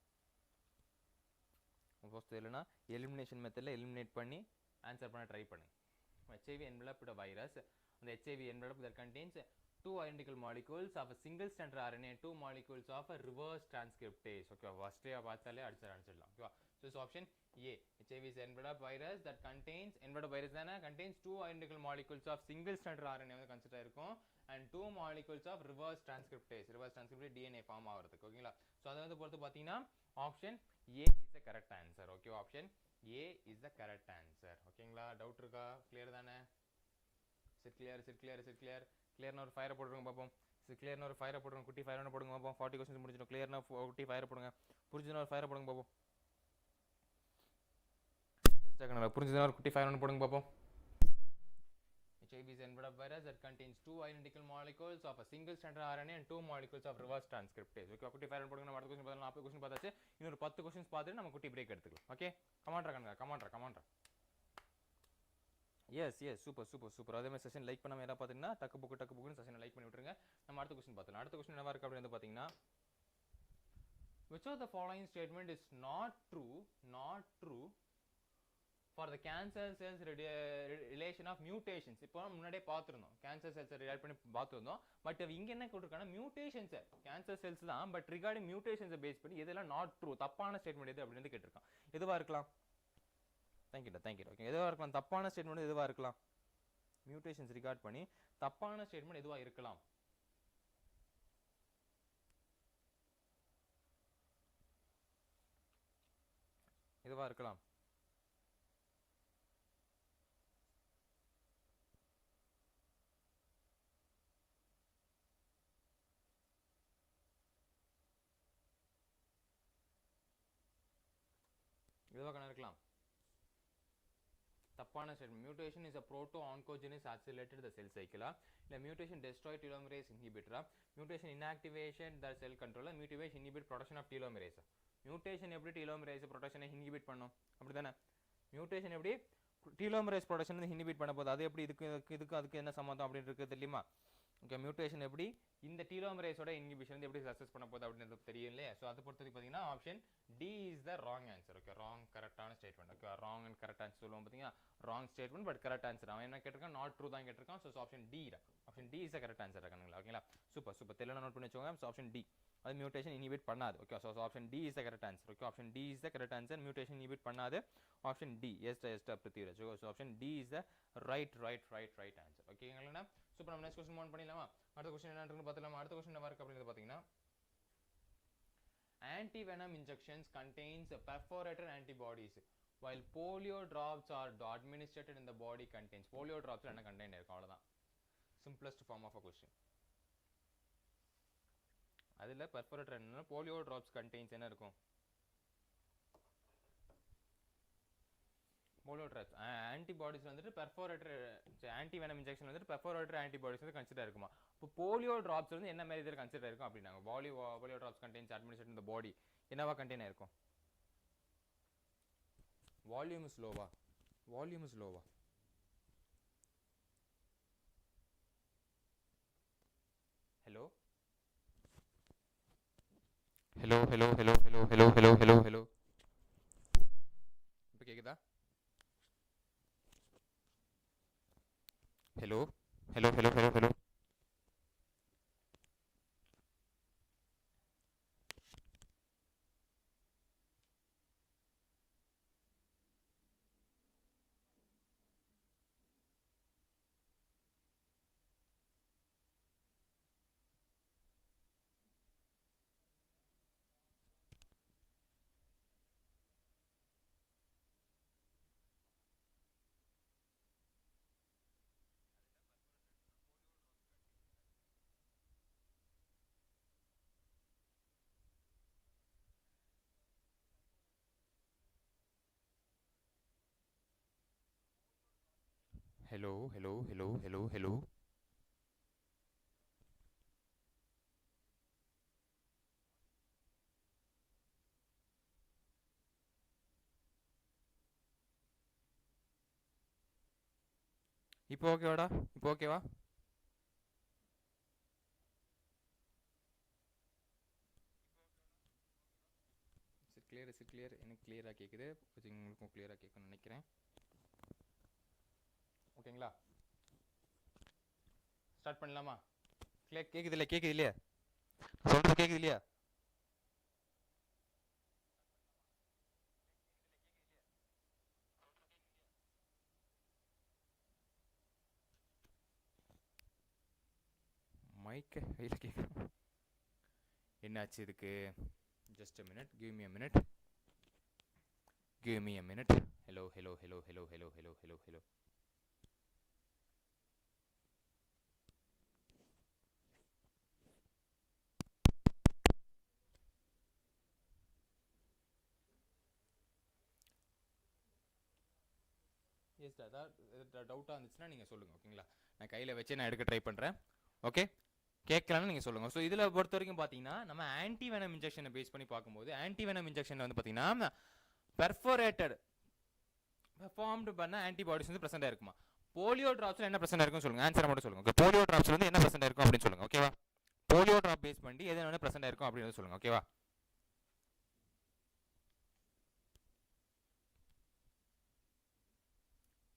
ஃபர்ஸ்ட் இல்லைனா எலிமினேஷன் மெத்தடில் எலிமினேட் பண்ணி ஆன்சர் பண்ண ட்ரை பண்ணுங்க. HIV enveloped virus. அந்த HIV envelope that contains two identical molecules of a single stranded RNA and two molecules of a reverse transcriptase. Okay, ஃபர்ஸ்டே பார்த்தாலே அடிச்சிடலாம். ஓகேவா? So it's option A. HIV is enveloped virus that contains contains two identical molecules of single stranded RNA வந்து கன்சிடர் இருக்கும் and two molecules of reverse transcriptase. reverse transcriptase DNA form ஆகிறதுக்கு. ஓகேங்களா? ஸோ அதை வந்து பொறுத்து பார்த்தீங்கன்னா ஆப்ஷன் A is the correct answer. ஓகே, ஆப்ஷன் A is the correct answer. ஓகேங்களா? டவுட் இருக்கா? கிளியர் தானே? கிளியர்னா ஒரு ஃபயரை போடுறோங்க பார்ப்போம். கிளியர்னா ஒரு ஃபயரை போடுறோம். குட்டி ஃபயர் ஒன்று போடுங்க பார்ப்போம். 40 क्वेश्चन முடிஞ்சிடும். கிளியர்னா குட்டி ஃபயரை போடுங்க. புரிஞ்சுதுன்னா ஒரு ஃபயரை போடுங்க பார்ப்போம். புரிஞ்சுதுன்னா ஒரு குட்டி ஃபயர் ஒன்று போடுங்க பார்ப்போம். HIV is enveloped virus that contains 2 identical molecules of a single stranded RNA and 2 molecules of reverse transcriptase. Okay, குட்டி ஃபைல் போடுங்க. நம்ம அடுத்த क्वेश्चन பார்த்தலாம். 40 क्वेश्चन பார்த்தாச்சு. இன்னொரு 10 क्वेश्चंस பார்த்துட்டு நம்ம குட்டி பிரேக் எடுத்துக்கலாம். ஓகே, கமாண்ட்ரா கண்ணா, கமாண்ட்ரா. Yes super. அதே மாதிரி செஷன் லைக் பண்ணாம யாரா பார்த்தீங்கன்னா டக்கு புக்குன்னு செஷனை லைக் பண்ணி விட்டுருங்க. நம்ம அடுத்த क्वेश्चन பார்த்தலாம். அடுத்த क्वेश्चन என்னவா இருக்கு அப்படி வந்து பார்த்தீங்கன்னா, which of the following statement is not true for the cancer cells relation of mutations? இப்போ முன்னாடியே பார்த்துருந்தோம், கேன்சர் செல்ஸ் ரிலேட் பண்ணி பார்த்துருந்தோம். பட் இங்க என்ன கொடுத்துருக்காங்க, மியூட்டேஷன்ஸ், கேன்சர் செல்ஸ் தான், பட் ரிகார்டிங் மியூட்டேஷன்ஸை பேஸ் பண்ணி எதெல்லாம் நாட் ட்ரூ, தப்பான ஸ்டேட்மெண்ட் எது அப்படின்னு கேட்டிருக்கான். எதுவா இருக்கலாம்? தேங்க்யூ. ஓகே, எதுவா இருக்கலாம்? தப்பான ஸ்டேட்மெண்ட் எதுவா இருக்கலாம்? மியூட்டேஷன்ஸ் ரிகார்ட் பண்ணி தப்பான ஸ்டேட்மெண்ட் எதுவா இருக்கலாம்? எதுவா இருக்கலாம்? எதுவா இருக்கலாம்? தப்பான statement. Mutation is a proto-oncogenic accelerated the cell cycle. இல்ல mutation destroy telomerase inhibitor. Mutation inactivation the cell controller. Mutation inhibit production of telomerase. Mutation எப்படி telomerase ப்ரொடக்ஷனை இன்ஹிபிட் பண்ணும்? அப்படிதானே? மியூட்டேஷன் எப்படி telomerase ப்ரொடக்ஷனை இன்ஹிபிட் பண்ண போகுது? அது எப்படி இதுக்கு அதுக்கு என்ன சம்பந்தம் அப்படின்னு இருக்கு தெரியுமா? ஓகே, மியூட்டேஷன் எப்படி இந்த டீலோமரேஸோட இன்ஹிபிஷன் எப்படி சக்சஸ் பண்ண போகுது அப்படின்றது தெரியும் இல்லையா? ஸோ அதை பொறுத்தவரைக்கும் பார்த்தீங்கன்னா option D is the wrong answer. Okay, wrong கரெக்டான statement. Okay, wrong and correct answer சொல்லுவோம் பார்த்தீங்கன்னா, wrong statement but correct answer. அவன் என்ன கேட்டிருக்கான்? நாட் ட்ரூ தான் கேட்டிருக்கான். So option D is the correct answer இருக்காங்களா? ஓகேங்களா, சூப்பர் தெரியல, நோட் பண்ணி வச்சுக்கோங்க. ஸோ ஆப்ஷன் டி, அது மியூட்டேஷன் இன்ஹிபிட் பண்ணாது. Okay, so option D is the correct answer. Okay, option D is the correct answer. Mutation inhibit பண்ணாது. Option D 𝑬𝒔𝒑𝒒𝒔. So option D is the right answer. ஓகேங்களா, சூப்பர். நம்ம நெக்ஸ்ட் क्वेश्चन மூவ் பண்ணிடலாமா? அடுத்த क्वेश्चन என்ன இருக்குன்னு பார்த்தலாம். அடுத்த क्वेश्चन என்ன இருக்கு அப்படினு பார்த்தீங்கன்னா, antivenom injections contains perforated antibodies while polio drops are administered in the body contains. polio drops என்ன கண்டெய்ன் இருக்கும்? அவ்வளவுதான், simplest form of a question. அதுல perforated என்ன, polio drops contains என்ன இருக்கும்? polio drops antibodies வந்துட்டு perforated antivenom injection வந்துட்டு perforated antibodies வந்து கன்சிடர் இருக்குமா? இப்போ polio drops வந்து என்ன மாதிரி இதில் கன்சிடர் இருக்கும் அப்படின்னாங்க. polio drops contains administered in the body என்னவா கண்டெய்ன் இருக்கும்? வால்யூம் இஸ் லோவா? ஹலோ இப்போ கேக்குதா? ஹலோ இப்போ ஓகேவாடா? இப்போ ஓகேவா? கிளியர் எனக்கு கிளியராக கேட்குது. உங்களுக்கும் கிளியராக கேட்கணும்னு நினைக்கிறேன். ஓகேங்களா, ஸ்டார்ட் பண்ணலாமா? கேட்குது இல்லையா? சொல்றது கேட்குது இல்லையா? மைக்க கையில் கேட்குறோம். என்னாச்சு இதுக்கு? Just a minute, give me a minute. hello yes ஏதாவது டவுட்டாக இருந்துச்சுன்னா நீங்கள் சொல்லுங்கள். ஓகேங்களா, நான் கையில் வச்சு நான் எடுக்க ட்ரை பண்ணுறேன். ஓகே, கேட்கலான்னு நீங்கள் சொல்லுங்கள். ஸோ இதில் பொறுத்த வரைக்கும் பார்த்தீங்கன்னா நம்ம ஆன்டிவெனம் இன்ஜெக்ஷனை பேஸ் பண்ணி பார்க்கும்போது ஆன்டிவெனம் இன்ஜெக்ஷன் வந்து பார்த்தீங்கன்னா பெர்ஃபோரேட்டட் பெர்ஃபார்ம்டு பண்ண ஆன்டிபாடிஸ் வந்து ப்ரெசென்ட் இருக்குமா. போலியோ ட்ராப்ஸில் என்ன ப்ரெசென்ட் இருக்கும் சொல்லுங்கள், ஆன்சரை மட்டும் சொல்லுங்கள். ஓகே, போலியோ ட்ராப்ஸில் வந்து என்ன ப்ரெசென்ட் இருக்கும் அப்படின்னு சொல்லுங்கள். ஓகேவா, போலியோ ட்ராப் பேஸ் பண்ணி எது என்ன ப்ரெசென்ட் இருக்கும் அப்படின்னு சொல்லுங்கள். ஓகேவா,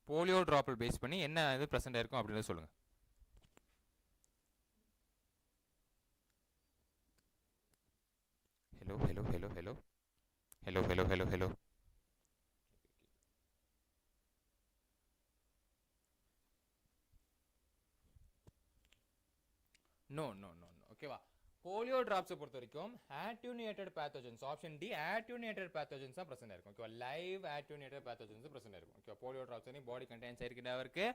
போலியோ ட்ராப்பில் பேஸ் பண்ணி என்ன இது ப்ரெசென்ட் இருக்கும் அப்படின்னு சொல்லுங்கள். Hello hello hello hello hello hello hello hello no no no no. ஓகேவா, போலியோ ட்ராப்ஸை பொறுத்த வரைக்கும் attenuated pathogens, option D attenuated pathogens தான் ப்ரெசென்ட் இருக்கும். ஓகேவா, லைவ் அட்டென்யூட்டட் பேத்தோஜன்ஸ் ப்ரெசென்ட் இருக்கும். ஓகே, போலியோ ட்ராப்ஸ் வந்து பாடி கண்டெய்ன்ஸ் ஆயிருக்கிறவருக்கு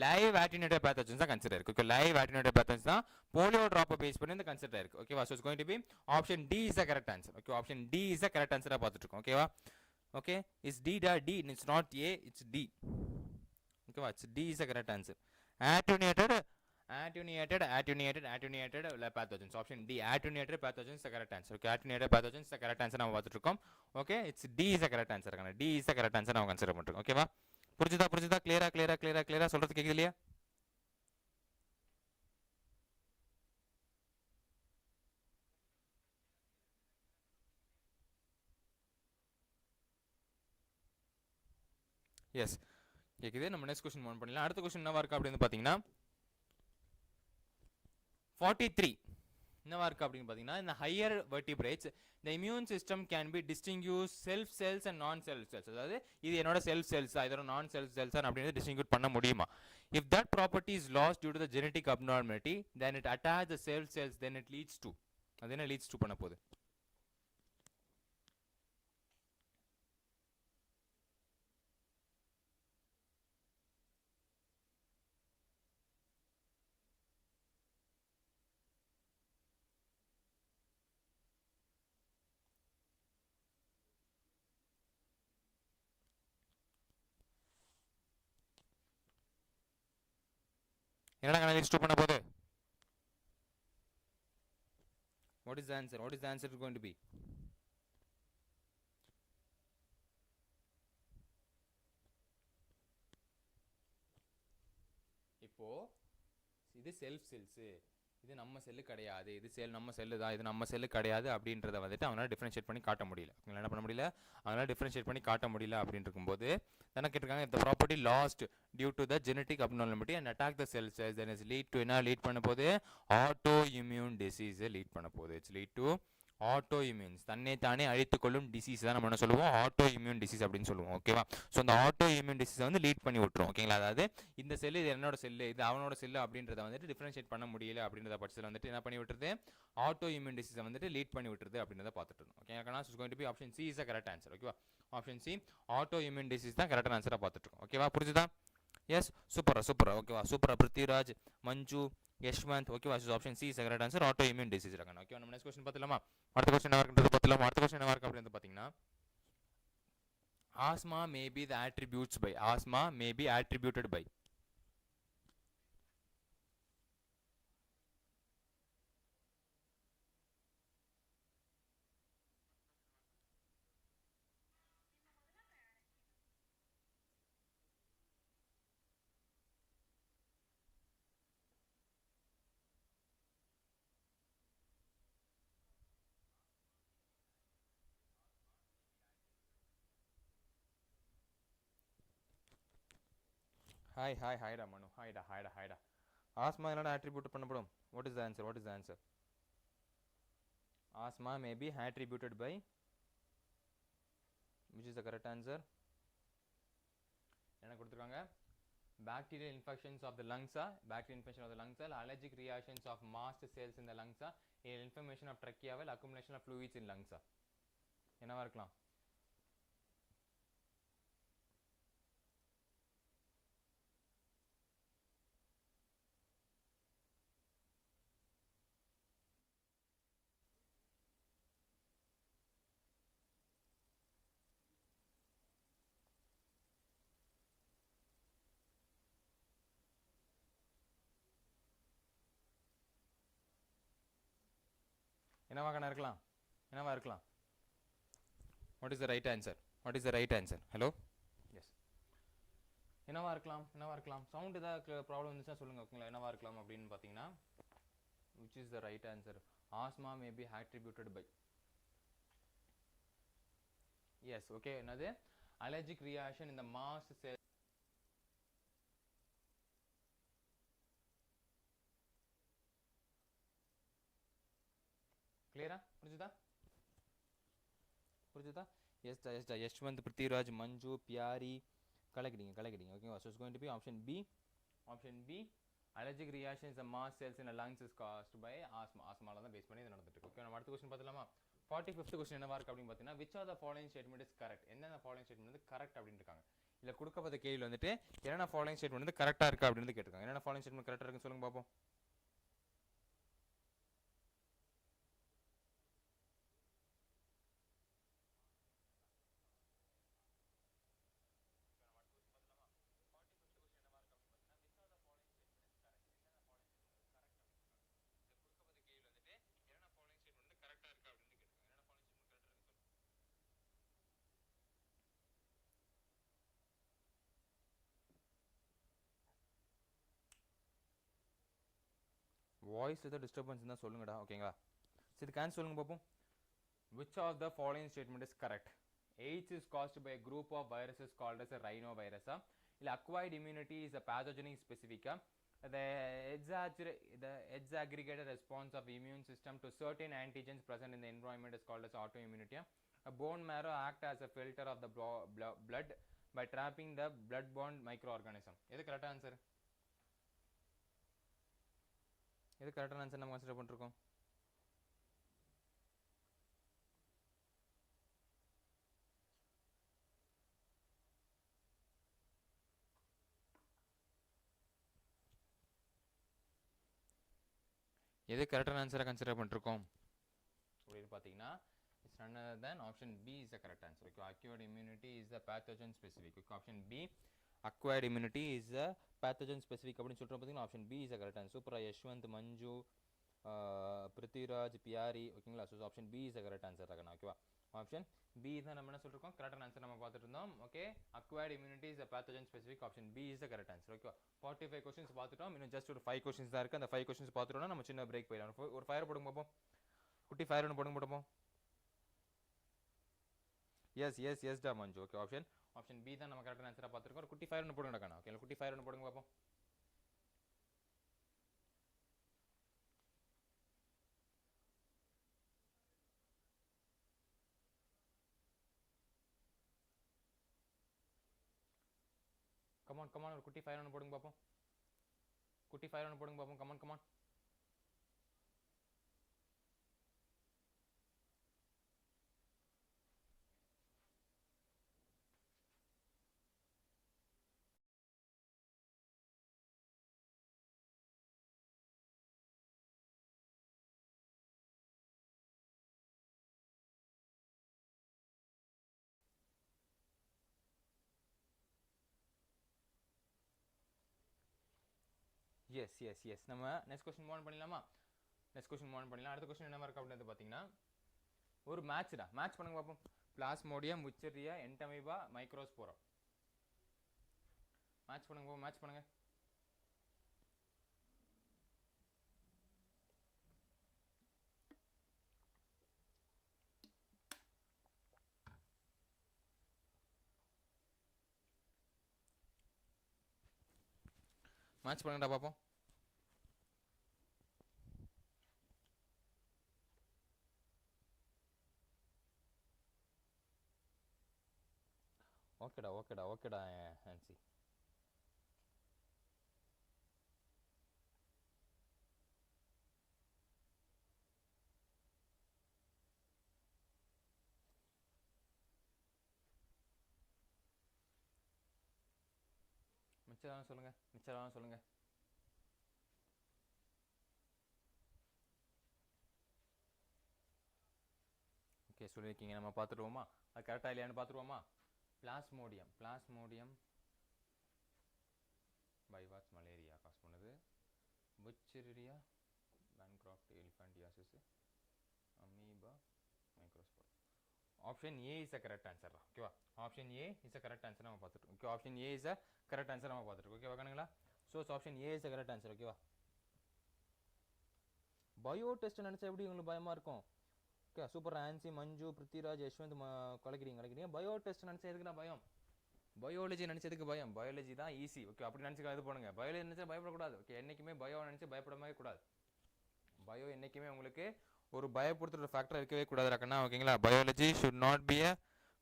லைவ் அட்டென்யூட்டட் பேத்தோஜன்ஸ் தான் கன்சிடர் இருக்கு. ஓகே, லைவ் அட்டென்யூட்டட் பேத்தோஜன்ஸ் தான் போலியோ ட்ராப்பை பேஸ் பண்ணி இந்த கன்சிடர் இருக்கு. ஓகேவா, so it's going to be option D is the correct answer. Okay, option D is the correct ஆன்சராக பார்த்துட்டு இருக்கோம். ஓகேவா, ஓகே, இட்ஸ் டி டா D, it's not A, it's D. ஓகேவா, it's D is the correct answer. attenuated pathogens, option D attenuated pathogens is the correct answer. Okay, attenuated pathogens is the correct answer நாம பார்த்துட்டு இருக்கோம். Okay, it's D is the correct answer. D is the correct answer நாம கன்சிடர் பண்ணிருக்கோம். ஓகேவா, புரிஞ்சுதா கிளியரா சொல்றது கேக்குது இல்லையா? எஸ் கேக்குது. நம்ம நெக்ஸ்ட் क्वेश्चन மூவ் பண்ணலாம். அடுத்த क्वेश्चन என்னவா இருக்கு அப்படினு பாத்தீங்கன்னா 43 என்னவா இருக்கு அப்படின்னு பாத்தீங்கன்னா, இந்த higher vertebrates the immune system can be distinguished self cells and non self cells. அதாவது இது என்னோட செல்ஃப் செல்ஸ் இதோட நான் செல்ஃப் செல்ஸ் அப்படின்னு டிஸ்டிங்யூட் பண்ண முடியுமா? if that property is lost due to the genetic abnormality then it attach the self cells, then it leads to அது என்ன leads to பண்ண போகுது? என்னடா leads to பண்ண போகுது? what is the answer? What is the answer going to be? இப்போ இது செல்ஃப் செல்ஸ், இது நம்ம செல்லு கிடையாது, இது நம்ம செல்லு தான், இது நம்ம செல்லு கிடையாது அப்படின்றத வந்துட்டு அவனால டிஃபரன்ஷியேட் பண்ணி காட்ட முடியல. என்ன பண்ண முடியல? அவனால டிஃபரன்ஷியேட் பண்ணி காட்ட முடியல அப்படின்னு இருக்கும்போது தானே கேட்டிருக்காங்க, if the property lost due to the genetic abnormality and attack the cell cells then is lead to என்ன லீட் பண்ண போகுது? autoimmune disease லீட் பண்ண போகுது. It's lead to auto immunes, தன்னை தானே அழித்துக்கொள்ளும் டிசீஸ் தான் நம்ம என்ன சொல்லுவோம்? ஆட்டோ இம்யூன் டிசீஸ் அப்படின்னு சொல்லுவோம். ஓகேவா, ஸோ அந்த ஆட்டோ இம்யூன் டிசீஸை வந்து லீட் பண்ணி விட்டுரும். ஓகேங்களா, அதாவது இந்த செல்லு இது என்னோட செல்லு, இது அவனோட செல்லு அப்படின்றத வந்துட்டு டிஃபரன்ஷியேட் பண்ண முடியல அப்படின்றத பட்சத்தில் வந்துட்டு என்ன பண்ணி விட்டுருது? ஆட்டோ இம்யூன் டிசீஸை வந்துட்டு லீட் பண்ணி விட்டுருது அப்படின்றத பார்த்துட்டு இருந்தோம். ஓகேங்களா, so going to be option C is the correct answer. ஓகேவா, option C autoimmune disease தான் கரெக்டான ஆன்சராக பார்த்துட்டு இருக்கோம். ஓகேவா, புரிஞ்சுதா? எஸ், சூப்பரா. ஓகேவா, சூப்பரா. பிருத்திவிராஜ், மஞ்சு, யஷ்வந்த். ஓகேவா, option C is the correct answer. Auto immune disease இருக்காங்க. ஓகே, நம்ம நெக்ஸ்ட் क्वेश्चन பார்த்துலாமா? அடுத்த क्वेश्चन என்ன இருக்குன்றது பார்த்துலாமா? அடுத்த क्वेश्चन என்ன இருக்கு அப்படினு பாத்தீங்கன்னா, asthma may be the attributes by, asthma may be attributed by. ஹாய்டா மனு, ஹாய்டா. ஆஸ்மா என்னடா அட்ரிபியூட் பண்ணப்படும்? what is the answer? asthma may be attributed by, which is the correct answer? என்ன கொடுத்திருக்காங்க? bacterial infections of the lungs, allergic reactions of mast cells in the lungs, inflammation of trachea, accumulation of fluids in lungs. என்னவா இருக்கலாம்? என்னவா கண்ணா இருக்கலாம்? என்னவா இருக்கலாம்? What is the right answer? What is the right answer? Hello? Yes. என்னவா இருக்கலாம்? என்னவா இருக்கலாம்? சவுண்ட் ஏதாவது ப்ராப்ளம் இருந்துச்சுன்னா சொல்லுங்க. ஓகேங்களா? என்னவா இருக்கலாம் அப்படின்னு பார்த்தீங்கன்னா, which is the right answer? Asthma may be attributed by. Yes, okay. என்னது? Allergic reaction in the mast cell. Clear? புரிஞ்சுதா? புரிஞ்சுதா? Yes, 𝑬𝒙𝒑𝒒𝒒𝒂𝒏𝒕𝒖, மஞ்சு, பியாரி, கலக்கிடுங்க. ஓகேவா? So it's going to be option B. Option B. Allergic reactions in the mast cells in the lungs is caused by asthma. ஆஸ்மால தான் பேஸ் பண்ணி இது நடந்துட்டு இருக்கு. ஓகே, நம்ம அடுத்த क्वेश्चन பார்த்தலாமா? 45th क्वेश्चन என்னவா இருக்கு அப்படினு பார்த்தீங்கன்னா, which of the following statement is correct? என்னென்ன following statement வந்து கரெக்ட் அப்படினு இருக்காங்க. இல்ல கொடுக்கப்பட்ட கேள்வி வந்துட்டு என்னென்ன following statement வந்து கரெக்ட்டா இருக்கு அப்படினு கேட்டிருக்காங்க. என்னென்ன following statement கரெக்ட்டா இருக்குன்னு சொல்லுங்க பாப்போம். வாய்ஸ் ஏதோ டிஸ்டர்பன்ஸ் இருந்தால் சொல்லுங்கடா. ஓகேங்களா? சரி, இதுக்கு ஆன்சர் சொல்லுங்க பார்ப்போம். Which of the following statement is correct? AIDS is caused by a group of viruses called as a rhinovirus. இல்லை acquired immunity is a pathogenic specific. The ℒ response of immune system to certain antigens present in the environment is called as autoimmunity. A bone marrow act as a filter of the blood by trapping the blood-borne microorganism. எது கரெக்டாக ஆன்சர்? எது கரெக்டான ஆன்சர் நம்ம கன்சிடர் பண்ணிருக்கோம்? எது கரெக்டான ஆன்சரை கன்சிடர் பண்ணிருக்கோம் அப்படின்னு பார்த்தீங்கன்னா, it's none other than option B is the correct answer. Okay, acquired immunity is the pathogen specific. Okay, option B, acquired immunity is the pathogen specific அப்படின்னு சொல்றோம் பார்த்தீங்கன்னா, option B is the correct answer. சூப்பரா யஷ்வந்த், மஞ்சு, பிருத்திவிராஜ், பியாரி. ஓகேங்களா? So option B is the correct answer தாக்கண்ணா. ஓகேவா? ஆப்ஷன் பி தான் நம்ம என்ன சொல்லிருக்கோம், கரெக்டான ஆன்சர் நம்ம பார்த்துட்டு இருந்தோம். Okay, acquired immunity is pathogen specific. Option B is the correct answer. Okay, 45 questions பார்த்துட்டோம். இன்னும் ஜஸ்ட் ஒரு 5 கொஸ்டின்ஸ் தான் இருக்கு. அந்த 5 கொஸ்டின்ஸ் பார்த்துட்டோம்னா நம்ம சின்ன பிரேக் போயிடலாம். ஒரு ஃபயர் போடுங்க பார்ப்போம். குட்டி ஃபயர் ஒன்று போடுங்க பார்ப்போம். எஸ் டா மஞ்சு. ஓகே, ஆப்ஷன் பி தான் நம்ம கரெக்டான ஆன்சராக பார்த்துருக்கோம். ஒரு குட்டி ஃபயர் ஒன்று போடுங்க கண்ணா. ஓகே, குட்டி ஃபயர் ஒன்று போடுங்க பார்ப்போம். கமான் ஒரு குட்டி ஃபயர் ஒன்று போடுங்க பார்ப்போம். குட்டி ஃபயர் ஒன்று போடுங்க பார்ப்போம். கமான். எஸ் நம்ம நெக்ஸ்ட் கொஸ்டின் மூவ் ஆன் பண்ணிடலாமா? நெக்ஸ்ட் கொஸ்டின் மூவ் ஆன் பண்ணிடலாம். அடுத்த கொஸ்டின் என்ன இருக்கு அப்படின்றது பார்த்தீங்கன்னா, ஒரு மேட்ச் பண்ணுங்க பார்ப்போம். Plasmodium, Wuchereria, Entamoeba, Microspora. Match பண்ணுங்க. மேட்ச் பண்ணுங்கடா பார்ப்போம். ஓகேடா ஹான்சி. மிச்சம் சொல்லுங்க. ஓகே, சொல்லியிருக்கீங்க. நம்ம பார்த்துருவோமா? அது கரெக்டாக இல்லையான்னு பார்த்துருவோமா? பிளாஸ்மோடியம் பைவாட்ஸ் மலேரியா காஸ் பண்ணுது. வுச்செரியா Bancroft எலிஃபண்டியாசிஸ் amoeba microspore. Option A is the correct answer. ஓகேவா? Option A is the correct answer நம்ம பார்த்துட்டோம். Okay, option A is the correct answer நம்ம பார்த்துட்டோம். ஓகேவா கணங்களா? So option A is the correct answer. ஓகேவா? பயோ டெஸ்ட் நினைச்சா எப்படி உங்களுக்கு பயமா இருக்கும்? Okay, super. ஆன்சி, மஞ்சு, பிருத்திராஜ், யஷ்வந்த் கலக்கிறீங்க. பயோ டெஸ்ட் நினைச்சா எதுக்குடா பயம்? பயாலஜி நினைச்சதுக்கு பயம். பயாலஜி தான் ஈஸி. ஓகே, அப்படி நினைச்சு இது பண்ணுங்க. பயாலஜி நினைச்சா பயப்படக்கூடாது. ஓகே, என்னைக்குமே பயோ நினைச்சு பயப்படவே கூடாது. பயோ என்னைக்குமே உங்களுக்கு ஒரு பயப்படுத்துற ஃபேக்டர் இருக்கவே கூடாது ரக்கண்ணா. ஓகேங்களா? Biology should not be a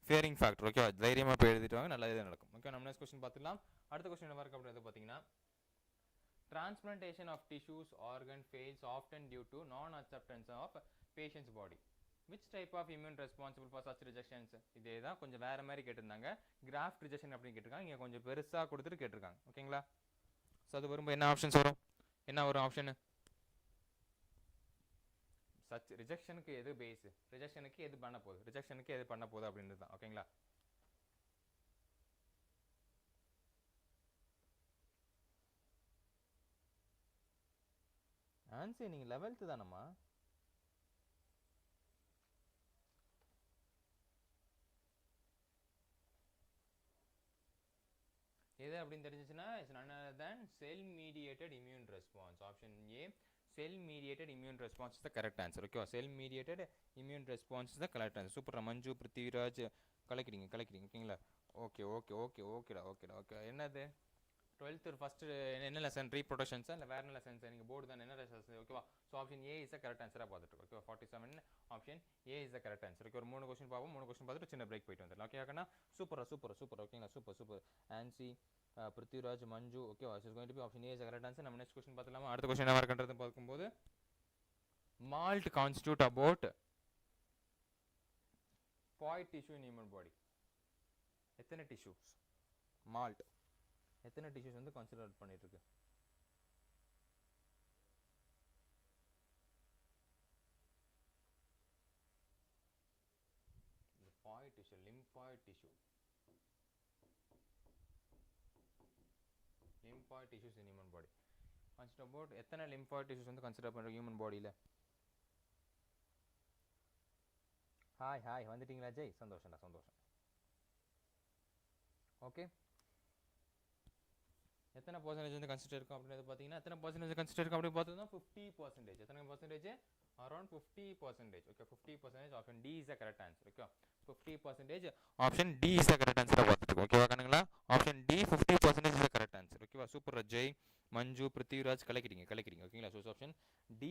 fearing factor. ஓகேவா? தைரியமா போய் எழுதிட்டு வாங்க, நல்ல இது நடக்கும். ஓகே, நம்ம நெக்ஸ்ட் கொஸ்டின் பார்த்துக்கலாம். அடுத்த கொஸ்டின் என்ன இருக்கு அப்படின்றது பார்த்தீங்கன்னா, transplantation of tissues organ fails often due to non acceptance of patient's body. Which type of immune responsible for such rejections? இதே தான் கொஞ்சம் வேற மாதிரி கேட்டிருந்தாங்க. கிராஃப்ட் ரிஜெக்ஷன் அப்படின்னு கேட்டிருக்காங்க. இங்கே கொஞ்சம் பெருசாக கொடுத்துட்டு கேட்டிருக்காங்க. ஓகேங்களா? ஸோ அது வரும்போது என்ன ஆப்ஷன்ஸ் வரும்? என்ன வரும் ஆப்ஷனு? சச் ரிஜெக்ஷனுக்கு எது பேஸ்? ரிஜெக்ஷனுக்கு எது பண்ண போகுது? ரிஜெக்ஷனுக்கு எது பண்ண போகுது அப்படின்றது தான். ஓகேங்களா? ஆன்சர் நீங்கள் 11th தானம்மா? எது அப்படின்னு தெரிஞ்சிச்சுன்னா it's none other than cell mediated immune response. Option A, cell mediated immune response is the correct answer. ஓகேவா? cell mediated immune response is the correct answer. Super. Manju, Prithviraj கலக்கிறீங்க. ஓகேங்களா? ஓகே. என்னது 12th ஃபர்ஸ்ட் என்ன லெசன்? ரீப்ரொடக்ஷன்ஸா இல்லை வேற என்ன லெசன்ஸ்? நீங்கள் போர்டு தான் என்ன லெசன்ஸ்? ஓகேவா? So option A is the correct ஆன்சராக பார்த்துட்டு. ஓகேவா? 47 option A is the correct answer. Okay, ஒரு 3 கொஸ்டின் பார்ப்போம். 3 கொஸ்டின் பார்த்துட்டு சின்ன பிரேக் போயிட்டு வந்துடலாம். ஓகே அக்கண்ணா? சூப்பர். ஓகேங்களா? சூப்பர். ஆன்சி, பிருத்திவிராஜ், மஞ்சு. ஓகேவா? Is going to be option A is the correct answer. நம்ம நெக்ஸ்ட் கொஸ்டின் பார்த்துலாமா? அடுத்த கொஸ்டின் என்ன இருக்குன்றது பார்க்கும்போது, மால்ட் கான்ஸ்டியூட் அபவுட் பாய்ட் டிஷ்யூ இன் ஹியூமன் பாடி. எத்தனை டிஷ்யூஸ் மால்ட் எத்தனை டிஷ்யூஸ் வந்து கன்சிடர் பண்ணிட்டு இருக்கு? பாய்ட் tissue, lymphoid tissue in human body. consider about எத்தனை லிம்பாய்ட் டிஷ்யூஸ் வந்து கன்சிடர் பண்ற ஹியூமன் பாடியில? ஹாய் வந்துட்டீங்களா ஜெய்? சந்தோஷம். ஓகே, எத்தனை பர்சன்டேஜ் வந்து கன்சிடர் இருக்கும் அப்படின்றது பார்த்தீங்கன்னா, எத்தனை பர்சன்டேஜ் கன்சிடர் இருக்கும் அப்படின்னு பார்த்தீங்கன்னா 50%. எத்தனை percentage? Around 50%. Okay, 50%. Option D is the correct answer. Okay, 50% option D is the correct ஆன்சரை பார்த்துட்டு. ஓகேவா கண்ணுங்களா? Option D 50% is the correct answer. ஓகேவா? சூப்பர். ஜெய், மஞ்சு, பிருத்திவிராஜ் கலக்கிறீங்க. ஓகேங்களா? So option D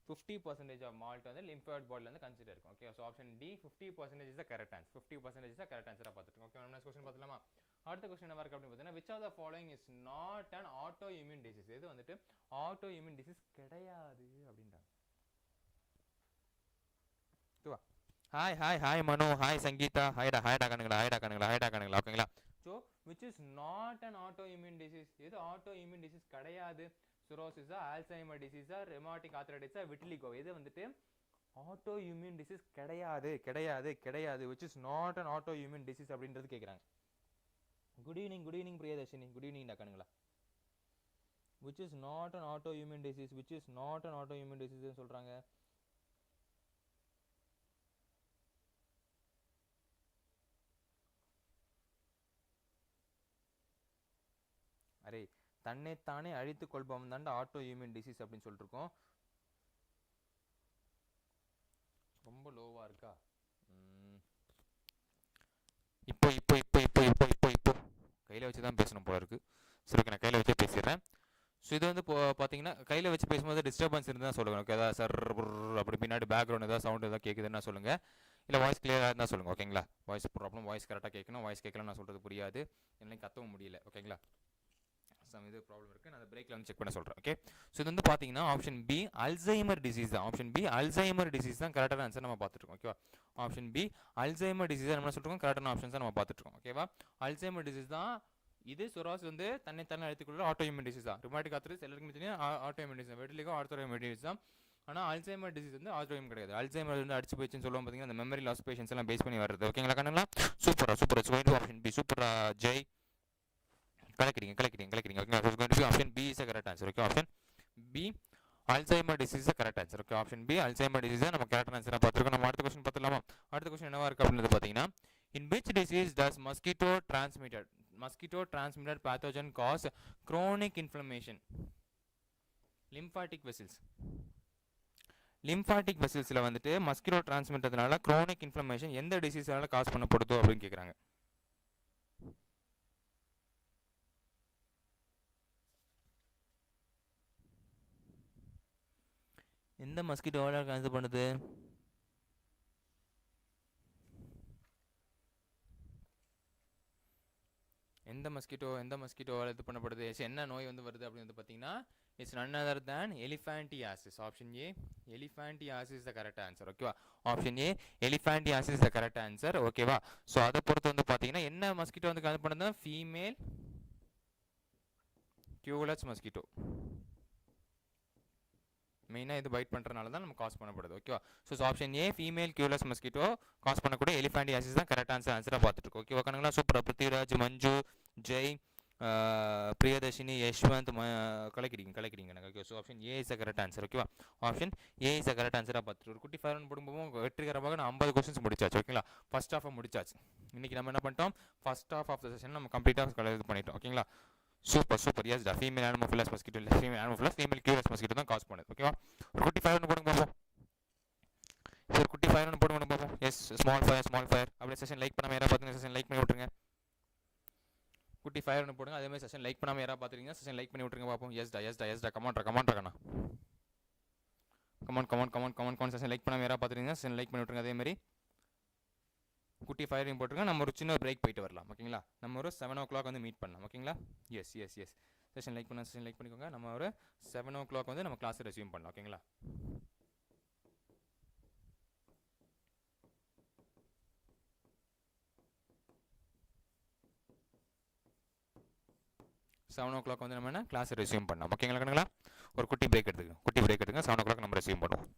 50% of MALT வந்து லிம்பாய்ட் பாடியில் வந்து கன்சிடர் இருக்கும். Okay, so option D 50% is the correct answer. 50% is the correct ஆன்சராக பார்த்துட்டு. ஓகே, நம்ம நெக்ஸ்ட் கொஸ்டின் பார்த்துலாமா? அடுத்த கொஸ்டின் என்ன இருக்கு அப்படின்னு பார்த்தீங்கன்னா, which of the following is not an autoimmune disease? எது வந்துட்டு autoimmune disease கிடையாது அப்படின்றாங்க. ஹாய் மனோ, ஹாய் சங்கீதா, ஹாய்டா கணுங்களா. ஓகேங்களா? So which is not an autoimmune disease? எது autoimmune disease கிடையாது? cirrhosis, Alzheimer disease, rheumatic arthritis, vitiligo. எது வந்துட்டு autoimmune disease கிடையாது. which is not an autoimmune disease அப்படின்றது கேட்குறாங்க. Good evening Priyadharshini. Good evening டாக்கணுங்களா? which is not an autoimmune disease சொல்றாங்க. அரே, தன்னைத்தானே அழித்துக் கொள்பவன் தான் ஆட்டோ இம்யூன் டிசீஸ் அப்படின்னு சொல்லிட்டு இருக்கோம். ரொம்ப லோவா இருக்கா? இப்போ கையில் வச்சு தான் பேசணும் போல இருக்குது. சரி, ஓகே, நான் கையில் வச்சே பேசிடுறேன். ஸோ இது வந்து பார்த்தீங்கன்னா கையில் வச்சு பேசும்போது டிஸ்டர்பன்ஸ் இருந்தால் சொல்லுங்கள். ஓகே, ஏதாவது சார் அப்படி பின்னாடி பேக்ரவுண்ட் ஏதாவது சவுண்ட் ஏதாவது கேட்குதுன்னா சொல்லுங்கள். இல்லை வாய்ஸ் கிளியராக இருந்தால் சொல்லுங்கள். ஓகேங்களா? வாய்ஸ் ப்ராப்ளம், வாய்ஸ் கரெக்டாக கேட்கணும். வாய்ஸ் கேட்கலாம் நான் சொல்கிறது புரியாது, எனக்கு கத்தவும் முடியல. ஓகேங்களா? இது ப்ராப்ளம் இருக்குது. நான் அந்த பிரேக்கில் வந்து செக் பண்ண சொல்கிறேன். ஓகே, ஸோ இது வந்து பார்த்தீங்கன்னா ஆப்ஷன் பி அல்சைமர் டிசீஸ் தான். ஆப்ஷன் பி அல்சைமர் டிசீஸ் தான் கரெக்டான ஆன்சர் நம்ம பார்த்துருக்கோம். ஓகேவா? ஆப்ஷன் பி அல்சைமர் டிசீஸ் நம்ம சொல்லிருக்கோம். கரெக்டான ஆப்ஷன்ஸ் தான் நம்ம பார்த்துருக்கோம். ஓகேவா? அல்சைமர் டிசீஸ் தான் இது. சொராஸ் வந்து தன்னை அழைத்துக்கொள்ள ஆட்டோஇம்யூன் டிசீஸ் தான். ரிமாட்டிக் ஆர்த்ரைட்டிஸ் எல்லாருக்குமே தெரியும் autoimmune disease. Vitiligo autoimmune disease தான். ஆனால் அல்சைமர் டிசீஸ் வந்து ஆட்டோஇம்யூன் கிடையாது. அல்சைமர் வந்து அடிச்சு போயிடுச்சுன்னு சொல்லுவோம் பார்த்தீங்கன்னா, அந்த மெமரி லாஸ் பேஷன்ஸ் எல்லாம் பேஸ் பண்ணி வருது. ஓகேங்களா கண்ணுங்களா? சூப்பரா. Option B. சூப்பரா ஜெய், கலக்கிறீங்க. Okay, option B is the correct answer. Okay, option B Alzheimer disease correct answer. Okay, option B Alzheimer disease நம்ம கரெக்ட் ஆன்சராக பார்த்துருக்கோம். நம்ம அடுத்த கொஸ்டின் பார்த்துலாமா? அடுத்த கொஸ்டின் என்னவா இருக்குது அப்படின்றது பார்த்தீங்கன்னா, in which disease does mosquito transmitted pathogen cause chronic inflammation? lymphatic vessels. Lymphatic வெசல்ஸில் வந்துட்டு மஸ்கிட்டோ டிரான்ஸ்மிட்டதுனால க்ரோனிக் இன்ஃப்ளமேஷன் எந்த டிசீஸால காஸ் பண்ணப்படுதோ அப்படின்னு கேட்குறாங்க. எந்த மஸ்கிட்டோவால கேன்சர் பண்ணுது? எந்த மஸ்கிட்டோவால் இது பண்ணப்படுது? என்ன நோய் வந்து வருது அப்படின்னு வந்து பார்த்தீங்கன்னா, it's none other than elephantiasis. Option A elephantiasis the correct answer. ஓகேவா, option A elephantiasis the correct answer. ஓகேவா, ஸோ அதை பொறுத்து வந்து பார்த்தீங்கன்னா என்ன மஸ்கிட்டோ வந்து கேன்சர் பண்ணுது? Female Culex mosquito. மெயினாக இது பைட் பண்ணுறதுனால தான் நம்ம காஸ் பண்ணப்படுது. ஓகேவா, so option A female Culex mosquito cause பண்ணக்கூடிய எலிஃபேண்டியாசிஸ் தான் கரெக்ட் ஆன்சராக பார்த்துட்டு இருக்கோம். ஓகேவா கணங்களா, சூப்பராக. பிருத்திவிராஜ், மஞ்சு, ஜெய், பிரியதர்ஷினி, யஷ்வந்த் கலக்கிட்டீங்க எனக்கு. Okay, so option A is the correct answer. ஓகேவா, option A is the correct ஆன்சராக பார்த்துட்டு ஒரு குட்டி ஃபேரன் போடும்போது வெற்றிகரமாக நான் 50 கொஸ்டின்ஸ் முடிச்சாச்சு. ஓகேங்களா, ஃபர்ஸ்ட் ஹாஃபை முடிச்சாச்சு. இன்றைக்கி நம்ம என்ன பண்ணிட்டோம்? First half of the session நம்ம கம்ப்ளீட்டாக இது பண்ணிட்டோம். ஓகேங்களா, சூப்பர். எஸ் டா, ஃபீமேல் ஆனோஃபிலஸ் மஸ்கிட்டோ இல்லை, female Anopheles female Culex mosquito தான் காஸ் பண்ணுது. ஓகேவா, ஒரு குட்டி ஃபயர் ஒன்று போடுங்க பார்ப்போம். சரி, குட்டி ஃபயர் ஒன்று போடுங்க பார்ப்போம். Yes, small fire. அப்படியே செஷன் லைக் பண்ணாமல் யாராவது பார்த்தீங்கன்னா செஷன் லைக் பண்ணி விட்ருங்க. குட்டி ஃபயர் ஒன்று போடுங்க. அதே மாதிரி செஷன் லைக் பண்ணாமல் யாராவது பார்த்துருக்கீங்கன்னா செஷன் லைக் பண்ணி விட்ருங்க பார்ப்போம். எஸ் டா, கமான் கண்ணா. கமான் செஷன் லைக் பண்ணாமல் யாராவது பார்த்துருக்கீங்கன்னா செஷன் லைக் பண்ணி விட்ருங்க. அதே மாதிரி குட்டி ஃபயரிங் போட்டுருங்க. நம்ம ஒரு சின்ன பிரேக் போயிட்டு வரலாம். ஓகேங்களா, நம்ம ஒரு 7 o'clock வந்து மீட் பண்ணலாம். ஓகேங்களா, எஸ் செஷன் லைக் பண்ணிக்கோங்க. நம்ம ஒரு 7 o'clock வந்து நம்ம கிளாஸ் ரெஸ்யூம் பண்ணலாம். ஓகேங்களா, செவன் ஓ கிளாக் வந்து நம்ம என்ன கிளாஸ் ரெஸ்யூம் பண்ணலாம். ஓகேங்களா கணங்களா, ஒரு குட்டி பிரேக் எடுத்துங்க. 7 o'clock நம்ம ரெஸ்யூம் பண்ணுவோம்.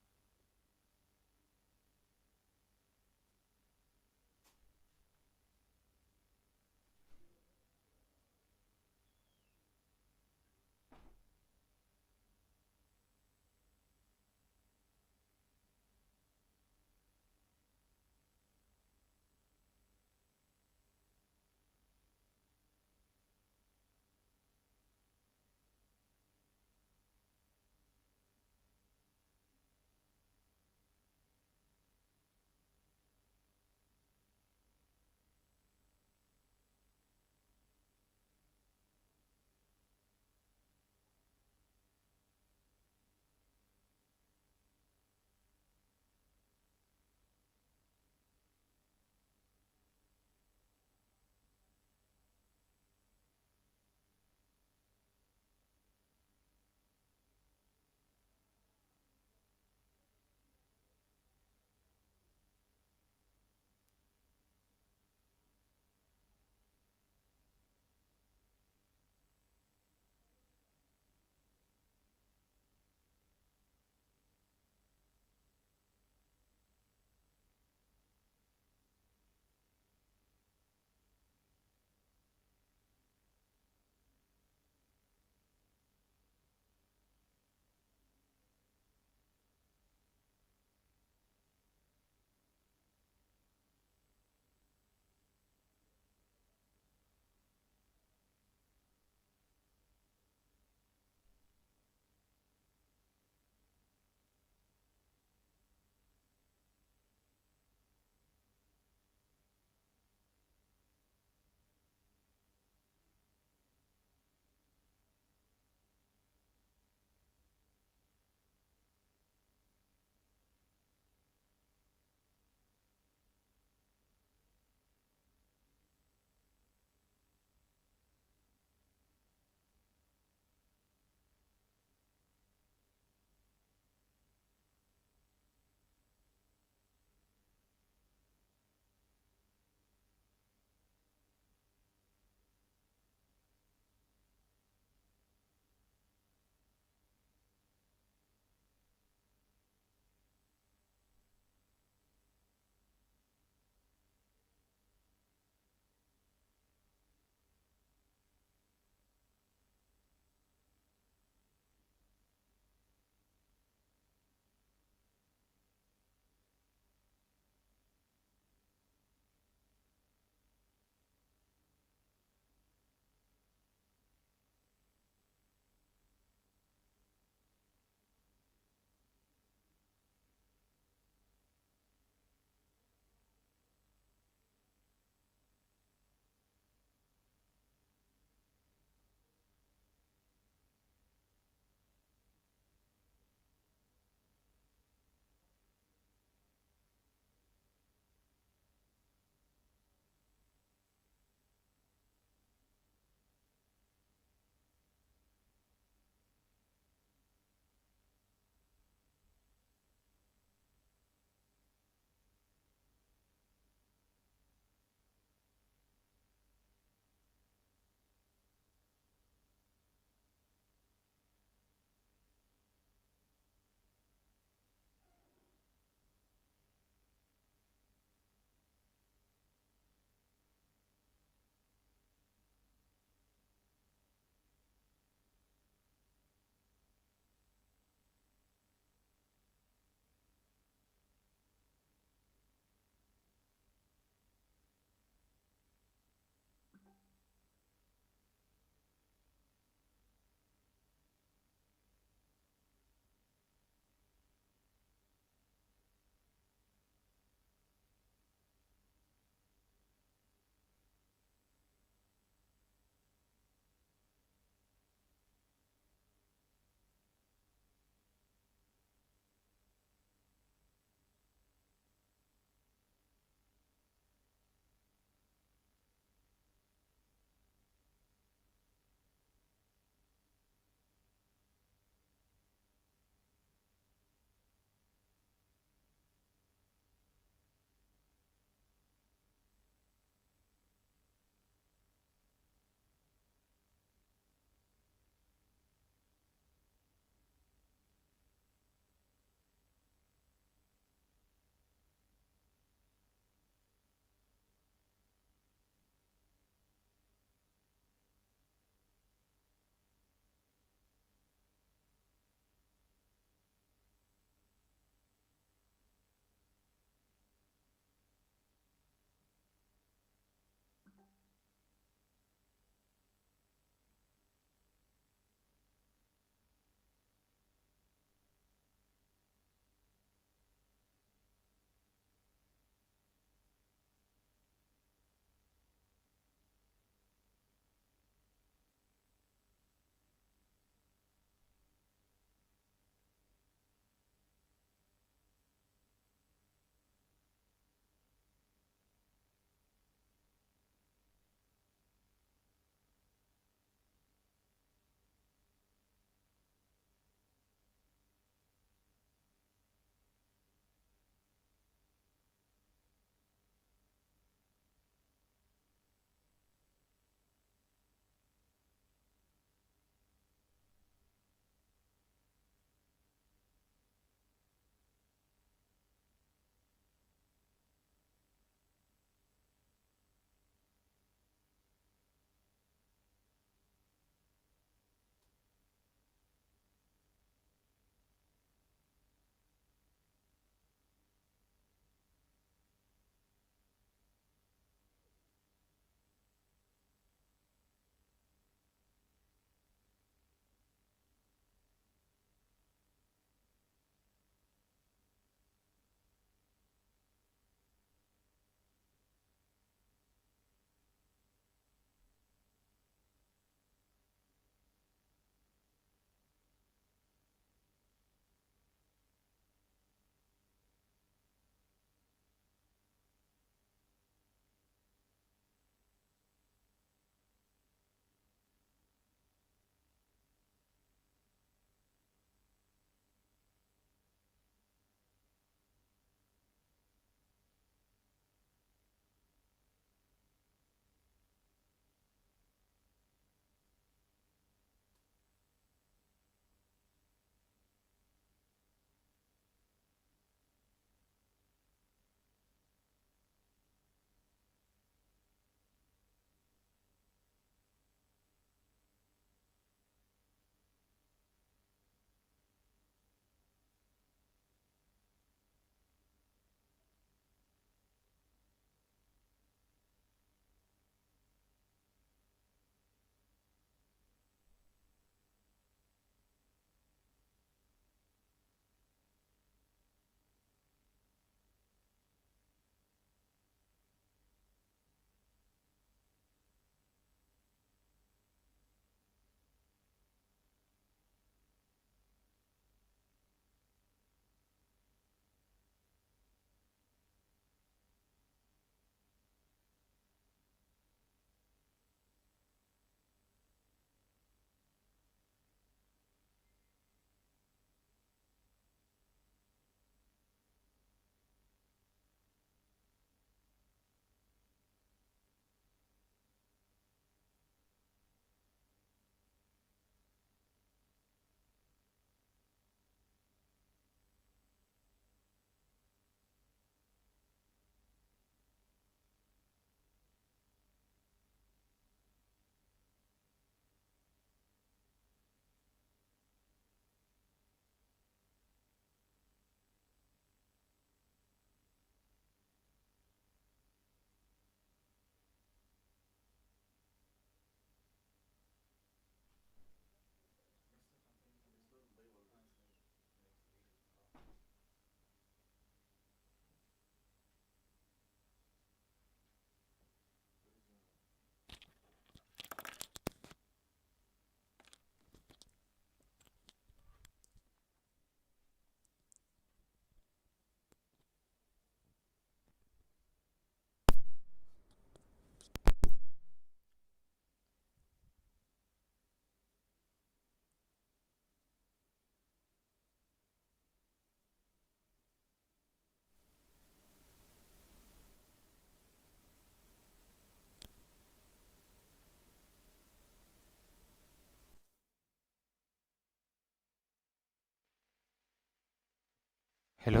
Hello.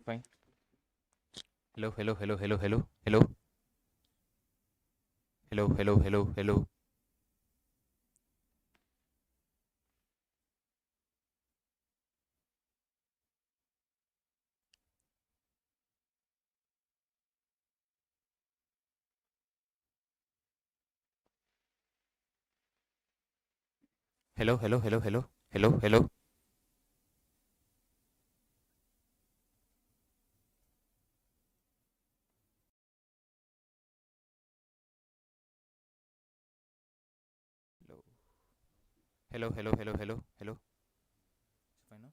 Fine. Hello. Hello. Hello. Hello. It's fine now.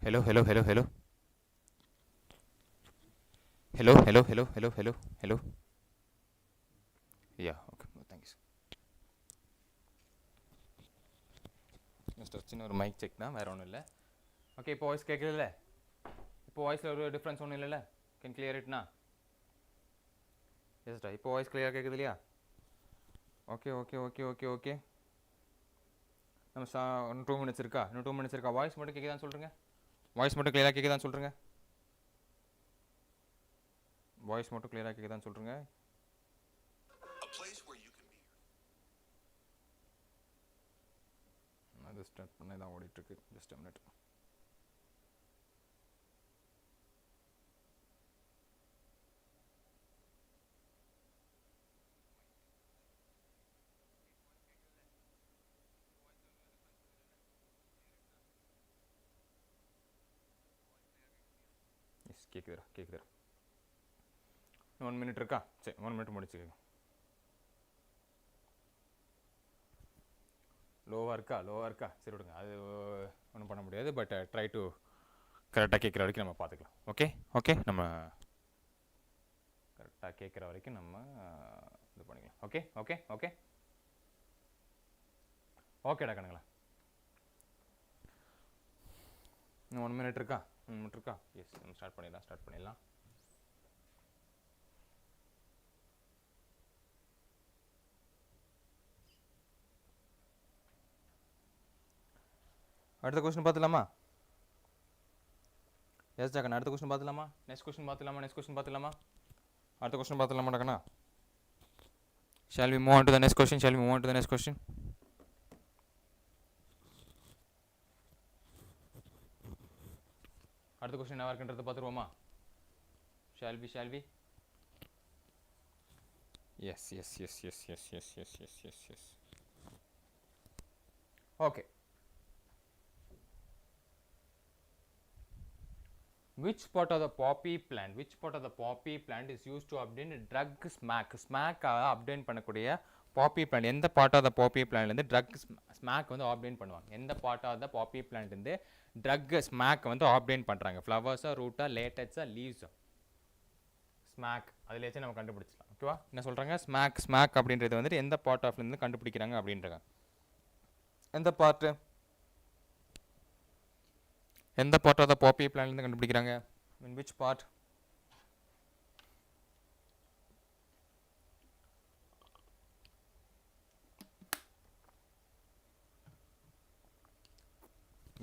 Hello. Yeah, okay. No, thanks. Just சின்ன ஒரு மைக் செக் தான், வேறு ஒன்றும் இல்லை. ஓகே, இப்போ வாய்ஸ் கேட்குதுல்ல? இப்போ வாய்ஸில் ஒரு டிஃப்ரென்ஸ் ஒன்றும் இல்லைல்ல? Can clear இட்னா? எஸ்டா, இப்போ வாய்ஸ் கிளியராக கேட்குது இல்லையா? ஓகே. நம்ம இன்னும் 2 minutes இருக்கா? வாய்ஸ் மட்டும் கேட்குதான்னு சொல்கிறேங்க. வாய்ஸ் மட்டும் கிளியராக கேட்குதான்னு சொல்கிறேங்க. அது ஸ்டார்ட் பண்ண தான் ஓடிட்டுருக்கு. Just a minute. எஸ், கேட்குதுடா. 1 minute இருக்கா? சரி, 1 minute முடிச்சுக்கோங்க. லோவாக இருக்கா? சரி விடுங்க, அது ஒன்றும் பண்ண முடியாது. பட் ட்ரை டு கரெக்டாக கேட்குற வரைக்கும் நம்ம பார்த்துக்கலாம். ஓகே நம்ம கரெக்டாக கேட்குற வரைக்கும் நம்ம இது பண்ணிக்கலாம். ஓகேடா கணங்களா. இன்னும் 1 minute இருக்கா? எஸ், நம்ம ஸ்டார்ட் பண்ணிடலாம். அடுத்த கொஸ்டின் பார்த்துலாமா? எஸ் ஜாக்கண்ணா, அடுத்த கொஸ்டின் பார்த்துலாமா? நெக்ஸ்ட் கொஸ்டின் பார்த்துலாமா? அடுத்த கொஸ்டின் பார்த்துலாமா டக்கண்ணா? Shall we move on to the next question? அடுத்த கொஸ்டின் என்ன இருக்குன்றதை பார்த்துருவோமா? Shall we? Yes. Okay. Which part of the poppy plant is used to obtain drug smack? obtain பண்ணக்கூடிய poppy plant, எந்த part of the poppy plant இருந்து drug smack வந்து obtain பண்ணுவாங்க? எந்த part of the poppy plant இருந்து drug smack வந்து obtain பண்றாங்க? flowers, root, latex, leaves? smack அதில் வச்சு நம்ம கண்டுபிடிச்சலாம். ஓகேவா? என்ன சொல்றாங்க? smack அப்படின்றது வந்துட்டு எந்த part of இருந்து கண்டுபிடிக்கிறாங்க அப்படின்றாங்க. எந்த part of the poppy plant இருந்து கண்டுபிடிக்கிறாங்க? In which part?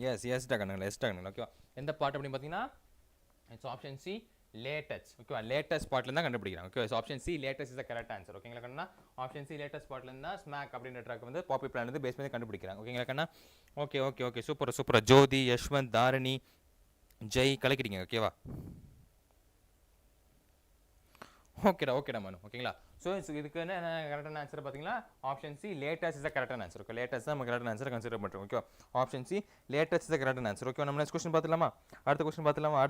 yes டகனங்களா. ஓகேவா? எந்த பார்ட் அப்படின்னு பார்த்தீங்கன்னா இட்ஸ் ஆப்ஷன் சி, லேட்டஸ். ஓகேவா? லேட்டஸ்ட் பார்ட்ல தான் கண்டுபிடிக்கிறாங்க. Okay, option C, latest is the correct answer. ஓகேங்களா கண்ணா? ஆப்ஷன் சி, லேட்டஸ்ட் பார்ட்ல இருந்தா ஸ்மாக் அப்படின்ற ட்ரக் வந்து பாப்பி பிளான்ட் வந்து பேஸ் பண்ணி கண்டுபிடிக்கிறாங்க. ஓகேங்களா கண்ணா? ஓகே. சூப்பர். ஜோதி, யஷ்வந்த், தாரணி, ஜெய் கலக்கிட்டீங்க. ஓகேவா? ஓகேடா மனு. ஓகேங்களா? ஸோ இதுக்கு என்ன கரெக்டான ஆன்சர் பார்த்தீங்கன்னா option C, latest is the கரெக்டான ஆன்சர். ஓகே, லேட்டஸ்ட் தான் நம்ம கரெக்டான ஆன்சர் கன்சிடர் பண்ணுறோம். Okay, option C, latest is the கரெக்டான ஆன்சர். ஓகே, நம்ம நெக்ஸ்ட் கொஸ்டின் பார்த்துலாமா? அடுத்த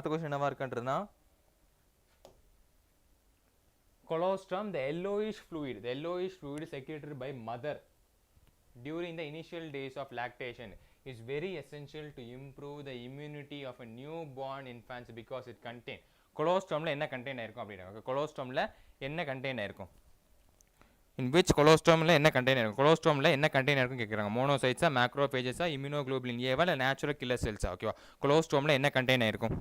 கொஸ்டின் என்னவா இருக்குன்றதுனா colostrum, the yellowish fluid secreted by mother during the initial days of lactation is very essential to improve the immunity of a newborn infant because it contain colostrum என்ன கண்டெயின் ஆயிருக்கும் அப்படினா colostrum என்ன கண்டெயின் ஆயிருக்கும்? in which colostrum என்ன கண்டெயின் ஆயிருக்கும்? colostrum என்ன கண்டெயின் ஆயிருக்கும் கேக்குறாங்க. மோனோசைட்ஸா, மேக்ரோபேஜஸா, இம்யூனோகுளோபுலின் ஏவா இல்ல நேச்சுரல் கில்லர் செல்ஸா? ஓகேவா? colostrum என்ன கண்டெயின் ஆயிருக்கும்?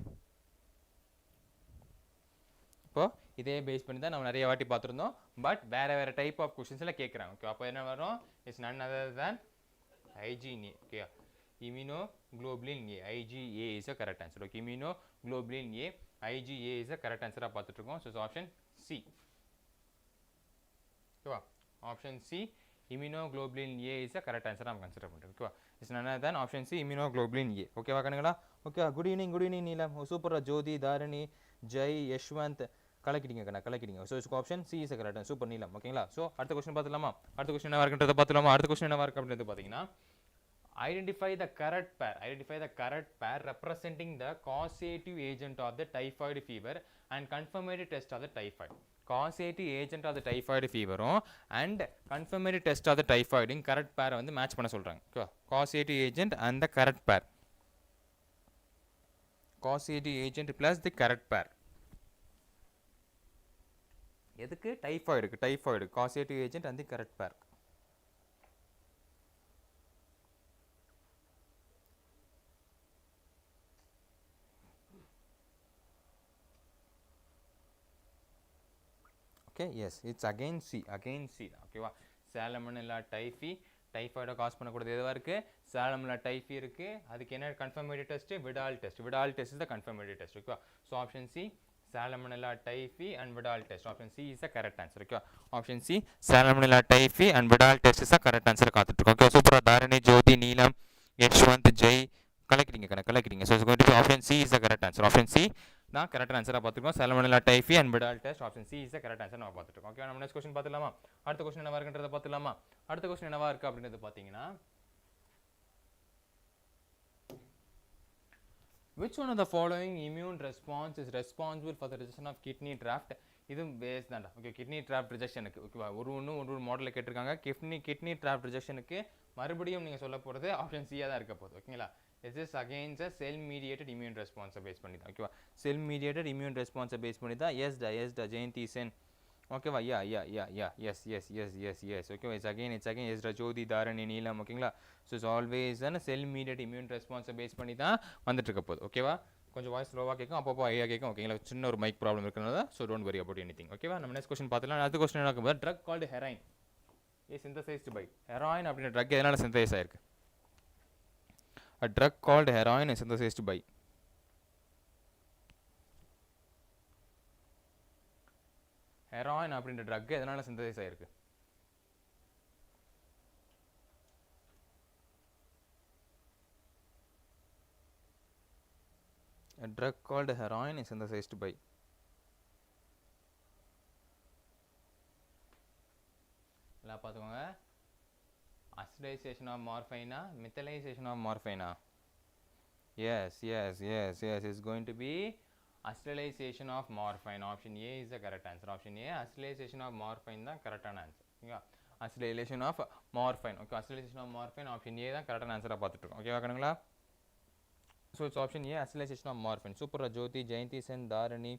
இப்போ இதே பேஸ் பண்ணி தான் நம்ம நிறைய வாட்டி பார்த்துருந்தோம். பட் வேறு டைப் ஆஃப் கொஷின்ஸில் கேட்குறாங்க. ஓகே, அப்போ என்ன வரும்? It's none other than IgA. Okay, immunoglobulin A. IgA is a correct answer. Okay, immunoglobulin A, IgA is a correct answer. பார்த்துட்டு இருக்கோம். So option C. ஓகேவா? Option C immunoglobulin A is a correct answer. நம்ம கன்சிடர் பண்ணுறோம். ஓகேவா? It's none other than option C immunoglobulin A. ஓகேவா கண்ணுங்களா? ஓகே, குட் ஈவினிங் நீலம். சூப்பரா ஜோதி, தாரணி, ஜெய், யஷ்வந்த் கலக்கிட்டீங்க கண்ணா, கலக்கிட்டீங்க. So option C is correct. Super Neelam. ஓகேங்களா? ஸோ அடுத்த கொஸ்டின் பார்த்துலாமா? அடுத்த கொஸ்டின் என்ன இருக்குன்றதை பார்த்துலாமா? அடுத்த கொஸ்டின் என்ன இருக்கு அப்படின்றது பார்த்தீங்கன்னா, identify the correct pair representing the causative agent of the typhoid fever and confirmatory test of the typhoid. Causative agent of the typhoid ஃபீவரும் and confirmatory test of the டைஃபாய்டும் கரெக்ட் பேரை வந்து மேட்ச் பண்ண சொல்கிறாங்க. ஓகேவா? Causative agent and the correct pair. Causative agent plus the correct pair. எதுக்கு? Typhoid causative agent and the correct pair. Okay, yes, it's again C. ஓகேவா? சாலமோனெல்லா டைஃபி, டைஃபாய்டை காஸ் பண்ணக்கூடியது எதுவாக இருக்குது? சாலமோனெல்லா டைஃபி இருக்குது. அதுக்கு என்ன confirmatory test? Widal test is the confirmatory test. ஓகேவா? So option C Salmonella typhi and Vidal test. Option C is the correct answer. Okay. Option C Salmonella typhi and Vidal test is the correct answer. Okay. Super. Dharani, Jyoti, Neelam, Yashwant, Jay. Collecting. So it's going to be option C is the correct answer. Option C. Now correct answer. Salmonella typhi and Vidal test. Option C is the correct answer. Okay. Now next question. அடுத்த question என்ன வருதுன்றத பார்த்துலாமா? அடுத்த question என்னவா இருக்கு அப்படின்றது பார்த்தீங்கன்னா, which one of the following immune response is responsible for the rejection of kidney draft? இதுவும் பேஸ் தான்டா. ஓகே, கிட்னி டிராப்ட் ரிஜெக்ஷனுக்கு ஓகேவா, ஒரு மாடலில் கேட்டிருக்காங்க. கிட்னி டிராப்ட் ரிஜெக்ஷனுக்கு மறுபடியும் நீங்கள் சொல்ல போகிறது ஆப்ஷன் சியாக தான் இருக்க போகுது. ஓகேங்களா? Is is against a sell mediated immune ரெஸ்பான்ஸை பேஸ் பண்ணி தான். ஓகேவா? செல் மீடியேட்டட் இம்யூன் ரெஸ்பான்ஸை பேஸ் பண்ணி தான். எஸ்டா ஜெயந்தி சென். ஓகேவா? எஸ். ஓகேவா? இட்ஸ் அகெயின் எஸ்டா ஜோதி, தாரணி, நீலம். ஓகேங்களா? So it's always sell mediate immune ரெஸ்பான்ஸை பேஸ் பண்ணி தான் வந்துட்டு இருக்க போகுது. ஓகேவா? கொஞ்சம் வாய்ஸ் ஸ்லோவாக கேட்கும், அப்பப்போ ஐயா கேட்கும். ஓகேங்களா? சின்ன ஒரு மைக் ப்ராப்ளம் இருக்கிறது. So don't worry about anything. ஓகேவா? நம்ம நெக்ஸ்ட் கொஸ்டின் பார்த்துலாம். அடுத்த கொஸ்டின் என்ன இருக்கும்? Drug called heroin is synthesised by. Heroin அப்படின்ற ட்ரக் எதனால் சிந்தசைஸ் ஆயிருக்கு? A drug called heroin is synthesized by. Heroin அப்படின்ற ட்ரக் எதனால் சிந்தசைஸ் ஆயிருக்கு? A drug called heroin is synthesized by. எல்லாம் பார்த்துக்கோங்க. Acetylization of morphine, methylization of morphine. Yes. It's going to be acetylization of morphine. Option A is the correct answer. Option A, acetylization of morphine the correct answer. Okay. Acetylation of morphine. Okay, acetylization of morphine. Option A the correct answer. Okay, வாக்கணுங்களா? So it's option A, acetylization of morphine. Super. Jyoti, Jayanti Sen, Dharani,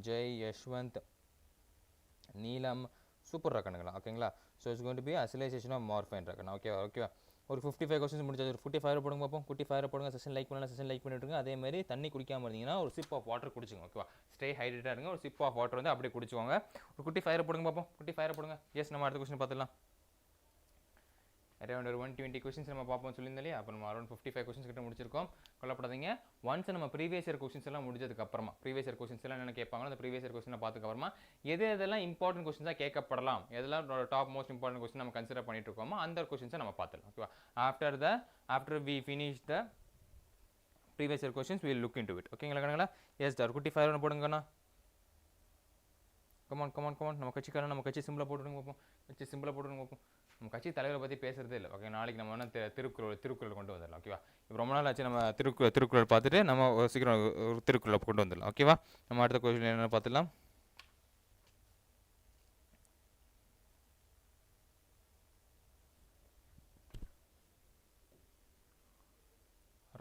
Jay, Yashwant, Neelam. Super ரக்கணுங்களா? ஓகேங்களா? So it's going to be acetylation of morphine ரக்கணும். ஓகேவா? ஒரு 55 கொஸ்டின்ஸ் முடிஞ்சது. ஒரு 55 போடுங்க பார்ப்போம். 55 போடுங்க. செஷன் லைக் பண்ணலாம். செஷன் லைக் பண்ணிவிட்டுருங்க. அதே மாதிரி தண்ணி குடிக்காமல் இருந்தீங்கன்னா ஒரு சிப் ஆஃப் வாட்டர் குடிச்சுங்க. ஓகேவா? ஸ்டே ஹைட்ரேட்டாக இருங்க. ஒரு சிப் ஆஃப் வாட்டர் வந்து அப்படியே குடிச்சுக்கோங்க. ஒரு 55 போடுங்க பார்ப்போம். 55 போடுங்க. எஸ், நம்ம அடுத்த கொஸ்டின் பார்த்துலாம். அரௌண்ட் ஒரு 120 கொஸ்டின்ஸ் நம்ம பார்ப்போம் சொல்லியிருந்தாலே. அப்போ நம்ம அரௌண்ட் 55 கொஸ்டின்ஸ் கிட்ட முடிச்சிருக்கோம். கொல்லப்படாதீங்க. ஒன்ஸ் நம்ம ப்ரீவியஸ் இயர் கொஸ்டின்ஸ் எல்லாம் முடிஞ்சதுக்கப்புறமா, ப்ரீவியஸ் இயர் கொஸ்டின்ஸ் எல்லாம் என்ன கேட்பாங்களோ அந்த ப்ரீவியஸ் இயர் கொஸ்டினை பார்த்துக்கப்புறமா எதெல்லாம் இம்பார்ட்டன்ட் கொஸ்டின்ஸாக கேட்கப்படலாம், எதெல்லாம் டாப் மோஸ்ட் இம்பார்ட்டன்ட் கொஸ்டின் நம்ம கன்சிடர் பண்ணிட்டு இருக்கோமோ அந்த கொஸ்டின்ஸை நம்ம பார்த்துலாம். ஓகேவா? After we finish the previous year questions will look into it. ஓகேங்களா? எஸ் டார் 55 போடுங்கண்ணா. கமான். நம்ம கட்சி சிம்பிளாக போட்டுருங்க பார்ப்போம். நம்ம கட்சி தலைவரை பற்றி பேசுகிறதே இல்லை. ஓகே, நாளைக்கு நம்ம வேணால் திருக்குறள் கொண்டு வந்துடலாம். ஓகேவா? இப்போ ரொம்ப நாள் ஆச்சு நம்ம திருக்குறள் பார்த்துட்டு நம்ம சீக்கிரம் ஒரு திருக்குறளை கொண்டு வந்துடலாம். ஓகேவா? நம்ம அடுத்த கொஸ்டின் என்னென்னு பார்த்துடலாம்.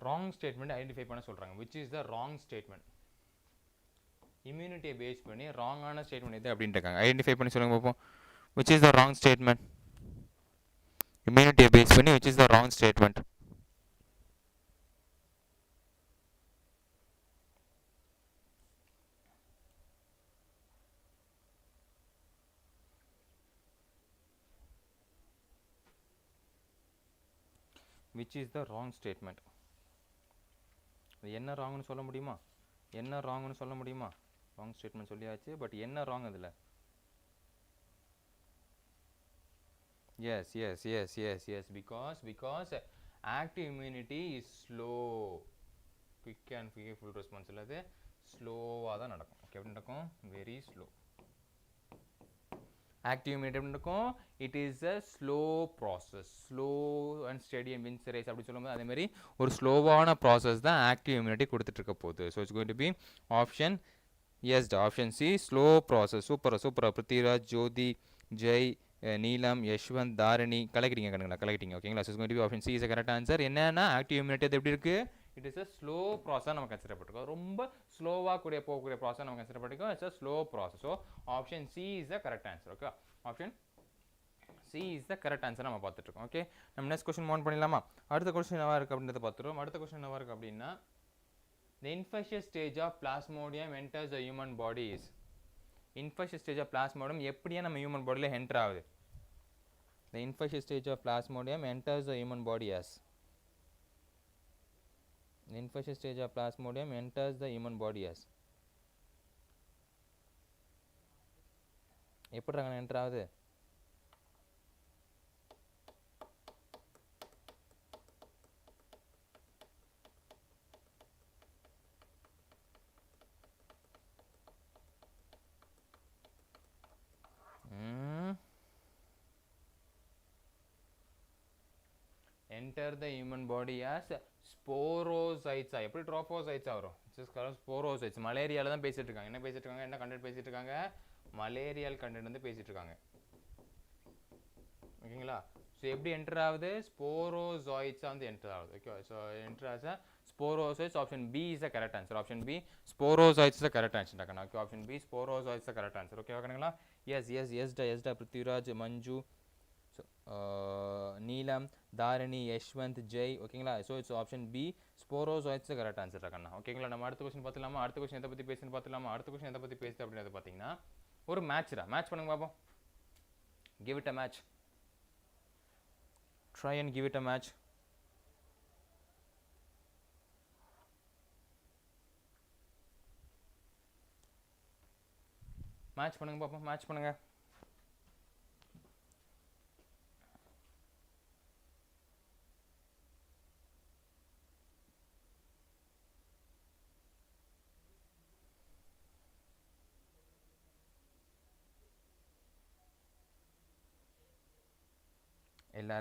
ராங் ஸ்டேட்மெண்ட் ஐடென்டிஃபை பண்ண சொல்கிறாங்க. Which is the wrong statement? இம்யூனிட்டியை பேஸ் பண்ணி ராங்கான ஸ்டேட்மெண்ட் எது அப்படின்ட்டு இருக்காங்க. ஐடென்டிஃபை பண்ணி சொல்லுங்க பார்ப்போம். Which is the wrong statement? Immunity based பண்ணி which is the wrong statement? which is the wrong statement? என்ன wrongனு சொல்ல முடியுமா? என்ன wrongனு சொல்ல முடியுமா? wrong statement சொல்லியாச்சு, பட் என்ன wrong அதுல? Yes, because active immunity is slow. Quick and full response இல்லது ஸ்லோவாக தான் நடக்கும். ஓகே, எப்படி நடக்கும்? Very slow. active immunity எப்படி நடக்கும்? it is a slow process. slow and steady and wins the race அப்படி சொல்லும்போது அதே மாதிரி ஒரு ஸ்லோவான ப்ராசஸ் தான் ஆக்டிவ் இம்யூனிட்டி கொடுத்துட்டு இருக்க போகுது. So it's going to be option yes, option C, slow process. சூப்பரா பிருத்திவிராஜ், ஜோதி, ஜெய், நீலம், யஷ்வந்த், தாரணி கலக்கிட்டீங்க கண்ணுங்களா, கலக்கிட்டீங்க. ஓகேங்களா? So it's going to be option C is correct answer. என்னன்னா ஆக்டிவ் இம்யூனிட்டி அது எப்படி இருக்குது? It is a slow process நம்ம கன்சிடர் பண்ணிருக்கோம். ரொம்ப ஸ்லோவாக போகக்கூடிய ப்ராசஸ் நம்ம கன்சிடர் பண்ணிருக்கோம். It's a slow process. So option C is the correct answer. Okay, option C is the correct answer நம்ம பார்த்துட்டு இருக்கோம். ஓகே, நம்ம நெக்ஸ்ட் கொஸ்டின் மோன் பண்ணிடலாமா? அடுத்த கொஸ்டின் என்னவா இருக்குது அப்படின்றத பார்த்துருவோம். அடுத்த கொஸ்டின் என்னவா இருக்குது அப்படின்னா, the infectious stage of plasmodium enters the human body is. infectious stage of plasmodium எப்படியா நம்ம ஹியூமன் பாடியில் என்டர் ஆகுது? the infectious stage of plasmodium enters the human body as. the infectious stage of plasmodium enters the human body as. எப்படி என்டர் ஆகுது? enter the human body as sporozoites. எப்படி trophozoites வரும்? sporozoites. மலேரியால தான் பேசிட்டு இருக்காங்க. என்ன பேசிட்டு இருக்காங்க? என்ன கண்டென்ட் பேசிட்டு இருக்காங்க? மலேரியல் கண்டென்ட் வந்து பேசிட்டு இருக்காங்க. ஓகேங்களா? ஸோ எப்படி என்டர் ஆகுது? ஸ்போரோசாய்ட்ஸாக வந்து என்டர் ஆகுது. Okay, so enter as a sporozoites. Option B is the correct answer. Option B sporozoites the correct answer. Okay, option B sporozoites the correct answer. Okay, ஓகேங்களா? எஸ் பிருத்திவிராஜ், மஞ்சு, நீலம், தாரணி, யஷ்வந்த், ஜெய். ஓகேங்களா? So it's option B sporozoites the correct answer இருக்கண்ணா. ஓகேங்களா? நம்ம அடுத்த கொஸ்டின் பார்த்துலாமா? அடுத்த கொஸ்டின் எதை பற்றி பேசுன்னு பார்த்துலாமா? அடுத்த கொஸ்டின் எதை பற்றி பேசுது அப்படின்றத பார்த்தீங்கன்னா, ஒரு மேட்ச்ரா. மேட்ச் பண்ணுங்க பார்ப்போம். give it a match. try and give it a match. Match பண்ணுங்க பார்ப்போம். மேட்ச் பண்ணுங்க.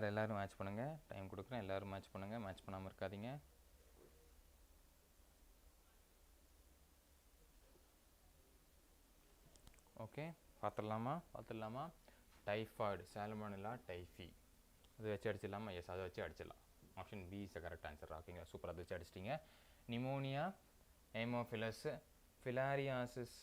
எல்லாரும் மேட்ச் பண்ணுங்க. டைம் கொடுக்குறேன். எல்லாரும் மேட்ச் பண்ணுங்க. மேட்ச் பண்ணாமல் இருக்காதீங்க. ஓகே, பார்த்துடலாமா? டைஃபாய்டு, சால்மோனெல்லா, டைஃபி, அதை வச்சு அடிச்சிடலாமா? எஸ், அதை வச்சு அடிச்சிடலாம். Option B is the correct answer. ஓகேங்களா? சூப்பர், அதை வச்சு அடிச்சிட்டிங்க. Pneumonia, Haemophilus, filariasis,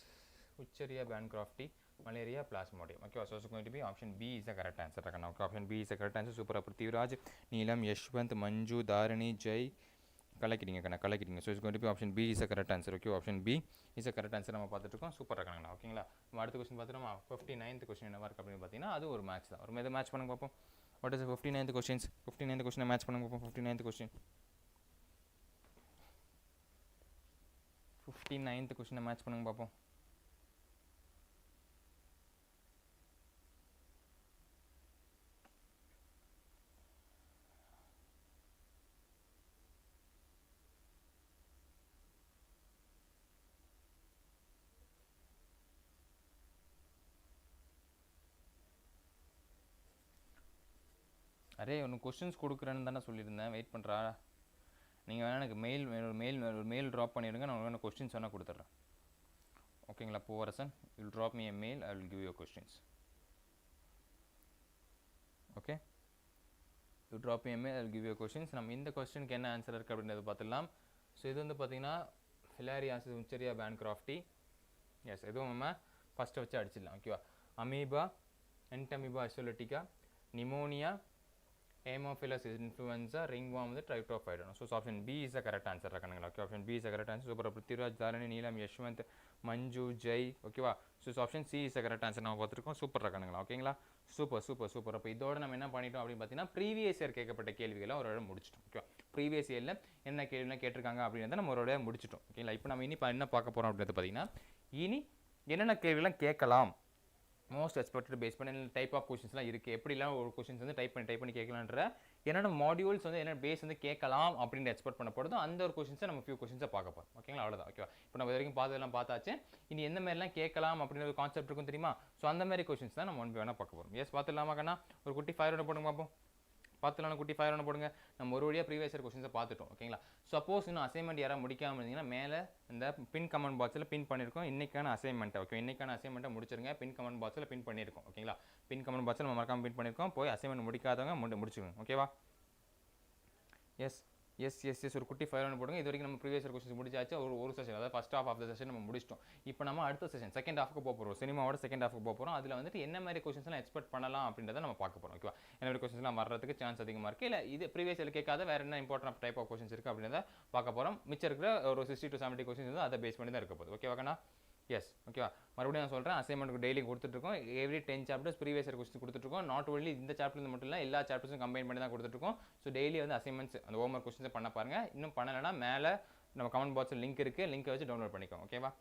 Wuchereria bancrofti, malaria, plasmodium. Okay, so it's going to be option B is the correct answer. Okay, option B is the correct answer. Super. Prithviraj, Neelam, Yashwant, Manju, Dharani, Jay கலக்கிட்டீங்க. So it's going to be option B is the correct answer. Okay, option B is the correct answer. நம்ம பார்த்துட்டு இருக்கோம். சூப்பராக இருக்காங்கண்ணா. ஓகேங்களா? நம்ம அடுத்த கொஸ்டின் பார்த்துட்டோமா? 59th கொஸ்டின் என்ன இருக்குது அப்படின்னு பார்த்தீங்கன்னா, அது ஒரு மேட்ச் தான். ஒரு மேட்ச் பண்ணுங்க பார்ப்போம். What is 59th questions? 59th கொஸ்டினை மேட்ச் பண்ணுங்க பார்ப்போம். 59th கொஸ்டின் 59th கொஸ்டினை மேட்ச் பண்ணுங்க பார்ப்போம். அரே, ஒன்று கொஸ்டின்ஸ் கொடுக்குறேன்னு தானே சொல்லியிருந்தேன். வெயிட் பண்ணுறா. நீங்கள் வேணால் எனக்கு மெயில் ட்ராப் பண்ணிவிடுங்க. நான் உங்களுக்கு கொஸ்டின்ஸ் வேணால் கொடுத்துட்றேன். ஓகேங்களா? Poovarasan, you'll drop me a mail, I will give you questions. Okay, you drop me a mail, I will give you questions. நம்ம இந்த கொஸ்டினுக்கு என்ன ஆன்சர் இருக்குது அப்படின்றத பார்த்துடலாம். ஸோ இது வந்து பார்த்தீங்கன்னா ஃபிலாரியாசிஸ், உச்சரியா பேன்கிராஃப்டி. எஸ், எதுவும் நம்ம ஃபஸ்ட்டை வச்சு அடிச்சிடலாம். ஓகேவா? Amoeba, Entamoeba histolytica, pneumonia, Haemophilus influenza, ringworm வந்து tryptophyton. So option B is the correct answer. Okay, option B is the correct answer. Super Prithviraj, Dharani, Neelam, Yashwant, Manju, Jai. Okay வா? So option C is the correct answer. நம்ம பார்த்துருக்கோம். சூப்பர் இருக்கானுங்களா? ஓகேங்களா? சூப்பர். அப்போ இதோட நம்ம என்ன பண்ணிட்டோம் அப்படின்னு பார்த்தீங்கன்னா ப்ரீவியஸ் இயர் கேட்கப்பட்ட கேள்விகளை ஒரு முடிச்சிட்டோம். ஓகேவா? ப்ரீவியஸ் இயரில் என்ன கேள்விலாம் கேட்டிருக்காங்க அப்படின்றத நம்ம ஒரு முடிச்சிட்டோம். ஓகேங்களா? இப்போ நம்ம இனி என்ன பார்க்க போகிறோம் அப்படின்றது பார்த்தீங்கன்னா இனி என்னென்ன கேள்விலாம் கேட்கலாம் மோஸ்ட் எக்ஸ்பெக்டட் பேஸ் பண்ணி டைப் ஆஃப் கொஸ்டின்ஸ்லாம் இருக்குது, எப்படிலாம் ஒரு கொஸ்டின்ஸ் வந்து டைப் பண்ணி கேட்கலான்ற என்னென்ன மாடியூல்ஸ் வந்து என்ன பேஸ் வந்து கேட்கலாம் அப்படின்னு எக்ஸ்பெக்ட் பண்ண போகிறதோ அந்த ஒரு கொஸ்டின்ஸை நம்ம ஃபியூ கொஸ்டின்ஸை பார்க்க போகிறோம். ஓகேங்களா? அவ்வளோதான். ஓகேவா? இப்போ நம்ம வரைக்கும் பார்த்ததெல்லாம் பார்த்தாச்சு. இனி எந்த மாதிரிலாம் கேட்கலாம் அப்படின்ற ஒரு கான்செப்ட் இருக்கும் தெரியுமா? ஸோ அந்த மாதிரி கொஸ்டின்ஸ் தான் நம்ம ஒன் பை ஒன்னாக பார்க்க போகிறோம். எஸ் பார்த்துலாமா கண்ணா? ஒரு குட்டி 5 போடுங்க பார்ப்போம். பார்த்துலாம் குட்டி 5 போடுங்க. நம்ம ஒரு வழியாக ப்ரீவியஸ் இயர் கொஸ்டின்ஸை பார்த்துட்டோம். ஓகேங்களா? சப்போஸ் இன்னும் அசைன்மெண்ட் யாராவது முடிக்காமல் இருந்தீங்கன்னா மேலே இந்த பின் கமெண்ட் பாக்ஸில் பின் பண்ணியிருக்கோம் இன்றைக்கான அசைன்மெண்ட்டை. ஓகே, இன்றைக்கான அசைன்மெண்ட்டை முடிச்சிருங்க. பின் கமெண்ட் பாக்ஸில் பின் பண்ணியிருக்கோம். ஓகேங்களா? பின் கமெண்ட் பாக்ஸில் நம்ம மறக்காமல் பின் பண்ணியிருக்கோம். போய் அசைன்மெண்ட் முடிக்காதவங்க முடிச்சுக்கோங்க. ஓகேவா? எஸ் ஒரு குட்டி 5 போடுங்க. இது வரைக்கும் நம்ம ப்ரீவியஸ் இயர் கொஸ்டின்ஸ் முடிச்சாச்சு. ஒரு செஷன், அதாவது first half of the session நம்ம முடிச்சிட்டோம். இப்போ நம்ம அடுத்த செஷன் செகண்ட் ஹாஃப்க்கு போக போகிறோம். சினிமாவோட செகண்ட் ஹாஃப்க்கு போக போகிறோம். அதில் வந்துட்டு என்ன மாதிரி கொஸ்டின்ஸ்லாம் எக்ஸ்பெக்ட் பண்ணலாம் அப்படின்றத நம்ம பார்க்க போகிறோம். ஓகேவா? என்ன மாதிரி கொஸ்டின்ஸ்லாம் வர்றதுக்கு சான்ஸ் அதிகமாக இருக்குது, இல்லை இது ப்ரீவியஸ் இயர் கேட்காத வேறு என்ன இம்பார்ட்டன்ட் டைப் ஆஃப் கொஸ்டின்ஸ் இருக்குது அப்படின்றத பார்க்க போகிறோம். மிச்சம் இருக்கிற ஒரு 60 to 70 கொஸ்டின்ஸ் வந்து அதை பேஸ் பண்ணி தான் இருக்க போகுது. ஓகேவாக்கண்ணா? எஸ். ஓகேவா? மறுபடியும் நான் சொல்கிறேன், அசைன்மெண்ட்டுக்கு டெய்லி கொடுத்துட்ருக்கோம். Every 10 chapters previous year question கொடுத்துட்ருக்கோம். நாட் ஒன்லி இந்த சாப்டர்லேருந்து மட்டும் இல்லை, எல்லா சாப்டர்ஸும் கம்பைன் பண்ணி தான் கொடுத்துட்ருக்கோம். ஸோ டெய்லி வந்து அசைன்மெண்ட்ஸ் அந்த ஹோம் ஒர்க் கொஸ்டின்ஸை பண்ண பாருங்கள். இன்னும் பண்ணலைன்னா மேலே நம்ம கமெண்ட் பாக்ஸில் லிங்க் இருக்குது, லிங்கை வச்சு டவுன்லோட் பண்ணிக்கோங்க. ஓகேவா?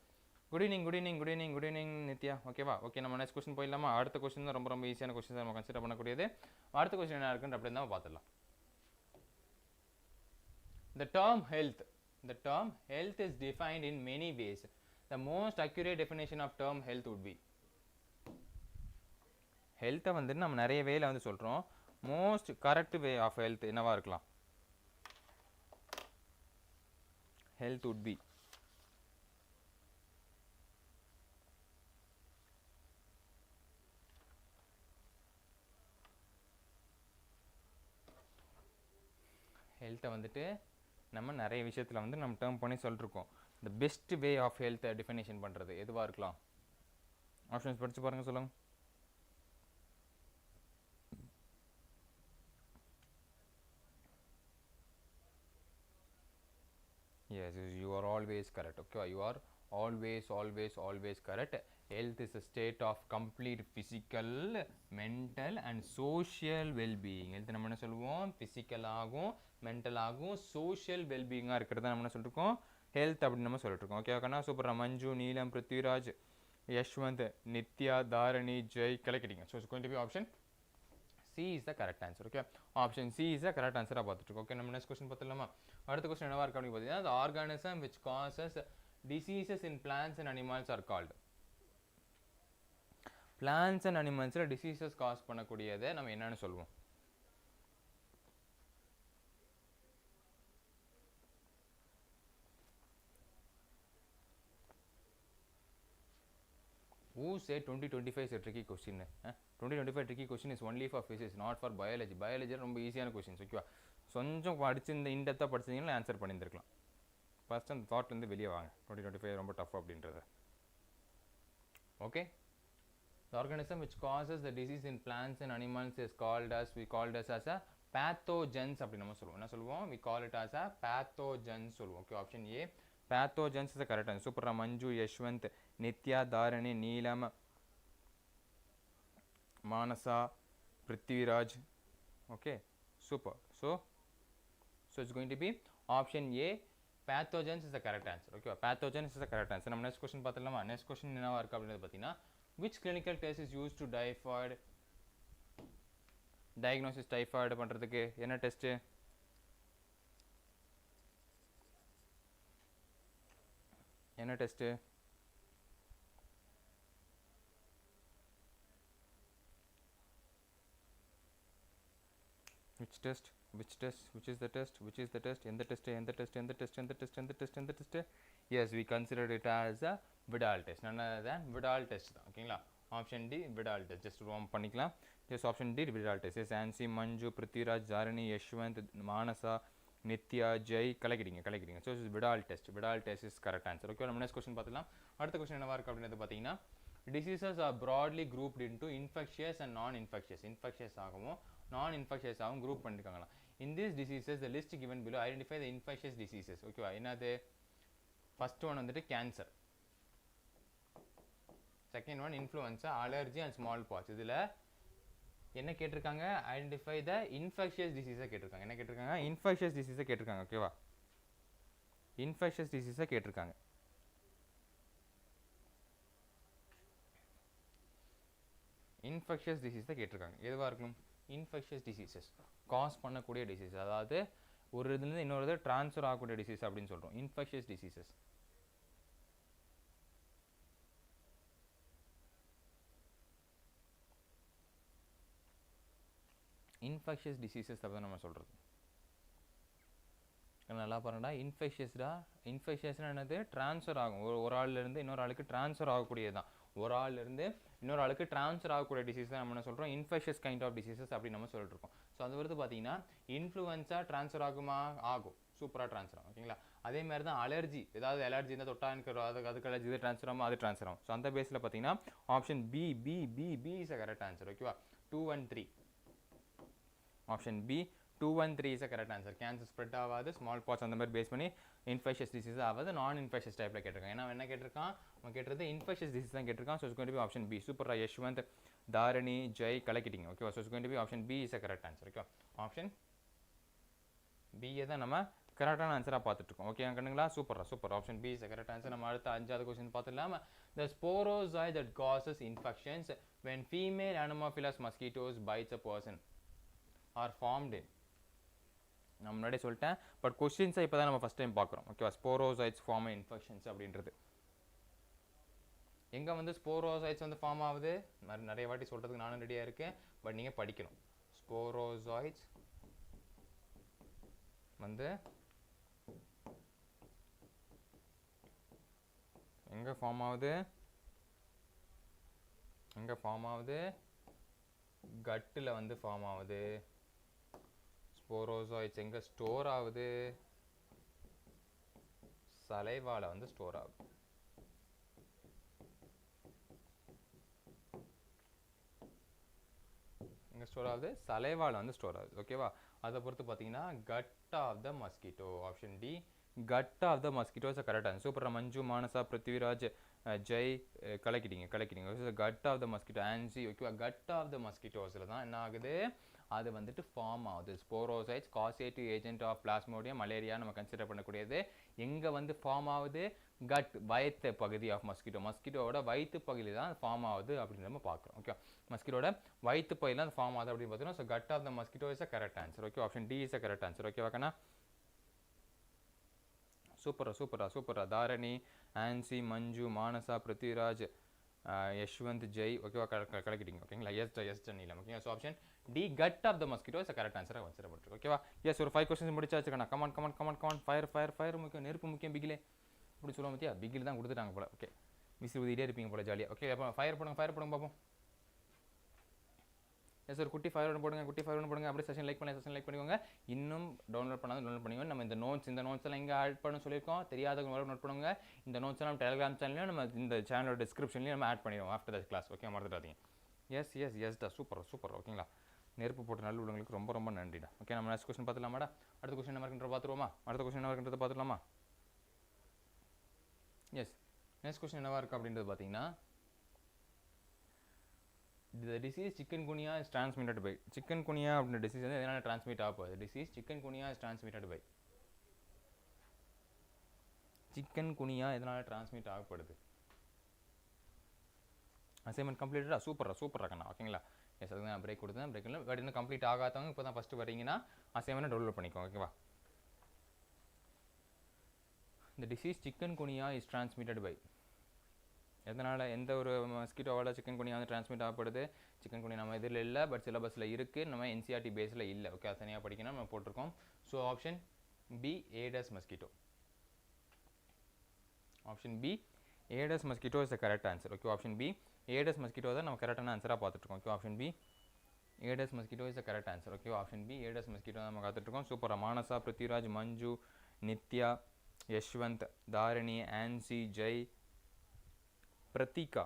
Good evening Nithya. ஓகேவா? ஓகே, நம்ம நெக்ஸ்ட் கொஸ்டின் போயிடலாமா? அடுத்த கொஸ்டின் தான் ரொம்ப ஈஸியான கொஸ்டின் நம்ம கன்சிடர் பண்ணக்கூடியது. அடுத்த கொஸ்டின் என்ன இருக்குன்னு அப்படின்னு தான் பார்த்துடலாம். The term health is defined in many ways. The most accurate definition of term health would be, ஹெல்த்தை வந்து நம்ம நிறைய வேல வந்து சொல்கிறோம். Most correct way of health என்னவா இருக்கலாம்? ஹெல்த் would be, ஹெல்த்தை வந்துட்டு நம்ம நிறைய விஷயத்தில் வந்து நம்ம டேர்ம் பண்ணி சொல்லிருக்கோம். இந்த பெஸ்ட் வே ஆஃப் ஹெல்த்தை டிஃபினேஷன் பண்ணுறது எதுவாக இருக்கலாம்? ஆப்ஷன்ஸ் படித்து பாருங்கள், சொல்லுங்கள். Yes, you are always correct. Okay, you are always correct. Health is a state of complete physical, mental and social well-being. Health நம்ம என்ன சொல்லுவோம்? physical ஆகும், mental ஆகும், social well-being இருக்கிறத நம்ம என்ன சொல்லிருக்கோம்? health அப்படின்னு நம்ம சொல்லிட்டு இருக்கோம். ஓகே அக்கா? சூப்பர். மஞ்சு, நீலம், பிருத்விராஜ், யஷ்வந்த், நித்யா, தாரணி, ஜெய் கலக்கிட்டீங்க. So it's going to be option C is the correct answer. Okay, option C is the correct answer. பார்த்துட்டு ஓகே, நம்ம நெக்ஸ்ட் கொஸ்டின் பார்த்துடலாமா? அடுத்த கொஸ்டின் என்னவா இருக்கு அப்படின்னு பார்த்தீங்கன்னா, the organism which causes diseases in plants and animals are called. plants and animalsல diseases காஸ் பண்ணக்கூடியதை நம்ம என்னன்னு சொல்லுவோம்? Who said 2025 is a tricky question? 2025 tricky question is only for physics, not for biology. biology ரொம்ப ஈஸியான கொஸ்டின்ஸ். ஓகேவா? கொஞ்சம் படிச்சு இந்த இன்டெப்த்தாக படிச்சிங்கன்னா ஆன்சர் பண்ணியிருந்துருக்கலாம். ஃபர்ஸ்ட் அந்த தாட்லேருந்து வெளியே வாங்க. 2025 ரொம்ப டஃப் அப்படின்றது. Okay, the organism which causes the disease in plants and animals is called as a pathogens அப்படி நம்ம சொல்லுவோம். என்ன சொல்லுவோம்? we call it as a pathogens சொல்லுவோம். Okay, option A pathogens is the correct answer. Super. Manju, Yashwant, Nithya, Dharani, Neelam, Manasa, Prithviraj. Okay, super. So it's going to be option A, pathogens is the correct answer. Okay, pathogens is the correct answer. நம்ம next question பார்த்துடலாமா? next question என்னவா இருக்கு அப்படின்றது பார்த்தீங்கன்னா, which clinical test is used to diagnosis typhoid பண்ணுறதுக்கு என்ன டெஸ்ட்டு? என்ன test? which is the test? எந்த test? yes, we consider it as a Vidal test. none other than Vidal test தான். ஓகேங்களா? Option D Vidal test. just ரோம் பண்ணிக்கலாம். just option D Vidal test. yes, Ancy, Manju, Prithviraj, Dharani, Yashwant, Manasa, Nithya, Jay கலக்கிட்டீங்க. So Vidal test is correct answer. Okay, நம்ம நெக்ஸ்ட் கொஸ்டின் பார்த்துக்கலாம். அடுத்த கொஸ்டின் என்னவா இருக்கு அப்படின்றது பார்த்தீங்கன்னா, diseases are broadly grouped into infectious and non-infectious. Infectious ஆகவும் non-infectious ஆகவும் group பண்ணிருக்காங்களாம். In these diseases, the list given below identify the infectious diseases. ஓகேவா, என்னது? ஃபர்ஸ்ட் ஒன் வந்துட்டு cancer, second one influenza, allergy and small box. இதில் என்ன கேட்டிருக்காங்க? ஐடென்டிஃபை த இன்ஃபெக்ஷியஸ் டிசீஸை கேட்டிருக்காங்க. என்ன கேட்டிருக்காங்க? இன்ஃபெக்ஷியஸ் டிசீஸை கேட்டிருக்காங்க. ஓகேவா, இன்ஃபெக்ஷியஸ் டிசீஸை கேட்டிருக்காங்க. இன்ஃபெக்ஷியஸ் டிசீஸை கேட்டிருக்காங்க. எதுவாக இருக்கணும்? இன்ஃபெக்ஷியஸ் டிசீசஸ், காஸ் பண்ணக்கூடிய டிசீஸ், அதாவது ஒரு இதுலேருந்து இன்னொரு இது ட்ரான்ஸ்ஃபர் ஆகக்கூடிய டிசீஸ் அப்படின்னு சொல்கிறோம். Infectious diseases. இன்ஃபெக்ஷியஸ் டிசீசஸ் அப்படி நம்ம சொல்கிறது. நல்லா பாருங்கடா, இன்ஃபெக்ஷியஸ்னா என்னது? ட்ரான்ஸ்ஃபர் ஆகும். ஒரு ஆள்லேருந்து இன்னொரு ஆளுக்கு ட்ரான்ஸ்ஃபர் ஆகக்கூடியது தான். ஒரு ஆள்லேருந்து இன்னொரு ஆளுக்கு ட்ரான்ஸ்ஃபர் ஆகக்கூடிய டிசீஸ் தான் நம்ம என்ன சொல்கிறோம்? இன்ஃபெக்ஷியஸ் கைண்ட் ஆஃப் டிசீசஸ் அப்படி நம்ம சொல்லிட்டு இருக்கோம். ஸோ அது வந்து பார்த்தீங்கன்னா இன்ஃப்ளூயன்ஸா ட்ரான்ஸ்ஃபர் ஆகுமா? ஆகும். சூப்பராக ட்ரான்ஸ்ஃபர் ஆகும். ஓகேங்களா, அதே மாதிரி தான் அலர்ஜி, ஏதாவது அலர்ஜி இருந்தால் தொட்டா எனக்கு அதுக்கு அலர்ஜி இது ட்ரான்ஸ்ஃபர் ஆகும், அது ட்ரான்ஸ்ஃபர் ஆகும். ஸோ அந்த பேஸில் பார்த்தீங்கன்னா option B B B B is a correct answer. ஓகேவா, 2 and 3. Option B 2 and 3 is a correct answer. Cancer spread ஆகாது, ஸ்மால் பாக்ஸ் அந்த மாதிரி பேஸ் பண்ணி இன்ஃபெக்ஷியஸ் டிசீஸ் ஆகாது, நான் இன்ஃபெக்ஷியஸ் டைப்பில் கேட்டிருக்காங்க. ஏன்னா என்ன கேட்டிருக்கான்? அவன் கேட்டது இன்ஃபெக்ஷியஸ் டிசீஸ் தான் கேட்டிருக்கான். So it's going to be option B. சூப்பரா, யஷ்வந்த், தாரணி, ஜெய் கலக்கிட்டீங்க. ஓகேவா, so it's going to be option B is a correct answer. Okay, option பியை தான் நம்ம கரெக்டான ஆன்சராக பார்த்துட்டு இருக்கோம். ஓகே கண்ணுங்களா, super. Option B is a correct answer. நம்ம அடுத்த 5வது கொஸ்டின் பார்த்துடலாம். The sporozoite that causes infections when female Anopheles mosquitoes bites a person are formed in. நான் முன்னாடியே சொல்லிட்டேன், பட் கொஸ்டின்ஸை இப்போ தான் நம்ம ஃபஸ்ட் டைம் பார்க்குறோம். ஓகேவா, ஸ்போரோசைட்ஸ் ஃபார்ம் இன்ஃபெக்ஷன்ஸ் அப்படின்றது எங்கே வந்து ஸ்போரோசைட்ஸ் வந்து ஃபார்ம் ஆகுது? நிறைய வாட்டி சொல்கிறதுக்கு நானும் ரெடியாக இருக்கேன், பட் நீங்கள் படிக்கணும். ஸ்போரோசைட்ஸ் வந்து எங்கே ஃபார்ம் ஆகுது? கட்டில் வந்து ஃபார்ம் ஆகுது. ஸ்போரோசாய்ட்ஸ் எங்கே ஸ்டோர் ஆகுது? சலைவால வந்து ஸ்டோர் ஆகுது. எங்கே ஸ்டோர் ஆகுது? சலைவால வந்து ஸ்டோர் ஆகுது. ஓகேவா, அதை பொறுத்து பார்த்தீங்கன்னா cut off the mosquito. Option D, cut off the mosquito is correct answer. Super, Manju, Manasa, Prithviraj, Jay கலக்கிட்டீங்க. Cut off the mosquito Ancy. ஓகேவா, கட் ஆஃப் த மஸ்கிட்டோஸில் தான் என்ன ஆகுது? அது வந்துட்டு ஃபார்ம் ஆகுது. Sporozoites causative agent of plasmodium malaria நம்ம கன்சிடர் பண்ணக்கூடியது. எங்கே வந்து ஃபார்ம் ஆகுது? கட், வயிற்று பகுதி ஆஃப் மஸ்கிட்டோ. மஸ்கிட்டோட வயிற்று பகுதி தான் ஃபார்ம் ஆகுது அப்படின்னு நம்ம பார்க்குறோம். ஓகே, மஸ்கிட்டோட வயிற்று பகுதியில் தான் ஃபார்ம் ஆகுது அப்படின்னு பார்த்தீங்கன்னா, so cut off the mosquito is a correct answer. Okay, option D is a correct answer. ஓகேவா கண்ணா, சூப்பரா. தாரணி, ஆன்சி, மஞ்சு, மானசா, பிருத்திவிராஜ், யஷ்வந்த், ஜெய். ஓகேவா, கலக்கிட்டீங்க. ஓகேங்களா, எஸ் நீலம். ஓகேங்களா, so option D, cut off the mosquito is correct ஆன்சராக கன்சிடர் பண்ணிருக்கு. ஓகேவா, எஸ் ஒரு 5 கொஸ்டின்ஸ் முடிச்சாச்சுக்கண்ணா. கமான், ஃபயர் முக்கியம், நெருப்பு முக்கியம். பிகிலே இப்படி சொல்லுவோம் பத்தியா, பிகில் தான் கொடுத்துட்டாங்க போல. ஓகே, மிஸ் ஊதிட்டே இருப்பீங்க போல ஜாலியாக. ஓகே, அப்போ ஃபயர் போடுங்க பார்ப்போம். எஸ் ஒரு குட்டி ஃபயர் ஒன்று போடுங்க. அப்படியே செஷன் லைக் பண்ணிக்கோங்க. இன்னும் டவுன்லோட் பண்ணிக்கோங்க. நம்ம இந்த நோட்ஸ் எல்லாம் இங்கே ஆட் பண்ண சொல்லியிருக்கோம். தெரியாதவங்க நோட் பண்ணுங்க. இந்த நோட்ஸ் நம்ம டெலிகிராம் சேனல்லையும் நம்ம இந்த சேனலோட டிஸ்கிரிப்ஷன்லையும் நம்ம ஆட் பண்ணிடுவோம் ஆஃப்டர் த கிளாஸ். ஓகே, மறந்துடாதீங்க. எஸ்டா, சூப்பர். ஓகேங்களா, நெருப்பு போட்டு நல்ல உள்ளவங்களுக்கு ரொம்ப நன்றிடா. ஓகே, நம்ம நெக்ஸ்ட் கொஸ்டின் பார்த்துலாமாடா. அடுத்த கொஸ்டின் என்ன இருக்குன்றத பார்த்துருவோமா? எஸ், நெக்ஸ்ட் கொஸ்டின் என்னவா இருக்குது அப்படின்றது பார்த்தீங்கன்னா, the disease chikungunya is transmitted by. chikungunya அப்படின்ற டிசீஸ் வந்து எதனால டிரான்ஸ்மிட் ஆக போகுது? Disease chikungunya is transmitted by. chikungunya எதனால டிரான்ஸ்மிட் ஆகப்படுது? அசைன்மெண்ட் கம்ப்ளீட்டடா? சூப்பரா கண்ணா. ஓகேங்களா, எஸ் அதுக்கு நான் பிரேக் கொடுத்தேன். பிரேக் இல்லை, பட் இன்னும் கம்ப்ளீட் ஆகாதவங்க இப்போ தான் ஃபஸ்ட்டு வரீங்கன்னா அசைன்மெண்ட் டவுன்லோட் பண்ணிக்கோங்க. ஓகேவா, இந்த disease chikungunya is transmitted by. எதனால், எந்த ஒரு மஸ்கிட்டோவால் chikungunya வந்து டிரான்ஸ்மிட் ஆகப்படுது? chikungunya நம்ம இதில் இல்லை, பட் சிலபஸில் இருக்குது, நம்ம என்சிஆர்டி பேஸில் இல்லை. ஓகே, அது தனியாக படிக்கணும், நம்ம போட்டிருக்கோம். So option B, Aedes mosquito. Option B, Aedes mosquito is the correct answer. Okay, option B, Aedes mosquito தான் நம்ம கரெக்டான ஆன்சராக பார்த்துட்ருக்கோம். Okay, option B, Aedes mosquito is the correct answer. Okay, option B, Aedes mosquito தான் நம்ம பார்த்துட்ருக்கோம். சூப்பராக, மானசா, பிருத்திவிராஜ், மஞ்சு, நித்யா, யஷ்வந்த், தாரணி, ஆன்சி, ஜெய், பிரதீகா.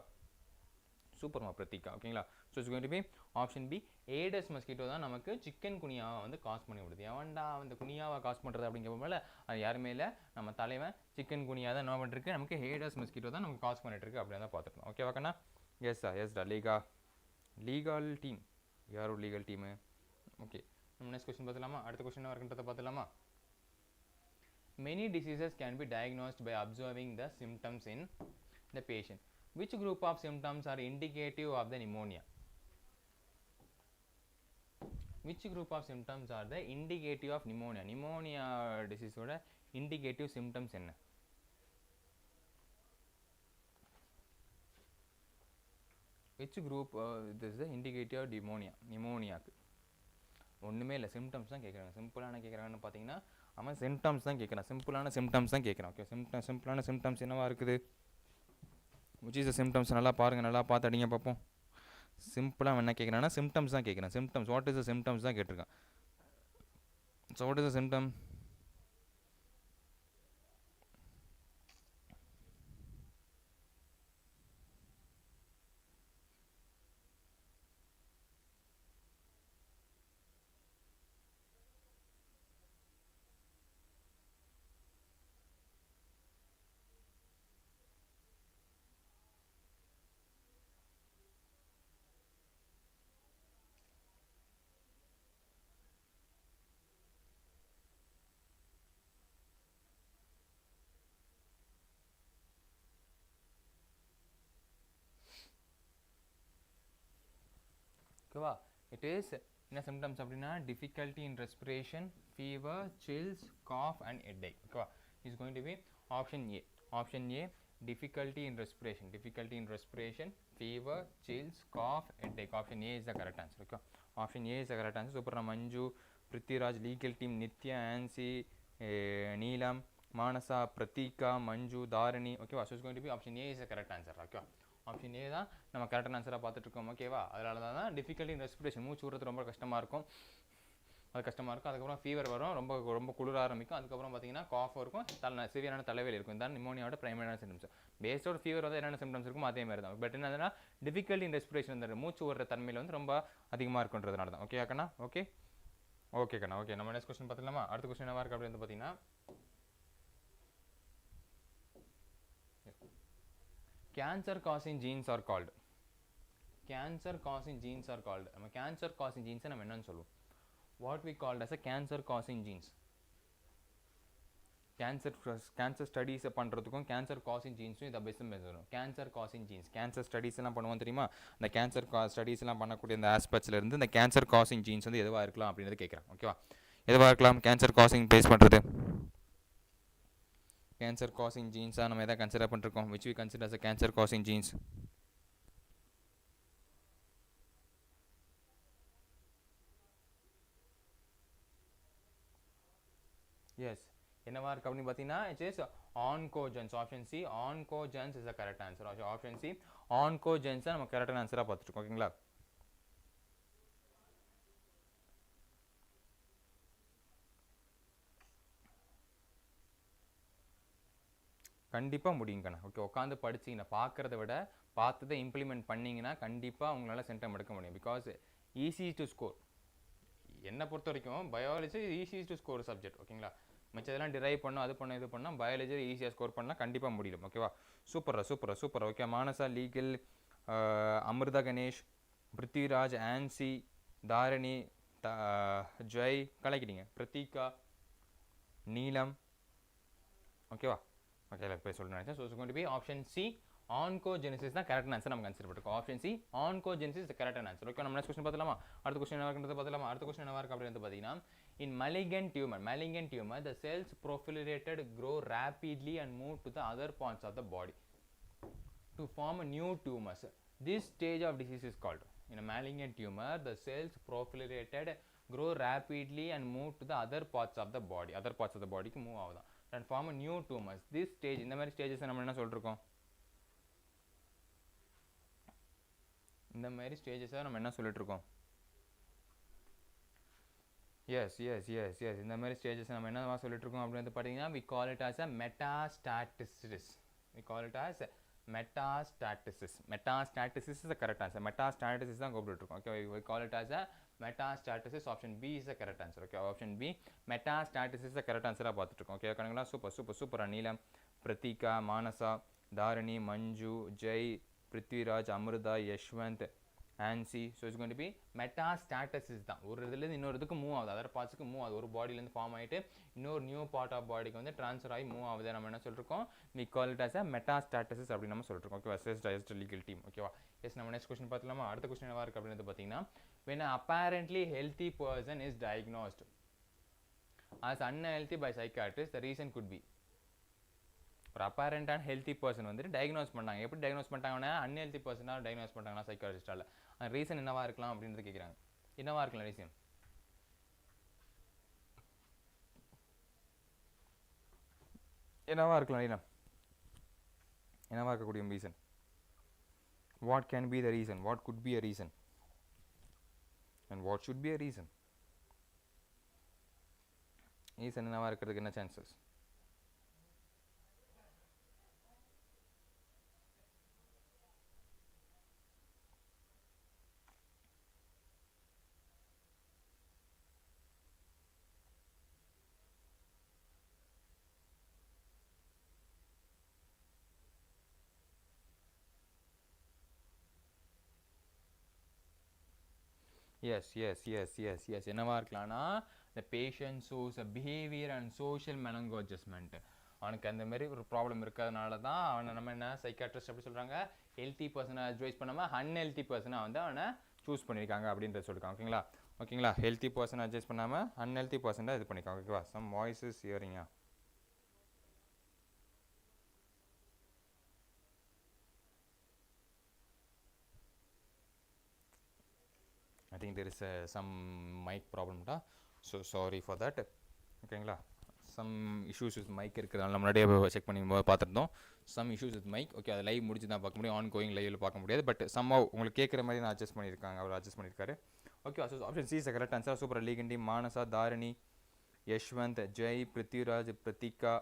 சூப்பர்மா பிரத்திகா ஓகேங்களா. So it's going to be option B. Aedes mosquito தான் நமக்கு சிக்கன் குனியாவை வந்து காஸ் பண்ணி விடுது. எவன்டா அந்த குனியாவை காஸ் பண்ணுறது அப்படிங்கிற போல அது யாருமே இல்லை, நம்ம தலைவன் சிக்கன் குனியா தான் என்ன பண்ணிருக்கு, நமக்கு ஏடஸ் மஸ்கிட்டோ தான் நமக்கு காஸ் பண்ணிட்டு இருக்கு அப்படின்னு தான் பார்த்துருக்கோம். ஓகேவா கண்ணா? எஸ்டா லீகல் டீம். யார் ஒரு லீகல் டீமு? ஓகே, நம்ம நெக்ஸ்ட் கொஸ்டின் பார்த்துலாமா? அடுத்த கொஸ்டின் இருக்குன்றதை பார்த்துலாமா? Many diseases can be diagnosed by observing the symptoms in the patient. Which group of symptoms are indicative of the pneumonia? Which group of symptoms are the indicative of pneumonia? Pneumonia disease oda indicative symptoms enna? Which group this is the indicative of pneumonia க்கு ஒன்றுமே இல்லை, சிம்டம்ஸ் தான் கேட்குறாங்க. சிம்பிளான கேட்குறாங்கன்னு பார்த்தீங்கன்னா அவன் சிம்டம்ஸ் தான் கேட்குறான், சிம்பிளான சிம்டம்ஸ் தான் கேட்குறான். ஓகே, சிம்பிளான சிம்டம்ஸ் என்னவா இருக்குது? Which is the symptoms? நல்லா பாருங்கள், நல்லா பார்த்து அடிங்க பார்ப்போம். சிம்பிளாக என்ன கேட்குறான்னா சிம்டம்ஸ் தான் கேட்குறான். Symptoms, what is the symptoms தான் கேட்டிருக்கான். So what is the symptom? ஓகேவா? இட் இஸ் என்ன சிம்டம்ஸ் அப்படின்னா difficulty in respiration, fever, chills, cough and headache. ஓகேவா? Is going to be option A. Option A, difficulty in respiration, fever, chills, cough, headache. Option A is the correct answer. Okay, option A is the correct answer. Super Manju, Prithviraj, legal team, Nithya, Ansi, Neelam, Manasa, Pratika, Manju, Dharani. Okay, so it's going to be option A is the correct answer. Okay, option A தான் நம்ம கரெக்டான ஆன்சராக பார்த்துட்டு இருக்கோம். ஓகேவா? அதனால தான் டிஃபிகல்ட்டி இன் ரெஸ்பிரேஷன், மூச்சு விடுறது ரொம்ப கஷ்டமாக இருக்கும். அதுக்கப்புறம் ஃபீவர் வரும், ரொம்ப ரொம்ப குளிர ஆரம்பிக்கும். அதுக்கப்புறம் பார்த்தீங்கன்னா காஃப் இருக்கும், சிவியரான தலைவலி இருக்கும். இதான் நிமோனியாவோட பிரைமரியான சிம்டம்ஸ். பேஸ்டோட ஃபீவர் வந்து என்னென்ன சிம்டம்ஸ் இருக்கும் அதே மாதிரி தான். பட் என்னதுன்னா டிஃபிகல்ட்டி இன் ரெஸ்பிரேஷன், இந்த மூச்சு விடுற தன்மையில் வந்து ரொம்ப அதிகமாக இருக்குன்றதுனால தான். ஓகே கண்ணா? ஓகே கண்ணா. ஓகே, நம்ம நெக்ஸ்ட் கொஸ்டின் பார்த்துக்கலாமா? அடுத்த கொஸ்டின் என்ன இருக்கு அப்படின்னு பார்த்தீங்கன்னா cancer causing genes are called. Cancer causing genes are called. நம்ம cancer causing genes நம்ம என்னன்னு சொல்லுவோம்? What we called as a cancer causing genes. Cancer studies பண்றதுக்கும் cancer causing genes இத பேஸ் பண்ணணும். Cancer causing genes, cancer studies எல்லாம் பண்ணுவோம் தெரியுமா? அந்த cancer studies எல்லாம் பண்ணக்கூடிய இந்த aspectsல இருந்து இந்த cancer causing genes வந்து எதுவா இருக்கலாம் அப்படினு கேக்குறாங்க. ஓகேவா? எதுவா இருக்கலாம் cancer causing பேஸ் பண்றது? Cancer causing genes நம்ம எதை கன்சிடர் பண்ணிருக்கோம்? which we consider as a cancer causing genes. yes, என்னவா இருக்கு அப்படின்னு பார்த்தீங்கன்னா it is oncogenes. option C, oncogenes is the correct answer. option C, oncogenes நம்ம கரெக்டான ஆன்சரா பார்த்துட்டு இருக்கோம். ஓகேங்களா? கண்டிப்பாக முடியுங்கண்ணா. ஓகே, உட்காந்து படிச்சிங்கன்னா பார்க்குறத விட பார்த்துதான் இம்ப்ளிமெண்ட் பண்ணிங்கன்னா கண்டிப்பாக உங்களால் சென்டம் எடுக்க முடியும். Because easy to score. என்னை பொறுத்த வரைக்கும் biology easy to score subject. ஓகேங்களா? மிச்சதெல்லாம் டிரைவ் பண்ணோம், அது பண்ணோம், இது பண்ணால் பயாலஜி ஈஸியாக ஸ்கோர் பண்ணால் கண்டிப்பாக முடியும். ஓகேவா? Super. Okay, Manasa, legal, Amritha Ganesh, Prithviraj, Ancy, Dharani, Jai கலாய்க்கிட்டீங்க, பிரதீகா, நீலம். ஓகேவா? ஓகே, போய் சொல்லுறேன். So it's going to be option C, oncogenesis தான் கரெக்டான ஆன்சர் நம்ம கன்சிடர் பண்ணிருக்கோம். Option C, oncogenesis is the correct answer. Okay, நம்ம நெக்ஸ்ட் क्वेश्चन பார்த்தலாமா? அடுத்த क्वेश्चन என்ன இருக்குன்றது பார்த்தலாமா? அடுத்த क्वेश्चन என்ன இருக்கு அப்படினு பார்த்தீங்கன்னா in malignant tumor the cells proliferated grow rapidly and move to the other parts of the body to form new tumors. This stage of disease is called. In a malignant tumor the cells proliferated grow rapidly and move to the other parts of the body. Other parts of the body க்கு மூவ் ஆகுது and form a new tumors. This stage, இந்த மாதிரி ஸ்டேஜஸ் நம்ம என்ன சொல்லிருக்கோம்? இந்த மாதிரி ஸ்டேஜஸ் நம்ம என்ன சொல்லிட்டு இருக்கோம்? எஸ் இந்த மாதிரி ஸ்டேஜஸ் நம்ம என்னவா சொல்லிட்டு இருக்கோம் அப்படின்னு பார்த்தீங்கன்னா we call it as a metastasis. We call it as metastasis. Metastasis is the correct answer. Metastasis தான் கூப்பிட்டுருக்கோம். Okay, we call it as a metastasis. Option B is the correct answer. Okay, option B metastasis is the correct answer. பார்த்துட்டு இருக்கோம். Okay, கணங்களா super Neelam, Pratheeka, Manasa, Dharani, Manju, Jai, Prithviraj, Amritha, Yashwanth, Ancy. So it's going to be metastasis தான். ஒரு இதுலேருந்து இன்னொரு இதுக்கு மூவ் ஆகுது, அதர் பார்ட்ஸுக்கு மூவ் ஆகுது. ஒரு பாடியிலேருந்து ஃபார்ம் ஆகிட்டு இன்னொரு நியூ பார்ட் ஆஃப் பாடிக்கு வந்து ட்ரான்ஸ்ஃபர் ஆகி மூவ் ஆகுது. நம்ம என்ன சொல்லிருக்கோம், we call it as a metastasis அப்படின்னு நம்ம சொல்லிருக்கோம். ஓகேவா, assessed as a legal team. ஓகேவா, எஸ் நம்ம நெக்ஸ்ட் கொஸ்டின் பார்த்துலாமா. அடுத்த கொஸ்டின் என்னவா இருக்குது அப்படின்னு பார்த்தீங்கன்னா, when an apparently healthy person is diagnosed as unhealthy by psychiatrist, the reason could be. ஒரு அப்பேரண்டான ஹெல்த்தி பர்சன் வந்துட்டு டயக்னோஸ் பண்ணாங்க. எப்படி டயக்னோஸ் பண்ணிட்டாங்கன்னா, அன்ஹெல்த்தி பர்சனாக டயக்னோஸ் பண்ணிட்டாங்கன்னா சைக்காலஜிஸ்டால், அந்த ரீசன் என்னவா இருக்கலாம் அப்படின்றது கேட்குறாங்க. என்னவா இருக்கலாம் ரீசன்? என்னவா இருக்கலாம் ரீசன்? என்னவா இருக்கக்கூடிய reason? What can be the reason? What could be a reason? And what should be a reason? Reason என்னவா இருக்கிறதுக்கு என்ன சான்சஸ்? எஸ் என்னவா இருக்கலாம்னா, the patient shows a behavior and social melango adjustment. அவனுக்கு அந்த மாதிரி ஒரு ப்ராப்ளம் இருக்கிறதுனால தான் அவனை நம்ம என்ன சைக்காட்ரிஸ்ட் அப்படி சொல்கிறாங்க, ஹெல்த்தி பர்சனை அட்வைஸ் பண்ணாமல் அன்ஹெல்த்தி பர்சனாக வந்து அவனை சூஸ் பண்ணியிருக்காங்க அப்படின்றத சொல்லியிருக்காங்க. ஓகேங்களா, ஹெல்த்தி பர்சனை அட்வைஸ் பண்ணாமல் அன்ஹெல்த்தி பர்சனாக இது பண்ணியிருக்காங்க. ஓகேவா, சம் வாய்ஸஸ் ஹியரிங்கா. I think there is some mic problem da, so sorry for that. ஓகேங்களா, some issues with mic இருக்கிறதால நம்ம முன்னாடியே செக் பண்ணி பார்த்துருந்தோம். some issues with mic. Okay, அது லைவ் முடிச்சு தான் பார்க்க முடியும், ஆன் கோயிங் லைவில் பார்க்க முடியாது. பட் somehow உங்களுக்கு கேட்குற மாதிரி நான் அட்ஜஸ்ட் பண்ணியிருக்காங்க, அவர் அட்ஜஸ்ட் பண்ணியிருக்காரு. Okay, so option C is the correct answer. Super legal team. Manasa, Dharani, Yashwant, Jai, Prithviraj, Pratheeka,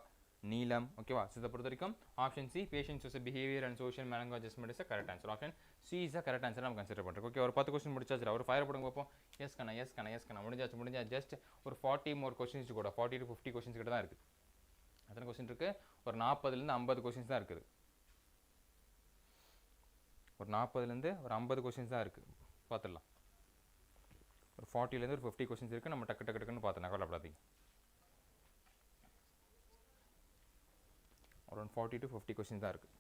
Neelam. ஓகேவா, ஸோ இதை பொறுத்த வரைக்கும் option C patients use behaviour and social மேலங்கோ adjustment is correct answer. Option C is the correct answer நம்ம கன்சிடர் பண்ணுறோம். ஓகே, ஒரு 10 கொஸ்டின் முடிச்சாச்சு. ஒரு ஃபயர் போடுங்க பார்ப்போம். எஸ் கண்ணா முடிஞ்சா ஜஸ்ட் ஒரு 40 more கொஸ்டின்ஸ் கூட 40 to 50 கொஸ்டின்ஸ் கிட்ட தான் இருக்குது. எத்தனை கொஸ்டின் இருக்குது? ஒரு 40லேருந்து 50 கொஸ்டின்ஸ் தான் இருக்குது. ஒரு 40லேருந்து ஒரு 50 கொஸ்டின்ஸ் தான் இருக்குது. பார்த்துடலாம். ஒரு 40லேருந்து ஒரு 50 கொஸ்டின்ஸ் இருக்குது. நம்ம டக்குன்னு பார்த்தோம், கவலைப்படாதீங்க. அரௌண்ட் 40 to 50 கொஸ்டின்ஸ் தான் இருக்குது.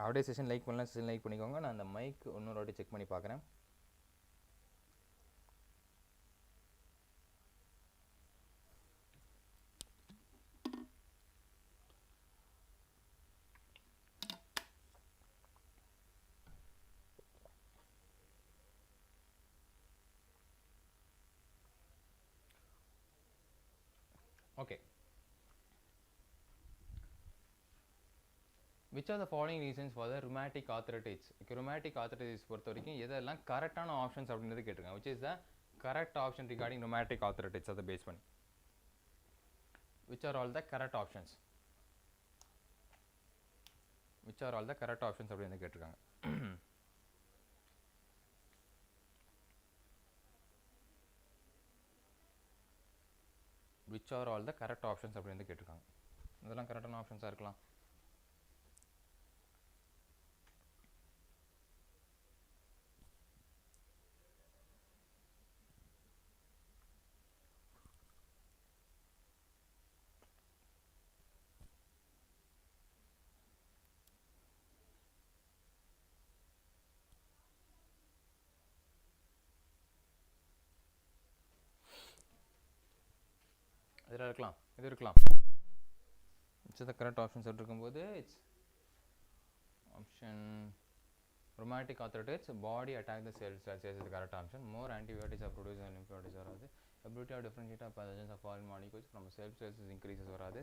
அப்படியே செஷன் லைக் பண்ணலாம், செஷன் லைக் பண்ணிக்கோங்க. நான் அந்த மைக் இன்னொரு வாட்டி செக் பண்ணி பார்க்குறேன். Okay, which are the following reasons for the rheumatic arthritis? rheumatic arthritis பொறுத்த வரைக்கும் எதெல்லாம் கரெக்டான ஆப்ஷன்ஸ் அப்படின்றது கேட்டிருக்காங்க. which is the correct option regarding rheumatic arthritis அதை பேஸ் பண்ணி which are all the correct options? which are all the correct options அப்படின்னு கேட்டிருக்காங்க. which are all the correct options அப்படின்னு கேட்டிருக்காங்க. இதெல்லாம் கரெக்டான ஆப்ஷன்ஸாக இருக்கலாம். இதில் இருக்கலாம், இது இருக்கலாம். இட்ஸ் த கரெக்ட் ஆப்ஷன்ஸ் இருக்கும்போது it's option rheumatic arthritis, body attack the cells is the correct option. More antibiotics are produced and antibiotics வராது. Ability of differentiate pathogens of foreign molecules from cells increases வராது.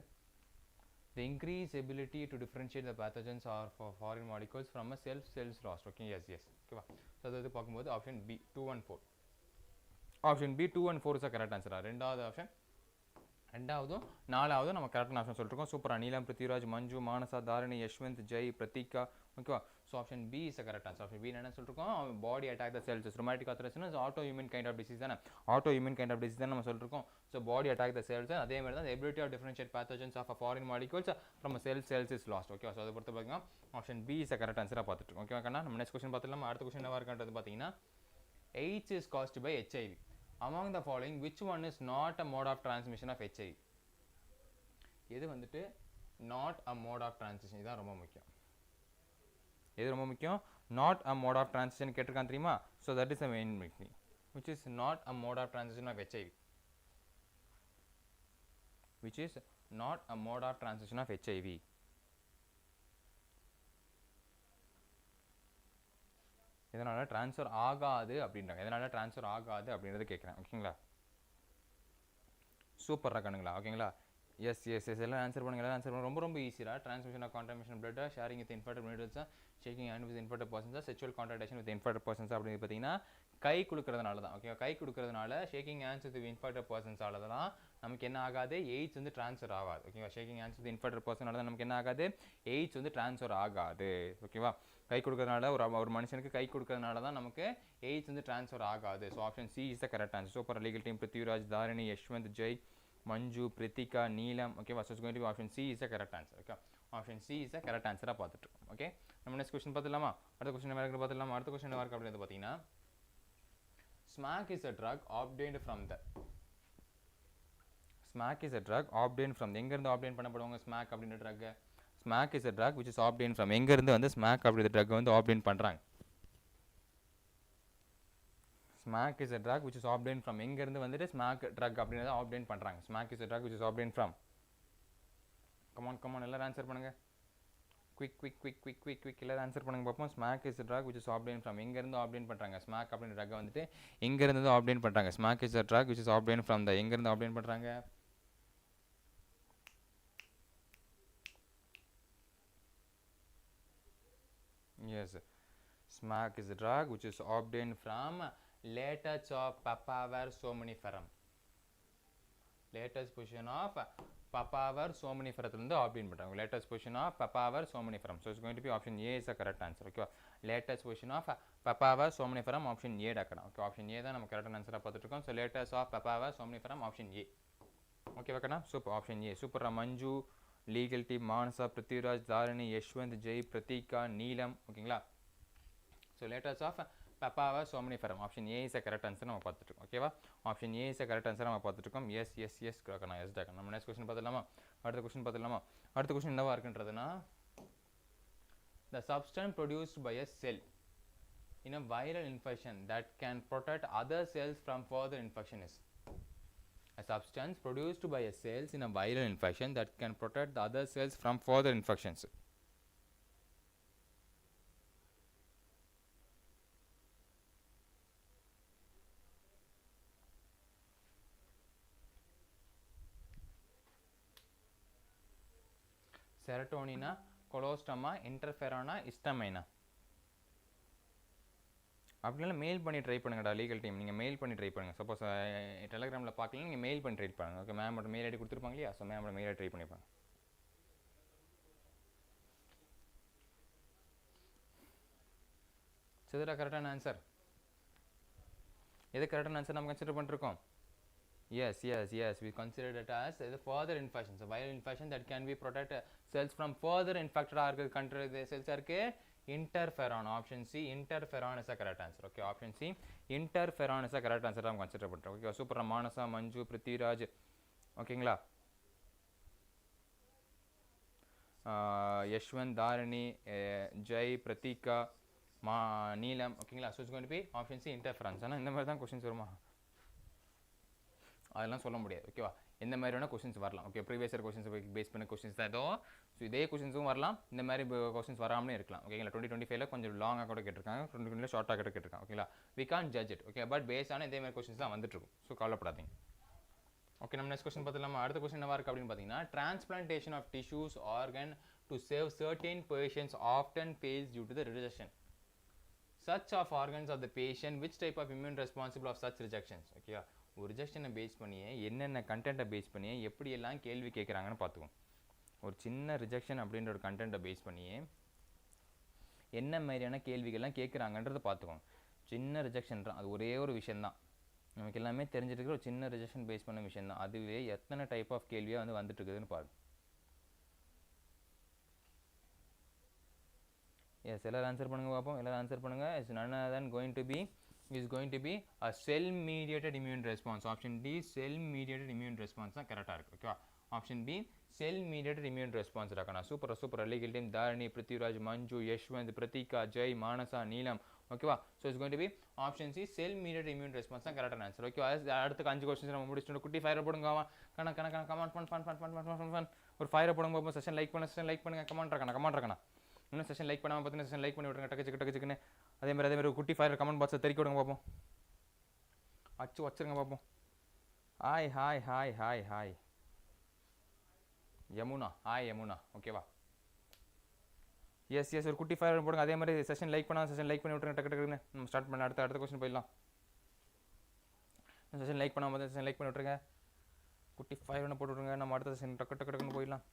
The increased ability to differentiate the pathogens are for foreign molecules from a cells lost. Okay, yes. Okay, so அது பார்க்கும்போது option B 2 and 4. Option B 2 and 4 is the correct answer. ரெண்டாவது option ரெண்டாவதும் நாலாவதும் நம்ம கரெக்டான ஆப்ஷன் சொல்லிருக்கோம். சூப்பரா. நீலம், பிருத்திவிராஜ், மஞ்சு, மானசா, தாரிணி, யஷ்வந்த், ஜெய், பிரதீகா. ஓகேவா? So option B is correct answer. Option B என்ன சொல்லிருக்கோம்? Body attack the cells. Rheumatic arthritis auto immune kind of disease தானே. Auto immune kind of disease தான் நம்ம சொல்லிருக்கோம். So body attack the cells. அதே மாதிரி தான் ability of differentiate pathogens of foreign molecules from cells is lost. ஓகேவா? ஸோ அதை பொறுத்த பார்த்தீங்கன்னா ஆப்ஷன் பி இஸ் கரெக்ட் ஆன்சராக பார்த்துட்டு இருக்கோம். ஓகேவா கண்ணா? நம்ம நெக்ஸ்ட் கொஸ்டின் பார்த்துலாம். அடுத்த கொஸ்டின் என்ன இருக்கின்றது பார்த்தீங்கன்னா AIDS is caused by HIV. Among the following, which one is not a mode of transmission of HIV? எது வந்துட்டு not a mode of transmission? இதுதான் ரொம்ப முக்கியம். எது ரொம்ப முக்கியம்? not a mode of transmission கேட்டிருக்கான் தெரியுமா? so that is the main meaning. which is not a mode of transmission of HIV? which is not a mode of transmission of HIV? இதனால ட்ரான்ஸ்ஃபர் ஆகாது அப்படின்றாங்க. எதனால ட்ரான்ஸ்ஃபர் ஆகாது அப்படின்றத கேட்குறேன். ஓகேங்களா? சூப்பராக கண்ணுங்களா? ஓகேங்களா? எஸ் எல்லாம் ஆன்சர் பண்ணுங்க. எல்லாம் ஆன்சர் பண்ணுங்க. ரொம்ப ஈஸியா. Transmission of contamination blood, sharing with infected minutes, shaking hand with infected persons, sexual contactation with infected persons அப்படின்னு பார்த்தீங்கன்னா கை கொடுக்கறதுனால தான். ஓகே, கை கொடுக்கறதுனால ஷேக்கிங் ஹேண்ட்ஸ் வித் இன்ஃபெக்டட் பர்சன்ஸால தான் நமக்கு என்ன ஆகாது? எய்ட்ஸ் வந்து ட்ரான்ஸ்ஃபர் ஆகாது. ஓகேவா? ஷேக்கிங் ஹேண்ட்ஸ் வித் இன்ஃபெக்டட் பர்சனால தான் நமக்கு என்ன ஆகாது? எய்ட்ஸ் வந்து ட்ரான்ஸ்ஃபர் ஆகாது. ஓகேவா? கை கொடுக்கறதுனால ஒரு மனுஷனுக்கு கை கொடுக்கறதுனால தான் நமக்கு எய்ட்ஸ் வந்து ட்ரான்ஸ்ஃபர் ஆகாது. So option C is the correct answer. Super. Legal team Prithviraj, Dharini, Yashwanth, Jai, Manju, Pratheeka, Neelam. Okay, so it's going to be option C is the correct answer. Okay, option C is the correct answer. பார்த்துட்டு இருக்கோம். ஓகே, நம்ம நெக்ஸ்ட் क्वेश्चन பார்த்துடலாமா? அடுத்த क्वेश्चन என்ன இருக்கு பார்த்துடலாமா? அடுத்த क्वेश्चन என்ன இருக்கு அப்படினு பார்த்தீங்கன்னா smack is a drug obtained from the smack is a drug obtained from எங்க இருந்து obtain பண்ணப்படுவாங்க smack அப்படின்ற drug? smack is a drug which is obtained from எங்க இருந்து வந்து smack அப்படின்ற drug வந்து obtain பண்றாங்க? smack is a drug which is obtained from எங்க இருந்து வந்துட்டு smack drug அப்படினத obtain பண்றாங்க? smack is a drug which is obtained from. come on எல்லாரும் ஆன்சர் பண்ணுங்க. quick எல்லாரும் ஆன்சர் பண்ணுங்க பாப்போம். smack is a drug which is obtained from எங்க இருந்து obtain பண்றாங்க? smack அப்படின்ற drug வந்துட்டு எங்க இருந்து obtain பண்றாங்க? smack is a drug which is obtained from the எங்க இருந்து obtain பண்றாங்க? yes, smack is a drug which is obtained from latest of papaver somniferum. latest position of papaver somniferum இருந்து obtain பண்றாங்க. latest position of papaver somniferum. so it's going to be option A is the correct answer. okay, latest position of papaver somniferum option A டக்கணும். okay, option A தான் நம்ம கரெக்டான ஆன்சரா பார்த்துட்டு இருக்கோம். so latest of papaver somniferum option A. okay வக்கனா? சூப்பர். option A சூப்பரா. Manju, legal team, Manasa, Prithviraj, Dharini, Yashwanth, Jai, Pratheeka, Neelam. ஓகேங்களா? so latest of papaver somniferum option A is the correct answer. நம்ம பார்த்துட்டு இருக்கோம். ஓகேவா? option A is the correct answer. நம்ம பார்த்துட்டு இருக்கோம். yes கரெக்டான yes டக்கணும். நம்ம நெக்ஸ்ட் क्वेश्चन பார்த்துடலாமா? அடுத்த क्वेश्चन பார்த்துடலாமா? அடுத்த क्वेश्चन என்னவா இருக்குன்றதுனா the substance produced by a cell in a viral infection that can protect other cells from further infection is. a substance produced by a cells in a viral infection that can protect the other cells from further infections. செரட்டோனினா, கொலோஸ்டமா, இன்டர்ஃபெரானா, ஹிஸ்டமைனா? அப்படிலாம் மெயில் பண்ணி ட்ரை பண்ணுங்கடா லீகல் டீம். நீங்கள் மெயில் பண்ணி ட்ரை பண்ணுங்கள். சப்போஸ் டெலிகிராமில் பார்க்கலாம், நீங்கள் மெயில் பண்ணி ட்ரை பண்ணுங்கள். ஓகே, மேமோட மெயில் ஐடி கொடுத்துருப்பாங்க இல்லையா? ஸோ மேமோட மெயில் ஐடி ட்ரை பண்ணிப்பாங்க. இதுதான் கரெக்டான ஆன்சர். எது கரெக்டான ஆன்சர் நம்ம கன்சிடர் பண்ணிருக்கோம்? yes, we consider it as the further infection. so viral infection that can be protect cells from further infected or control the cells are interferon. option C interferon is the correct answer. okay, option C interferon is the correct answer. நம்ம கன்சிடர் பண்றோம். Okay, super. மானசா, மஞ்சு, பிருத்திவிராஜ். ஓகேங்களா? யஷ்வந்த், தாரிணி, ஜெய், பிரதீகா, நீலம். ஓகேங்களா? so it's going to be option C interferon. ஆனா இந்த மாதிரி தான் क्वेश्चंस வருமா? அதெல்லாம் சொல்ல முடியாது. ஓகேவா? எந்த மாதிரியான क्वेश्चंस வரலாம். Okay, previous year questions base பண்ண क्वेश्चंस தான். ஸோ இதே கொஸ்டின்ஸும் வரலாம், இந்த மாதிரி கொஸ்டின்ஸ் வராமலே இருக்கலாம். ஓகேங்களா? 2025ல கொஞ்சம் லாங்காக கூட கேட்டிருக்காங்க, 2020ல ஷார்ட்டாக கூட கேட்டிருக்காங்க. ஓகேங்களா? We can judge it. Okay, but பேஸான இதே மாதிரி கொஸ்டின்ஸ் தான் வந்துட்டு இருக்கும். ஸோ கவலைப்படாதீங்க. ஓகே, நம்ம நெக்ஸ்ட் கொஸ்டின் பார்த்துலாமா? அடுத்த கொஸ்டின் என்னவா இருக்குது அப்படின்னு பார்த்தீங்கன்னா, transplantation of tissues organ to save certain patients often fails due to the rejection. Such of organs of the patient, which type of immune responsible of such rejections? ஓகேயா? ஒரு ரிஜெக்ஷனை பேஸ் பண்ணியே என்னென்ன கண்டென்ட்டை பேஸ் பண்ணியே எப்படியெல்லாம் கேள்வி கேட்குறாங்கன்னு பார்த்துக்கோம். ஒரு சின்ன ரிஜெக்ஷன் அப்படின்ற ஒரு கண்டென்ட்டை பேஸ் பண்ணியே என்ன மாதிரியான கேள்விகள்லாம் கேட்குறாங்கன்றதை பார்த்துக்கோங்க. சின்ன ரிஜெக்ஷன் தான், அது ஒரே ஒரு விஷயந்தான், நமக்கு எல்லாமே தெரிஞ்சிருக்கிற ஒரு சின்ன ரிஜெக்ஷன் பேஸ் பண்ண விஷயம் தான். அதுவே எத்தனை டைப் ஆஃப் கேள்வியாக வந்து வந்துட்டு இருக்குதுன்னு பாருங்க. எஸ், எல்லாரும் ஆன்சர் பண்ணுங்க பார்ப்போம். எல்லாரும் ஆன்சர் பண்ணுங்க. Is none other than going to be a cell mediated immune response. Option D cell mediated immune response தான் கரெக்டாக இருக்குது. ஓகேவா? Option B cell mediated immune response இருக்கா? Super legal team Dharani, Prithviraj, Manju, Yashwanth, Pratheeka, Jai, Manasa, Neelam. ஓகேவா? So it's going to be option C cell mediated immune response தான் கரெக்டான ஆன்சர். ஓகே, அடுத்த 5 கொஸ்டின்ஸ் நம்ம முடிச்சுட்டு குட்டி ஃபயர் போடுங்க. கமான் ஃபன் ஒரு ஃபயர் போடுங்க பார்ப்போம். செஷன் லைக் பண்ணுங்க. கமான் இருக்கணும். இன்னும் செஷன் லைக் பண்ணாமல் பார்த்தீங்கன்னா செஷன் லைக் பண்ணி விட்ருங்க. டக்குன்னு அதே மாதிரி ஒரு குட்டி ஃபயர் கமெண்ட் பாக்ஸை தெறிக்க விடுங்க பார்ப்போம். வச்சுருங்க பார்ப்போம். ஹாய் யமுனா. யமுனா. ஓகேவா? எஸ் ஒரு குட்டி ஃபயர் போடுங்க. அதே மாதிரி செஷன் லைக் பண்ணி விட்ருங்க. டக்குன்னு நம்ம ஸ்டார்ட் பண்ண அடுத்த கொஸ்டின் போயிடலாம். செஷன் லைக் பண்ணாமல் பார்த்தா செஷன் லைக் பண்ணி விட்ருங்க. குட்டி ஃபயர் ஒன்று போட்டு விட்ருங்க. நம்ம அடுத்த செஷன் டக்குன்னு போயிடலாம்.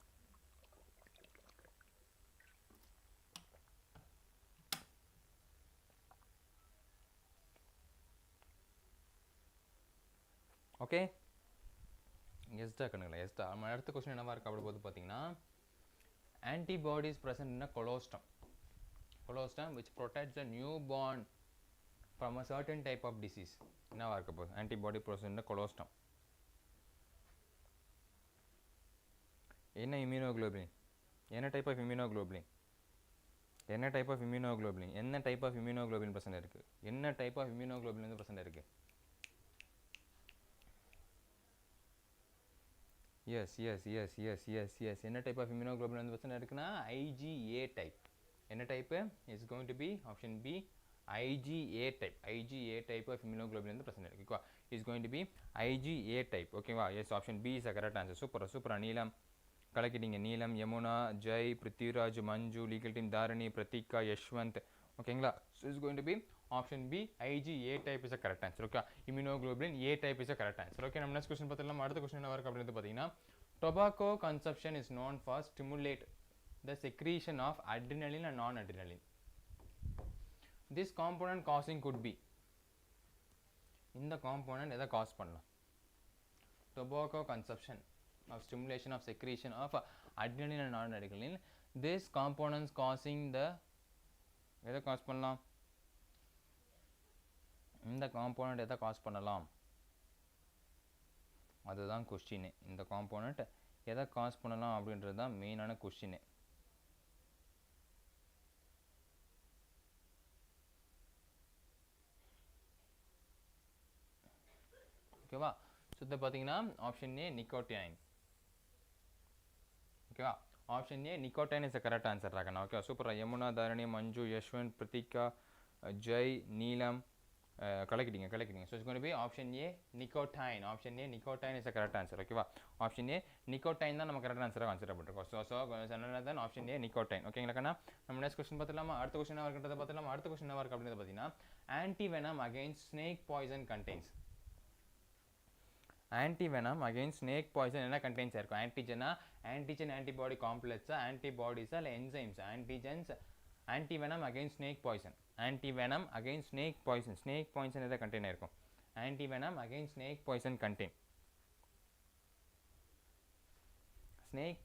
ஓகே, எஸ்டா கண்ணுங்களா? எஸ்டா. நம்ம அடுத்த கொஸ்டின் என்னவா இருக்குது அப்படி போது பார்த்தீங்கன்னா, antibodies present in a colostrum which protects the newborn from a certain type of disease. என்னவா இருக்க போகுது? Antibody present in a colostrum. என்ன இம்யூனோகுளோபின்? என்ன டைப் ஆஃப் இம்யூனோகுளோபின்? என்ன டைப் ஆஃப் இம்யூனோகுளோபின் present இருக்குது? என்ன டைப் ஆஃப் இம்யூனோகுளோபின் வந்து present இருக்குது? எஸ் என்ன டைப் ஆஃப் இம்யூனோகுளோபின் வந்து பிரச்சனை இருக்குன்னா IgA டைப். என்ன type? Is going to be option B IgA type of immunoglobulin வந்து பிரச்சனை இருக்கு. Is going to be IgA type. ஓகேவா? Yes, option B is a correct answer. சூப்பரா. நீலம் கலக்கிட்டீங்க. நீலம், யமுனா, ஜெய், பிருத்திவிராஜ், மஞ்சு, லீகல் டீம் தாரணி, பிரதீகா, யஷ்வந்த். ஓகேங்களா? So is going to be option B IgA type is a correct answer. Okay, immunoglobulin A type is a correct answer. Okay, நம்ம நெக்ஸ்ட் கொஸ்டின் பார்த்துலாம். அடுத்த கொஸ்டின் என்ன வருக்கு அப்படின்னு பார்த்தீங்கன்னா, tobacco consumption is known for stimulate the secretion of adrenaline and non adrenaline. This component causing could be. இந்த காம்போனன்ட் எதை காஸ் பண்ணலாம்? Tobacco consumption of stimulation of secretion of adrenaline and non adrenaline. This components causing the எதை காஸ் பண்ணலாம்? இந்த காம்போனன்ட் எதை காஸ் பண்ணலாம்? அதுதான் கொஸ்டின். இந்த காம்போனன்ட் எதை காஸ் பண்ணலாம் அப்படின்றது தான் மெயினான கொஸ்டின். ஓகேவா? ஸோ இதை பார்த்தீங்கன்னா ஆப்ஷன் ஏ நிக்கோட்டினைன். ஓகேவா? Option A nicotine is the correct answer ராகண்ணா. ஓகே, சூப்பரா. யமுனா, தாரணி, மஞ்சு, யஷ்வந்த், பிரதீகா, ஜெய், நீலம் கலக்கிட்டீங்க. So it's going to be option A nicotine. Option A nicotine is a correct answer. ஓகேவா? ஆப்ஷன் ஏ நிக்கோடைன் தான் நம்ம கரெக்ட் ஆன்சராக கன்சிடர் பண்ணிருக்கோம். So option A nicotine. ஓகேங்களாக்கண்ணா? நம்ம நெக்ஸ்ட் கொஸ்டின் பார்த்துலாமா? அடுத்த கொஸ்டின் என்ன இருக்குன்றதை பார்த்துலாமா? அடுத்த கொஸ்டின் என்ன இருக்குது அப்படின்னு பார்த்தீங்கன்னா, antivenom against snake poison contains. Antivenom against snake poison என்ன கண்டெய்ன்ஸ் இருக்கும்? ஆன்டிஜன் ஆன்டிபாடி காம்ப்ளெக்ஸா, ஆன்டிபாடிஸா இல்லை enzymes? Antivenom against snake poison. Antivenom against snake poison எதை கண்டெய்ன் ஆயிருக்கும்? Antivenom against snake poison contain. Snake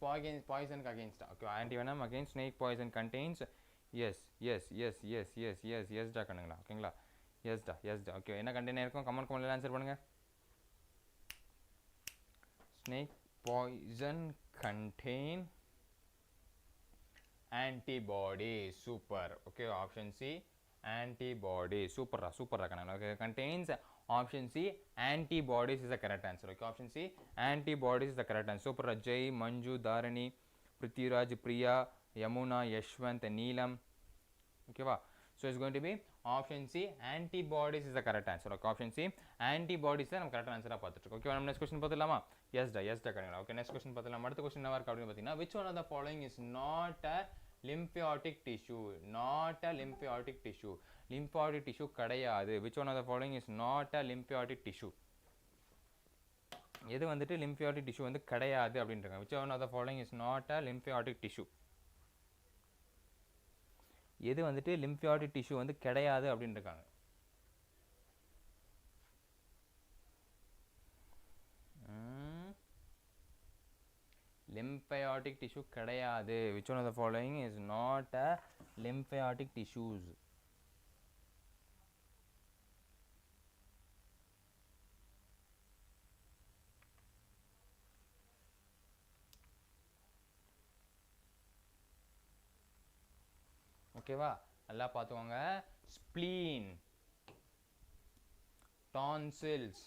பாய்சனுக்கு அகைன்ஸ்டா? Okay, antivenom against snake poison contains. எஸ்டா கண்ணுங்களா? ஓகேங்களா? எஸ்டா. ஓகே, என்ன கண்டெய்ன் ஆயிருக்கும்? கமெண்ட்ல ஆன்சர் பண்ணுங்க. Snake poison contain antibody. Super. Okay, option C antibody. Super kanana. Okay, contains option C antibodies is the correct answer. Okay, option C antibodies is the correct answer. Super. Jay, Manju, Dharani, ப்ருத்விராஜ், Priya, Yamuna, Yashwanth, Neelam. ஓகேவா? So it's going to be option C antibodies is the correct answer. Okay, option C antibodies தான் நம்ம கரெக்ட் ஆன்சராக பார்த்துட்டு. ஓகே, நம்ம நெக்ஸ்ட் கொஸ்டின் பார்த்துலாமா? எஸ்டா கிடையாது. ஓகே, நெக்ஸ்ட் கொஸ்டின் பார்த்துலாம். அடுத்த கொஸ்டின் என்ன இருக்கு அப்படின்னு பார்த்தீங்கன்னா, which one of the following is not a lymphatic tissue? Not a lymphatic tissue. Lymphatic tissue கிடையாது. Which one of the following is not a lymphatic tissue? எது வந்துட்டு லிம்பியாட்டிக் டிஷ்யூ வந்து கிடையாது அப்படின்றாங்க. Which one of the following is not a lymphatic tissue? எது வந்துட்டு லிம்பியாட்டிக் டிஷ்யூ வந்து கிடையாது அப்படின்றாங்க. lymphatic tissue கிடையாது. which one of the following is not a lymphatic tissues? ஓகேவா? நல்லா பார்த்துக்கோங்க. ஸ்ப்ளீன், டான்சில்ஸ்,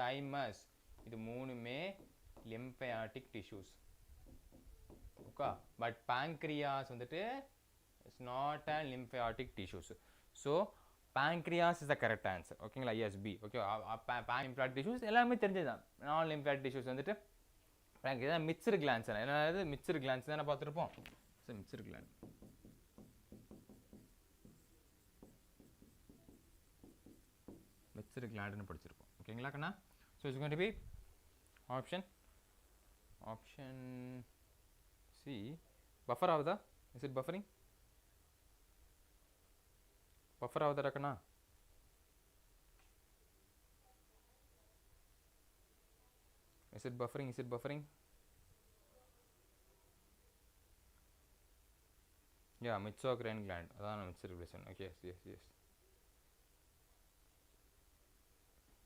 தைமஸ், இது மூணுமே lymphatic tissues. Okay, but pancreas வந்துட்டு is not a lymphatic tissues. so pancreas is the correct answer. ஓகேங்களா? yes b. Okay, lymphatic tissues எல்லாமே தெரிஞ்சதுதான். நான் lymphatic tissues வந்துட்டு pancreas மிக்ஸ்டு கிளான்ஸ். என்னது மிக்ஸ்டு கிளான்ஸ் தானே பார்த்துருப்போம். ஸோ மிக்ஸ்டு கிளான்ஸ், மிக்ஸ்டு கிளாண்டுன்னு படிச்சிருப்போம். ஓகேங்களா கண்ணா? So it's going to be option C. Buffer ஆகுதா? Is it buffering? பஃபர் ஆகுதா கண்ணா? Is it buffering? Is it buffering? Yeah, மிட்சோக்ரைன் கிளாண்ட், அதான் mixed relation. Okay, yes yes yes.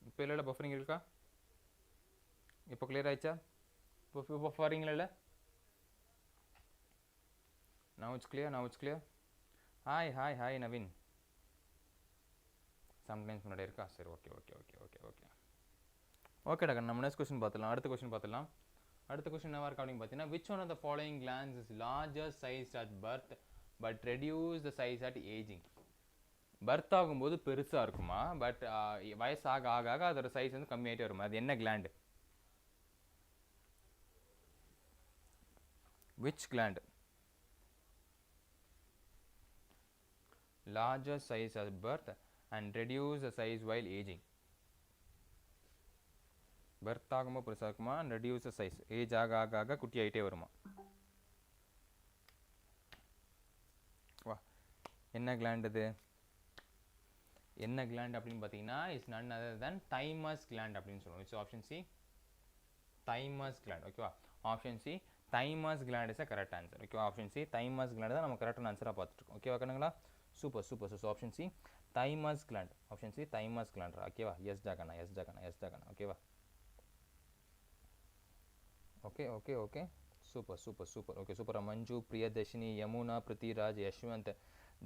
இப்போ இல்லை பஃபரிங் இருக்கா? இப்போ கிளியர் ஆயிடுச்சா? இப்போ பஃபரிங் இல்லை? now it's clear. hi Naveen. Sometimes முன்னாடி இருக்கா? சரி, okay okay okay okay okay okay doctor. நம்ம நெக்ஸ்ட் கொஸ்டின் பார்த்துலாம். அடுத்த கொஸ்டின் பார்த்துலாம். அடுத்த கொஸ்டின் என்ன இருக்கு அப்படின்னு பார்த்தீங்கன்னா, which one of the following glands is larger size at birth but reduce the size at aging? Birth ஆகும்போது பெருசாக இருக்குமா, பட் வயசாக ஆக ஆக அதோட சைஸ் வந்து கம்மியாகிட்டே வருமா? அது என்ன gland? which gland larger size at birth and reduce the size while aging? Birth ஆகும்போது பெருசாக இருக்குமா, ரெடியூஸ் த சைஸ், ஏஜ் ஆக ஆக ஆக குட்டி ஆகிட்டே வருமா? வா, என்ன கிளாண்ட் இது? என்ன கிளாண்ட் அப்படின்னு பார்த்தீங்கன்னா, is none other than thymus gland அப்படின்னு சொல்லுவோம். It's option C, thymus gland. ஓகேவா? Option C thymus gland is a correct answer. ஓகேவா? ஆப்ஷன் சி தைமஸ் கிளாண்ட் தான் நம்ம கரெக்டான ஆன்சராக பார்த்துருக்கோம். ஓகேவா கண்ணுங்களா? Super super super. Option C thymus gland. Option C thymus gland. ஓகேவா? எஸ் டாகனா, எஸ் டாகனா, எஸ் டாகனா. ஓகேவா? Okay okay okay, super super super. Okay, super. Manju, Priyadharshini, Yamuna, Prithviraj, Yashwant,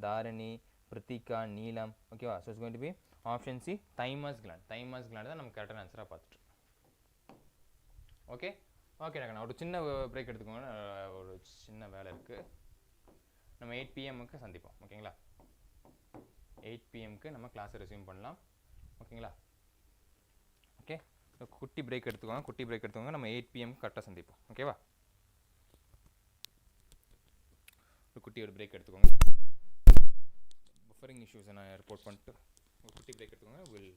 Dharani, Prithika, Neelam. ஓகேவா? So it's going to be option C thymus gland. Thymus gland தான் நம்ம கரெக்டான ஆன்சராக பார்த்துட்டு. ஓகே ஓகே டாக்டர், ஒரு சின்ன பிரேக் எடுத்துக்கோங்க. ஒரு சின்ன வேலை இருக்குது. நம்ம 8 PM சந்திப்போம். ஓகேங்களா? 8 PM நம்ம கிளாஸை ரெஸ்யூம் பண்ணலாம். ஓகேங்களா? ஓகே, குட்டி பிரேக் எடுத்துக்கோங்க. குட்டி பிரேக் எடுத்துக்கோங்க. நம்ம 8 PM கரெக்டாக சந்திப்போம். ஓகேவா? ஒரு குட்டியோட பிரேக் எடுத்துக்கோங்க. பஃபரிங் இஷ்யூஸை நான் ரிப்போர்ட் பண்ணிட்டு ஒரு குட்டி பிரேக் எடுத்துக்கோங்க. வில்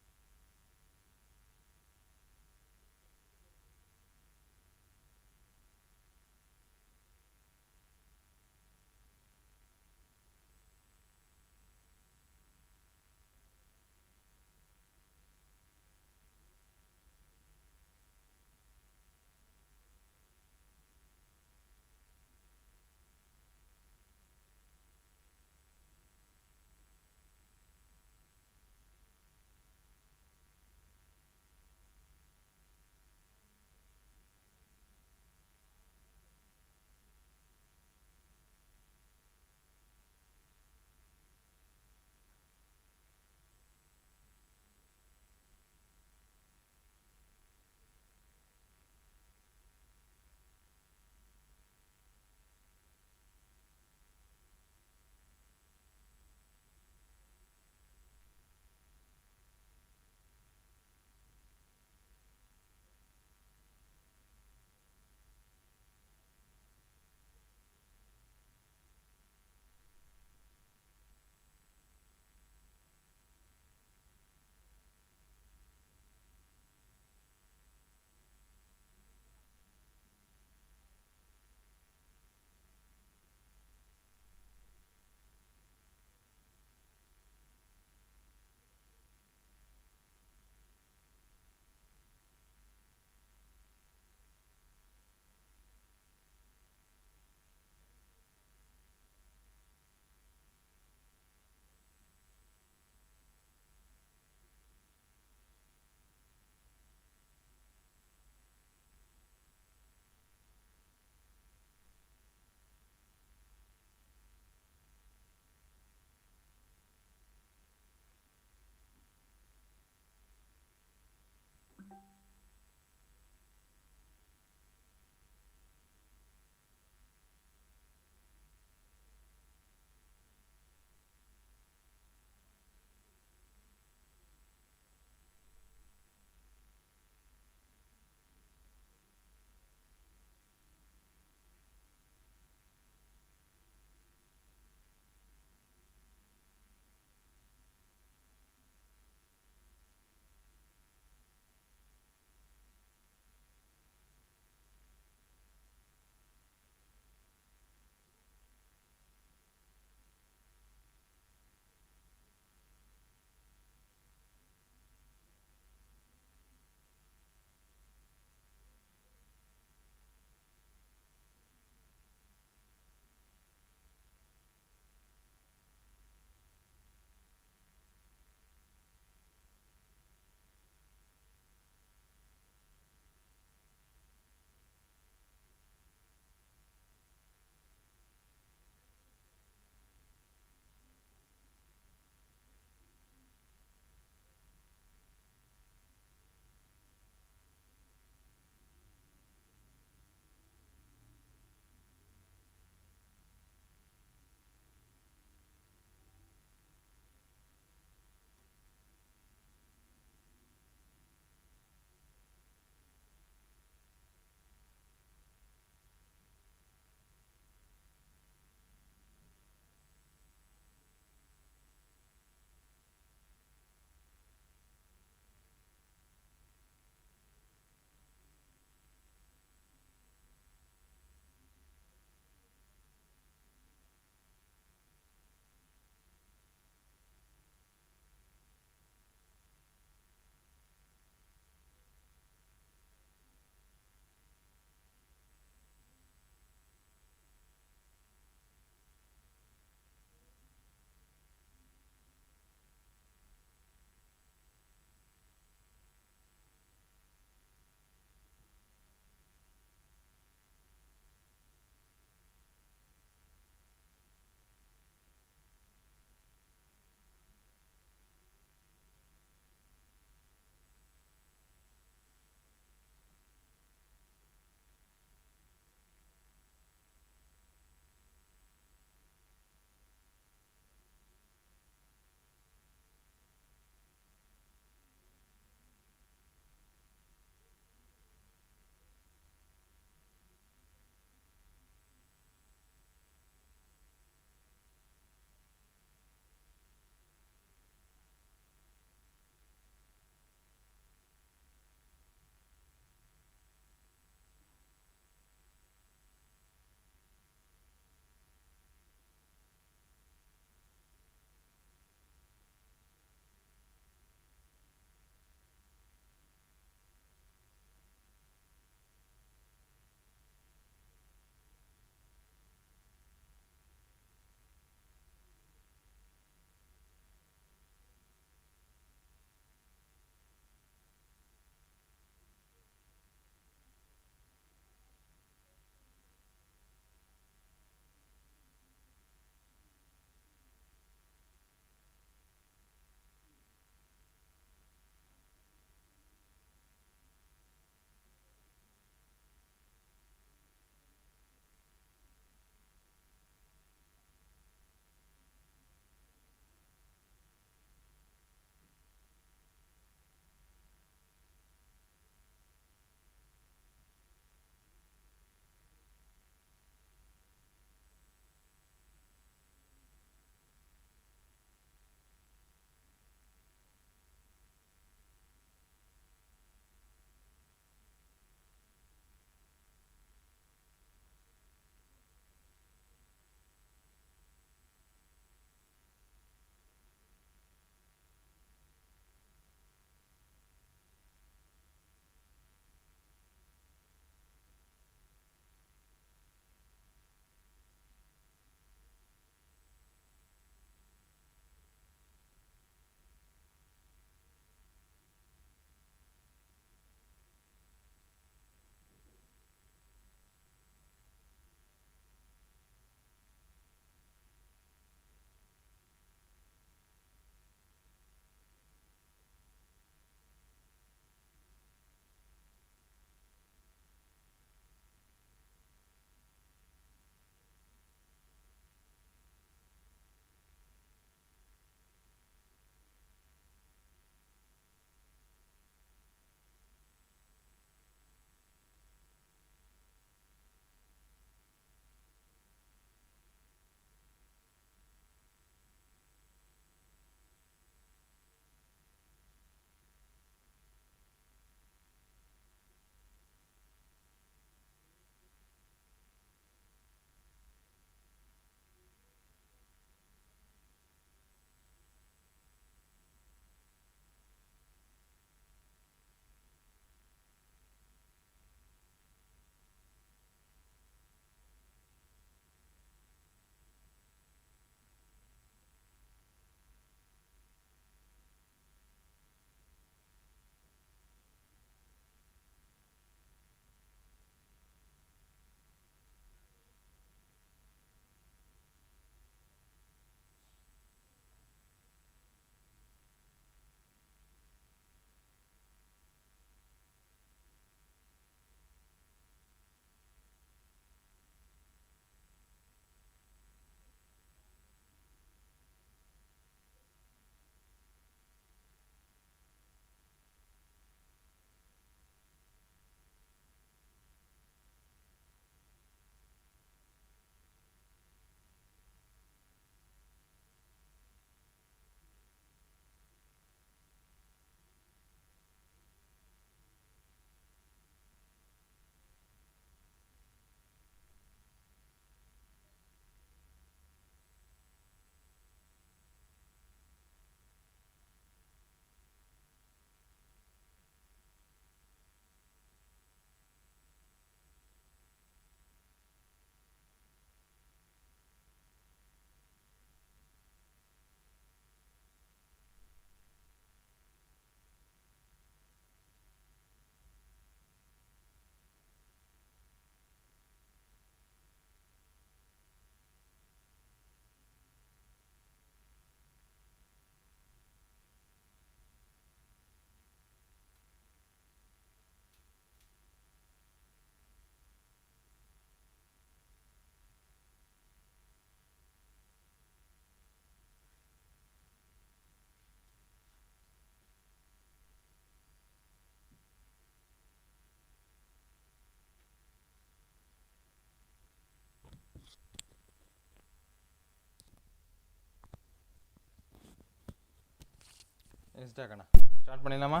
நம்ம ஸ்டார்ட் பண்ணிடலாமா?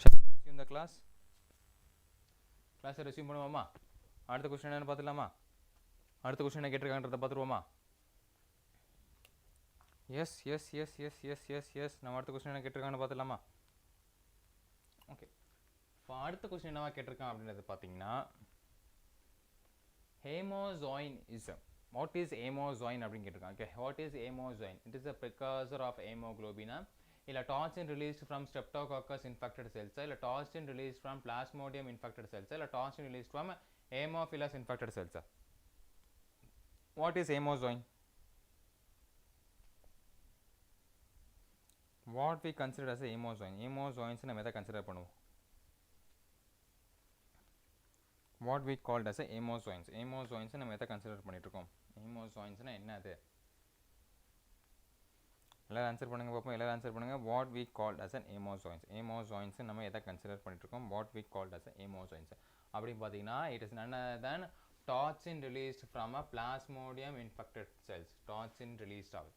ரெஸ்யூம் த கிளாஸை ரெஸ்யூம் பண்ணுவோமா? அடுத்த கொஸ்டின் என்னென்னு பார்த்துலாமா? அடுத்த கொஸ்டின் என்ன கேட்டிருக்காங்கன்றதை பார்த்துருவோமா? Yes yes yes yes yes yes yes நம்ம அடுத்த கொஸ்டின் என்ன கேட்டிருக்காங்கன்னு பார்த்துலாமா? ஓகே, இப்போ அடுத்த கொஸ்டின் என்னவா கேட்டிருக்கான் அப்படின்றது பார்த்தீங்கன்னா, ஹேமோசோயினிசம். வாட் இஸ் ஹேமோசோயின் அப்படின்னு கேட்டிருக்காங்க. Okay, what is hemozoin? It is a precursor of ஹேமோகுளோபினா, இல்லை toxin released from streptococcus infected cells, இல்லை toxin released from plasmodium infected cells, இல்லை toxin released from haemophilus infected cells. What is hemozoin? What we consider as a hemozoin? Hemozoins நம்ம எதை கன்சிடர் பண்ணுவோம்? What we called as a ஹேமோசோயின்ஸ். ஹேமோசோயின்ஸ் நம்ம எதை கன்சிடர் பண்ணிட்டு இருக்கோம்? ஹேமோசோயின்ஸ்னா என்ன அது? எல்லாரும் ஆன்சர் பண்ணுங்க பார்ப்போம். எல்லாரும் ஆன்சர் பண்ணுங்க. What we called as an ஹேமோசோயின்ஸ். ஹேமோசோயின்ஸ் நம்ம எதை கன்சிடர் பண்ணிட்டு இருக்கோம்? What we called as a ஹேமோசோயின்ஸ் அப்படின்னு பார்த்தீங்கன்னா, it is none other than toxin released from a plasmodium infected cells. toxin released ஆகுது.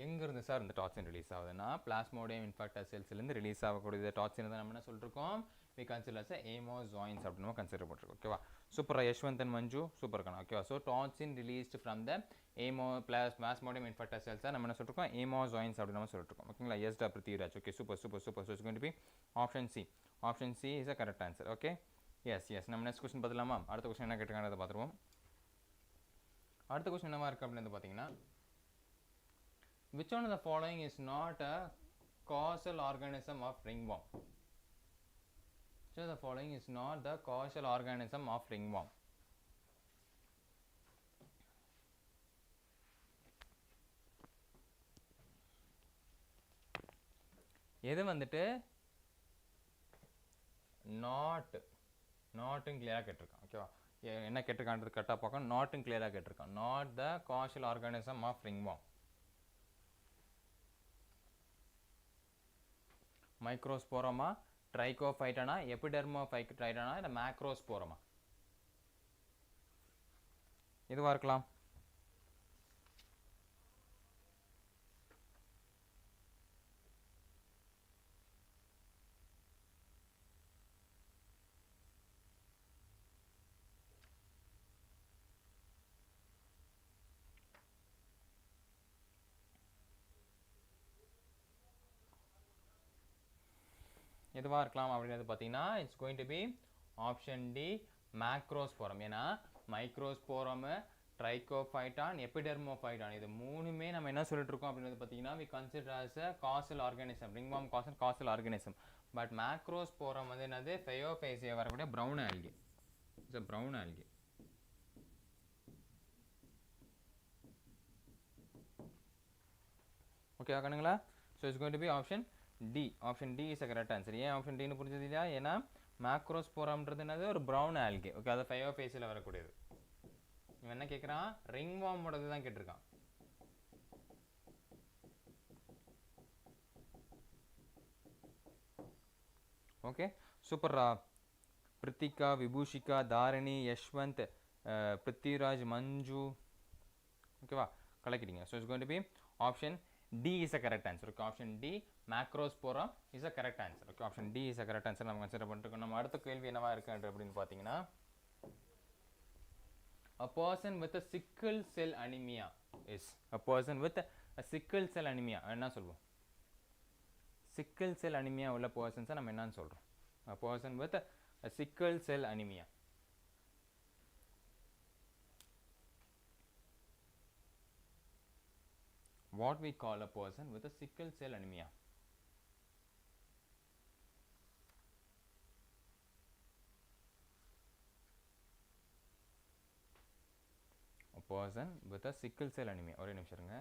எங்கேருந்து சார் இந்த டாக்சின் ரிலீஸ் ஆகுதுன்னா, பிளாஸ்மோடியம் இன்ஃபெக்டட் செல்ஸ்லேருந்து ரிலீஸ் ஆகக்கூடிய டாக்சின் தான் நம்ம என்ன சொல்லிருக்கோம்? we consider as ஹேமோசோயின்ஸ் அப்படின்னு நம்ம கன்சிடர் பண்ணிருக்கோம். ஓகேவா? சூப்பரா யஷ்வந்த் அண்ட் மஞ்சு சூப்பர் கண்ணா. ஓகேவா? So toxin released from the Plasmodium infected cells தான் நம்ம என்ன சொல்லிருக்கோம்? ஹேமோசோயின்ஸ் அப்படின்னு நம்ம சொல்லிருக்கோம். ஓகேங்களா? 𝑬𝒑𝒑𝒔. Okay, super super super. So it's going to be option C. Option C is a correct answer. Okay, yes yes. நம்ம நெக்ஸ்ட் கொஸ்டின் பார்த்துலாமா? அடுத்த கொஸ்டின் என்ன கேட்டிருக்காங்க பார்த்துருவோம். அடுத்த கொஸ்டின் என்னவா இருக்குது அப்படின்னு பார்த்தீங்கன்னா, which one of the following is not a causal organism of ringworm? Which of the following is not the causal organism of ringworm? எது வந்துட்டு நாட்டும் கிளியராக கேட்டிருக்கான். ஓகேவா? என்ன கேட்டிருக்கான்றது கரெக்டாக பார்க்கணும். நாட்டும் கிளியராக கேட்டிருக்கான். Not the causal organism of ringworm. மைக்ரோஸ்போரமா, ட்ரைகோஃபைட்டானா, எபிடெர்மோஃபைட்டானா, இல்லை மேக்ரோஸ்போரமா? இதுவாக இருக்கலாம். எதுவாக இருக்கலாம் அப்படின்றது பார்த்தீங்கன்னா, it's going to be option D, macrosporum. ஏன்னா மைக்ரோஸ்போரம், ட்ரைகோஃபைட்டான், எபிடெர்மோஃபைட்டான் இது மூணுமே நம்ம என்ன சொல்லிட்டு இருக்கோம் அப்படின்றது பார்த்தீங்கன்னா, we consider as a causal organism. ringworm causal organism. But macrosporum வந்து என்னது? ஃபெயோஃபேசியா வரக்கூடிய brown algae. It's a brown algae. Okay ஆகணுங்களா? So it's going to be option D. Option D is a correct answer. ஏன் ஆப்ஷன் டின்னு புரிஞ்சது இல்லையா? ஏன்னா மேக்ரோஸ்போரம்ன்றது என்னது? ஒரு ப்ரௌன் ஆல்கே. ஓகே, அது ஃபெயோஃபேசியில் வரக்கூடியது. இவன் என்ன கேட்குறான்? ரிங்வார்மோடது தான் கேட்டிருக்கான். ஓகே, சூப்பர்ரா. பிரித்திகா, விபூஷிகா, தாரணி, யஷ்வந்த், பிருத்திவிராஜ், மஞ்சு. ஓகேவா? கலக்கிட்டீங்க. So it's going to be option D is a correct answer. Okay, option D, macrospora is a correct answer. Okay, option D is a correct answer. நம்ம கன்சிடர் பண்ணிருக்கோம். நம்ம அடுத்த கேள்வி என்னவா இருக்கு அப்படின்னு பார்த்தீங்கன்னா, a person with a sickle cell anemia is a person with a sickle cell anemia என்ன சொல்வோம்? sickle cell anemia உள்ள persons நம்ம என்னன்னு சொல்றோம்? a person with a sickle cell anemia. What we call a person with a sickle cell anemia? A person with a sickle cell anemia. ஒரே நிமிஷம் இருங்க.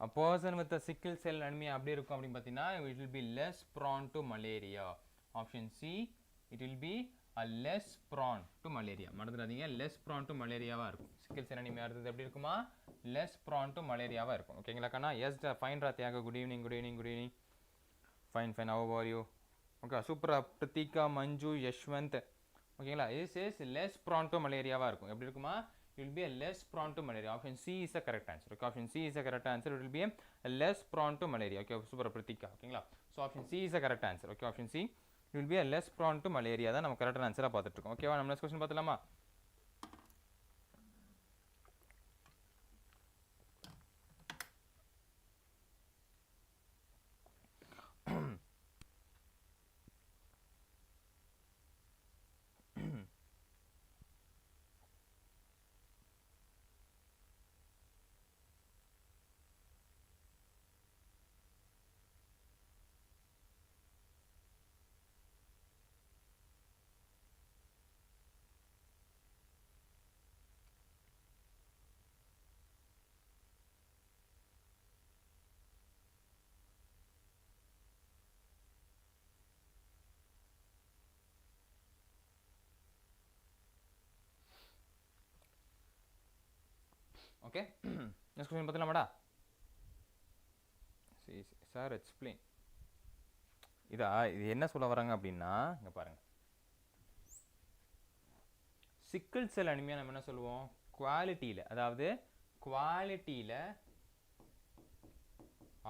A person with a sickle cell anemia அப்படி இருக்கும் அப்படின்னு பார்த்தீங்கன்னா, it will be less prone to malaria. Option C, it will be less prone to malaria. மறந்துடாதீங்க less prone to malaria-வா இருக்கும். sickle cell anemia இருந்தது எப்படி இருக்குமா? less prone to malaria-வா இருக்கும். ஓகேங்களா கண்ணா? yes fine Thiyagu. good evening, good evening, good evening. fine fine, how are you? okay super. பிரதீகா, மஞ்சு, யஷ்வந்த். ஓகேங்களா? this is less prone to malaria-வா இருக்கும். எப்படி இருக்குமா? it will be a less prone to malaria. option C is the correct answer. okay option C is the correct answer. it will be a less prone to malaria. okay super பிரதீகா. ஓகேங்களா? so option C is the correct answer. okay option C, it will be a less prone to malaria. தான் நம்ம கரெக்டான ஆன்சரா பார்த்துட்டு இருக்கோம். ஓகேவா? நம்ம நெக்ஸ்ட் क्वेश्चन பார்த்தலாமா? ஓகே நெக்ஸ்ட் क्वेश्चन பார்த்தலாமாடா? சரி சார் எக்ஸ்பிளைன். இது என்ன சொல்ல வராங்க அப்படின்னா இங்க பாருங்க. சிக்கிள் செல் அனிமியா நம்ம என்ன சொல்லுவோம்? குவாலிட்டியில, அதாவது குவாலிட்டியில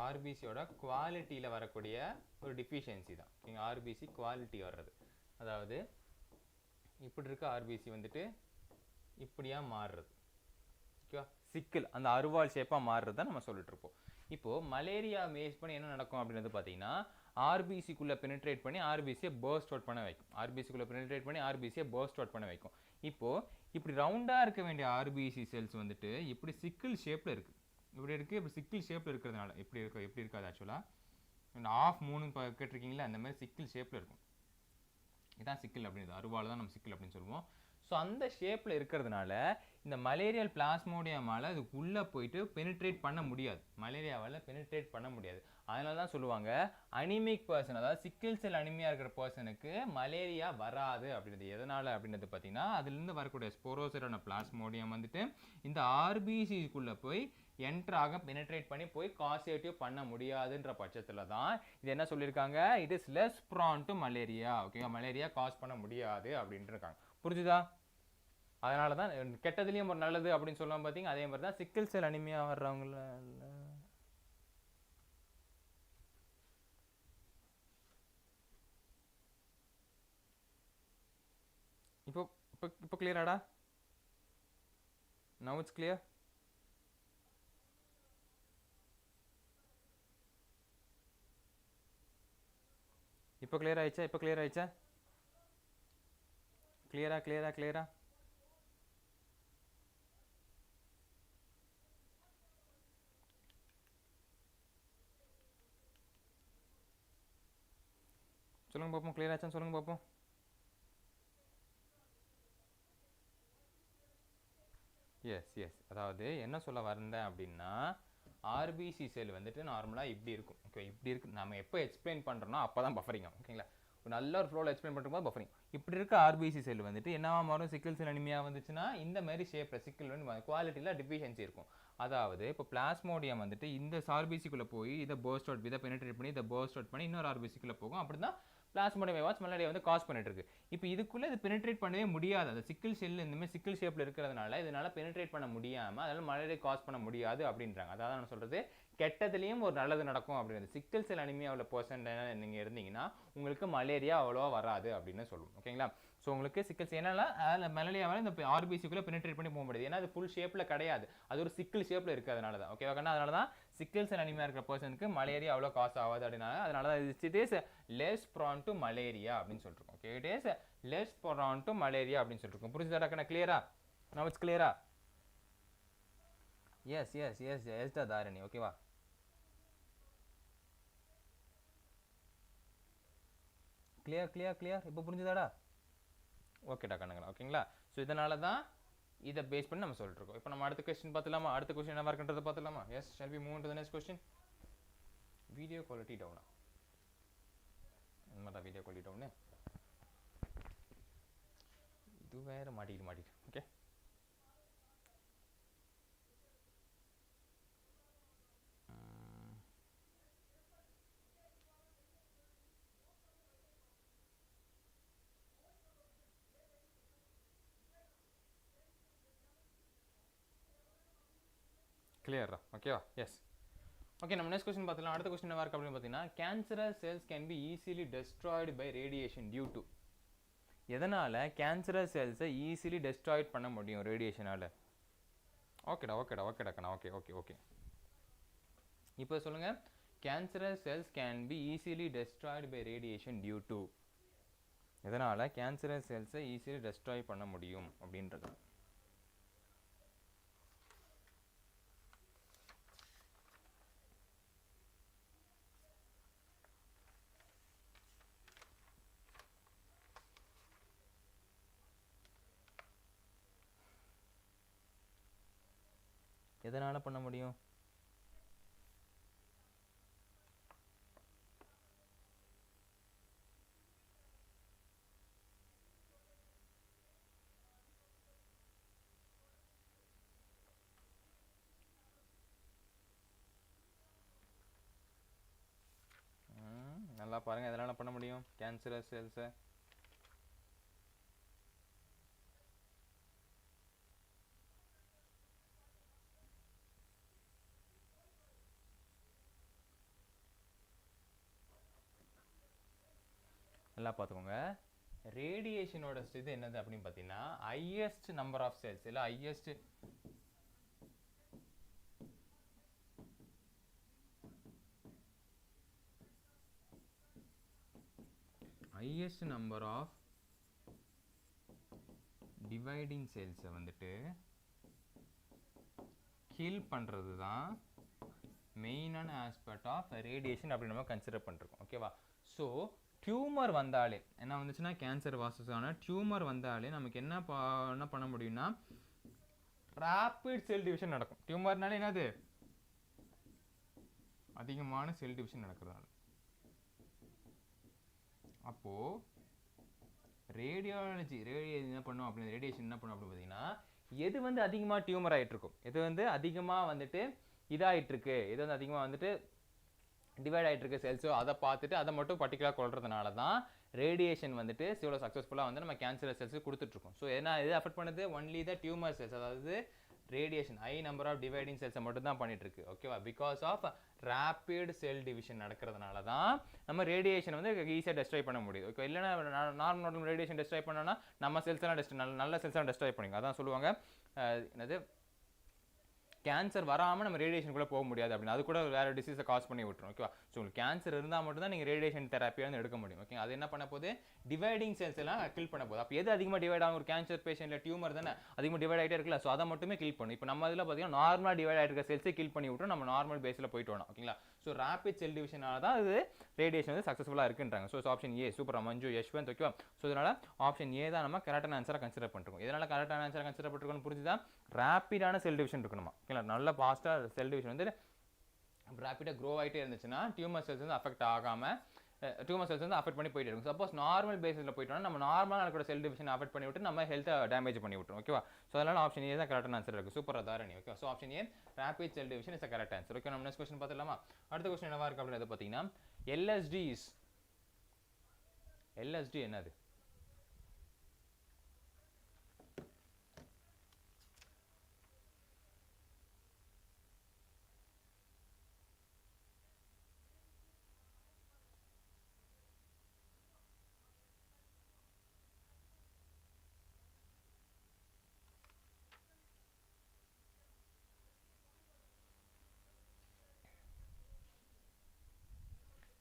ஆர்பிசியோட குவாலிட்டியில வரக்கூடிய ஒரு டிஃபிஷியன்சி தான். ஓகேங்க, ஆர்பிசி குவாலிட்டி வர்றது. அதாவது இப்படி இருக்க ஆர்பிசி வந்துட்டு இப்படியா மாறுறது. ஓகேவா? சிக்கிள் அந்த அருவாள் ஷேப்பாக மாறுறத நம்ம சொல்லிட்டு இருப்போம். இப்போ மலேரியா பேஸ் பண்ணி என்ன நடக்கும் அப்படின்றது பார்த்தீங்கன்னா, ஆர்பிசிக்குள்ளே பெனிட்ரேட் பண்ணி ஆர்பிசியை பர்ஸ்ட் அவுட் பண்ண வைக்கும். ஆர்பிசிக்குள்ளே பெனிட்ரேட் பண்ணி ஆர்பிசியை பர்ஸ்ட் அவுட் பண்ண வைக்கும். இப்போ இப்படி ரவுண்டாக இருக்க வேண்டிய ஆர்பிசி செல்ஸ் வந்துட்டு இப்படி சிக்கிள் ஷேப்பில் இருக்குது. இப்படி இருக்குது. இப்படி சிக்கிள் ஷேப்பில் இருக்கிறதுனால எப்படி இருக்காது ஆக்சுவலாக ஆஃப் மூணு கேட்டிருக்கீங்களா, அந்த மாதிரி சிக்கிள் ஷேப்பில் இருக்கும். இதான் சிக்கிள் அப்படின்றது. அருவாள் தான் நம்ம சிக்கிள் அப்படின்னு சொல்லுவோம். ஸோ அந்த ஷேப்பில் இருக்கிறதுனால இந்த மலேரியல் பிளாஸ்மோடியமால் அதுக்கு உள்ளே போயிட்டு பெனிட்ரேட் பண்ண முடியாது. மலேரியாவால் பெனிட்ரேட் பண்ண முடியாது. அதனால தான் சொல்லுவாங்க அனிமிக் பர்சன், அதாவது சிக்கிள் செல் அனிமியா இருக்கிற பர்சனுக்கு மலேரியா வராது அப்படின்றது. எதனால் அப்படின்றது பார்த்தீங்கன்னா, அதுலேருந்து வரக்கூடிய ஸ்போரோசரான பிளாஸ்மோடியம் வந்துட்டு இந்த ஆர்பிசிக்குள்ளே போய் என்ட்ராக பெனிட்ரேட் பண்ணி போய் காசேட்டிவ் பண்ண முடியாதுன்ற பட்சத்தில் தான் இது என்ன சொல்லியிருக்காங்க, it is less prone to malaria. ஓகேவா? மலேரியா காஸ் பண்ண முடியாது அப்படின்ட்டு இருக்காங்க. புரிஞ்சுதா? அதனால தான் கெட்டதுலேயும் ஒரு நல்லது அப்படின்னு சொல்லுவாங்க பார்த்தீங்க. அதே மாதிரி தான் சிக்கிள் செல் அனிமியா வர்றவங்கள இப்போ கிளியராடா? Now it's clear. இப்போ கிளியர் ஆயிடுச்சா? இப்போ கிளியர் ஆயிடுச்சா? கிளியரா? சொல்லுங்க பார்ப்போம். கிளியர் ஆச்சான்னு சொல்லுங்க பார்ப்போம். எஸ் அதாவது என்ன சொல்ல வந்தேன் அப்படின்னா, ஆர்பிசி செல் வந்துட்டு நார்மலாக இப்படி இருக்கும். ஓகே, இப்படி இருக்கு. நம்ம எப்போ எக்ஸ்பிளைன் பண்ணுறோன்னா அப்போ தான் பஃபரிங் ஆகும். ஓகேங்களா? ஒரு நல்ல ஒரு ஃப்ளோவில் எக்ஸ்பிளைன் பண்ணுறப்போ பஃபரிங். இப்படி இருக்க ஆர்பிசி செல் வந்துட்டு என்னவா மாறும்? சிக்கிள் செல் அனிமியா வந்துச்சுன்னா இந்த மாதிரி ஷேப்பில் சிக்கிள் வந்து குவாலிட்டியில் டிஃபிஷியன்சி இருக்கும். அதாவது இப்போ பிளாஸ்மோடியம் வந்துட்டு இந்த ஆர்பிசிக்குள்ளே போய் இதை பர்ஸ்ட் அவுட், இதை பெனிட்ரேட் பண்ணி இதை பர்ஸ்ட் அவுட் பண்ணி இன்னொரு ஆர்பிசிக்குள்ளே போகும். அப்படி தான் பிளாஸ்மோடியம் வாட்ச் மலேரியா வந்து காஸ் பண்ணிட்டு இருக்கு. இப்போ இதுக்குள்ளே இது பெனிட்ரேட் பண்ணவே முடியாது. அது சிக்கிள் செல் இந்த மாதிரி சிக்கிள் ஷேப்பில் இருக்கிறதுனால இதனால பெனிட்ரேட் பண்ண முடியாமல் அதனால மலேரியா காஸ் பண்ண முடியாது அப்படின்றாங்க. அதாவது நான் சொல்கிறது, கெட்டதுலேயும் ஒரு நல்லது நடக்கும் அப்படின்றது. சிக்கிள் செல் அனிமியாவில் பர்சன்ட் நீங்கள் இருந்தீங்கன்னா உங்களுக்கு மலேரியா அவ்வளோவா வராது அப்படின்னு சொல்லுவோம். ஓகேங்களா? ஸோ உங்களுக்கு சிக்கிள்ஸ் என்னன்னா மலேரியாவால் இந்த ஆர்பிசிக்குள்ளே பெனிட்ரேட் பண்ணி போக முடியாது. ஏன்னா அது ஃபுல் ஷேப்பில் கிடையாது, அது ஒரு சிக்கிள் ஷேப்பில் இருக்கிறதுனால தான். ஓகேவா? அதனால தான் சிக்கிள் செல் அனிமியா இருக்கிற பர்சனுக்கு மலேரியா அவ்வளோ காசு ஆகாது அப்படின்னா. அதனால தான் it is less prone to malaria அப்படின்னு சொல்லிருக்கோம். ஓகே, it is less prone to malaria அப்படின்னு சொல்லிருக்கோம். புரிஞ்சுதாடா? கிளியரா? நவ் இட்ஸ் கிளியரா? எஸ் தாரணி. ஓகேவா? கிளியர் இப்போ புரிஞ்சுதாடா? ஓகேடா கண்ணுங்களா? ஓகேங்களா? ஸோ இதனால தான் இதை பேஸ் பண்ணி நம்ம சொல்லிட்டு இருக்கோம். இப்போ நம்ம அடுத்த கொஸ்டின் பார்த்துலாமா? அடுத்த கொஸ்டின் என்ன இருக்குன்றது பார்த்துலாமா? Yes, shall we move to the next question. Video quality டவுனா? என்னடா வீடியோ குவாலிட்டி டவுனு? இது வேறு மாட்டிக்கிட்டு ஓகே. கிளியரா ஓகேவா? எஸ். ஓகே, நம்ம நெக்ஸ்ட் கொஸ்டின் பார்த்துலாம். அடுத்த கொஸ்டின் என்ன இருக்கு அப்படின்னு பார்த்தீங்கன்னா, cancerous cells can be easily destroyed by radiation due to. எதனால் கேன்சரஸ் செல்ஸை ஈஸிலி டெஸ்ட்ராய்ட் பண்ண முடியும் ரேடியேஷனால்? ஓகேடா கண்ணா. ஓகே. இப்போ சொல்லுங்கள், cancerous cells can be easily destroyed by radiation due to. எதனால் கேன்சரஸ் செல்ஸை ஈஸிலி டெஸ்ட்ராய் பண்ண முடியும் அப்படின்றது. எதனால் பண்ண முடியும்? நல்லா பாருங்கள், எதனால் பண்ண முடியும் கேன்சரஸ் செல்ஸை? நல்லா பார்த்துக்கோங்க. ரேடியேஷனோட இது என்னது அப்படின்னு பார்த்தீங்கன்னா, ஹையஸ்ட் நம்பர் ஆஃப் செல்ஸ் இல்லை ஹையஸ்ட் நம்பர் ஆஃப் டிவைடிங் செல்ஸை வந்துட்டு கில் பண்ணுறது தான் மெயினான ஆஸ்பெக்ட் ஆஃப் ரேடியேஷன் அப்படின்னு நம்ம கன்சிடர் பண்ணிருக்கோம். ஓகேவா? ஸோ டியூமர் வந்தாலே என்ன வந்துச்சுன்னா, கேன்சர் வாசஸான டியூமர் வந்தாலே நமக்கு என்ன பண்ண முடியும்னா, ரேப்பிட் செல் டிவிஷன் நடக்கும். டியூமர்னால என்னது? அதிகமான செல் டிவிஷன் நடக்கிறதுனால. அப்போது ரேடியேஷன் என்ன பண்ணும் அப்படின்னு பார்த்தீங்கன்னா, எது வந்து அதிகமாக டியூமர் ஆகிட்டு இருக்கும், எது வந்து அதிகமாக வந்துட்டு இதாகிட்டு இருக்கு, எது வந்து அதிகமாக வந்துட்டு டிவைட் ஆகிட்டு இருக்கு செல்ஸோ, அதை பார்த்துட்டு அதை மட்டும் பர்டிகுலராக கொள்றதுனால தான் ரேடியேஷன் வந்துட்டு இவ்வளோ சக்ஸஸ்ஃபுல்லாக வந்து நம்ம கேன்சர் செல்ஸுக்கு கொடுத்துட்ருக்கோம். ஸோ ஏன்னா இது அஃபெக்ட் பண்ணுது ஒன்லி த டியூமர் செல்ஸ், அதாவது radiation high number of dividing செல்ஸை மட்டும் தான் பண்ணிட்டு இருக்கு. ஓகேவா? Because of rapid cell division நடக்கிறதுனால தான் நம்ம ரேடியேஷன் வந்து ஈஸியாக டெஸ்ட்ராய் பண்ண முடியும். ஓகே, இல்லைன்னா நார்மல் ரேடியேஷன் டெஸ்ட்ராய் பண்ணோன்னா நம்ம செல்ஸ் எல்லாம் நல்ல செல்ஸ் எல்லாம் டெஸ்ட்ராய் பண்ணிங்க. அதான் சொல்லுவாங்க என்னது, கேன்சர் வராமல் நம்ம ரேடியேஷனுக்குள்ளே போக முடியாது அப்படின்னு. அது கூட வேறு டிசீஸை காஸ் பண்ணி விட்டுரும். ஓகேவா? ஸோ உங்களுக்கு கேன்சர் இருந்தால் மட்டும் தான் நீங்கள் ரேடியேஷன் தெராப்பியாக வந்து எடுக்க முடியும். ஓகே, அது என்ன பண்ண போது, டிவைடிங் செல்ஸ் எல்லாம் கில் பண்ண போகுது. அப்போ எது அதிகமாக டிவைட் ஆகும்? ஒரு கேன்சர் பேஷண்ட்டில் டியூமர் தானே அதிகமாக டிவைட் ஆகிட்டே இருக்குல்ல, ஸோ அதை மட்டுமே கில் பண்ணும். இப்போ நம்ம இதில் பார்த்தீங்கன்னா நார்மலாக டிவைட் ஆகிருக்க செல்ஸை கில் பண்ணி விட்டுரும், நம்ம நார்மல் பேஸில் போயிட்டு வரணும். ஓகேங்களா? ஸோ ரேபிட் செல் டிவிஷனால தான் அது ரேடியேஷன் வந்து சக்ஸஸ்ஃபுல்லாக இருக்குன்றாங்க. ஸோ ஆப்ஷன் ஏ. சூப்பர் மஞ்சு யஷ்வந்த். ஓகேவா? ஸோ இதனால் ஆப்ஷன் ஏ தான் நம்ம கரெக்டான ஆன்சராக கன்சிடர் பண்ணிருக்கோம். இதனால் கரெக்டான ஆன்சராக கன்சிடர் பண்ணிருக்கோம்னு புரிஞ்சுதான், ரேப்பிடான செல் டிவிஷன் இருக்கணுமா? ஓகேங்களா? நல்ல ஃபாஸ்ட்டாக செல் டிவிஷன் வந்து ரேப்பிடாக க்ரோ ஆகிட்டே இருந்துச்சுன்னா டியூமர் செல்ஸ் வந்து அஃபெக்ட் ஆகாமல் டியூமர் செல்ஸ் வந்து அஃபெக்ட் பண்ணி போயிட்டு இருக்கும். சப்போஸ் நார்மல் பேஸில் போயிட்டோம்னா நம்ம நார்மலாக நடக்கிற செல் டிவிஷன் அஃபெக்ட் பண்ணி விட்டு நம்ம ஹெல்த்தை டேமேஜ் பண்ணி விட்டுரும். ஓகேவா? ஸோ அதனால் ஆப்ஷன் ஏ தான் கரெக்டான ஆன்சர் இருக்குது. சூப்பராக Dharani. Okay, so option A rapid cell division is correct answer. Okay, நம்ம நெக்ஸ்ட் கொஸ்டின் பார்த்துலாமா? அடுத்த கொஸ்டின் என்னவா இருக்குது அப்படின்னு பார்த்தீங்கன்னா, எல்எஸ்டி என்னது?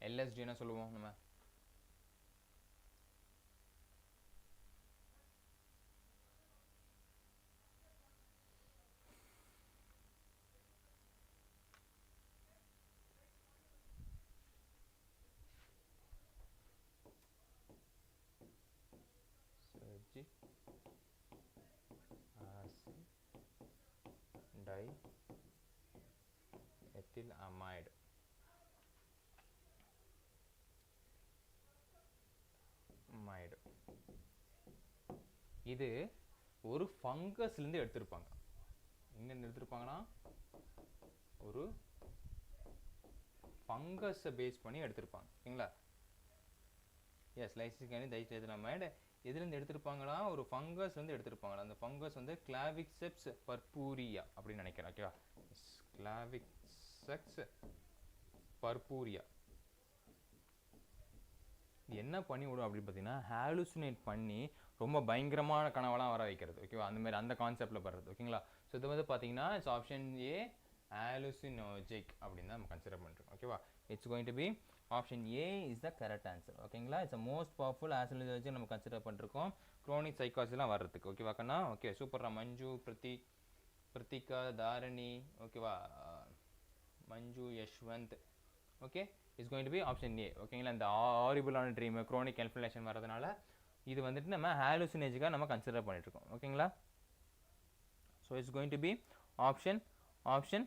எல்எஸ்டி என்ன சொல்லுவோம் நம்ம? Tie ethyl amide. இது ஒரு ஃபங்கஸ்லேருந்து எடுத்திருப்பாங்க. எங்கேருந்து எடுத்திருப்பாங்கன்னா ஒரு ஃபங்கஸை பேஸ் பண்ணி எடுத்திருப்பாங்க. ஓகேங்களா? எஸ், லைசிஸ்கானி டைஸ்டேதனமைடு எதுலேருந்து எடுத்திருப்பாங்களா? ஒரு ஃபங்கஸ்லேருந்து எடுத்திருப்பாங்களா? அந்த ஃபங்கஸ் வந்து க்ளாவிக்செப்ஸ் பர்பூரியா அப்படின்னு நினைக்கிறேன். ஓகேவா? க்ளாவிக்செப்ஸ் பர்பூரியா என்ன பண்ணி விடும் அப்படின்னு பார்த்தீங்கன்னா, ஹாலுசினேட் பண்ணி ரொம்ப பயங்கரமான கனவெல்லாம் வர வைக்கிறது. ஓகேவா? அந்த மாதிரி அந்த கான்செப்டில் படுறது. ஓகேங்களா? ஸோ இது வந்து பார்த்தீங்கன்னா இட்ஸ் ஆப்ஷன் ஏ ஹாலுசினோஜிக் அப்படின்னு தான் நம்ம கன்சிடர் பண்ணுறோம். ஓகேவா? It's going to be option A is the correct answer. ஓகேங்களா? இட்ஸ் மோஸ்ட் பவர்ஃபுல் ஹாலுசினோஜிக் நம்ம கன்சிடர் பண்ணிருக்கோம் க்ரோனிக் சைக்காசிலாம் வர்றதுக்கு. ஓகேவாக்கண்ணா? ஓகே, சூப்பர்ரா. மஞ்சு, பிரத்திகா, தாரணி, ஓகேவா, Manju, Yashwanth. Okay, it's going to be option A. ஓகேங்களா? இந்த ஹாரிபிளான ட்ரீம், க்ரோனிக் இன்ஃப்ளேஷன் வரதுனால இது வந்துட்டு நம்ம ஹாலுசினேஜிக்காக நம்ம கன்சிடர் பண்ணிட்டுருக்கோம். ஓகேங்களா? So it's going to be option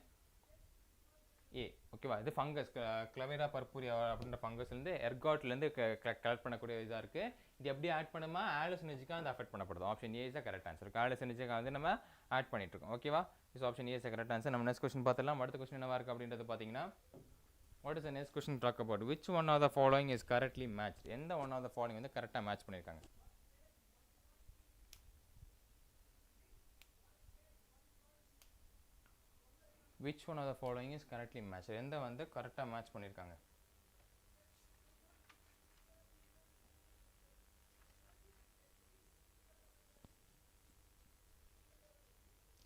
A. ஓகேவா? இது ஃபங்கஸ், கிளவேரா பர்பூரியா அப்படின்ற ஃபங்கஸ்லேருந்து எர்காட்லேருந்து கலெக்ட் பண்ணக்கூடிய இதாக இருக்குது. இது எப்படி ஆட் பண்ணுமா? ஹாலுசினேஜிக்காக வந்து அஃபெக்ட் பண்ணப்படுது. Option A is the correct answer. ஹாலுசினேஜிக்காக வந்து நம்ம ஆட் பண்ணிட்டுருக்கோம். ஓகேவா? Is option A is the correct answer. நம்ம நெக்ஸ்ட் கொஸ்டின் பார்த்துலாம். அடுத்த கொஸ்டின் என்னவா இருக்குது அப்படின்றது பார்த்தீங்கன்னா, what is the next question talk about? Which one of the following is correctly matched? எந்த one of the following வந்து கரெக்டாக மேட்ச் பண்ணியிருக்காங்க? which one of the following is correctly matched? எந்த வந்து கரெக்டாக மேட்ச் பண்ணியிருக்காங்க?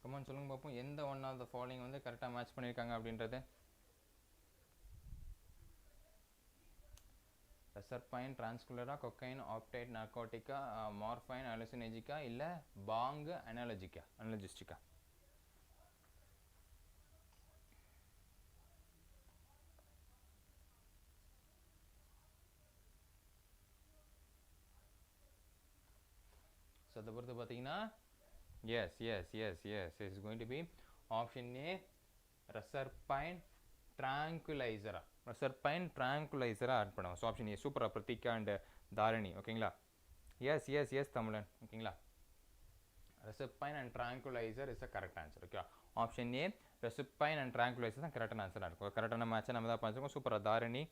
கமெண்ட் சொல்லுங்க பார்ப்போம். எந்த ஒன் ஆஃப் த ஃபாலோயிங் வந்து கரெக்டாக மேட்ச் பண்ணியிருக்காங்க அப்படின்றது? ரெசர்பைன், டிரான்ஸ்குலரா, கொக்கைன், ஆப்டைட், நார்கோட்டிக்கா, மார்ஃபைன், அலுசினேஜிக்கா, இல்லை பாங் அனலஜிஸ்டிக்கா? ஸோ அதை பொறுத்து பார்த்தீங்கன்னா yes is going to be option A reserpine ட்ராங்குலைசரா ஆட் பண்ணுவாங்க. So option A. சூப்பராக பிரத்திகா அண்ட் தாரணி. ஓகேங்களா? எஸ் தமிழன். ஓகேங்களா? Reserpine and tranquilizer is a correct answer. Okay, option A reserpine and tranquilizer தான் கரெக்டான ஆன்சராக இருக்கும். கரெக்டான மேட்சை நம்ம தான் பார்த்துருக்கோம். சூப்பராக தாரணி.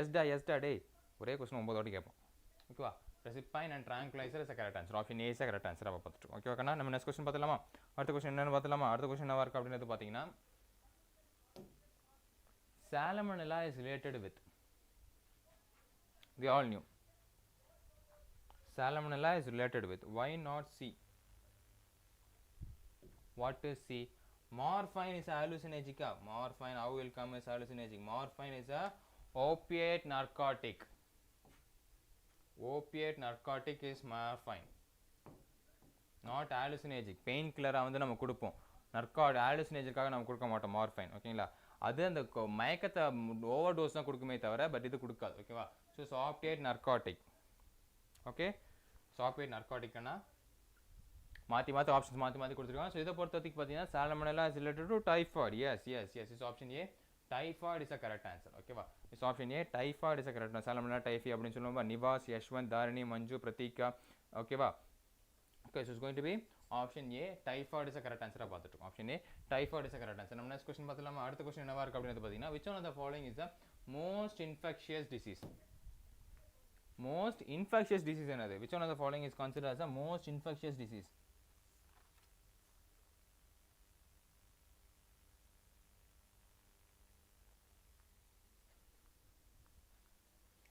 எஸ்டா டே ஒரே கொஸ்டின் 9 வாட்டி கேட்போம். ஓகேவா? Reserpine and tranquilizer is correct answer. Option A is correct answer. அப்போ பார்த்துட்டு ஓகேவாக்கண்ணா? நம்ம நெக்ஸ்ட் கொஸ்டின் பார்த்துலாமா? அடுத்த கொஸ்டின் என்னென்னு பார்த்துலாமா? அடுத்த கொஸ்டின் என்னவா இருக்குது அப்படின்றது பார்த்தீங்கன்னா, Salmonella is related with, we all knew Salmonella is related with, why not C? What is C? Morphine is a hallucinogenic. Morphine, how will come as hallucinogenic? Morphine is a opiate narcotic. Opiate narcotic is morphine, not hallucinogenic. Pain killer வந்து நம்ம கொடுப்போம். hallucinogenic நம்ம கொடுக்க மாட்டோம் மார்ஃபைன். ஓகேங்களா? அது அந்த மயக்கத்தை ஓவர் டோஸ் தான் கொடுக்குமே தவிர பட் இது கொடுக்காது. ஓகேவா? So opiate narcotic. Okay, opiate நர்காட்டிக்னா மாற்றி ஆப்ஷன்ஸ் மாற்றி கொடுத்துருக்காங்க. ஸோ இதை பொறுத்த வரைக்கும் பார்த்தீங்கன்னா salmonella is related to typhoid. Yes is option A. Typhoid is a correct answer. ஓகேவா? Is option A. Typhoid is a correct answer. Salmonella typhi அப்படின்னு சொல்லுவோம். நிவாஸ், யஷ்வந்த், தாரணி, மஞ்சு, பிரத்திகா. ஓகேவா? Okay, so it's going to be option A. Typhoid is a correct answer. Option A. Typhoid is a correct answer. நம்ம next question பார்த்தலாம். அடுத்த question என்னவா இருக்கு அப்படினு பார்த்தீங்கன்னா, which one of the following is the most infectious disease? Most infectious disease என்னது? Which one of the following is considered as the most infectious disease?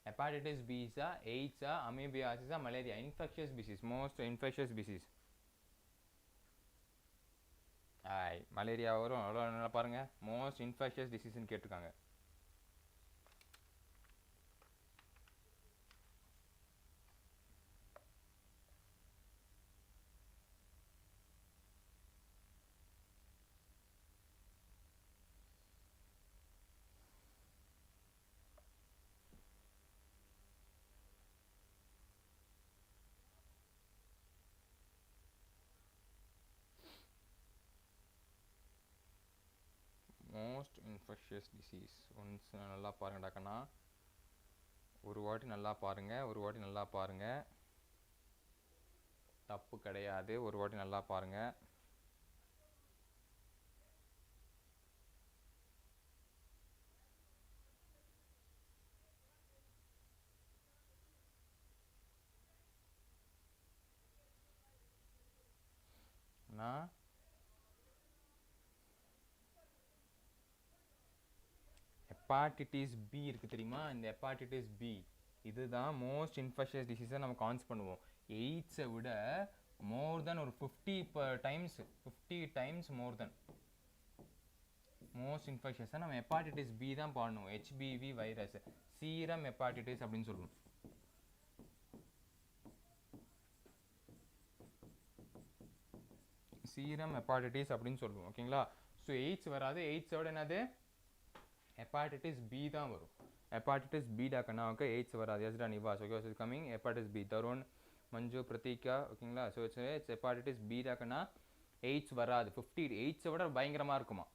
Hepatitis B is a, AIDS a, amoebiasis a, malaria. Infectious disease, most infectious disease. Malaria வரும். அவ்வளோ நல்லா பாருங்க. மோஸ்ட் இன்ஃபெக்ஷியஸ் டிசீஸ்ன்னு கேட்டிருக்காங்க. மோஸ்ட் இன்ஃபெக்ஷியஸ் டிசீஸ் ஒன்ஸ் நல்லா பாருங்கடாக்கண்ணா. ஒரு வாட்டி நல்லா பாருங்கள். தப்பு கிடையாது. ஒரு வாட்டி நல்லா பாருங்க. நான் ஹெப்பாட்டிட்டிஸ் பி இருக்குது தெரியுமா? இந்த ஹெப்பாட்டிட்டிஸ் பி இதுதான் மோஸ்ட் இன்ஃபெக்ஷியஸ் டிசீஸை நம்ம கான்ஸ் பண்ணுவோம். எய்ட்ஸை விட மோர் தென் ஒரு 50 டைம்ஸ் மோர் தென் மோஸ்ட் இன்ஃபெக்ஷஸை நம்ம ஹெப்பாட்டிட்டிஸ் பி தான் பண்ணுவோம். ஹெச்பிவி வைரஸ், சீரம் ஹெப்பாட்டிட்டிஸ் அப்படின்னு சொல்லுவோம். சீரம் ஹெப்பாட்டிட்டிஸ் அப்படின்னு சொல்லுவோம். ஓகேங்களா? ஸோ எய்ட்ஸ் வராது. எய்ட்ஸோட என்னது? ஹெப்பாட்டிட்டிஸ் பி தான் வரும். ஹெப்பாட்டிட்டிஸ் பி டாக்கண்ணா. ஓகே, எய்ட்ஸ் வராது. எஸ்டா Nivas. Okay, is coming hepatitis B. Tarun, Manju, Pratheeka. ஓகேங்களா? ஸோ இட்ஸ் ஹெப்பாட்டிட்டிஸ் பி டாக்கண்ணா. எய்ட்ஸ் வராது. 50 எய்ட்ஸை விட பயங்கரமாக இருக்குமா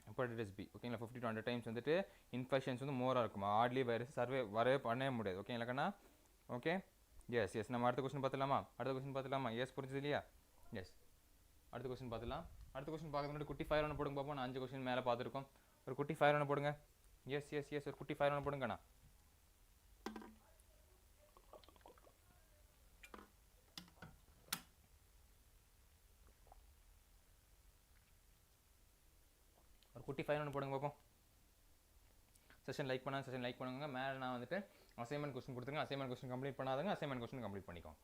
ஹெப்பாட்டிட்டிஸ் பி. ஓகேங்களா? 50 to 100 டைம்ஸ் வந்துட்டு இன்ஃபெக்ஷன்ஸ் வந்து மோராக இருக்குமா. ஆட்லி வைரஸ் வரவே பண்ணவே முடியாது. ஓகேங்களாக்கண்ணா? Okay, yes. நம்ம அடுத்த கொஸ்டின் பார்த்துலாமா? எஸ், புரிஞ்சது இல்லையா? எஸ், அடுத்த கொஸ்டின் பார்த்துலாம். அடுத்த கொஸ்டின் பார்க்கறது முன்னாடி குட்டி ஃபயர் ஒன்று போடுங்க பார்ப்போம். நான் 5 கொஸ்டின் மேலே பார்த்துருக்கோம். ஒரு குட்டி ஃபயர் ஒன்று போடுங்க. எஸ், ஒரு குட்டி ஃபயர் ஒன்று போடுங்கண்ணா. ஒரு குட்டி ஃபயர் ஒன்று போடுங்க பார்ப்போம். செஷன் லைக் பண்ணுங்க. மேலே நான் வந்துட்டு அசைன்மெண்ட் கொஸ்டின் கொடுத்துருங்க. அசைன்மெண்ட் கொஸ்டின் கம்ப்ளீட் பண்ணாதுங்க. அசைன்மெண்ட் கொஸ்டின் கம்ப்ளீட் பண்ணிக்கோங்க.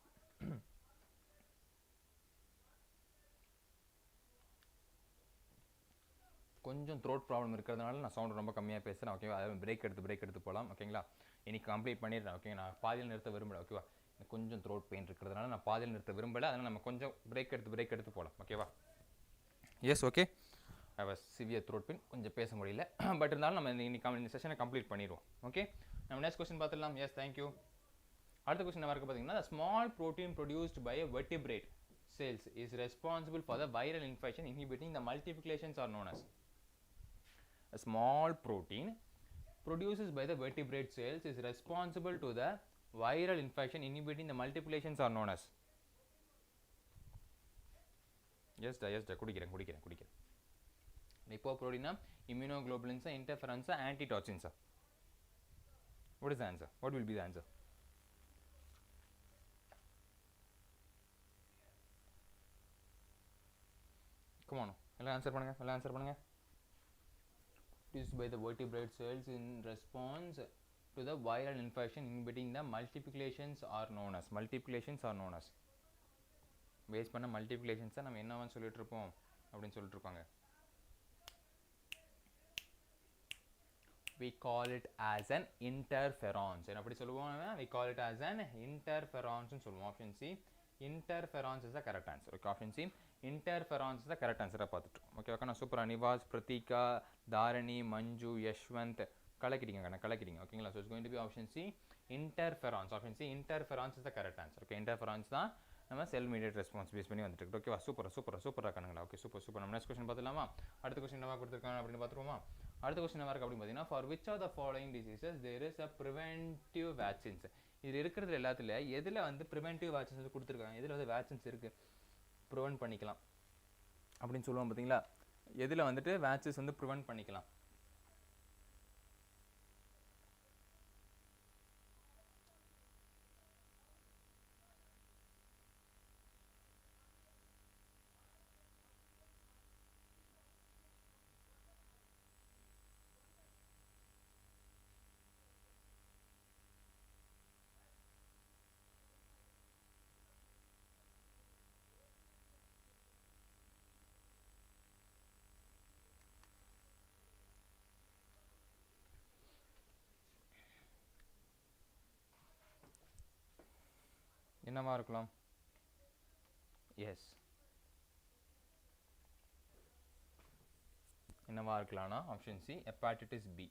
கொஞ்சம் த்ரோட் ப்ராப்ளம் இருக்கிறதுனால நான் சவுண்ட் ரொம்ப கம்மியாக பேசுகிறேன். ஓகேவா? அதாவது பிரேக் எடுத்து போகலாம். ஓகேங்களா? இன்னைக்கு கம்ப்ளீட் பண்ணிடுறேன். ஓகே, நான் பாதியில் நிறுத்த விரும்பலை. ஓகேவா? கொஞ்சம் த்ரோட் பெயின் இருக்கிறதுனால நான் பாதியில் நிறுத்த விரும்பலை. அதனால் நம்ம கொஞ்சம் பிரேக் எடுத்து போகலாம். ஓகேவா? Yes, okay. I was severe throat pain, கொஞ்சம் பேச முடியல. பட் இருந்தாலும் நம்ம இந்த செஷனை கம்ப்ளீட் பண்ணிடுவோம். ஓகே, நம்ம நெக்ஸ்ட் கொஸ்டின் பார்த்துடலாம். Yes, thank you. அடுத்த கொஸ்டின் என்ன இருக்குது பார்த்தீங்கன்னா, small protein produced by vertebrate cells is responsible for the viral infection inhibiting the multiplications are known as. A small protein produced by the vertebrate cells is responsible to the viral infection inhibiting the multiplications are known as. Yes, குடிக்கிறேன். Lipoprotein, immunoglobulins, interferons, antitoxins. What is the answer? What will be the answer? Come on, எல்லாம் ஆன்சர் பண்ணுங்க. Produced by the vertebrate cells in response to the viral infection inhibiting the multiplications are known as. Base பண்ண மல்டிப்ளிகேஷன்ஸை நம்ம என்னவான்னு சொல்லிட்டு இருப்போம் அப்படின்னு சொல்லிட்டு இருப்பாங்க. We call it as an interferons. என்ன அப்படி சொல்லுவோம்? We call it as an interferons னு சொல்லுவோம். Option C, interferons is the correct answer. Okay, option C, interferons is the correct answer. பார்த்துட்டோம். Okay, okay. நான் சூப்பர். நிவாஸ், பிரதீகா, தாரணி, மஞ்சு, யஷ்வந்த் கலக்கிட்டீங்க. ஓகேங்களா? So it's going to be option C, interferons. Option C, interferons is the correct answer. Okay, interferons தான் நம்ம செல் மீடியேட் ரெஸ்பான்ஸ் பேஸ் பண்ணி வந்துட்டு. ஓகேவா? சூப்பராக கணுங்களா? Okay, super. நம்ம நெக்ஸ்ட் கொஸ்டின் பார்த்துலாமா? அடுத்த கொஸ்டின் என்ன கொடுத்துருக்காங்க அப்படின்னு பார்த்துருவோமா? அடுத்த கொஸ்டின் என்ன அப்படின்னு பார்த்தீங்கன்னா, for which of the following diseases there is a preventive vaccines. இது இருக்கிறது எல்லாத்துல எதில் வந்து ப்ரிவென்டிவ் வேக்சின்ஸ் வந்து கொடுத்துருக்காங்க, எதில் வந்து வேக்சின்ஸ் இருக்குது ப்ரிவென்ட் பண்ணிக்கலாம் அப்படின்னு சொல்லுவோம் பார்த்தீங்களா? எதில் வந்துட்டு வேக்சின்ஸ் வந்து ப்ரிவென்ட் பண்ணிக்கலாம்? என்னவா இருக்கலாம்? எஸ், என்னவா இருக்கலாம்னா option C, hepatitis B.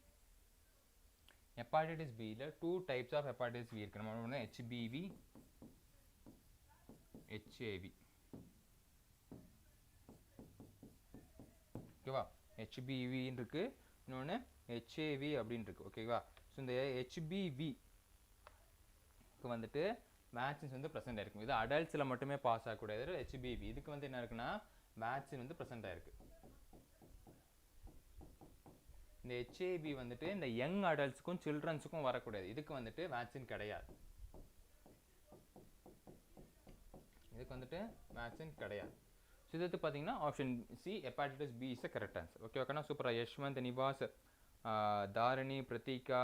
Hepatitis பியில் 2 டைப்ஸ் ஆஃப் ஹெப்பாட்டிட்டிஸ் பி இருக்கு. நம்ம ஒன்று ஹெச்பிவி, ஹெச்ஏவி. ஓகேவா? ஹெச்பிவின்னு இருக்கு, இன்னொன்று ஹெச்ஏவி அப்படின்னு இருக்கு. ஓகேவா? ஸோ இந்த ஹெச்பிவிக்கு வந்துட்டு வேக்சின்ஸ் வந்து ப்ரெசென்ட் ஆயிருக்கும். இது அடல்ட்ஸில் மட்டுமே பாஸ் ஆகக்கூடியது HBV. இதுக்கு வந்து என்ன இருக்குன்னா வேக்சின் வந்து ப்ரெசென்ட் ஆயிருக்கு. இந்த HIV வந்துட்டு இந்த யங் அடல்ட்ஸுக்கும் சில்ட்ரன்ஸுக்கும் வரக்கூடாது. இதுக்கு வந்துட்டு வேக்சின் கிடையாது. இதுக்கு வந்துட்டு வேக்சின் கிடையாது. ஸோ இது வந்து பார்த்தீங்கன்னா option C hepatitis B is the correct answer. Okay ஓகேண்ணா, சூப்பராக Yashwanth, Nivas, Dharani, Pratheeka,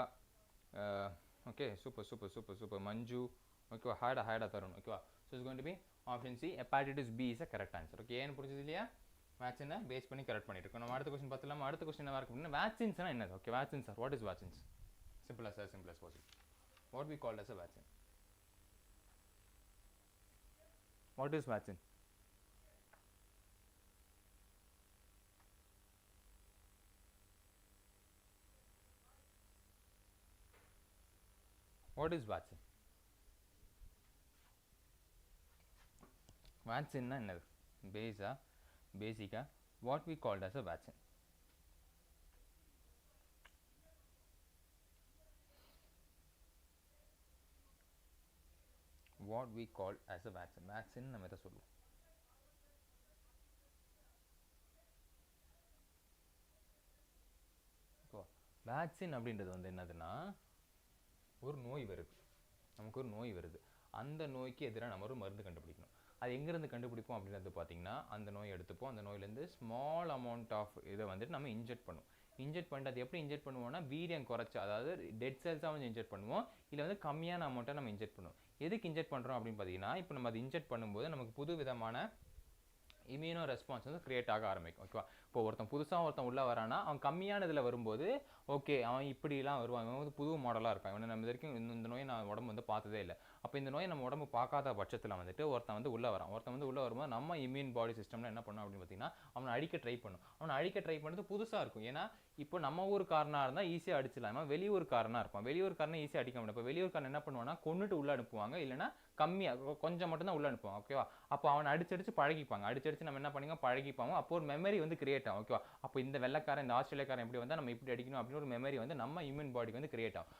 okay super super super super, Manju, ஓகேவா, ஹேடா தருண், ஓகேவா. So it's going to be option C hepatitis B is the correct answer. Okay, ஏன்னு புரிஞ்சது இல்லையா? வேக்சினை பேஸ் பண்ணி கரெக்ட் பண்ணிட்டு இருக்கோம். நம்ம அடுத்த கொஸ்டின் பார்த்துலாமா? அடுத்த கொஸ்டின் என்ன இருக்கு அப்படின்னா வேக்சின்ஸ்னா என்னது? Okay, vaccines sir, what is vaccines? Simple as possible. What we call as a vaccine? What is vaccine? What is vaccine? Vaccine na என்னது? Basic-ஆ what we called as a vaccine. What we called as a vaccine. Vaccine நம்ம எதை சொல்லுவோம்? வேக்சின் அப்படின்றது வந்து என்னதுன்னா ஒரு நோய் வருது, நமக்கு ஒரு நோய் வருது, அந்த நோய்க்கு எதிராக நம்ம ஒரு மருந்து கண்டுபிடிக்கணும். அது எங்கேருந்து கண்டுபிடிப்போம் அப்படின்றது பார்த்தீங்கன்னா அந்த நோய் எடுத்துப்போம், அந்த நோயிலேருந்து ஸ்மால் அமௌண்ட் ஆஃப் இதை வந்துட்டு நம்ம இன்ஜெக்ட் பண்ணுவோம். இன்ஜெக்ட் பண்ணிட்டு அது எப்படி இன்ஜெக்ட் பண்ணுவோம்னா வீரியம் குறைச்சி, அதாவது டெட் செல்ஸாக வந்து இன்ஜெக்ட் பண்ணுவோம், இல்லை வந்து கம்மியான அமௌண்ட்டை நம்ம இன்ஜெக்ட் பண்ணுவோம். எதுக்கு இன்ஜெக்ட் பண்ணுறோம் அப்படின்னு பார்த்தீங்கன்னா இப்போ நம்ம அது இன்ஜெக்ட் பண்ணும்போது நமக்கு புது விதமான இம்யூனோ ரெஸ்பான்ஸ் வந்து கிரியேட் ஆக ஆரம்பிக்கும். ஓகேவா, இப்போ ஒருத்தன் உள்ளே வரானா அவன் கம்மியான இதில் வரும்போது ஓகே அவன் இப்படிலாம் வருவான், இவன் வந்து புது மாடலாக இருக்கான், இவனை நம்ம வரைக்கும் இந்த நோயை நான் உடம்பு வந்து பார்த்ததே இல்லை. அப்போ இந்த நோயை நம்ம உடம்பு பார்க்காத பட்சத்தில் வந்துட்டு ஒருத்தன் வந்து உள்ளே வரும்போது நம்ம இம்யூன் பாடி சிஸ்டம்ல என்ன பண்ணோம் அப்படின்னு பார்த்தீங்கன்னா அவனை அழிக்க ட்ரை பண்ணுறது புதுசாக இருக்கும். ஏன்னா இப்போ நம்ம ஊருக்காரனாக இருந்தால் ஈஸியாக அடிச்சிடலாம், வெளியூருக்காரனாக இருப்பான், வெளியூருக்காரனை ஈஸியாக அடிக்க முடியும். இப்போ வெளியூருக்காரன் என்ன பண்ணுவான்னா கொண்டுட்டு உள்ளே அனுப்புவாங்க, இல்லைன்னா கம்மியாக கொஞ்சம் மட்டும்தான் உள்ளே அனுப்புவாங்க. ஓகேவா, அப்போ அவனை அடிச்சடிச்சு பழகிப்பாங்க, அடிச்சடிச்சு நம்ம என்ன பண்ணிங்க பழகிப்பாங்க, அப்போ ஒரு மெமரி வந்து கிரியேட் ஆகும். ஓகேவா, அப்போ இந்த வெள்ளைக்காரன் இந்த ஆஸ்திரேலியாக்காரன் எப்படி வந்தால் நம்ம இப்படி அடிக்கணும் அப்படின்னு ஒரு மெமரி வந்து நம்ம இம்யூன் பாடிக்கு வந்து கிரியேட் ஆகும்.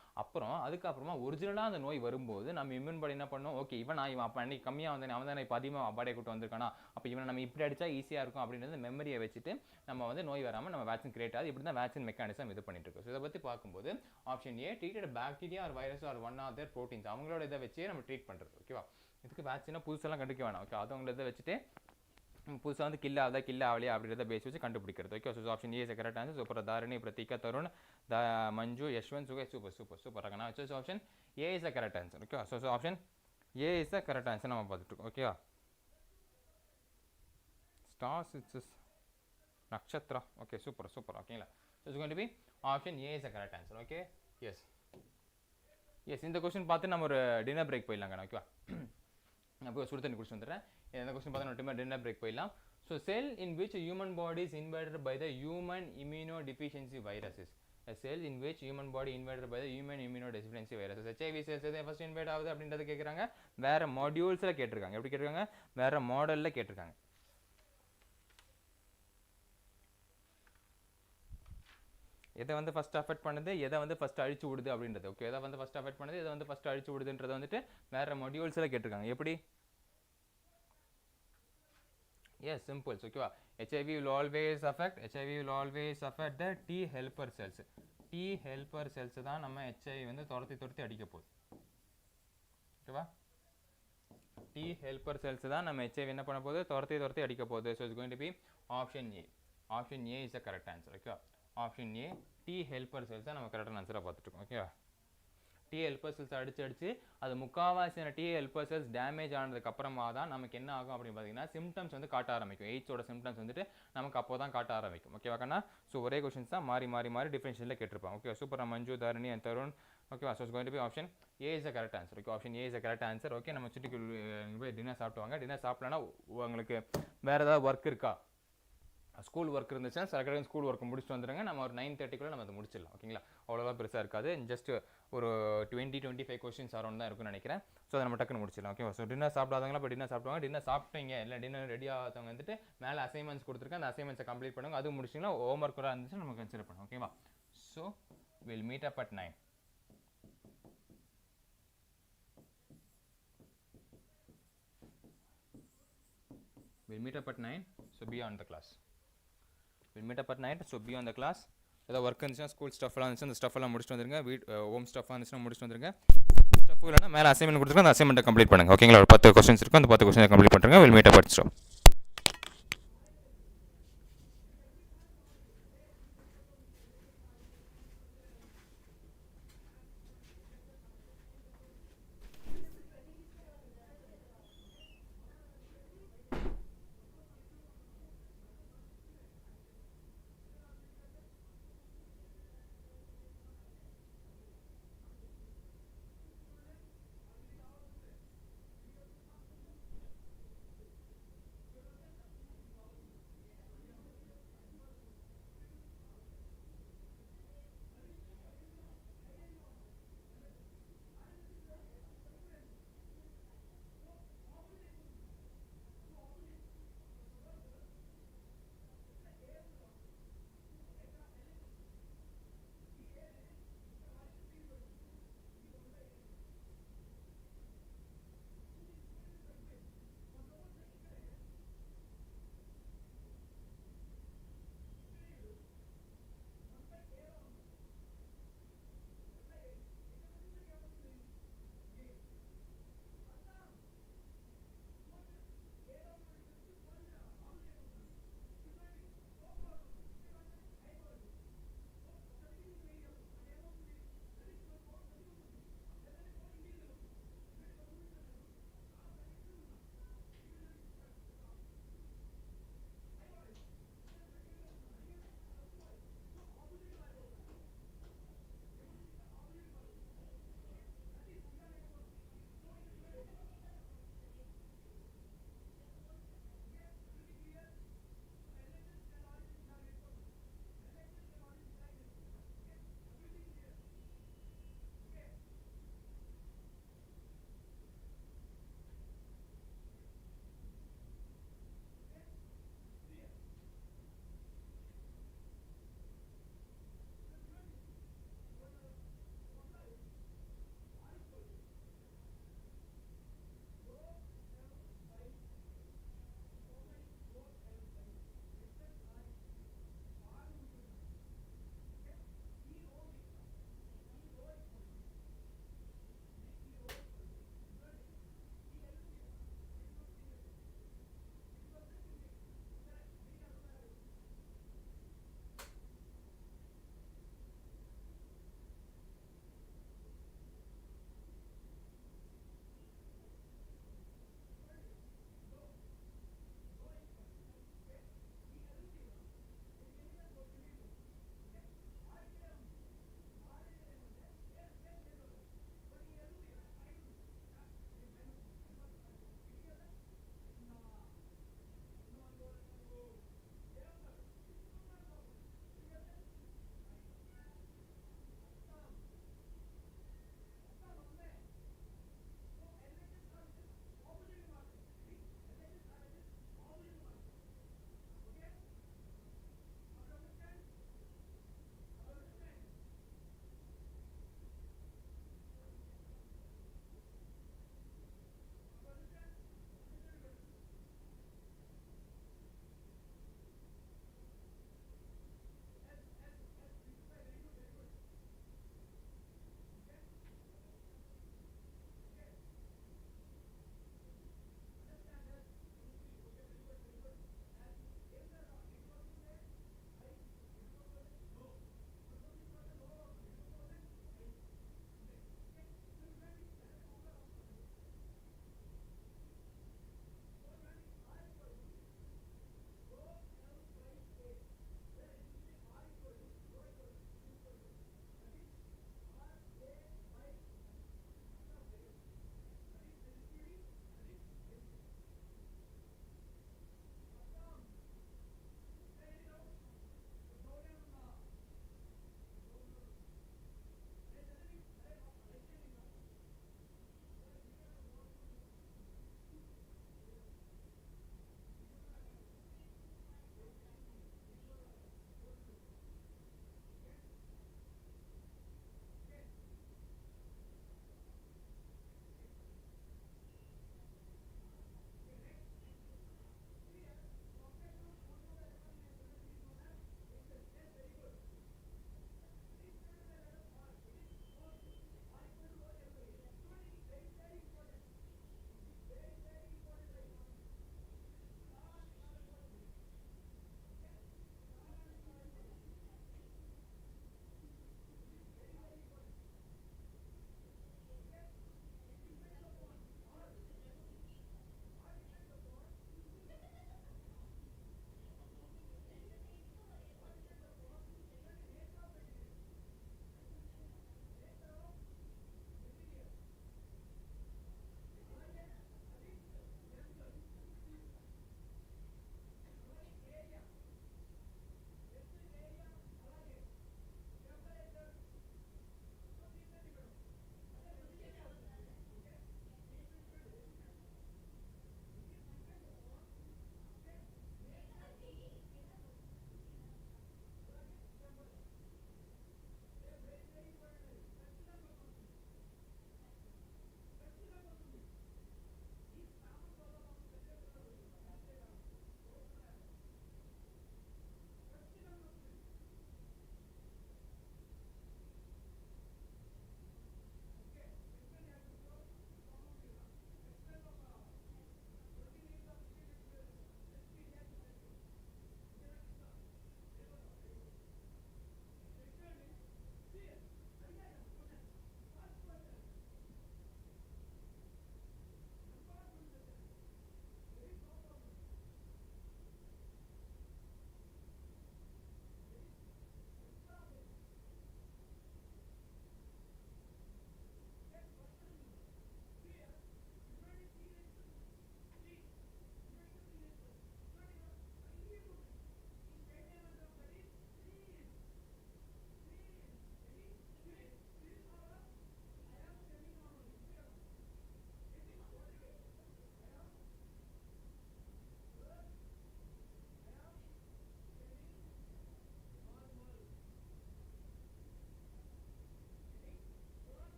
அதுக்கப்புறமா ஒரிஜினலாக அந்த நோய் வரும்போது நம்ம இம்யூன் பாடி என்ன பண்ணும், ஓகே இவன் அப்போ அன்னைக்கு கம்மியாக வந்தேன், அவன் தான் இப்போ அதிகமாக பாடியை கூட்டு வந்திருக்கானா, அப்போ இவனை நம்ம இப்படி அடிச்சா ஈஸியாக இருக்கும் அப்படின்றது மெமரியை வச்சுட்டு நம்ம வந்து நோய் வராமல் நம்ம வேக்சின் கிரியேட் ஆகுது. இப்படி தான் வேக்சின் மெக்கானிசம் இது பண்ணிட்டு இருக்கோம். ஸோ இதை பற்றி பார்க்கும்போது option A treated bacteria or virus or one of their proteins, அவங்களோட இதை வச்சே நம்ம ட்ரீட் பண்ணுறது. ஓகேவா, இதுக்கு வேக்சினாக புதுசெல்லாம் கண்டுக்க வேணாம். ஓகே, அவங்கள இதை வச்சுட்டு புதுசாக வந்து கில் ஆகலையா அப்படின்றத பேஸ் வச்சு கண்டுபிடிக்கிறது. Okay, so option A is correct answer. Super, Dharani, Pratheeka, Tarun, Manju, Yashwanth, super Ragana. So option A is correct answer. Okay, so option A is correct answer நம்ம பார்த்துட்டு இருக்கோம். ஓகேவா, stars it's Natchathra. Okay, super ஓகேங்களா. So it's going to be option A is correct answer. Okay, yes இந்த கொஸ்டின் பார்த்து நம்ம ஒரு டின்னர் பிரேக் போயிடலாங்க. ஓகேவா, நான் போய் சுடு தண்ணி குடிச்சு வந்துடுறேன். இந்த கொஸ்டின் பார்த்து நம்ம டின்னர் பிரேக் போயிடலாம். So cell in which human body is invaded by the human immunodeficiency viruses. A cell in which human body invaded by the human immunodeficiency viruses. HIV cells எதை ஃபர்ஸ்ட் இன்வைட் ஆகுது அப்படின்றத கேட்குறாங்க. வேற மாடியூல்ஸில் கேட்டிருக்காங்க. எப்படி கேட்டிருக்காங்க? வேற மாடலில் கேட்டிருக்காங்க. எதை வந்து ஃபர்ஸ்ட் அஃபெக்ட் பண்ணுது, எதை வந்து ஃபர்ஸ்ட் அழிச்சு விடுது அப்படின்றது. ஓகே, எதை வந்து ஃபர்ஸ்ட் அஃபெக்ட் பண்ணுது, எதை வந்து ஃபர்ஸ்ட் அழிச்சு விடுதுன்றதை வந்துட்டு வேற மாடியூல்ஸில் கேட்டிருக்காங்க. எப்படி? Yes, simple. ஓகேவா, HIV will always affect the T helper cells. T helper cells தான் நம்ம HIV வந்து துரத்தி அடிக்க போகுது. ஓகேவா, T helper cells தான் நம்ம HIV என்ன பண்ண போகுது, துரத்தி அடிக்க போகுது. So it's going to be option A. Option A is the correct answer. ஓகேவா, ஆப்ஷன் ஏ T helper cells தான் நம்ம கரெக்டான ஆன்சராக பார்த்துட்டு இருக்கோம். ஓகேவா, T helper cells அடிச்சு அது முக்கால்வாசியான T helper cells டேமேஜ் ஆனதுக்கு அப்புறமா தான் நமக்கு என்ன ஆகும் அப்படின்னு பார்த்தீங்கன்னா சிம்டம்ஸ் வந்து காட்ட ஆரம்பிக்கும். எய்ட்ஸோட சிம்டம்ஸ் வந்துட்டு நமக்கு அப்போ தான் காட்ட ஆரம்பிக்கும். ஓகேவா கண்ணா, ஸோ ஒரே கொஸ்டின்ஸ் தான் மாறி டிஃபரன்ஷியலில் கேட்டிருப்பாங்க. Okay, super Manju, Dharani and Tarun. ஓகேவா, so going to be option A is correct answer. Okay, option A is correct answer. Okay, நம்ம சுட்டிக்கு போய் டின்னர் சாப்பிட்டுவாங்க. டின்னர் சாப்பிட்லன்னா உங்களுக்கு வேறு ஏதாவது ஒர்க் இருக்கா, ஸ்கூல் ஒர்க் இருந்துச்சுன்னா சரக்கடை ஸ்கூல் ஒர்க் முடிச்சுட்டு வந்துடுங்க. நம்ம ஒரு 9:30 நம்ம அதை முடிச்சிடலாம். ஓகேங்களா, அவ்வளோதான் பெருசாக இருக்காது. ஜஸ்ட் ஒரு 20-25 கொஸ்டின்ஸ் அரௌண்ட் தான் இருக்குன்னு நினைக்கிறேன். ஸோ அதை நம்ம டக்குன்னு முடிச்சிடலாம். ஓகேவா, ஸோ டின்னர் சாப்பிடாதவங்களா இப்போ டின்னர் சாப்பிடுவாங்க. டின்னர் சாப்பிட்டீங்க இல்லை டின்னர் ரெடி ஆகாதவங்க வந்துட்டு மேலே அசைன்மெண்ட்ஸ் கொடுத்துருக்கேன், அந்த அசைன்மெண்ட்ஸை கம்ப்ளீட் பண்ணுங்க. அது முடிச்சிங்கன்னா ஹோம் ஒர்க் இருந்துச்சு நம்ம கன்சிடர் பண்ணுவோம். ஓகேவா, so will meet up at 9. we'll meet up at 9, so be on the class. We'll meet up at 9, so be on the class. ஏதாவது ஒர்க் இருந்துச்சுன்னா ஸ்கூல் ஸ்டஃப்லாம் இருந்துச்சு அந்த ஸ்டஃப்லாம் முடிச்சுட்டு வந்துருங்க. ஹோம் ஸ்டஃபாக இருந்துச்சுன்னா முடிச்சுட்டு வந்துருங்க. ஸ்டஃப் இல்லைனா மேலே அசைன்மெண்ட் கொடுத்துருக்கோம், அந்த அசைன்மெண்ட்டை கம்ப்ளீட் பண்ணுங்கள். ஓகேங்களா? ஒரு 10 கொஸ்டின்ஸ் இருக்கும், அந்த 10 கொஸ்டினை கம்ப்ளீட் பண்ணுறேங்க. we'll meet up at stop.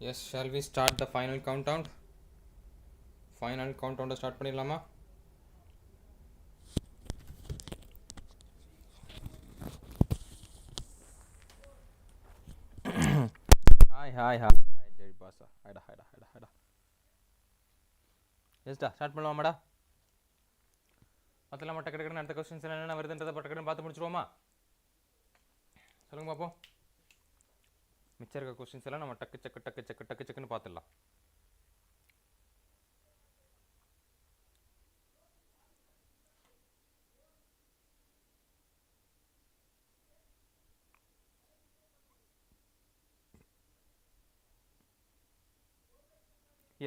Yes, shall we start the final countdown? Final countdown start பண்ணிடலாமா? Hi ஜெய் பாசா. ஹைடா. எஸ்டா ஸ்டார்ட் பண்ணலாமாடா? பார்த்தலாமா? டக்கு அடுத்த கொஸ்டின்ஸ் என்னென்ன வருதுன்றதை டக்குன்னு பார்த்து முடிச்சிருவோமா? சொல்லுங்க பார்ப்போம். மிச்சம் இருக்க கொஸ்டின்ஸ் எல்லாம் நம்ம டக்குன்னு பார்த்துடலாம்.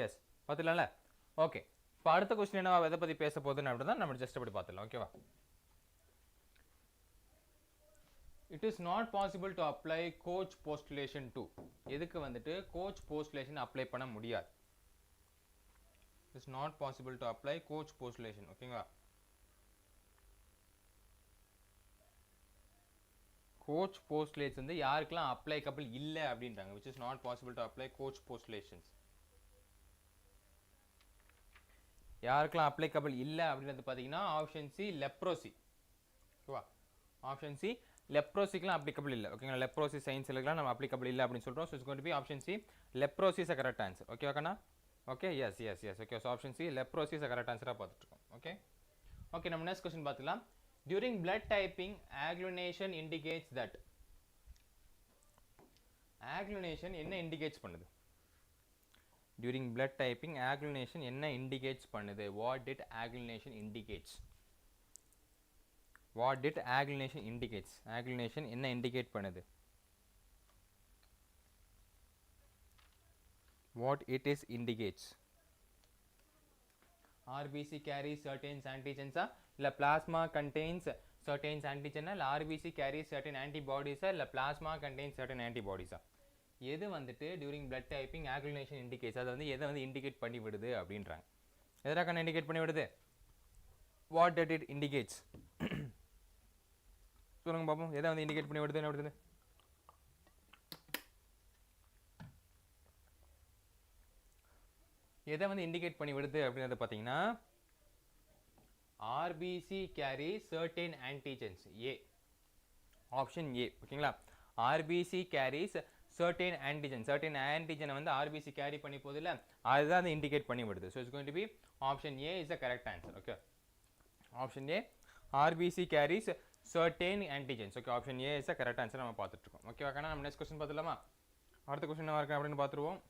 எஸ் பார்த்துடலாம்ல? ஓகே, இப்போ அடுத்த கொஸ்டின் என்ன எதை பற்றி பேச போகுதுன்னு அப்படின்னா நம்ம ஜஸ்ட் அப்படி பார்த்துடலாம். ஓகேவா? It is not possible to apply Koch postulation too. எதுக்கு வந்துட்டு கோச் போஸ்டுலேஷன் அப்ளை பண்ண முடியாது? It's not possible to apply Koch postulation. ஓகேங்களா? கோச் போஸ்டுலேஷன் வந்து யாருக்கெல்லாம் அப்ளைக்கபிள் இல்லை அப்படின்றாங்க. Which is not possible to apply Koch postulations. யாருக்கெல்லாம் அப்ளைக்கபிள் இல்லை அப்படின்றது பார்த்தீங்கன்னா ஆப்ஷன் சி லெப்ரோசி. ஓகேவா? ஆப்ஷன் சி லெப்ரோசிக்கெலாம் அப்ளிகபிள் இல்லை. ஓகேங்களா? லெப்ரோசி சயின்ஸ்லாம் நம்ம அப்ளிகபிள் இல்லை அப்படின்னு சொல்கிறோம். So it's going to be option C leprosy is a correct answer. ஓகேவா கண்ணா? Okay, yes. Okay, so option C leprosy is a correct ஆன்சராக பார்த்துட்ருக்கோம். ஓகே, நம்ம நெக்ஸ்ட் கொஸ்டின் பார்த்துக்கலாம். During blood typing agglutination indicates that. Agglutination என்ன இண்டிகேட்ஸ் பண்ணுது? During blood typing agglutination என்ன indicates பண்ணுது? What did agglutination indicates? What did agglutination indicates? Agglutination என்ன indicate பண்ணுது? What it is indicates? RBC carries certain antigens இல்ல plasma contains certain antigen இல்ல RBC carries certain antibodies இல்ல plasma contains certain antibodies. எது வந்துட்டு during blood typing agglutination indicates, அதை வந்து எதை வந்து இண்டிகேட் பண்ணி விடுது அப்படின்றாங்க. எதற்கான இண்டிகேட் பண்ணி விடுது? What did it indicates? சொல்லுங்க பாப்போம். எதை வந்து இண்டிகேட் பண்ணி விடுது? என்ன விடுது? எதை வந்து இண்டிகேட் பண்ணி விடுது அப்படின்றத பார்த்தீங்கன்னா RBC carry certain antigens. A, option A. ஓகேங்களா? ஆர்பிசி கேரிஸ் certain antigen வந்து RBC கேரி பண்ணி போதில்ல, அதுதான் அதை இண்டிகேட் பண்ணி விடுது. So it's going to be option A is a correct answer. Okay, option A RBC carries certain antigens. Okay, option A is a correct answer நம்ம பார்த்துட்டு இருக்கோம். ஓகே ஓகேனா நம்ம நெக்ஸ்ட் கொஸ்டின் பார்த்துலாமா? அடுத்த கொஸ்டின் என்ன இருக்கு அப்படின்னு பார்த்துருவோம்.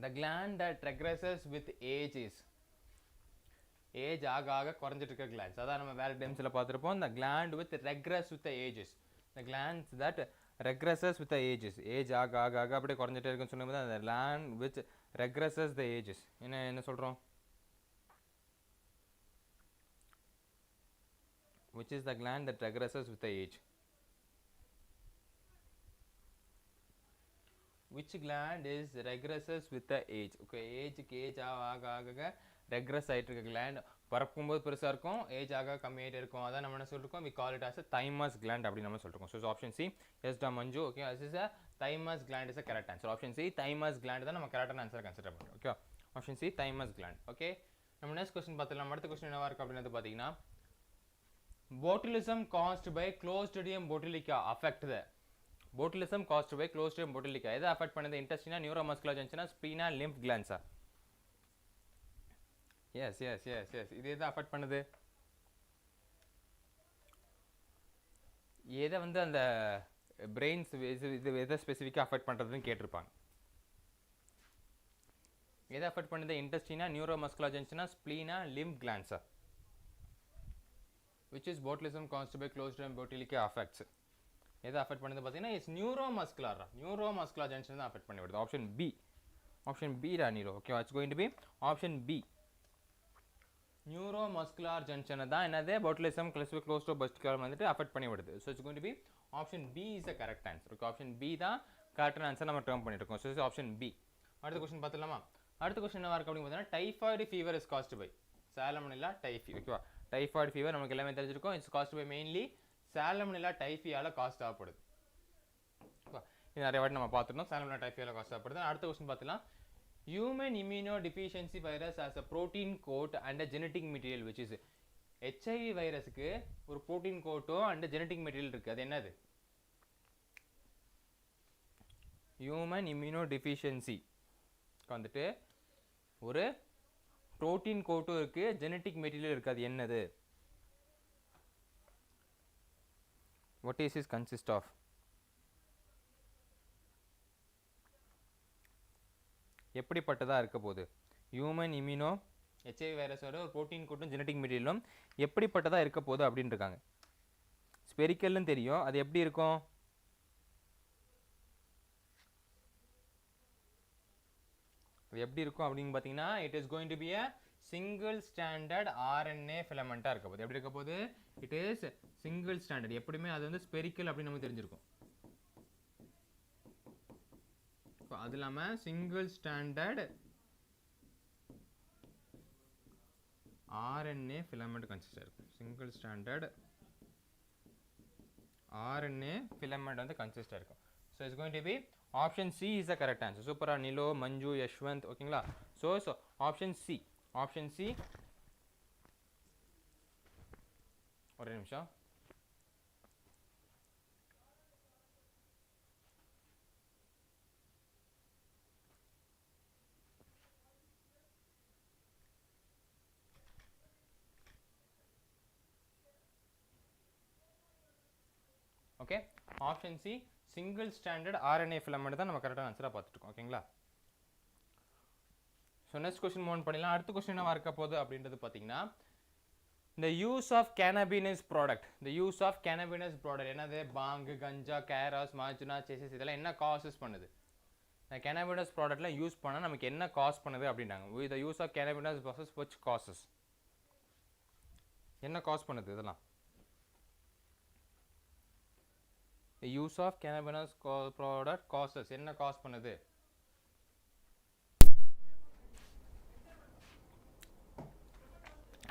The gland that regresses with age is. Age ஆக குறைஞ்சிட்டு இருக்க கிளாண்ட்ஸ், அதான் நம்ம வேற டைம்ஸில் பார்த்துருப்போம். the gland with regress with the ages. The glands that regresses with the ages. Age ஆக அப்படியே குறைஞ்சிட்டே இருக்குன்னு சொல்லும்போது அந்த gland which regresses the ages என்ன சொல்கிறோம்? Which is the gland that regresses with the age? Which gland is regresses with the age? Okay, age ஆக ரெக்ரஸ் ஆகிட்டு இருக்க கிளாண்ட் பறக்கும்போது பெருசாக இருக்கும், ஏஜ் ஆக கம்மியாகிட்டே இருக்கும். அதான் நம்ம என்ன சொல்லிருக்கோம்? We call it as a thymus gland அப்படின்னு நம்ம சொல்லிருக்கோம். ஸோ ஆப்ஷன் சி எஸ் டா Manju. Okay, this is a thymus gland is a correct answer. Option C thymus gland தான் நம்ம கரெக்டான ஆன்சர் கன்சிடர் பண்ணுறோம். Okay, option C thymus gland. Okay, நம்ம நெக்ஸ்ட் கொஸ்டின் பார்த்துக்கலாம். அடுத்த கொஸ்டின் என்னவா இருக்குது அப்படின்றது பார்த்தீங்கன்னா botulism caused by Clostridium botulica affect the. botulism caused by Clostridium botulica எதை அஃபெக்ட் பண்ணுது? இன்டெஸ்டினா, நியூரோமஸ்குலர் ஜங்ஷனா, ஸ்ப்ளீனா, லிம்ப் கிளாண்ட்ஸா? எஸ். இது எதை அஃபெக்ட் பண்ணுது? எதை வந்து அந்த பிரெயின்ஸ் இது எதை ஸ்பெசிஃபிக்காக அஃபெக்ட் பண்ணுறதுன்னு கேட்டிருப்பாங்க. எதை அஃபெக்ட் பண்ணுது? இன்டெஸ்டினா, நியூரோமஸ்குலர் ஜங்ஷனா, ஸ்ப்ளீனா, லிம்ப் கிளாண்ட்ஸா? which is botulism caused by Clostridium botulica affects. எதை அஃபெக்ட் பண்ணுது பார்த்தீங்கன்னா இட்ஸ் நியூரோமஸ்குலர் ஜங்ஷன் தான் அஃபெக்ட் பண்ணி விடுது. ஆப்ஷன் பி டா Neero. Okay, it's going to be option B. Neuromuscular ஜங்ஷனை தான் என்னது botulism clostridium வந்துட்டு அஃபெக்ட் பண்ணி விடுது. So it's going to be option B is a correct answer. Okay, option B தான் கரெக்டான ஆன்சர் நம்ம டேர்ம் பண்ணிட்டு இருக்கோம். So it's option B. அடுத்த கொஸ்டின் பார்த்துலாமா? அடுத்த கொஸ்டின் என்ன இருக்கு அப்படின்னு பார்த்தீங்கன்னா typhoid fever is caused by salmonella typhi. ஓகேவா? டைஃபாய்டு ஃபீவர் நமக்கு எல்லாமே தெரிஞ்சிருக்கும். It's caused by mainly salmonella டைஃபியால் காஸ்ட் ஆகப்படுது. நிறைய வாட்டி நம்ம பார்த்துட்டோம் சால்மோனெல்லா டைஃபியா காசப்படுது. அடுத்த கொஸ்டின் பார்த்தலாம். Human immunodeficiency virus has a protein coat and a genetic material which is HIV வைரஸ்க்கு ஒரு புரோட்டீன் கோட்டோ அண்ட் ஜெனடிக் மெட்டீரியல் இருக்கு. அது என்னது? ஹியூமன் இம்யூனோடெஃபிஷியன்சி வந்துட்டு ஒரு புரோட்டீன் கோட்டும் இருக்கு, ஜெனடிக் மெட்டீரியல் இருக்கு. அது என்னது? What is this consist of? எப்படிப்பட்டதா இருக்க போகுது? ஹியூமன் இம்யூனோ HIV வைரஸோட ஒரு புரோட்டீன் கோட்டும் ஜெனடிக் மெட்டீரியலும் எப்படிப்பட்டதா இருக்க போகுது அப்படின்னு இருக்காங்க. ஸ்பெரிக்கல்னு தெரியும், அது எப்படி இருக்கும்? அது எப்படி இருக்கும் அப்படின்னு பார்த்தீங்கன்னா it is going to be a single standard RNA ஃபிலமெண்ட்டாக இருக்க போகுது. எப்படி இருக்க போகுது? It is single standard. எப்படியுமே அது வந்து ஸ்பெரிக்கல் அப்படின்னு நமக்கு தெரிஞ்சிருக்கும். அது இல்லாமல் சிங்கிள் ஸ்டாண்டர்ட் RNA ஃபிலமெண்ட் கன்சிஸ்டாக இருக்கும். சிங்கிள் ஸ்டாண்டர்ட் RNA ஃபிலமெண்ட் வந்து கன்சிஸ்டாக இருக்கும். So it's going to be option C is the correct answer. சூப்பரா நிலோ, மஞ்சு, யஷ்வந்த். ஓகேங்களா? So option C. Option C. ஒரு நிமிஷம். Okay, option C single standard RNA filament தான் நம்ம கரெக்டான ஆன்சராக பார்த்துட்டு இருக்கோம். ஓகேங்களா? ஸோ நெக்ஸ்ட் கொஸ்டின் மூவ் பண்ணிடலாம். அடுத்த கொஸ்டின் என்ன இருக்க போகுது அப்படின்றது பார்த்தீங்கன்னா the use of cannabis product. the use of cannabis product என்னது? பாங்கு, கஞ்சா, கேராஸ், மார்ஜுனா, செசஸ் இதெல்லாம் என்ன காசஸ் பண்ணுது? இந்த cannabis ப்ராடக்ட்லாம் யூஸ் பண்ணால் நமக்கு என்ன காஸ் பண்ணுது அப்படின்னாங்க. with the use of cannabis process which causes என்ன காஸ் பண்ணுது? இதெல்லாம் the use of cannabis product causes என்ன காஸ் பண்ணுது?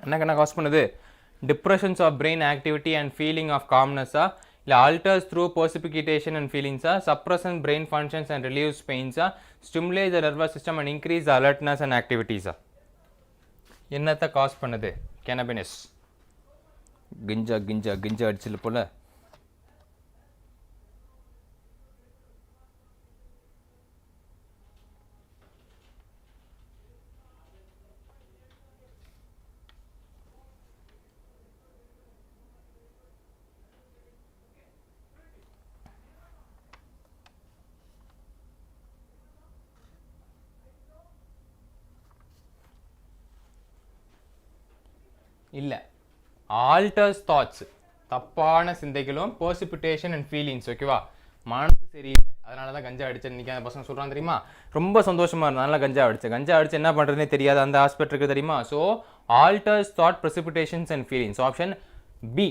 என்ன காஸ் பண்ணுது? Depressions of brain activity and feeling of காம்னஸா, இல்லை ஆல்டர்ஸ் த்ரூ பர்சிபிகிட்டேஷன் அண்ட் ஃபீலிங்ஸா, suppression brain functions and relieves பெயின்ஸா, stimulate the nervous system and increase alertness and ஆக்டிவிட்டீஸா? என்னத்தை காஸ் பண்ணுது? கேனபினஸ். கிஞ்சா கிஞ்சா கிஞ்சா அடிச்சது போல. இல்லை, ஆல்டர்ஸ் தாட்ஸ், தப்பான சிந்தைகளும், பர்சிபிட்டேஷன் அண்ட் ஃபீலிங்ஸ். ஓகேவா? மனசு சரியில்லை, அதனால தான் கஞ்சா அடிச்சேன். இன்றைக்கி அந்த பசங்க சொல்கிறான் தெரியுமா, ரொம்ப சந்தோஷமாக இருந்தால் நல்லா கஞ்சா அடிச்சு என்ன பண்ணுறதுனே தெரியாது அந்த ஹாஸ்பிட்டலுக்கு தெரியுமா. So alters thought, precipitations and feelings. Option B.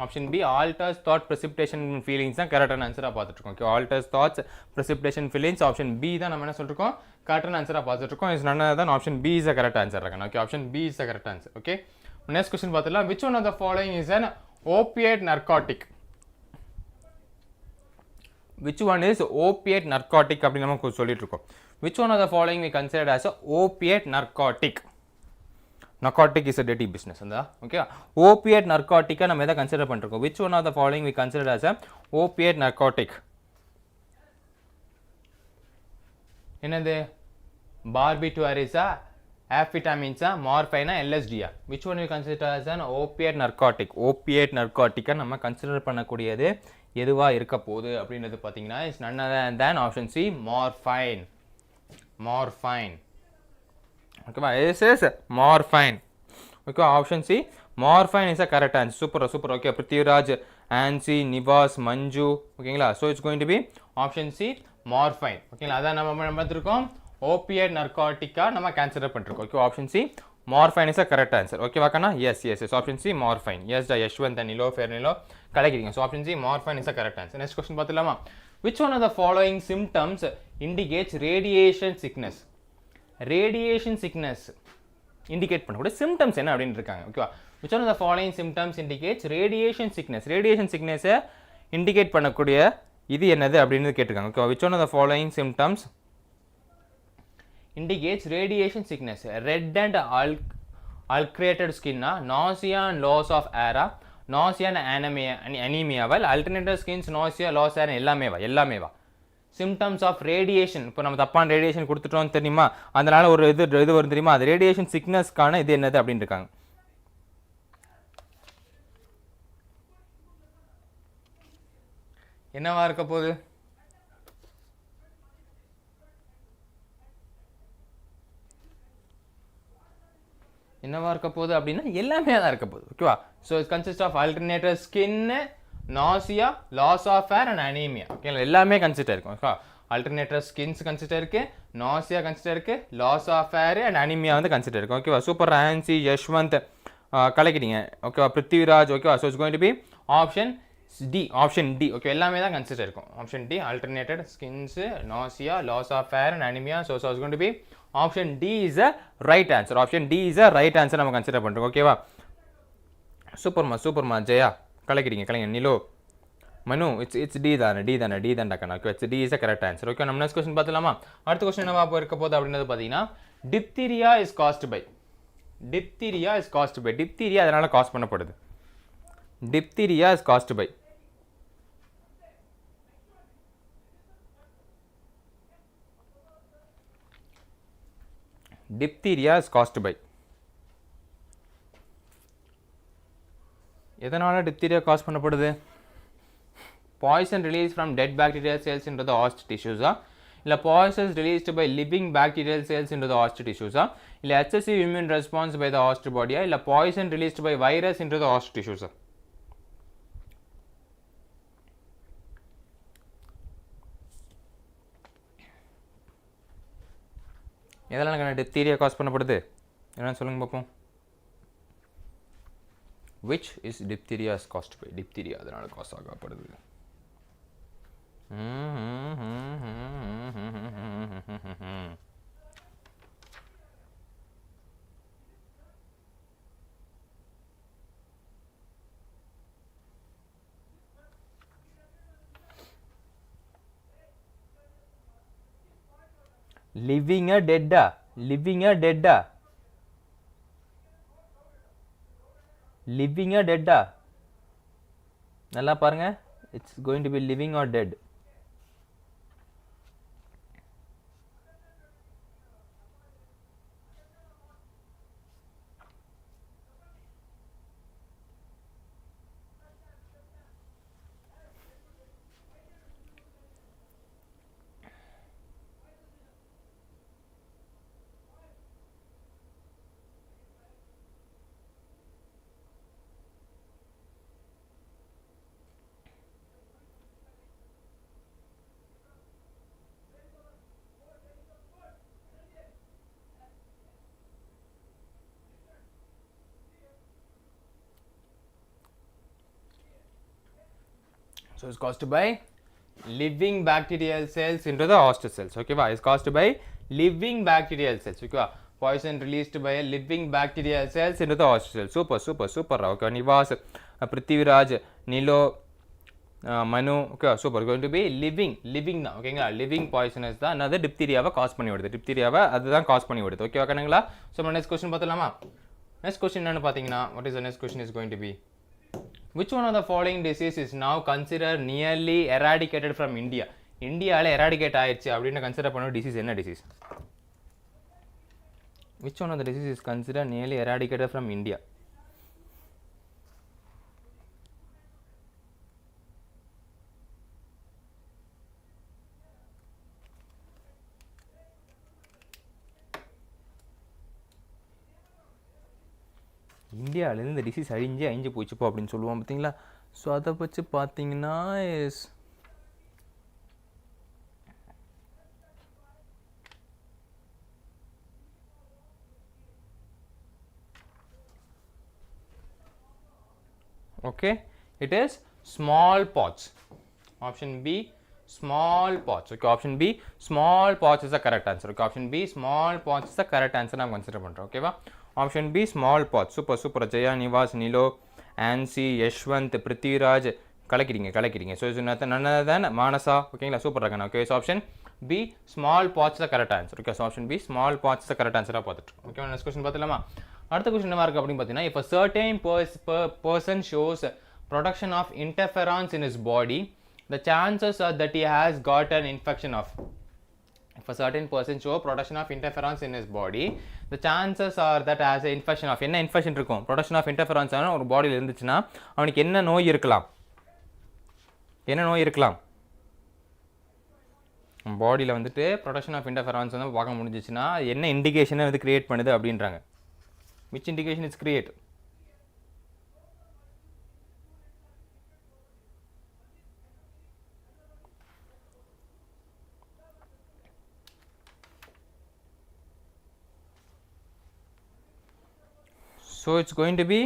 Option B alters thought, precipitation and feelings தான் கரெக்டான ஆன்சராக பார்த்துட்ருக்கோம். Okay, alters thoughts, precipitation, feelings. Option B தான் நம்ம என்ன சொல்லிருக்கோம்? கரெக்டான ஆன்சராக பார்த்துட்ருக்கோம். இஸ் நன் தான் option B is a correct answer இருக்கேன். Okay, option B is a correct answer. Okay, next question பார்த்தலாம். which one of the following is an opiate narcotic? which one is opiate narcotic அப்படி நம்ம சொல்லிட்டு இருக்கோம். which one of the following we considered as a opiate narcotic? narcotic is a dirty business அந்த. ஓகே, opiate narcotic நம்ம எதை கன்சிடர் பண்ணிருக்கோம்? which one of the following we considered as a opiate narcotic? என்னது? barbiturates, amphetamines, morphine, LSD. which one we consider as an opiate narcotic? opiate narcotic நம்ம கன்சிடர் பண்ணக்கூடியது எதுவாக இருக்க போகுது அப்படின்றது பார்த்தீங்கன்னா is none other than option C, morphine. Morphine. ஓகேவா? Yes yes morphine. Okay, option C morphine is a correct answer. Super super. Okay, Prithviraj, Ancy, Nivas, Manju. ஓகேங்களா? So it's going to be option C morphine. ஓகேங்களா? அதான் நம்ம பார்த்துருக்கோம். ஓபியட் நர்காட்டிக்கா நம்ம கன்சிடர் பண்ணிருக்கோம். Okay, option C morphine is a correct answer. Okay வாக்கண்ணா? Yes yes yes option C morphine. Yes டா யஷ்வந்த் நிலோ ஃபேர் நிலோ கலக்கிறீங்க. So option C morphine is a correct answer. Next question பார்த்துலாமா? which one of the following symptoms indicates radiation sickness? radiation sickness indicate பண்ணக்கூடிய symptoms என்ன அப்படின்னு இருக்காங்க. ஓகேவா? which one of the following symptoms indicates radiation sickness? radiation sickness indicate பண்ணக்கூடிய இது என்னது அப்படின்னு கேட்டிருக்காங்க. Okay, which one of the following symptoms indicates radiation sickness? Red and ulcerated skin, nausea and loss of air, nausea and anemia, well alternated skins, nausea, loss air எல்லாமே வா symptoms of radiation. இப்போ நம்ம தப்பான ரேடியேஷன் கொடுத்துட்டோம் தெரியுமா, அதனால ஒரு இது வரும் தெரியுமா, அது ரேடியேஷன் சிக்னஸ்க்கான இது என்னது அப்படின்னு இருக்காங்க. என்னவா இருக்க போகுது? என்னவா இருக்க போகுது அப்படின்னா எல்லாமே தான் இருக்க போகுது. ஓகேவா? So it consist of alternator skin, nausea, loss of air and anaemia. ஓகேங்களா? எல்லாமே கன்சிடர் இருக்கும். ஓகேவா? ஆல்டர்னேட்டர் ஸ்கின்ஸ் கன்சிடர் இருக்கு, நாசியா கன்சிடர் இருக்கு, loss of air and anaemia வந்து கன்சிடர் இருக்கும். ஓகேவா? சூப்பர் ஆன்சி யஷ்வந்த் கலக்கிட்டீங்க. ஓகேவா? பிருத்திவிராஜ். ஓகேவா? So it's going to be option D. Option D. Okay, எல்லாமே தான் கன்சிடர் இருக்கும். Option D, alternated skins, nausea, loss of air and anaemia. So it's going to be option D is a right answer. Option D is a right answer நம்ம கன்சிடர் பண்ணுறோம். ஓகேவா? சூப்பர்மா ஜெயா கலக்கிட்டீங்க. நிலோ, மனு, இட்ஸ் டி தான்டா கண்ணா. Okay, it's D is a correct answer. Okay, நம்ம நெக்ஸ்ட் கொஸ்டின் பார்த்துலாமா? அடுத்த கொஸ்டின் என்னவா இருக்க போகுது அப்படின்றது பார்த்தீங்கன்னா, diphtheria is caused by. Diphtheria அதனால காஸ்ட் பண்ணப்படுது. Diphtheria is caused by. Diphtheria is caused by. எதனால diphtheria காஸ் பண்ணப்படுது? Poison released from dead bacterial cells into the host tissues, இல்ல poisons released by living bacterial cells into the host tissues, இல்ல excessive immune response by the host body, இல்ல poison released by virus into the host tissues. எதனால டிப்தீரியா காஸ் பண்ணப்படுது? என்னன்னு சொல்லுங்க பார்ப்போம். which is diphtheria is caused by. Diphtheria அதனால காஸ் ஆகப்படுது. living a dead. நல்லா பாருங்க, it's going to be living or dead. So it's caused by living bacterial cells into the host cells. Okay, it's caused by living bacterial cells. Okay, poison released by living bacterial cells into the host cells. Super. Okay, Nivas, Prithviraj, Nilo, Manu. Okay, super. Going to be living now. Okay, living poisonous da another diphtheria va cause பண்ணி வருது. diphtheria va அதுதான் cause பண்ணி வருது. Okay, ஓகேங்களா? So next question பார்த்தலாமா? Next question என்னன்னு பாத்தீங்கன்னா, what is the next question is going to be? Which one of the following disease is now considered nearly eradicated from India? இந்தியாவில் eradicate ஆயிடுச்சு அப்படின்னு கன்சிடர் பண்ண டிசீஸ் என்ன disease? Which one of the disease is considered nearly eradicated from India? இந்தியாவிலேருந்து இந்த டிசீஸ் அழிஞ்சு போச்சுப்போ அப்படின்னு சொல்லுவோம் பார்த்தீங்களா? ஸோ அதை வச்சு பார்த்தீங்கன்னா is okay, it is smallpox. Option B, smallpox. Okay, option B, smallpox is the correct answer. Okay, option B, smallpox is the correct answer. நாம் கன்சிடர் பண்ணுறோம். ஓகேவா? Option B, smallpox. Super. Jaya, Nivas, Nilo, Ancy, Yashwanth, Prithviraj, கலக்கிறீங்க ஸோ இது none other than மானசா ஓகேங்களா super Ragana okay so option B smallpox the correct answer okay so option B smallpox the correct ஆன்சராக பார்த்துட்டு ஓகே நெக்ஸ்ட் கொஸ்டின் பார்த்துலாமா அடுத்த கொஸ்டின் என்ன இருக்குது அப்படின்னு பார்த்தீங்கன்னா if a certain person shows production of interferons in his body the chances are that he has got an infection of if a certain person show production of interferons in his body the chances are that has a infection of என்ன infection இருக்கும் production of interferons ஒரு பாடியில் இருந்துச்சுன்னா அவனுக்கு என்ன நோய் இருக்கலாம் பாடியில் வந்துட்டு ப்ரொடக்ஷன் ஆஃப் இன்டர்ஃபெரான்ஸ் வந்து பார்க்க முடிஞ்சிச்சுன்னா என்ன இண்டிகேஷனை வந்து கிரியேட் பண்ணுது அப்படின்றாங்க which indication is create so it's going to be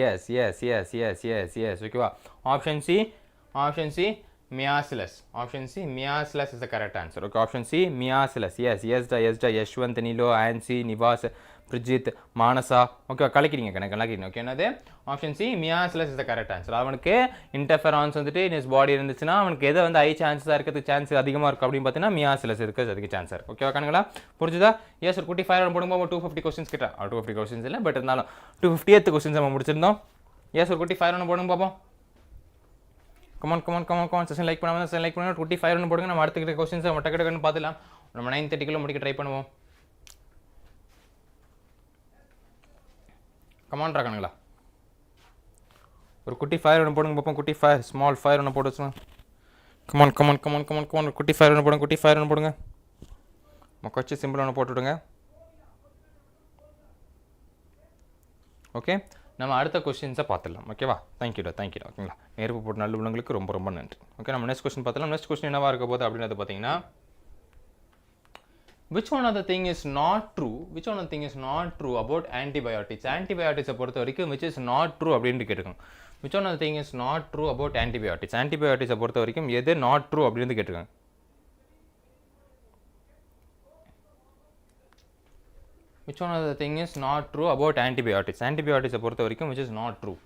yes okay va option C 𝑚𝑦𝒔𝒏𝒂𝒏𝒕𝒖 option C 𝑚𝑦𝒔𝒏𝒂𝒏𝒕𝒖 is the correct answer okay option C 𝑚𝑦𝒔𝒏𝒂𝒏𝒕𝒖 yes Yashwanth Nilo Ancy Nivas Brijith Manasa okay கலக்கிறீங்க ஓகே என்னது option C 𝑚𝑦𝒔𝒏𝒂𝒏𝒕𝒖 is the correct answer அவனுக்கு இன்டர்ஃபெரான்ஸ் வந்துட்டு இன் ஹிஸ் பாடி இருந்துச்சுன்னா அவனுக்கு எதை வந்து ஹை சான்ஸாக இருக்கிறதுக்கு சான்ஸ் அதிகமாக இருக்கும் அப்படின்னு பார்த்தீங்கன்னா 𝑚𝑦𝒔𝒏𝒂𝒏𝒕𝒖 இருக்குது அதுக்கு சான்ஸ் ஓகே காணுங்களா புரிஞ்சுதா எஸ் ஒரு குட்டி 5 போடும்போது 250 கொஸ்டின்ஸ் கிட்ட 250 கொஸ்டின்ஸ் இல்லை பட் இருந்தாலும் 250th கொஸ்டின்ஸ் நம்ம முடிச்சிருந்தோம் எஸ் ஒரு குட்டி 5 போடுங்க பார்ப்போம் கமான் செஷன் லைக் பண்ணாமல் செஷன் லைக் பண்ணுங்க குட்டி 5 போடுங்க நம்ம அடுத்த கொஸ்டின்ஸ் நம்ம டக்கு பார்த்துலாம் நம்ம 9:30 முடிக்க ட்ரை பண்ணுவோம் கமான் ராக்கணுங்களா ஒரு குட்டி 5 போடுங்க பார்ப்போம் குட்டி 5 ஸ்மால் 5 போட்டு வச்சுங்க கமான் குட்டி 5 போடுங்க குட்டி 5 போடுங்க கொச்சி சிம்பிள் ஒன்று போட்டுவிடுங்க ஓகே நம்ம அடுத்த கொஸ்டின்ஸை பார்த்துடலாம் ஓகேவா தேங்க்யூடா ஓகேங்களா நேர்ப்பு போட்டு நல்ல உள்ளவங்களுக்கு ரொம்ப நன்றி ஓகே நம்ம நெக்ஸ்ட் கொஸ்டின் பார்த்துலாம் நெக்ஸ்ட் கொஸ்டின் என்னவா இருக்க போகுது அப்படின்றது பார்த்தீங்கன்னா which one of the thing is not true about antibiotics பொறுத்த வரைக்கும் which is not true அப்படின்னு கேட்டிருக்காங்க which one of the thing is not true about antibiotics பொறுத்த வரைக்கும் எது not true அப்படின்னு கேட்டிருக்காங்க which one of the thing is not true about antibiotics பொறுத்த வரைக்கும் which is not true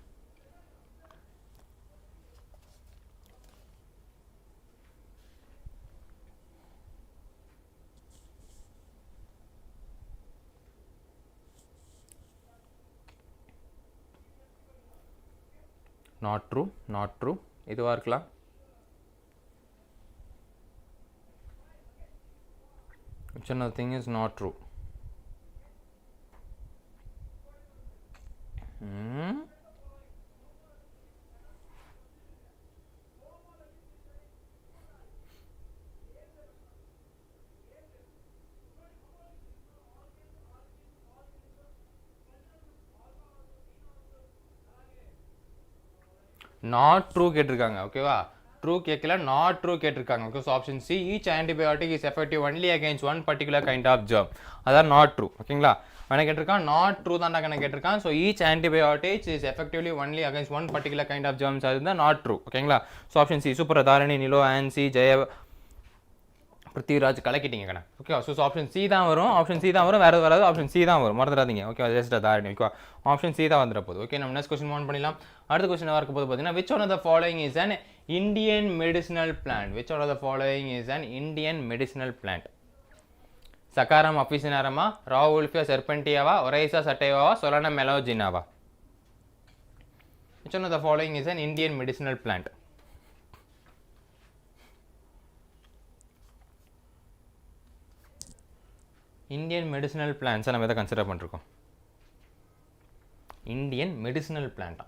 not true இதுவா இருக்கலாம் which one of the thing is not true not true கேட்டிருக்காங்க ஓகேவா ட்ரூ கேட்கல நாட் ட்ரூ கேட்டிருக்காங்க okay so option C each antibiotic is effective only against one particular kind of germ அதான் நாட் ட்ரூ ஓகேங்களா என்ன கேட்டிருக்கான் நாட் ட்ரூ தான் கேட்டிருக்கான் so each antibiotics is effectively only against one particular kind of germs அதுதான் நாட் ட்ரூ ஓகேங்களா so option C super Dharani Nilo Ancy Jaya Prithviraj கலக்கிட்டீங்க கண்ணா ஓகே ஸோ ஆப்ஷன் சி தான் வரும் வேறு வராது ஆப்ஷன் சி தான் வரும் மறந்துடாதீங்க okay just Dharani okay option C தான் வந்துட போகுது ஓகே நம்ம நெக்ஸ்ட் கொஸ்டின் ஆன் பண்ணிடலாம் அடுத்த கொஸ்டின் இருக்க போது பார்த்தீங்கன்னா which one of the following is an Indian medicinal plant saccharum அஃபிசினாரமா ராவுல்ஃபியா செர்பென்டியாவா ஒரைசா சட்டையாவா சொலனம் மெலோஜினாவா which one of the following is an Indian medicinal plant Indian medicinal பிளான்ஸை நம்ம எதை கன்சிடர் பண்ணிருக்கோம் Indian medicinal plant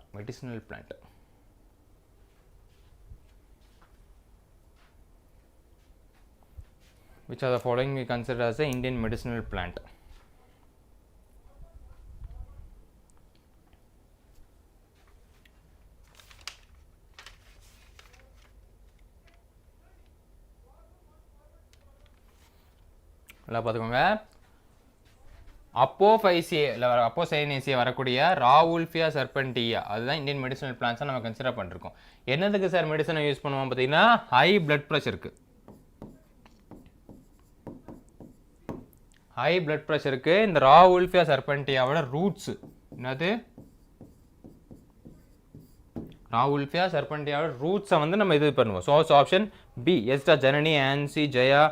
which are the following we consider as a Indian medicinal plant எல்லாம் பார்த்துக்கோங்க அப்போசைனேசியா வரக்கூடிய ராவுல்ஃபியா செர்பென்டியா அதுதான் இந்தியன் மெடிசினல் பிளான்ஸாக நம்ம கன்சிடர் பண்ணிருக்கோம் என்னதுக்கு சார் மெடிசனை யூஸ் பண்ணுவோம் பார்த்தீங்கன்னா ஹை பிளட் ப்ரெஷருக்கு இந்த ராவுல்ஃபியா செர்பென்டியாவோட ரூட்ஸ் என்னது ராவுல்ஃபியா சர்பெண்டியாவோட ரூட்ஸை வந்து நம்ம இது பண்ணுவோம். ஸோ ஆப்ஷன் பி எஸ்டா ஜனனி ஆன்சி ஜெயா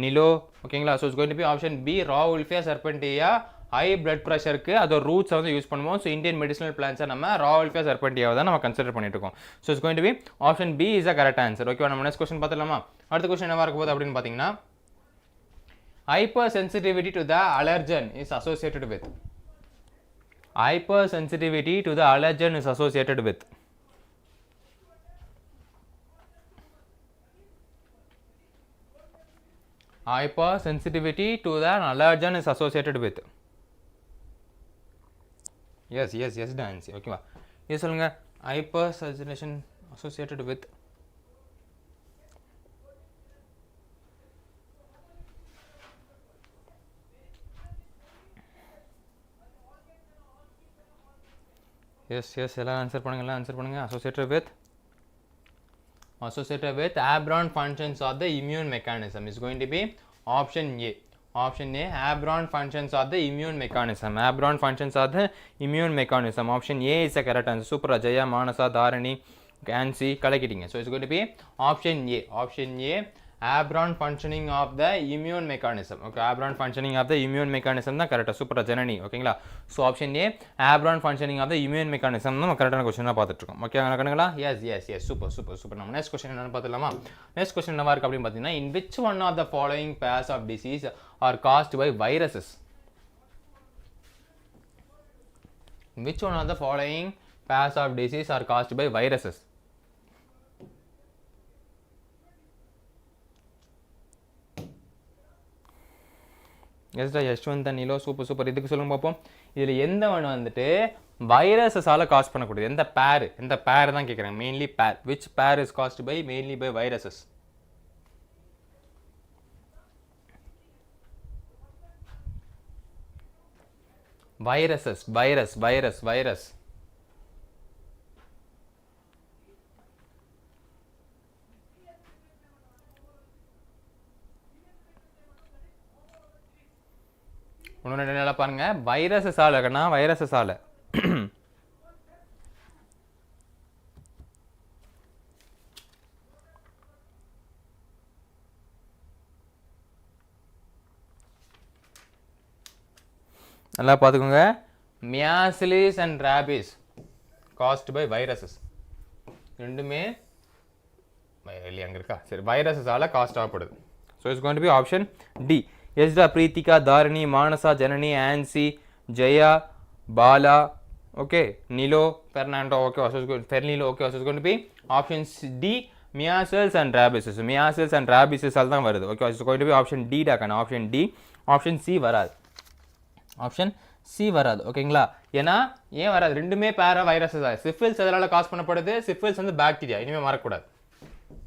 நிலோ ஓகேங்களா. So it's going to be option B rauwolfia serpentina high blood ப்ரெஷருக்கு அதோட ரூட்ஸை வந்து யூஸ் பண்ணுவோம். ஸோ இந்தியன் மெடிசனல் பிளான்ஸை நம்ம ராவுல்ஃபியா சர்பெண்டியாவை தான் நம்ம கன்சிடர் பண்ணிட்டு இருக்கோம். So it's going to be option B is a correct answer. ஓகேவா. நம்ம நெக்ஸ்ட் கொஸ்டின் பார்த்துலாமா. அடுத்த கொஸ்டின் என்னவா இருக்க போகுது அப்படின்னு பார்த்தீங்கன்னா hypersensitivity to the allergen is associated with. Hypersensitivity to the allergen is associated with. Hypersensitivity to the allergen is associated with. Yes Nancy. ஓகேவா. இது சொல்லுங்க. Hypersensitivity associated with. எஸ் எல்லாம் ஆன்சர் பண்ணுங்க. associated with aberrant functions of the immune mechanism is going to be option A. Option A, aberrant functions of the immune mechanism. Aberrant functions of the immune mechanism. Option A is the correct answer. Super Jaya, Manasa, Dharani, Ansi, கலக்கிட்டீங்க. So it's going to be option A. Option A, aberrant functioning of the immune mechanism. Okay, aberrant functioning of the immune mechanism தான் கரெக்டாக. சூப்பர் ஜனனி ஓகேங்களா. So option A aberrant functioning of the immune mechanism தான் நம்ம கரெக்டான கொஸ்டினாக பார்த்துட்டு இருக்கோம். ஓகே கணக்குங்களா. Yes super. நம்ம நெக்ஸ்ட் கொஸ்டின் என்னன்னு பார்த்துலாமா. நெக்ஸ்ட் கொஸ்டின் என்னவா இருக்கு அப்படின்னு பார்த்தீங்கன்னா in which one of the following pairs of disease are caused by viruses? Which one of the following pairs of disease are caused by viruses? எஸ்டா யஷ்வந்த் நிலோ சூப்பர். இதுக்கு சொல்லுங்க பார்ப்போம். இதில் எந்த ஒன்று வந்துட்டு வைரஸஸால் காஸ் பண்ணக்கூடியது எந்த பேர் தான் கேட்குறாங்க. Mainly pair. Which pair is caused by mainly by viruses? Virus ஒன்று நல்லா பாருங்க. வைரஸஸால் இருக்குன்னா வைரஸஸால் நல்லா பார்த்துக்கோங்க. Measles and rabies caused by viruses. ரெண்டுமே அங்கே இருக்கா. சரி, வைரஸஸால் காஸ்ட் ஆகப்படுது. So it's going to be option D. எஸ்டா பிரீத்திகா, தாரணி, மானசா, ஜனனி, ஆன்சி, ஜெயா, பாலா, ஓகே, நிலோ, பெர்னாண்டோ, ஓகே, ஃபெர்னிலோ, okay. So it's going to be option D measles and rabies. Measles and ராபிசஸால் தான் வருது. Okay, it's going to be option D டாக்கான. Option D. ஆப்ஷன் சி வராது. ஓகேங்களா. ஏன்னா ஏன் வராது? ரெண்டுமே பேரா வைரஸஸ். சிஃபில்ஸ் எதனால காஸ் பண்ணப்படுது? சிஃபில்ஸ் வந்து பாக்டீரியா. இனிமேல் மறக்கக்கூடாது,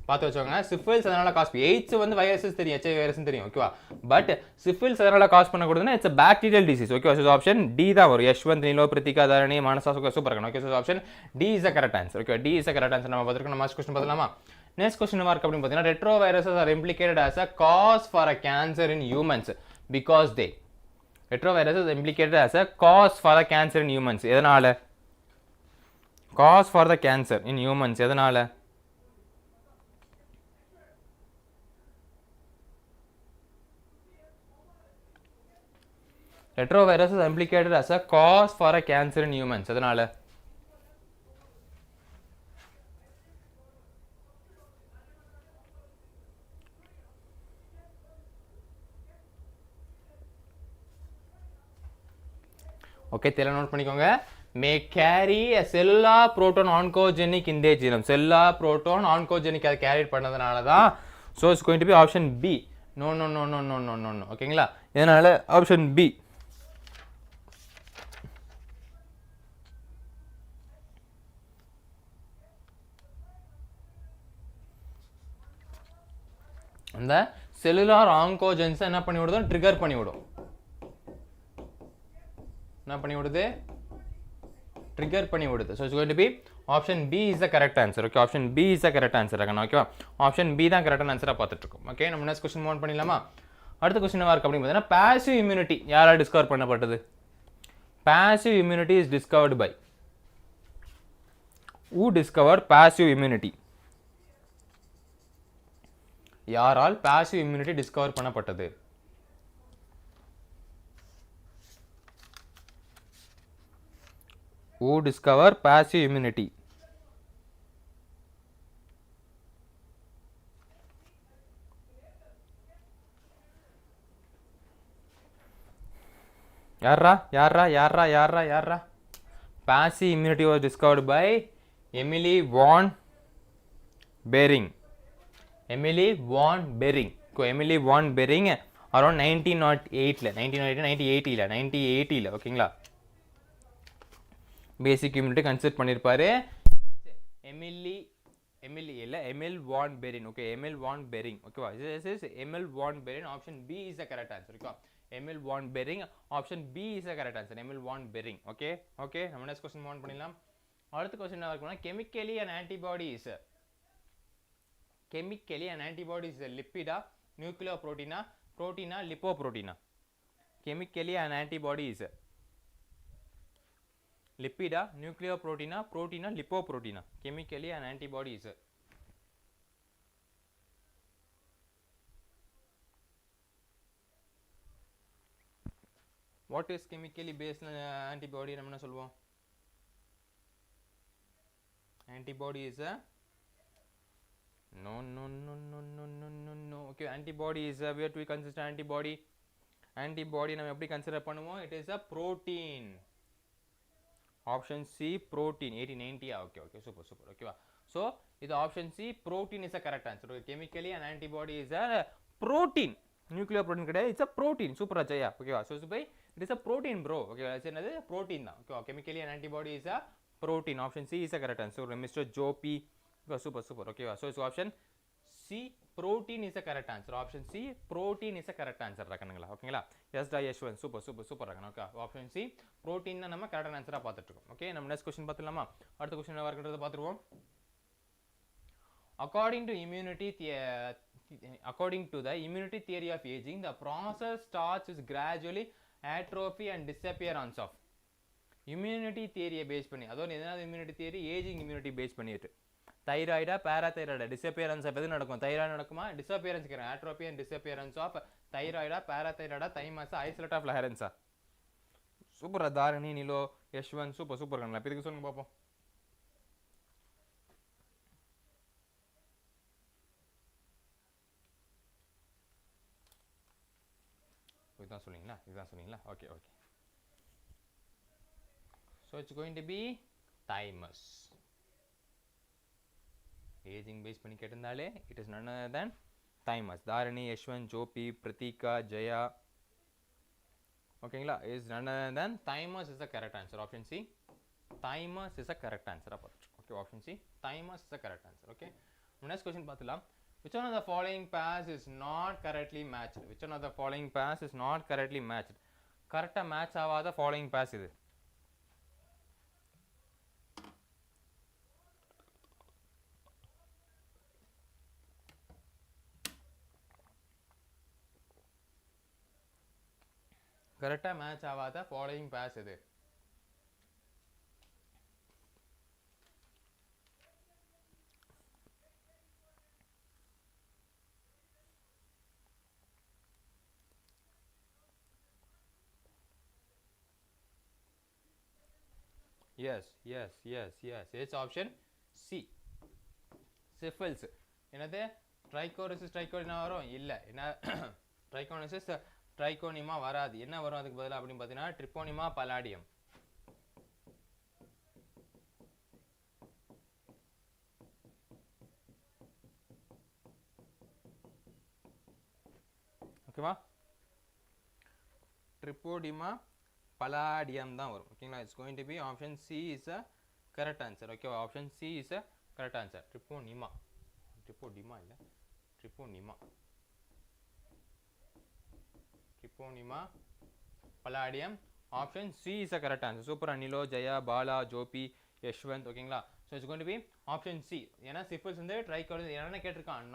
பார்த்து வச்சோங்க. சிஃபில்ஸ் அதனால காஸ். எய்ட்ஸ் வந்து வைரஸஸ் தெரியும், HIV வைரஸ் தெரியும், ஓகேவா. பட் சிஃபில்ஸ் அதனால காஸ் பண்ணக்கூடாதுன்னா it's bacterial disease. Okay, so option D தான் வரும். யஷ்வந்த் நிலோ பிரித்திகா தாரணி மானசா சூப்பர் இருக்கணும். Okay, so option D is the correct answer. Okay, D is the correct answer. நம்ம பார்த்துருக்கோம். நம்ம கொஸ்டின் பார்த்துலாமா. நெக்ஸ்ட் கொஸ்டின் மார்க் அப்படின்னு பார்த்தீங்கன்னா retro viruses are implicated as a cause for a cancer in humans because they. Retrovirus is implicated as a cause for the cancer in humans. எதனால? Cause for the cancer in humans. எதனால? Retrovirus is implicated as a cause for a cancer in humans. எதனால? ஓகே, தெளிவாக நோட் பண்ணிக்கோங்க. மே carry a cellular proton oncogenic in their genome. cellular proton oncogenic அதை கேரி பண்ணதுனால தான். So it's going to be option B. No. ஓகேங்களா. இதனால ஆப்ஷன் பி. அந்த செல்லுலார் ஆங்கோஜென்ஸை என்ன பண்ணி விடுதோ ட்ரிகர் பண்ணி விடும். என்ன பண்ணி விடுது? ட்ரிகர் பண்ணி விடுது. So it's going to be option B is the correct answer. Okay, option B is the correct answer. ஓகேவா. ஆப்ஷன் பி தான் கரெக்டான ஆன்சராக பார்த்துட்டு இருக்கோம். ஓகே, நம்ம நெக்ஸ்ட் கொஸ்டின் மூவ் பண்ணிடலாமா. அடுத்த கொஸ்டின் என்ன இருக்கு அப்படின்னு பார்த்தீங்கன்னா பாசிவ் இம்யூனிட்டி யாரால் டிஸ்கவர் பண்ணப்பட்டது? Passive immunity is discovered by who discovered passive immunity? யாரால் passive immunity discover பண்ணப்பட்டது? who discovered passive immunity? யாரா? Passive immunity was discovered by Emily von Behring. Emily von Behring. Emily von Behring around 1980 ஓகேங்களா பேசிக் இம்யூனிட்டி கன்சிடர் பண்ணிருப்பாரு. Emil von Behring. Okay, Emil von Behring. ஓகேவா, this is Emil von Behring. Option B is the correct answer. Okay, Emil von Behring. Option B is the correct answer. Emil von Behring. Okay okay, நம்ம நெக்ஸ்ட் क्वेश्चन மூவ் பண்ணிடலாம். அடுத்த क्वेश्चन என்ன இருக்குன்னா, chemically and antibodies. Chemically an antibody is a lipid, nucleoprotein, protein, lipoprotein. Chemically an antibody is a lipid, nucleoprotein, protein, lipoprotein. Chemically an antibody is a what is chemically based antibody? நம்ம என்ன சொல்வோம்? Antibody is a no. Okay, antibody is a where do we consider antibody? Antibody நம்ம எப்படி கன்சிடர் பண்ணுவோம்? It is a protein. Option C, protein. 1890. Okay, super. Okay, so இது option C, protein is a correct answer. Okay, chemically an antibody is a protein. Nuclear protein கிடையாது, it's a protein. Super Ajaya. Okay, so it is a protein, bro. Okay, அது என்னது? protein தான். Okay, chemically an antibody is a protein. Option C is a correct answer. Mr. Jopi. Okay, super. Okay, so it's option C, protein is a correct answer. Option C, protein is a correct answer. rakkanungala okayla, 𝑦𝒑𝒑𝒔. super rakkan. Okay, option C, protein na nama correct answer ah paathiட்டு இருக்கோம். Okay, நம்ம next question பாத்துலாமா? அடுத்த question என்ன இருக்குன்றத பாத்துருவோம். According to the immunity theory of aging, the process starts with gradually atrophy and disappearance of. Immunity theory base பண்ணி, அதோ என்னது immunity theory? aging immunity base பண்ணிட்டு தைராய்டா பாராதைராய்டா டிசப்பியரன்ஸ் எது நடக்கும்? தைராய்டு நடக்குமா? டிசப்பியரன்ஸ் கேக்குறேன். ஆட்ரோபி அண்ட் டிசப்பியரன்ஸ் ஆஃப் தைராய்டா பாராதைராய்டா தைமஸ் ஐசோலேட் ஆஃப் லஹரன்ஸா. சூப்பர். தாரணி, நிலோ, யஷ்வந்த். சூப்பர் கண்ணா. இதுக்கு சொல்லுங்க பாப்போம். இதுதான் சொன்னீங்களா? Okay. So it's going to be thymus. Aging base பண்ணி கேட்டிருந்தாலே it is none other than thymus. Dharani, Yashwant, Joby, பிரதீகா, Jaya. ஓகேங்களா, is none other than thymus is the correct answer. Option C, thymus is the correct answer. Okay, option C, thymus is the correct answer. Okay, next question பார்த்துலாம். Which one of the following pairs is not correctly matched? Which one of the following pairs is not correctly matched? கரெக்டா மேட்ச் ஆகாத following pairs இது. கரெக்டா மேட்ச் ஆகாத ஃபாலோயிங் பேஸ் இது. yes it's option C, syphilis. என்னது? ட்ரைகோனிசிஸ் ட்ரைகோனிமா வரும்? இல்ல. என்ன? ட்ரைகோனிசிஸ் ட்ரைகோனிமா வராது. என்ன வரும் அதுக்கு பதிலா அப்படின்னு பார்த்தீங்கன்னா ட்ரிப்போனிமா பலாடியம். ஓகேவா? ட்ரிப்போடிமா பலாடியம் தான் வரும். ஓகேங்களா, it's going to be option C is a correct answer. ஓகேவா, option C is a correct answer. Treponema இல்ல, Treponema pallidum. Option C is a correct answer. Super. Nilo, Jaya, Bala, Joby, Yashwanth. ஓகேங்களா, so it's going to be option C. ஏன்னா சிஃபில்ஸ் வந்து ட்ரைகோனிசிஸ் என்ன கேட்டிருக்கான்?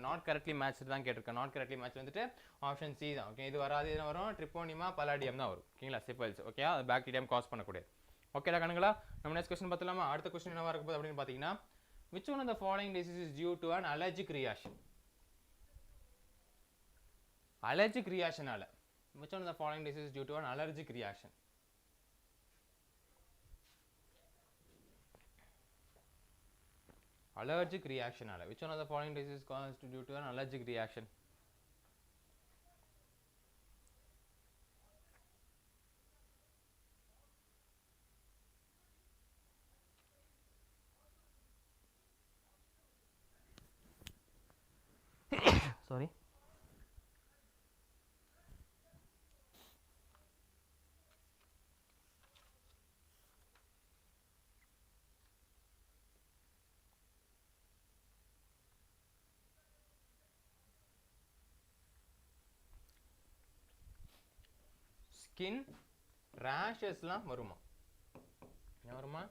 நாட் கரெக்ட்லி மேட்ச் தான் கேட்டிருக்கான். நாட் கரெக்ட்லி மேட்ச் வந்துட்டு ஆப்ஷன் சி தான். ஓகே, இது வராது. என்ன வரும்? ட்ரிப்போனிமா பலாடியம் தான் வரும். ஓகேங்களா, சிஃபில்ஸ். ஓகே, அது பாக்டீரியம் காஸ் பண்ணக்கூடியது. ஓகேடா கணங்களா? நம்ம நெக்ஸ்ட் கொஸ்டின் பார்த்தலாமா? அடுத்த கொஸ்டின் என்னவா இருக்க போகுது அப்படின்னு பார்த்தீங்கன்னா, which one of the following disease is due to an allergic reaction? Allergic reaction ஆல which one of the following disease is due to an allergic reaction? Allergic reaction ஆல which one of the following disease is caused due to an allergic reaction? Sorry. Skin ரேஷஸ்லாம் வருமா? என்ன வருமா?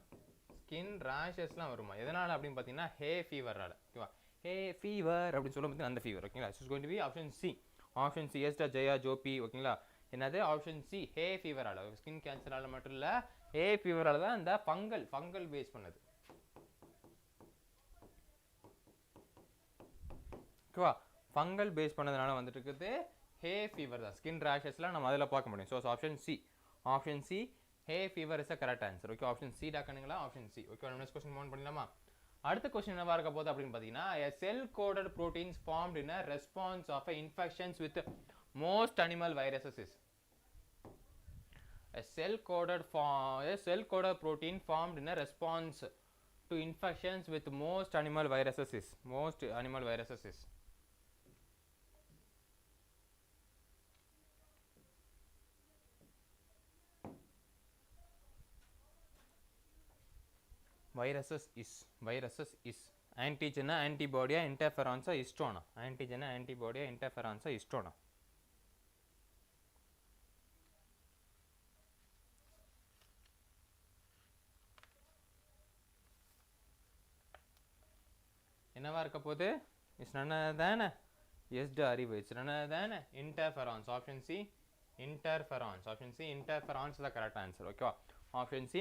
ஸ்கின் ரேஷஸ்லாம் வருமா? எதனால் அப்படின்னு பார்த்தீங்கன்னா ஹே ஃபீவரால். ஓகேவா? ஹே ஃபீவர் அப்படின்னு சொல்லும் போது அந்த ஃபீவர். ஓகேங்களா? It's going to be option C. Option C 𝑬𝒔𝒑𝒔 ஓகேங்களா? என்னது? ஆப்ஷன் சி ஹே ஃபீவரால். ஸ்கின் கேன்சரால் மட்டும் இல்லை, ஹே ஃபீவரால் தான் இந்த ஃபங்கல் பேஸ் பண்ணது. ஓகேவா? ஃபங்கல் பேஸ் பண்ணதுனால வந்துட்டு இருக்குது ஹே ஃபீவர் தான். ஸ்கின் ரேஷஸ்லாம் நம்ம அதில் பார்க்க முடியும். So option C. Option C hay fever is a correct answer. Okay, option C டாக்கணுங்களா? Option C. Okay, next question move பண்ணிடலாமா? அடுத்த கொஸ்டின் என்னவா இருக்க போகுது அப்படின்னு பார்த்தீங்கன்னா, a cell coded proteins formed in a response of infections with most animal viruses is. A cell coded protein formed in a response to infections with most animal viruses is. Most animal viruses is. viruses is antigen antibody interferons histona. Antigen antibody interferons histona. என்னவா இருக்க போகுது? It's none other than 𝑺𝑗 it's none other than interferons. Option C interferons. Option C interferons is the correct answer. Okay, option C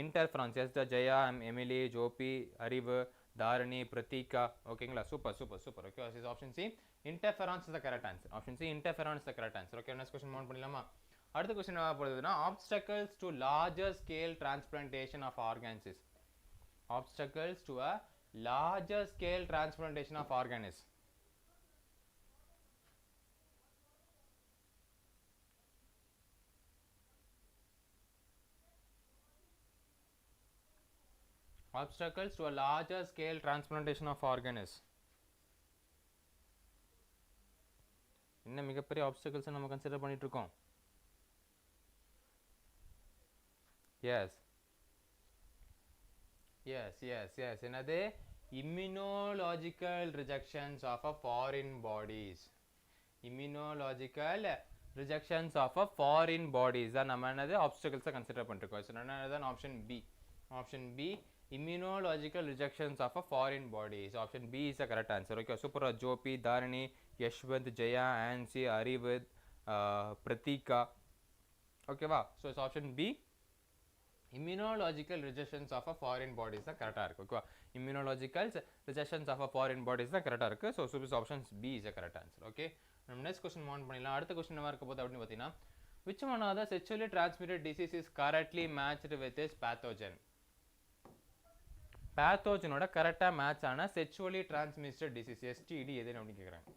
interferons. 𝑺𝑗 Emily Joby Arivu Dharani Pratheeka. ஓகேங்களா? Super. Okay, this is option C interferons is the correct answer. Option C interferons is the correct answer. Okay, next question mount பண்ணிடலாமா? அடுத்த கொஸ்டின் என்ன போகுதுன்னா, obstacles to larger scale transplantation of organs is. Obstacles to a larger scale transplantation of organs. Obstacles to a larger scale transplantation of organs. என்ன மிகப்பெரிய obstacles நம்ம கன்சிடர் பண்ணிட்டு இருக்கோம்? yes என்னது? immunological rejections of a foreign bodies. Immunological rejections of a foreign bodies தான் நம்ம என்னது obstacles கன்சிடர் பண்ணிட்டு இருக்கோம். ஸோ என்னதான் option B. Option B immunological rejections of a foreign bodies. Option B is the correct answer. Okay, super. Joby Dharani Yashwanth Jaya Ancy Arivu Pratheeka. ஓகேவா? So it's option B immunological rejections of a foreign bodies தான் கரெக்டாக இருக்குது. ஓகேவா? immunological rejections of a foreign bodies தான் கரெக்டாக இருக்குது. So super options B is a correct answer. Okay, நம்ம நெக்ஸ்ட் கொஸ்டின் மவுண்ட் பண்ணிடலாம். அடுத்த கொஸ்டின் என்ன இருக்க போகுது அப்படின்னு பார்த்தீங்கன்னா, which one of the sexually transmitted disease is correctly matched with this pathogen? பேத்தோஜனோட கரெக்டாக மேட்ச் ஆன செக்ஷுவலி டிரான்ஸ்மிட்டட் டிசீஸ் எஸ்டிடி எதுன்னு அப்படின்னு கேட்குறாங்க.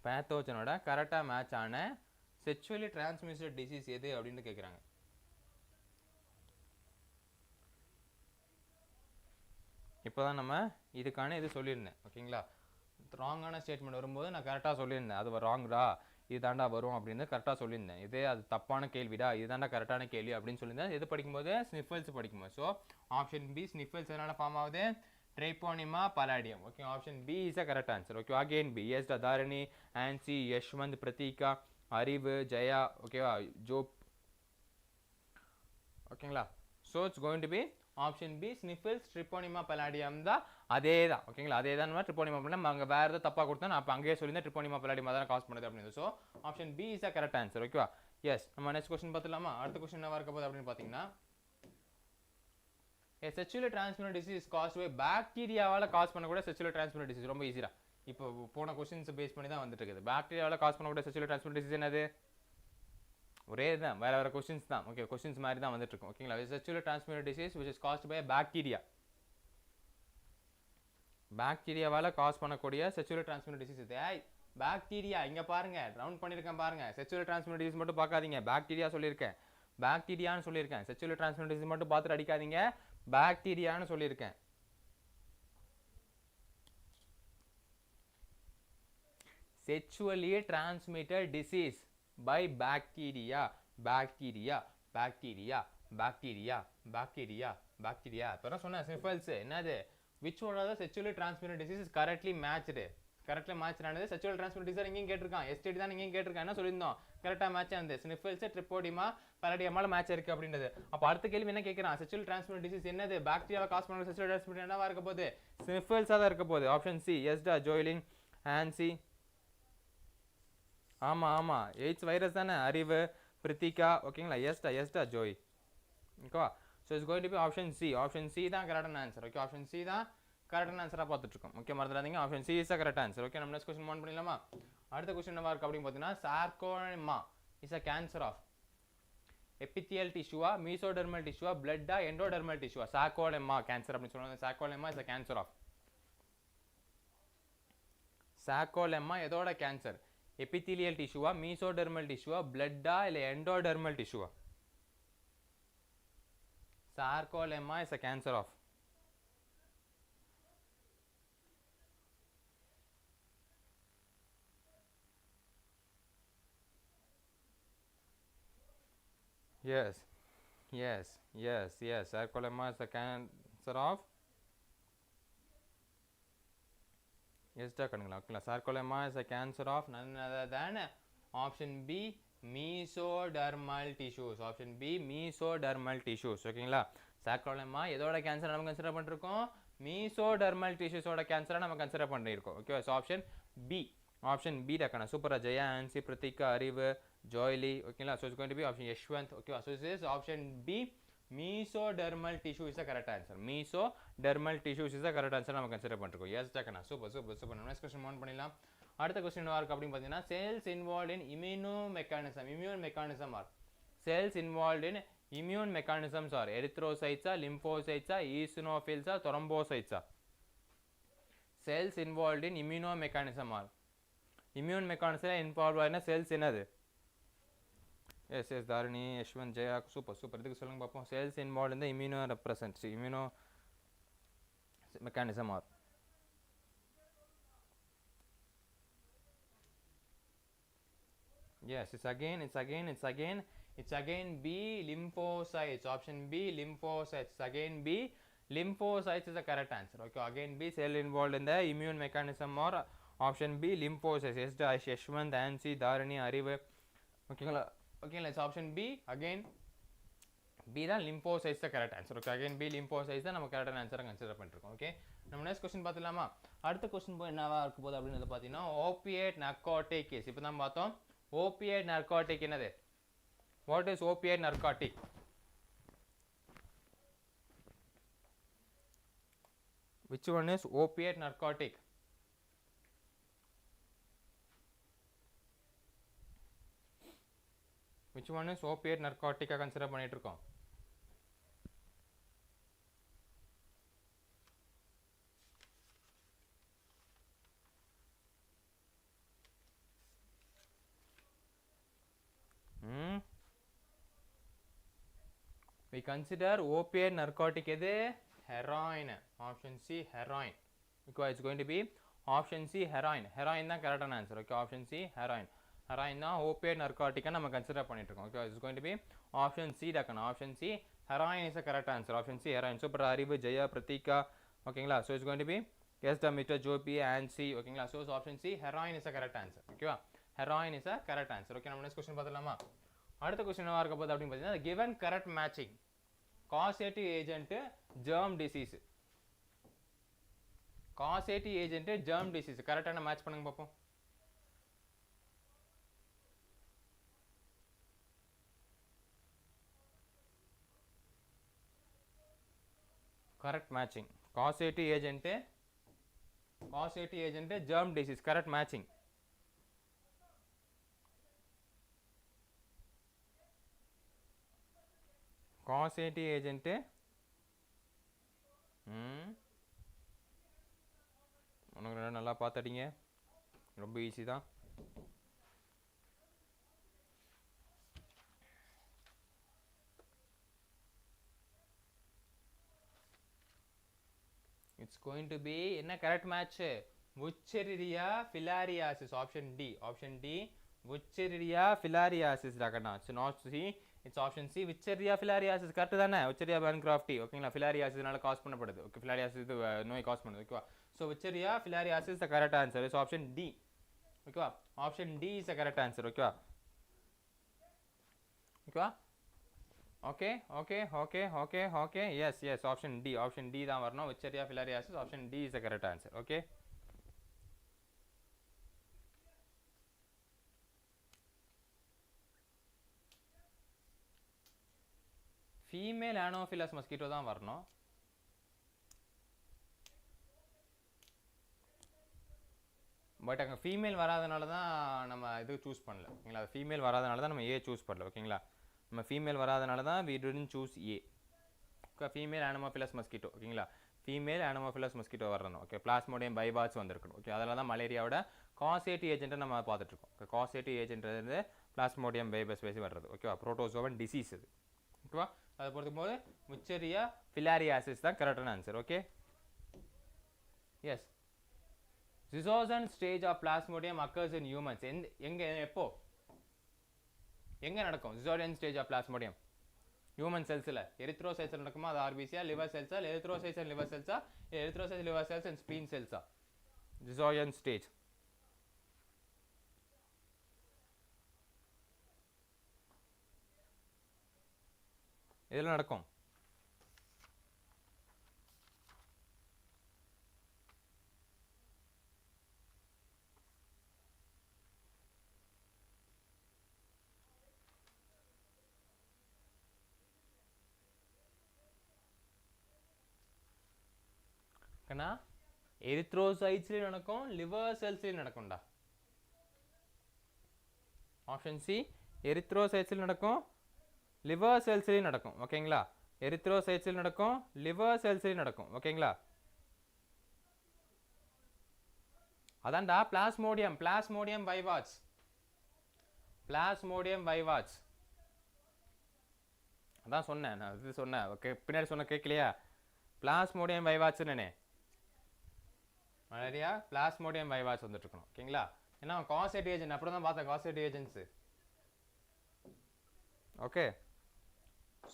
பேத்தோஜனோட கரெக்டாக மேட்ச் ஆன செக்ஷுவலி டிரான்ஸ்மிட்டட் டிசீஸ் எது அப்படின்னு கேட்குறாங்க. இப்போதான் நம்ம இதுக்கான இது சொல்லியிருந்தேன். ஓகேங்களா? ராங்கான ஸ்டேட்மெண்ட் வரும்போது நான் கரெக்டாக சொல்லியிருந்தேன், அது ராங்டா இது தாண்டா வரும் அப்படின்னு கரெக்டாக சொல்லியிருந்தேன். இதே அது தப்பான கேள்விடா, இது தாண்டா கரெக்டான கேள்வி அப்படின்னு சொல்லியிருந்தேன். எது படிக்கும்போது? ஸ்னிஃபல்ஸ் படிக்கும்போது. ஸோ ஆப்ஷன் பி ஸ்னிஃபல்ஸ் எதனால ஃபார்ம் ஆகுது? Treponema pallidum. Okay, option B is a correct answer. Okay, again B. Yes Dharani Ancy Yashwanth Pratheeka Arivu Jaya. ஓகேவா? ஜோப். ஓகேங்களா? So it's going to be option B sniffles Treponema pallidum தான். அதே தான். ஓகேங்களா? அதே தான் ட்ரிப்போனிமா பலாடியம். அங்கே வேறு ஏதாவது தப்பாக கொடுத்தா நான் அப்போ அங்கேயே சொல்லியிருந்தேன் ட்ரிப்போனிமா பலாடியம் தான் காஸ் பண்ணுது அப்படின்னு. So option B is a correct answer. ஓகேவா? எஸ் நம்ம நெக்ஸ்ட் கொஸ்டின் பார்த்துலாமா அடுத்த கொஸ்டின் என்ன இருக்க போகுது அப்படின்னு பார்த்தீங்கன்னா a sexually transmitted disease is caused by பாக்டீரியாவால காஸ் பண்ணக்கூடிய sexually transmitted disease ரொம்ப ஈஸியா இப்போ போன क्वेश्चंस பேஸ் பண்ணி தான் வந்துட்டு இருக்குது பாக்டீரியாவால காஸ் பண்ணக்கூடிய sexually transmitted disease என்னது ஒரே தான் வேற வேற क्वेश्चंस தான் ஓகே क्वेश्चंस மாதிரி தான் வந்துட்டு இருக்கும் ஓகேங்களா sexually transmitted disease which is caused by bacteria பாக்டீரியாவால காஸ் பண்ணக்கூடிய sexually transmitted disease இது பாக்டீரியா இங்க பாருங்க ரவுண்ட் பண்ணிருக்கேன் பாருங்க sexually transmitted disease மட்டும் பார்க்காதீங்க பாக்டீரியா சொல்லிருக்கேன் பாக்டீரியான்னு சொல்லிருக்கேன் sexually transmitted disease மட்டும் பார்த்துட்டு அடிக்காதீங்க பாக்டீரியான்னு சொல்லிருக்கேன் sexually transmitted disease by bacteria bacteria bacteria bacteria bacteria bacteria அப்பறம் சொன்ன sniffles என்னது which one of the sexually transmitted disease is correctly matched correctly matched ஆனது sexually transmitted disease இங்கேயும் கேட்டிருக்கான் STD தான் இங்கேயும் கேட்டிருக்கான் என்ன சொல்லியிருந்தோம் கரெக்டா மேட்ச் ஆனது sniffles ட்ரிப்போடிமா பரடியமால மேட்ச் இருக்கு அப்படின்றது அப்ப அடுத்த கேள்வி என்ன கேக்குறான் sexually transmitted disease என்னது பாக்டீரியாவை காஸ் பண்ற sexually transmitted என்னவா இருக்க போகுது sniffles தான் இருக்க போகுது ஆப்ஷன் சி 𝑬𝒔𝒑𝒔 ஆன்சி ஆமா ஆமா எய்ட்ஸ் வைரஸ் தானே அறிவு பிரித்திகா ஓகேங்களா 𝑬𝒔𝒑𝒔 ஓகேவா so it's going to be option C தான் கரெக்டான ஆன்சர் ஓகே ஆப்ஷன் C தான் கரெக்டான ஆன்சரா பார்த்துட்டு இருக்கோம் ஓகே மறந்துடாதீங்க option C is the correct answer okay நம்ம நெக்ஸ்ட் क्वेश्चन மூவ் பண்ணலாமா அடுத்த क्वेश्चन என்னவா இருக்கு அப்படினு பார்த்தீங்கன்னா sarcoma is a cancer of epithelial tissue mesodermal tissue blood endodermal tissue sarcoma cancer அப்படி சொல்றாங்க sarcoma is a cancer of sarcoma எதோட cancer epithelial tissue mesodermal tissue blood இல்ல endodermal tissue sarcoma is a cancer of yes sarcoma is a cancer of yes da kanunga okay sarcoma is a cancer of none other than option B mesodermal tissues option B mesodermal tissues ஓகேங்களா sarcoma எதோட கேன்சர் நம்ம கன்சிடர் பண்ணிருக்கோம் mesodermal tissues ஓட கேன்சரை நம்ம கன்சிடர் பண்ணிருக்கோம் ஓகே சோ ஆப்ஷன் B டக்கன சூப்பரா ஜெயா ஆன்சி பிரதீகா அறிவு ஜோய்லி ஓகேங்களா so it's going to be option Yashwant ஓகேவா so this is option B mesodermal tissue is the correct answer mesodermal tissues is the correct answer நம்ம கன்சிடர் பண்ணிருக்கோம் yes டக்கன சூப்பர் நெக்ஸ்ட் क्वेश्चन மூவ் பண்ணலாம் அடுத்த क्वेश्चन என்னவா இருக்கு அப்படி பாத்தீங்கன்னா cells involved in immune mechanism are cells involved in immune mechanisms are erythrocytes lymphocytes eosinophils thrombocytes cells involved in immunomechanism are immune mechanism involved ஆன cells என்னது yes தாரணி யஷ்வந்த் ஜெயா சூப்பர் இதுக்கு சொல்லுங்க பாப்போம் cells involved in the immuno mechanism are yes it's again B lymphocytes option B lymphocytes it's again B lymphocytes is the correct answer okay again B cell involved in the immune mechanism or option B lymphocytes yes Yashwant ஆன்சி Dharani அறிவு ஓகேங்களா it's option B again B தான் lymphocytes the correct answer okay again B lymphocytes தான் நம்ம கரெக்டான ஆன்சரை கன்சிடர் பண்ணிருக்கோம் ஓகே நம்ம நெக்ஸ்ட் क्वेश्चन பார்த்தலாமா அடுத்த क्वेश्चन என்னவா இருக்க போகுது அப்படினு பாத்தீங்கன்னா opiate narcotic case இப்போ தான் பார்த்தோம் opiate narcotic என்னது what is opiate narcotic which one is opiate narcotic which one is opiate narcotic consider பண்ணிட்டு இருக்கோம் we consider opiate narcotic எது heroin option C heroin because it's going to be option C heroin தான் கரெக்டான answer okay option C heroin தான் opiate narcotic நம்ம கன்சிடர் பண்ணிட்டு இருக்கோம் okay it's going to be option C டக்கன option C heroin is the correct answer option C heroin super அறிவு ஜெயா பிரதீகா ஓகேங்களா so it's going to be 𝑬𝒔𝒑𝒔 ஆன்சி ஓகேங்களா so option C heroin is the correct answer ஓகேவா heroin is the correct answer okay நம்ம நெக்ஸ்ட் क्वेश्चन பார்த்தலாமா அடுத்த क्वेश्चन என்னவா இருக்க போகுது அப்படினு பார்த்தீங்கன்னா given correct matching causative agent germ disease கரெக்டான மேட்ச் பண்ணுங்க பாப்போம் correct matching. Causative agent germ disease, correct matching. Causative agent உனக்கு நல்லா பார்த்துட்டீங்க, ரொம்ப ஈஸி தான். It's going to be என்ன correct match? Wuchereria filariasis, option D. Option D Wuchereria filariasis டாக்கண்ணா. It's not C, it's option C Wuchereria filariasis. Correct தானே? வுச்செரியா பேன்கிராஃப்டி ஓகேங்களா, ஃபிலாரியாசிஸ்னால காஸ் பண்ணப்படுது. ஓகே, ஃபிலாரியாசிஸ் இது நோய் காஸ் பண்ணுது. ஓகேவா? So Wuchereria filariasis the correct answer. Is option D. ஓகேவா? Option D is the correct answer. ஓகேவா? ஓகேவா? Okay okay okay okay okay yes yes option D. Option D தான் வரணும். Wuchereria filariasis, option D is the correct answer. Okay, female ஆனோஃபிலஸ் mosquito தான் வரணும். பட் அங்கே ஃபீமேல் வராதனால தான் நம்ம இது சூஸ் பண்ணல. ஓகேங்களா? ஃபீமேல் வராதனால தான் நம்ம ஏ சூஸ் பண்ணல. ஓகேங்களா? நம்ம ஃபீமேல் வராதனால தான் we didn't choose A. Okay, female ஆனோஃபிலஸ் mosquito. ஓகேங்களா? ஃபீமேல் ஆனோஃபிலஸ் மஸ்கிட்டோ வரணும். ஓகே, பிளாஸ்மோடியம் பைவாட்ஸ் வந்திருக்கணும். ஓகே, அதனால தான் மலேரியாவோட காசேட்டிவ் ஏஜென்ட்டை நம்ம பார்த்துட்ருக்கோம். ஓகே, காசேட்டிவ் ஏஜென்ட் இருந்து பிளாஸ்மோடியம் பைபஸ் பேசி வர்றது. ஓகேவா? புரோட்டோசோவன் டிசீஸ் இது. ஓகேவா? அதை பொறுத்தும் போது வுச்செரியா ஃபிலாரியாசிஸ் தான் கரெக்டான ஆன்சர். Okay, yes. ஜிசோசன் stage of plasmodium occurs in humans. எப்போ எங்கே நடக்கும்? ஜிசோசன் ஸ்டேஜ் ஆஃப் பிளாஸ்மோடியம் ஹியூமன் செல்ஸில் எரித்ரோசைட்ஸ் நடக்குமா? அது ஆர்பிசியா, லிவர் செல்ஸா, எரித்ரோசைட்ஸ் அண்ட் லிவர் செல்ஸா, erythrocytes liver cells and spleen செல்ஸா? ஜிசோசன் ஸ்டேஜ் இதில் நடக்கும். கண்ணா, எரித்ரோசைட்ஸ்லேயும் நடக்கும், லிவர் செல்ஸ்லேயும் நடக்கும்டா. ஆப்ஷன் சி எரித்ரோசைட்ஸில் நடக்கும், லிவர் செல்ஸ்லேயும் நடக்கும். ஓகேங்களா? எரித்ரோசைட்ஸில் நடக்கும், லிவர் செல்ஸ்லேயும் நடக்கும். ஓகேங்களா? அதான்டா பிளாஸ்மோடியம். பிளாஸ்மோடியம் பைவாட்ஸ், பிளாஸ்மோடியம் பைவாட்ஸ் அதான் சொன்னேன் நான். இது சொன்னேன். ஓகே, பின்னாடி சொன்ன கேட்கலையா? பிளாஸ்மோடியம் பைவாட்ஸ் நானே மலேரியா பிளாஸ்மோடியம் பைவாட்ஸ் வந்துட்டு இருக்கணும். ஓகேங்களா? ஏன்னா காசேட்டிவ் ஏஜென்ட் அப்புறம் தான் பார்த்தேன் காசேட்டிவ் ஏஜென்ட்ஸு. ஓகே,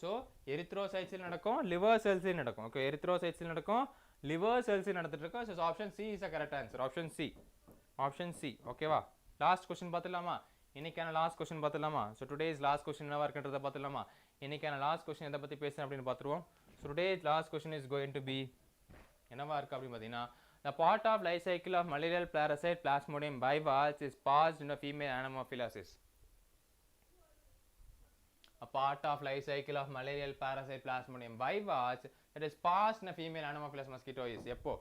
ஸோ எரித்ரோசைட்ஸில் நடக்கும், லிவர் செல்ஸில் நடக்கும். ஓகே, எரித்ரோசைட்ஸில் நடக்கும், லிவர் செல்ஸில் நடந்துட்டு இருக்கோம். So option C is a correct answer. Option C, option C. ஓகேவா? லாஸ்ட் கொஸ்டின் பார்த்துலாமா? இன்னைக்கான லாஸ்ட் கொஸ்டின் பார்த்துலாமா? ஸோ டுடேஸ் லாஸ்ட் கொஸ்டின் என்னவா இருக்குன்றதை பார்த்துலாமா? இன்னைக்கான லாஸ்ட் கொஸ்டின் எதை பற்றி பேசுகிறேன் அப்படின்னு பார்த்துருவோம். So today's last question is going to be என்னவா இருக்குது அப்படின்னு பார்த்தீங்கன்னா, the part of life cycle of malarial parasite Plasmodium vivax is passed in a female Anopheles. A part of life cycle of malarial parasite Plasmodium vivax that is passed in a female Anopheles mosquito is எப்போ?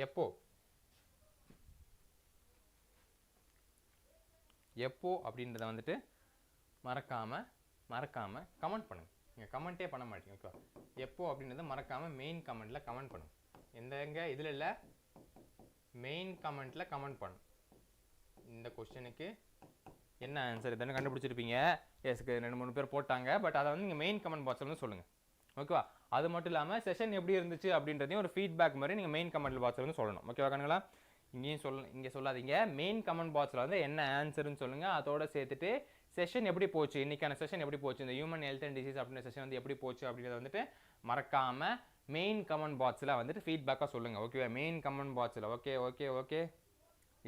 எப்போ எப்போ அப்படின்றத வந்துட்டு மறக்காமல் கமெண்ட் பண்ணுங்க. நீங்கள் கமெண்ட்டே பண்ண மாட்டீங்க. ஓகேவா? எப்போ அப்படின்றத மறக்காமல் மெயின் கமெண்ட்டில் கமெண்ட் பண்ணுங்க. எங்க இதில் இல்லை, மெயின் கமெண்ட்டில் கமெண்ட் பண்ணும். இந்த கொஸ்டினுக்கு என்ன ஆன்சர் இதுன்னு கண்டுபிடிச்சிருப்பீங்க. எஸ்க்கு 2-3 பேர் போட்டாங்க. பட் அதை வந்து நீங்கள் மெயின் கமெண்ட் பாக்ஸில் வந்து சொல்லுங்கள். ஓகேவா? அது மட்டும் இல்லாமல் செஷன் எப்படி இருந்துச்சு அப்படின்றதையும் ஒரு ஃபீட்பேக் மாதிரி நீங்கள் மெயின் கமெண்ட் பாக்ஸில் வந்து சொல்லணும். ஓகேவா கண்ணுங்களா? இங்கே சொல்லாதீங்க. மெயின் கமெண்ட் பாக்ஸில் வந்து என்ன ஆன்சர்னு சொல்லுங்கள். அதோட சேர்த்துட்டு செஷன் எப்படி போச்சு, இன்றைக்கான செஷன் எப்படி போச்சு, இந்த ஹியூமன் ஹெல்த் அண்ட் டிசீஸ் அப்படின்ற செஷன் வந்து எப்படி போச்சு அப்படின்றத வந்துட்டு மறக்காமல் மெயின் கமெண்ட் பாக்ஸில் வந்துட்டு ஃபீட்பேக்காக சொல்லுங்கள். ஓகேவா? மெயின் கமெண்ட் பாக்ஸில். ஓகே ஓகே ஓகே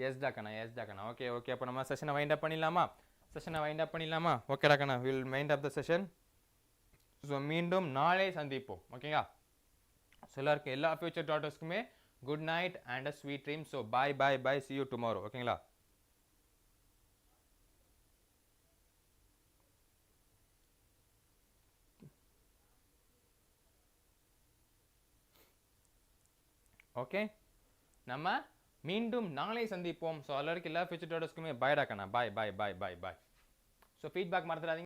எஸ் டாக்கண்ணா, எஸ் டாக்கண்ணா. ஓகே ஓகே, அப்போ நம்ம செஷனை வைண்ட் அப் பண்ணிடலாமா? ஓகே டாக்கண்ணா, will mind up the session. So மீண்டும் நாளை சந்திப்போம். ஓகேங்களா? ஸோ எல்லாருக்கும் எல்லா ஃபியூச்சர் டாட்டர்ஸ்க்குமே good night and a sweet dream. So bye bye bye, see you tomorrow. ஓகேங்களா? ஓகே, நம்ம மீண்டும் நாளை சந்திப்போம். ஸோ எல்லாருக்கும் எல்லா ஃபியூச்சர் ட்ரேடர்ஸ்க்குமே பாய் டாக்கண்ணா, பாய் பாய் பாய் பாய் பாய். ஸோ ஃபீட்பேக் மறந்துடாதீங்க.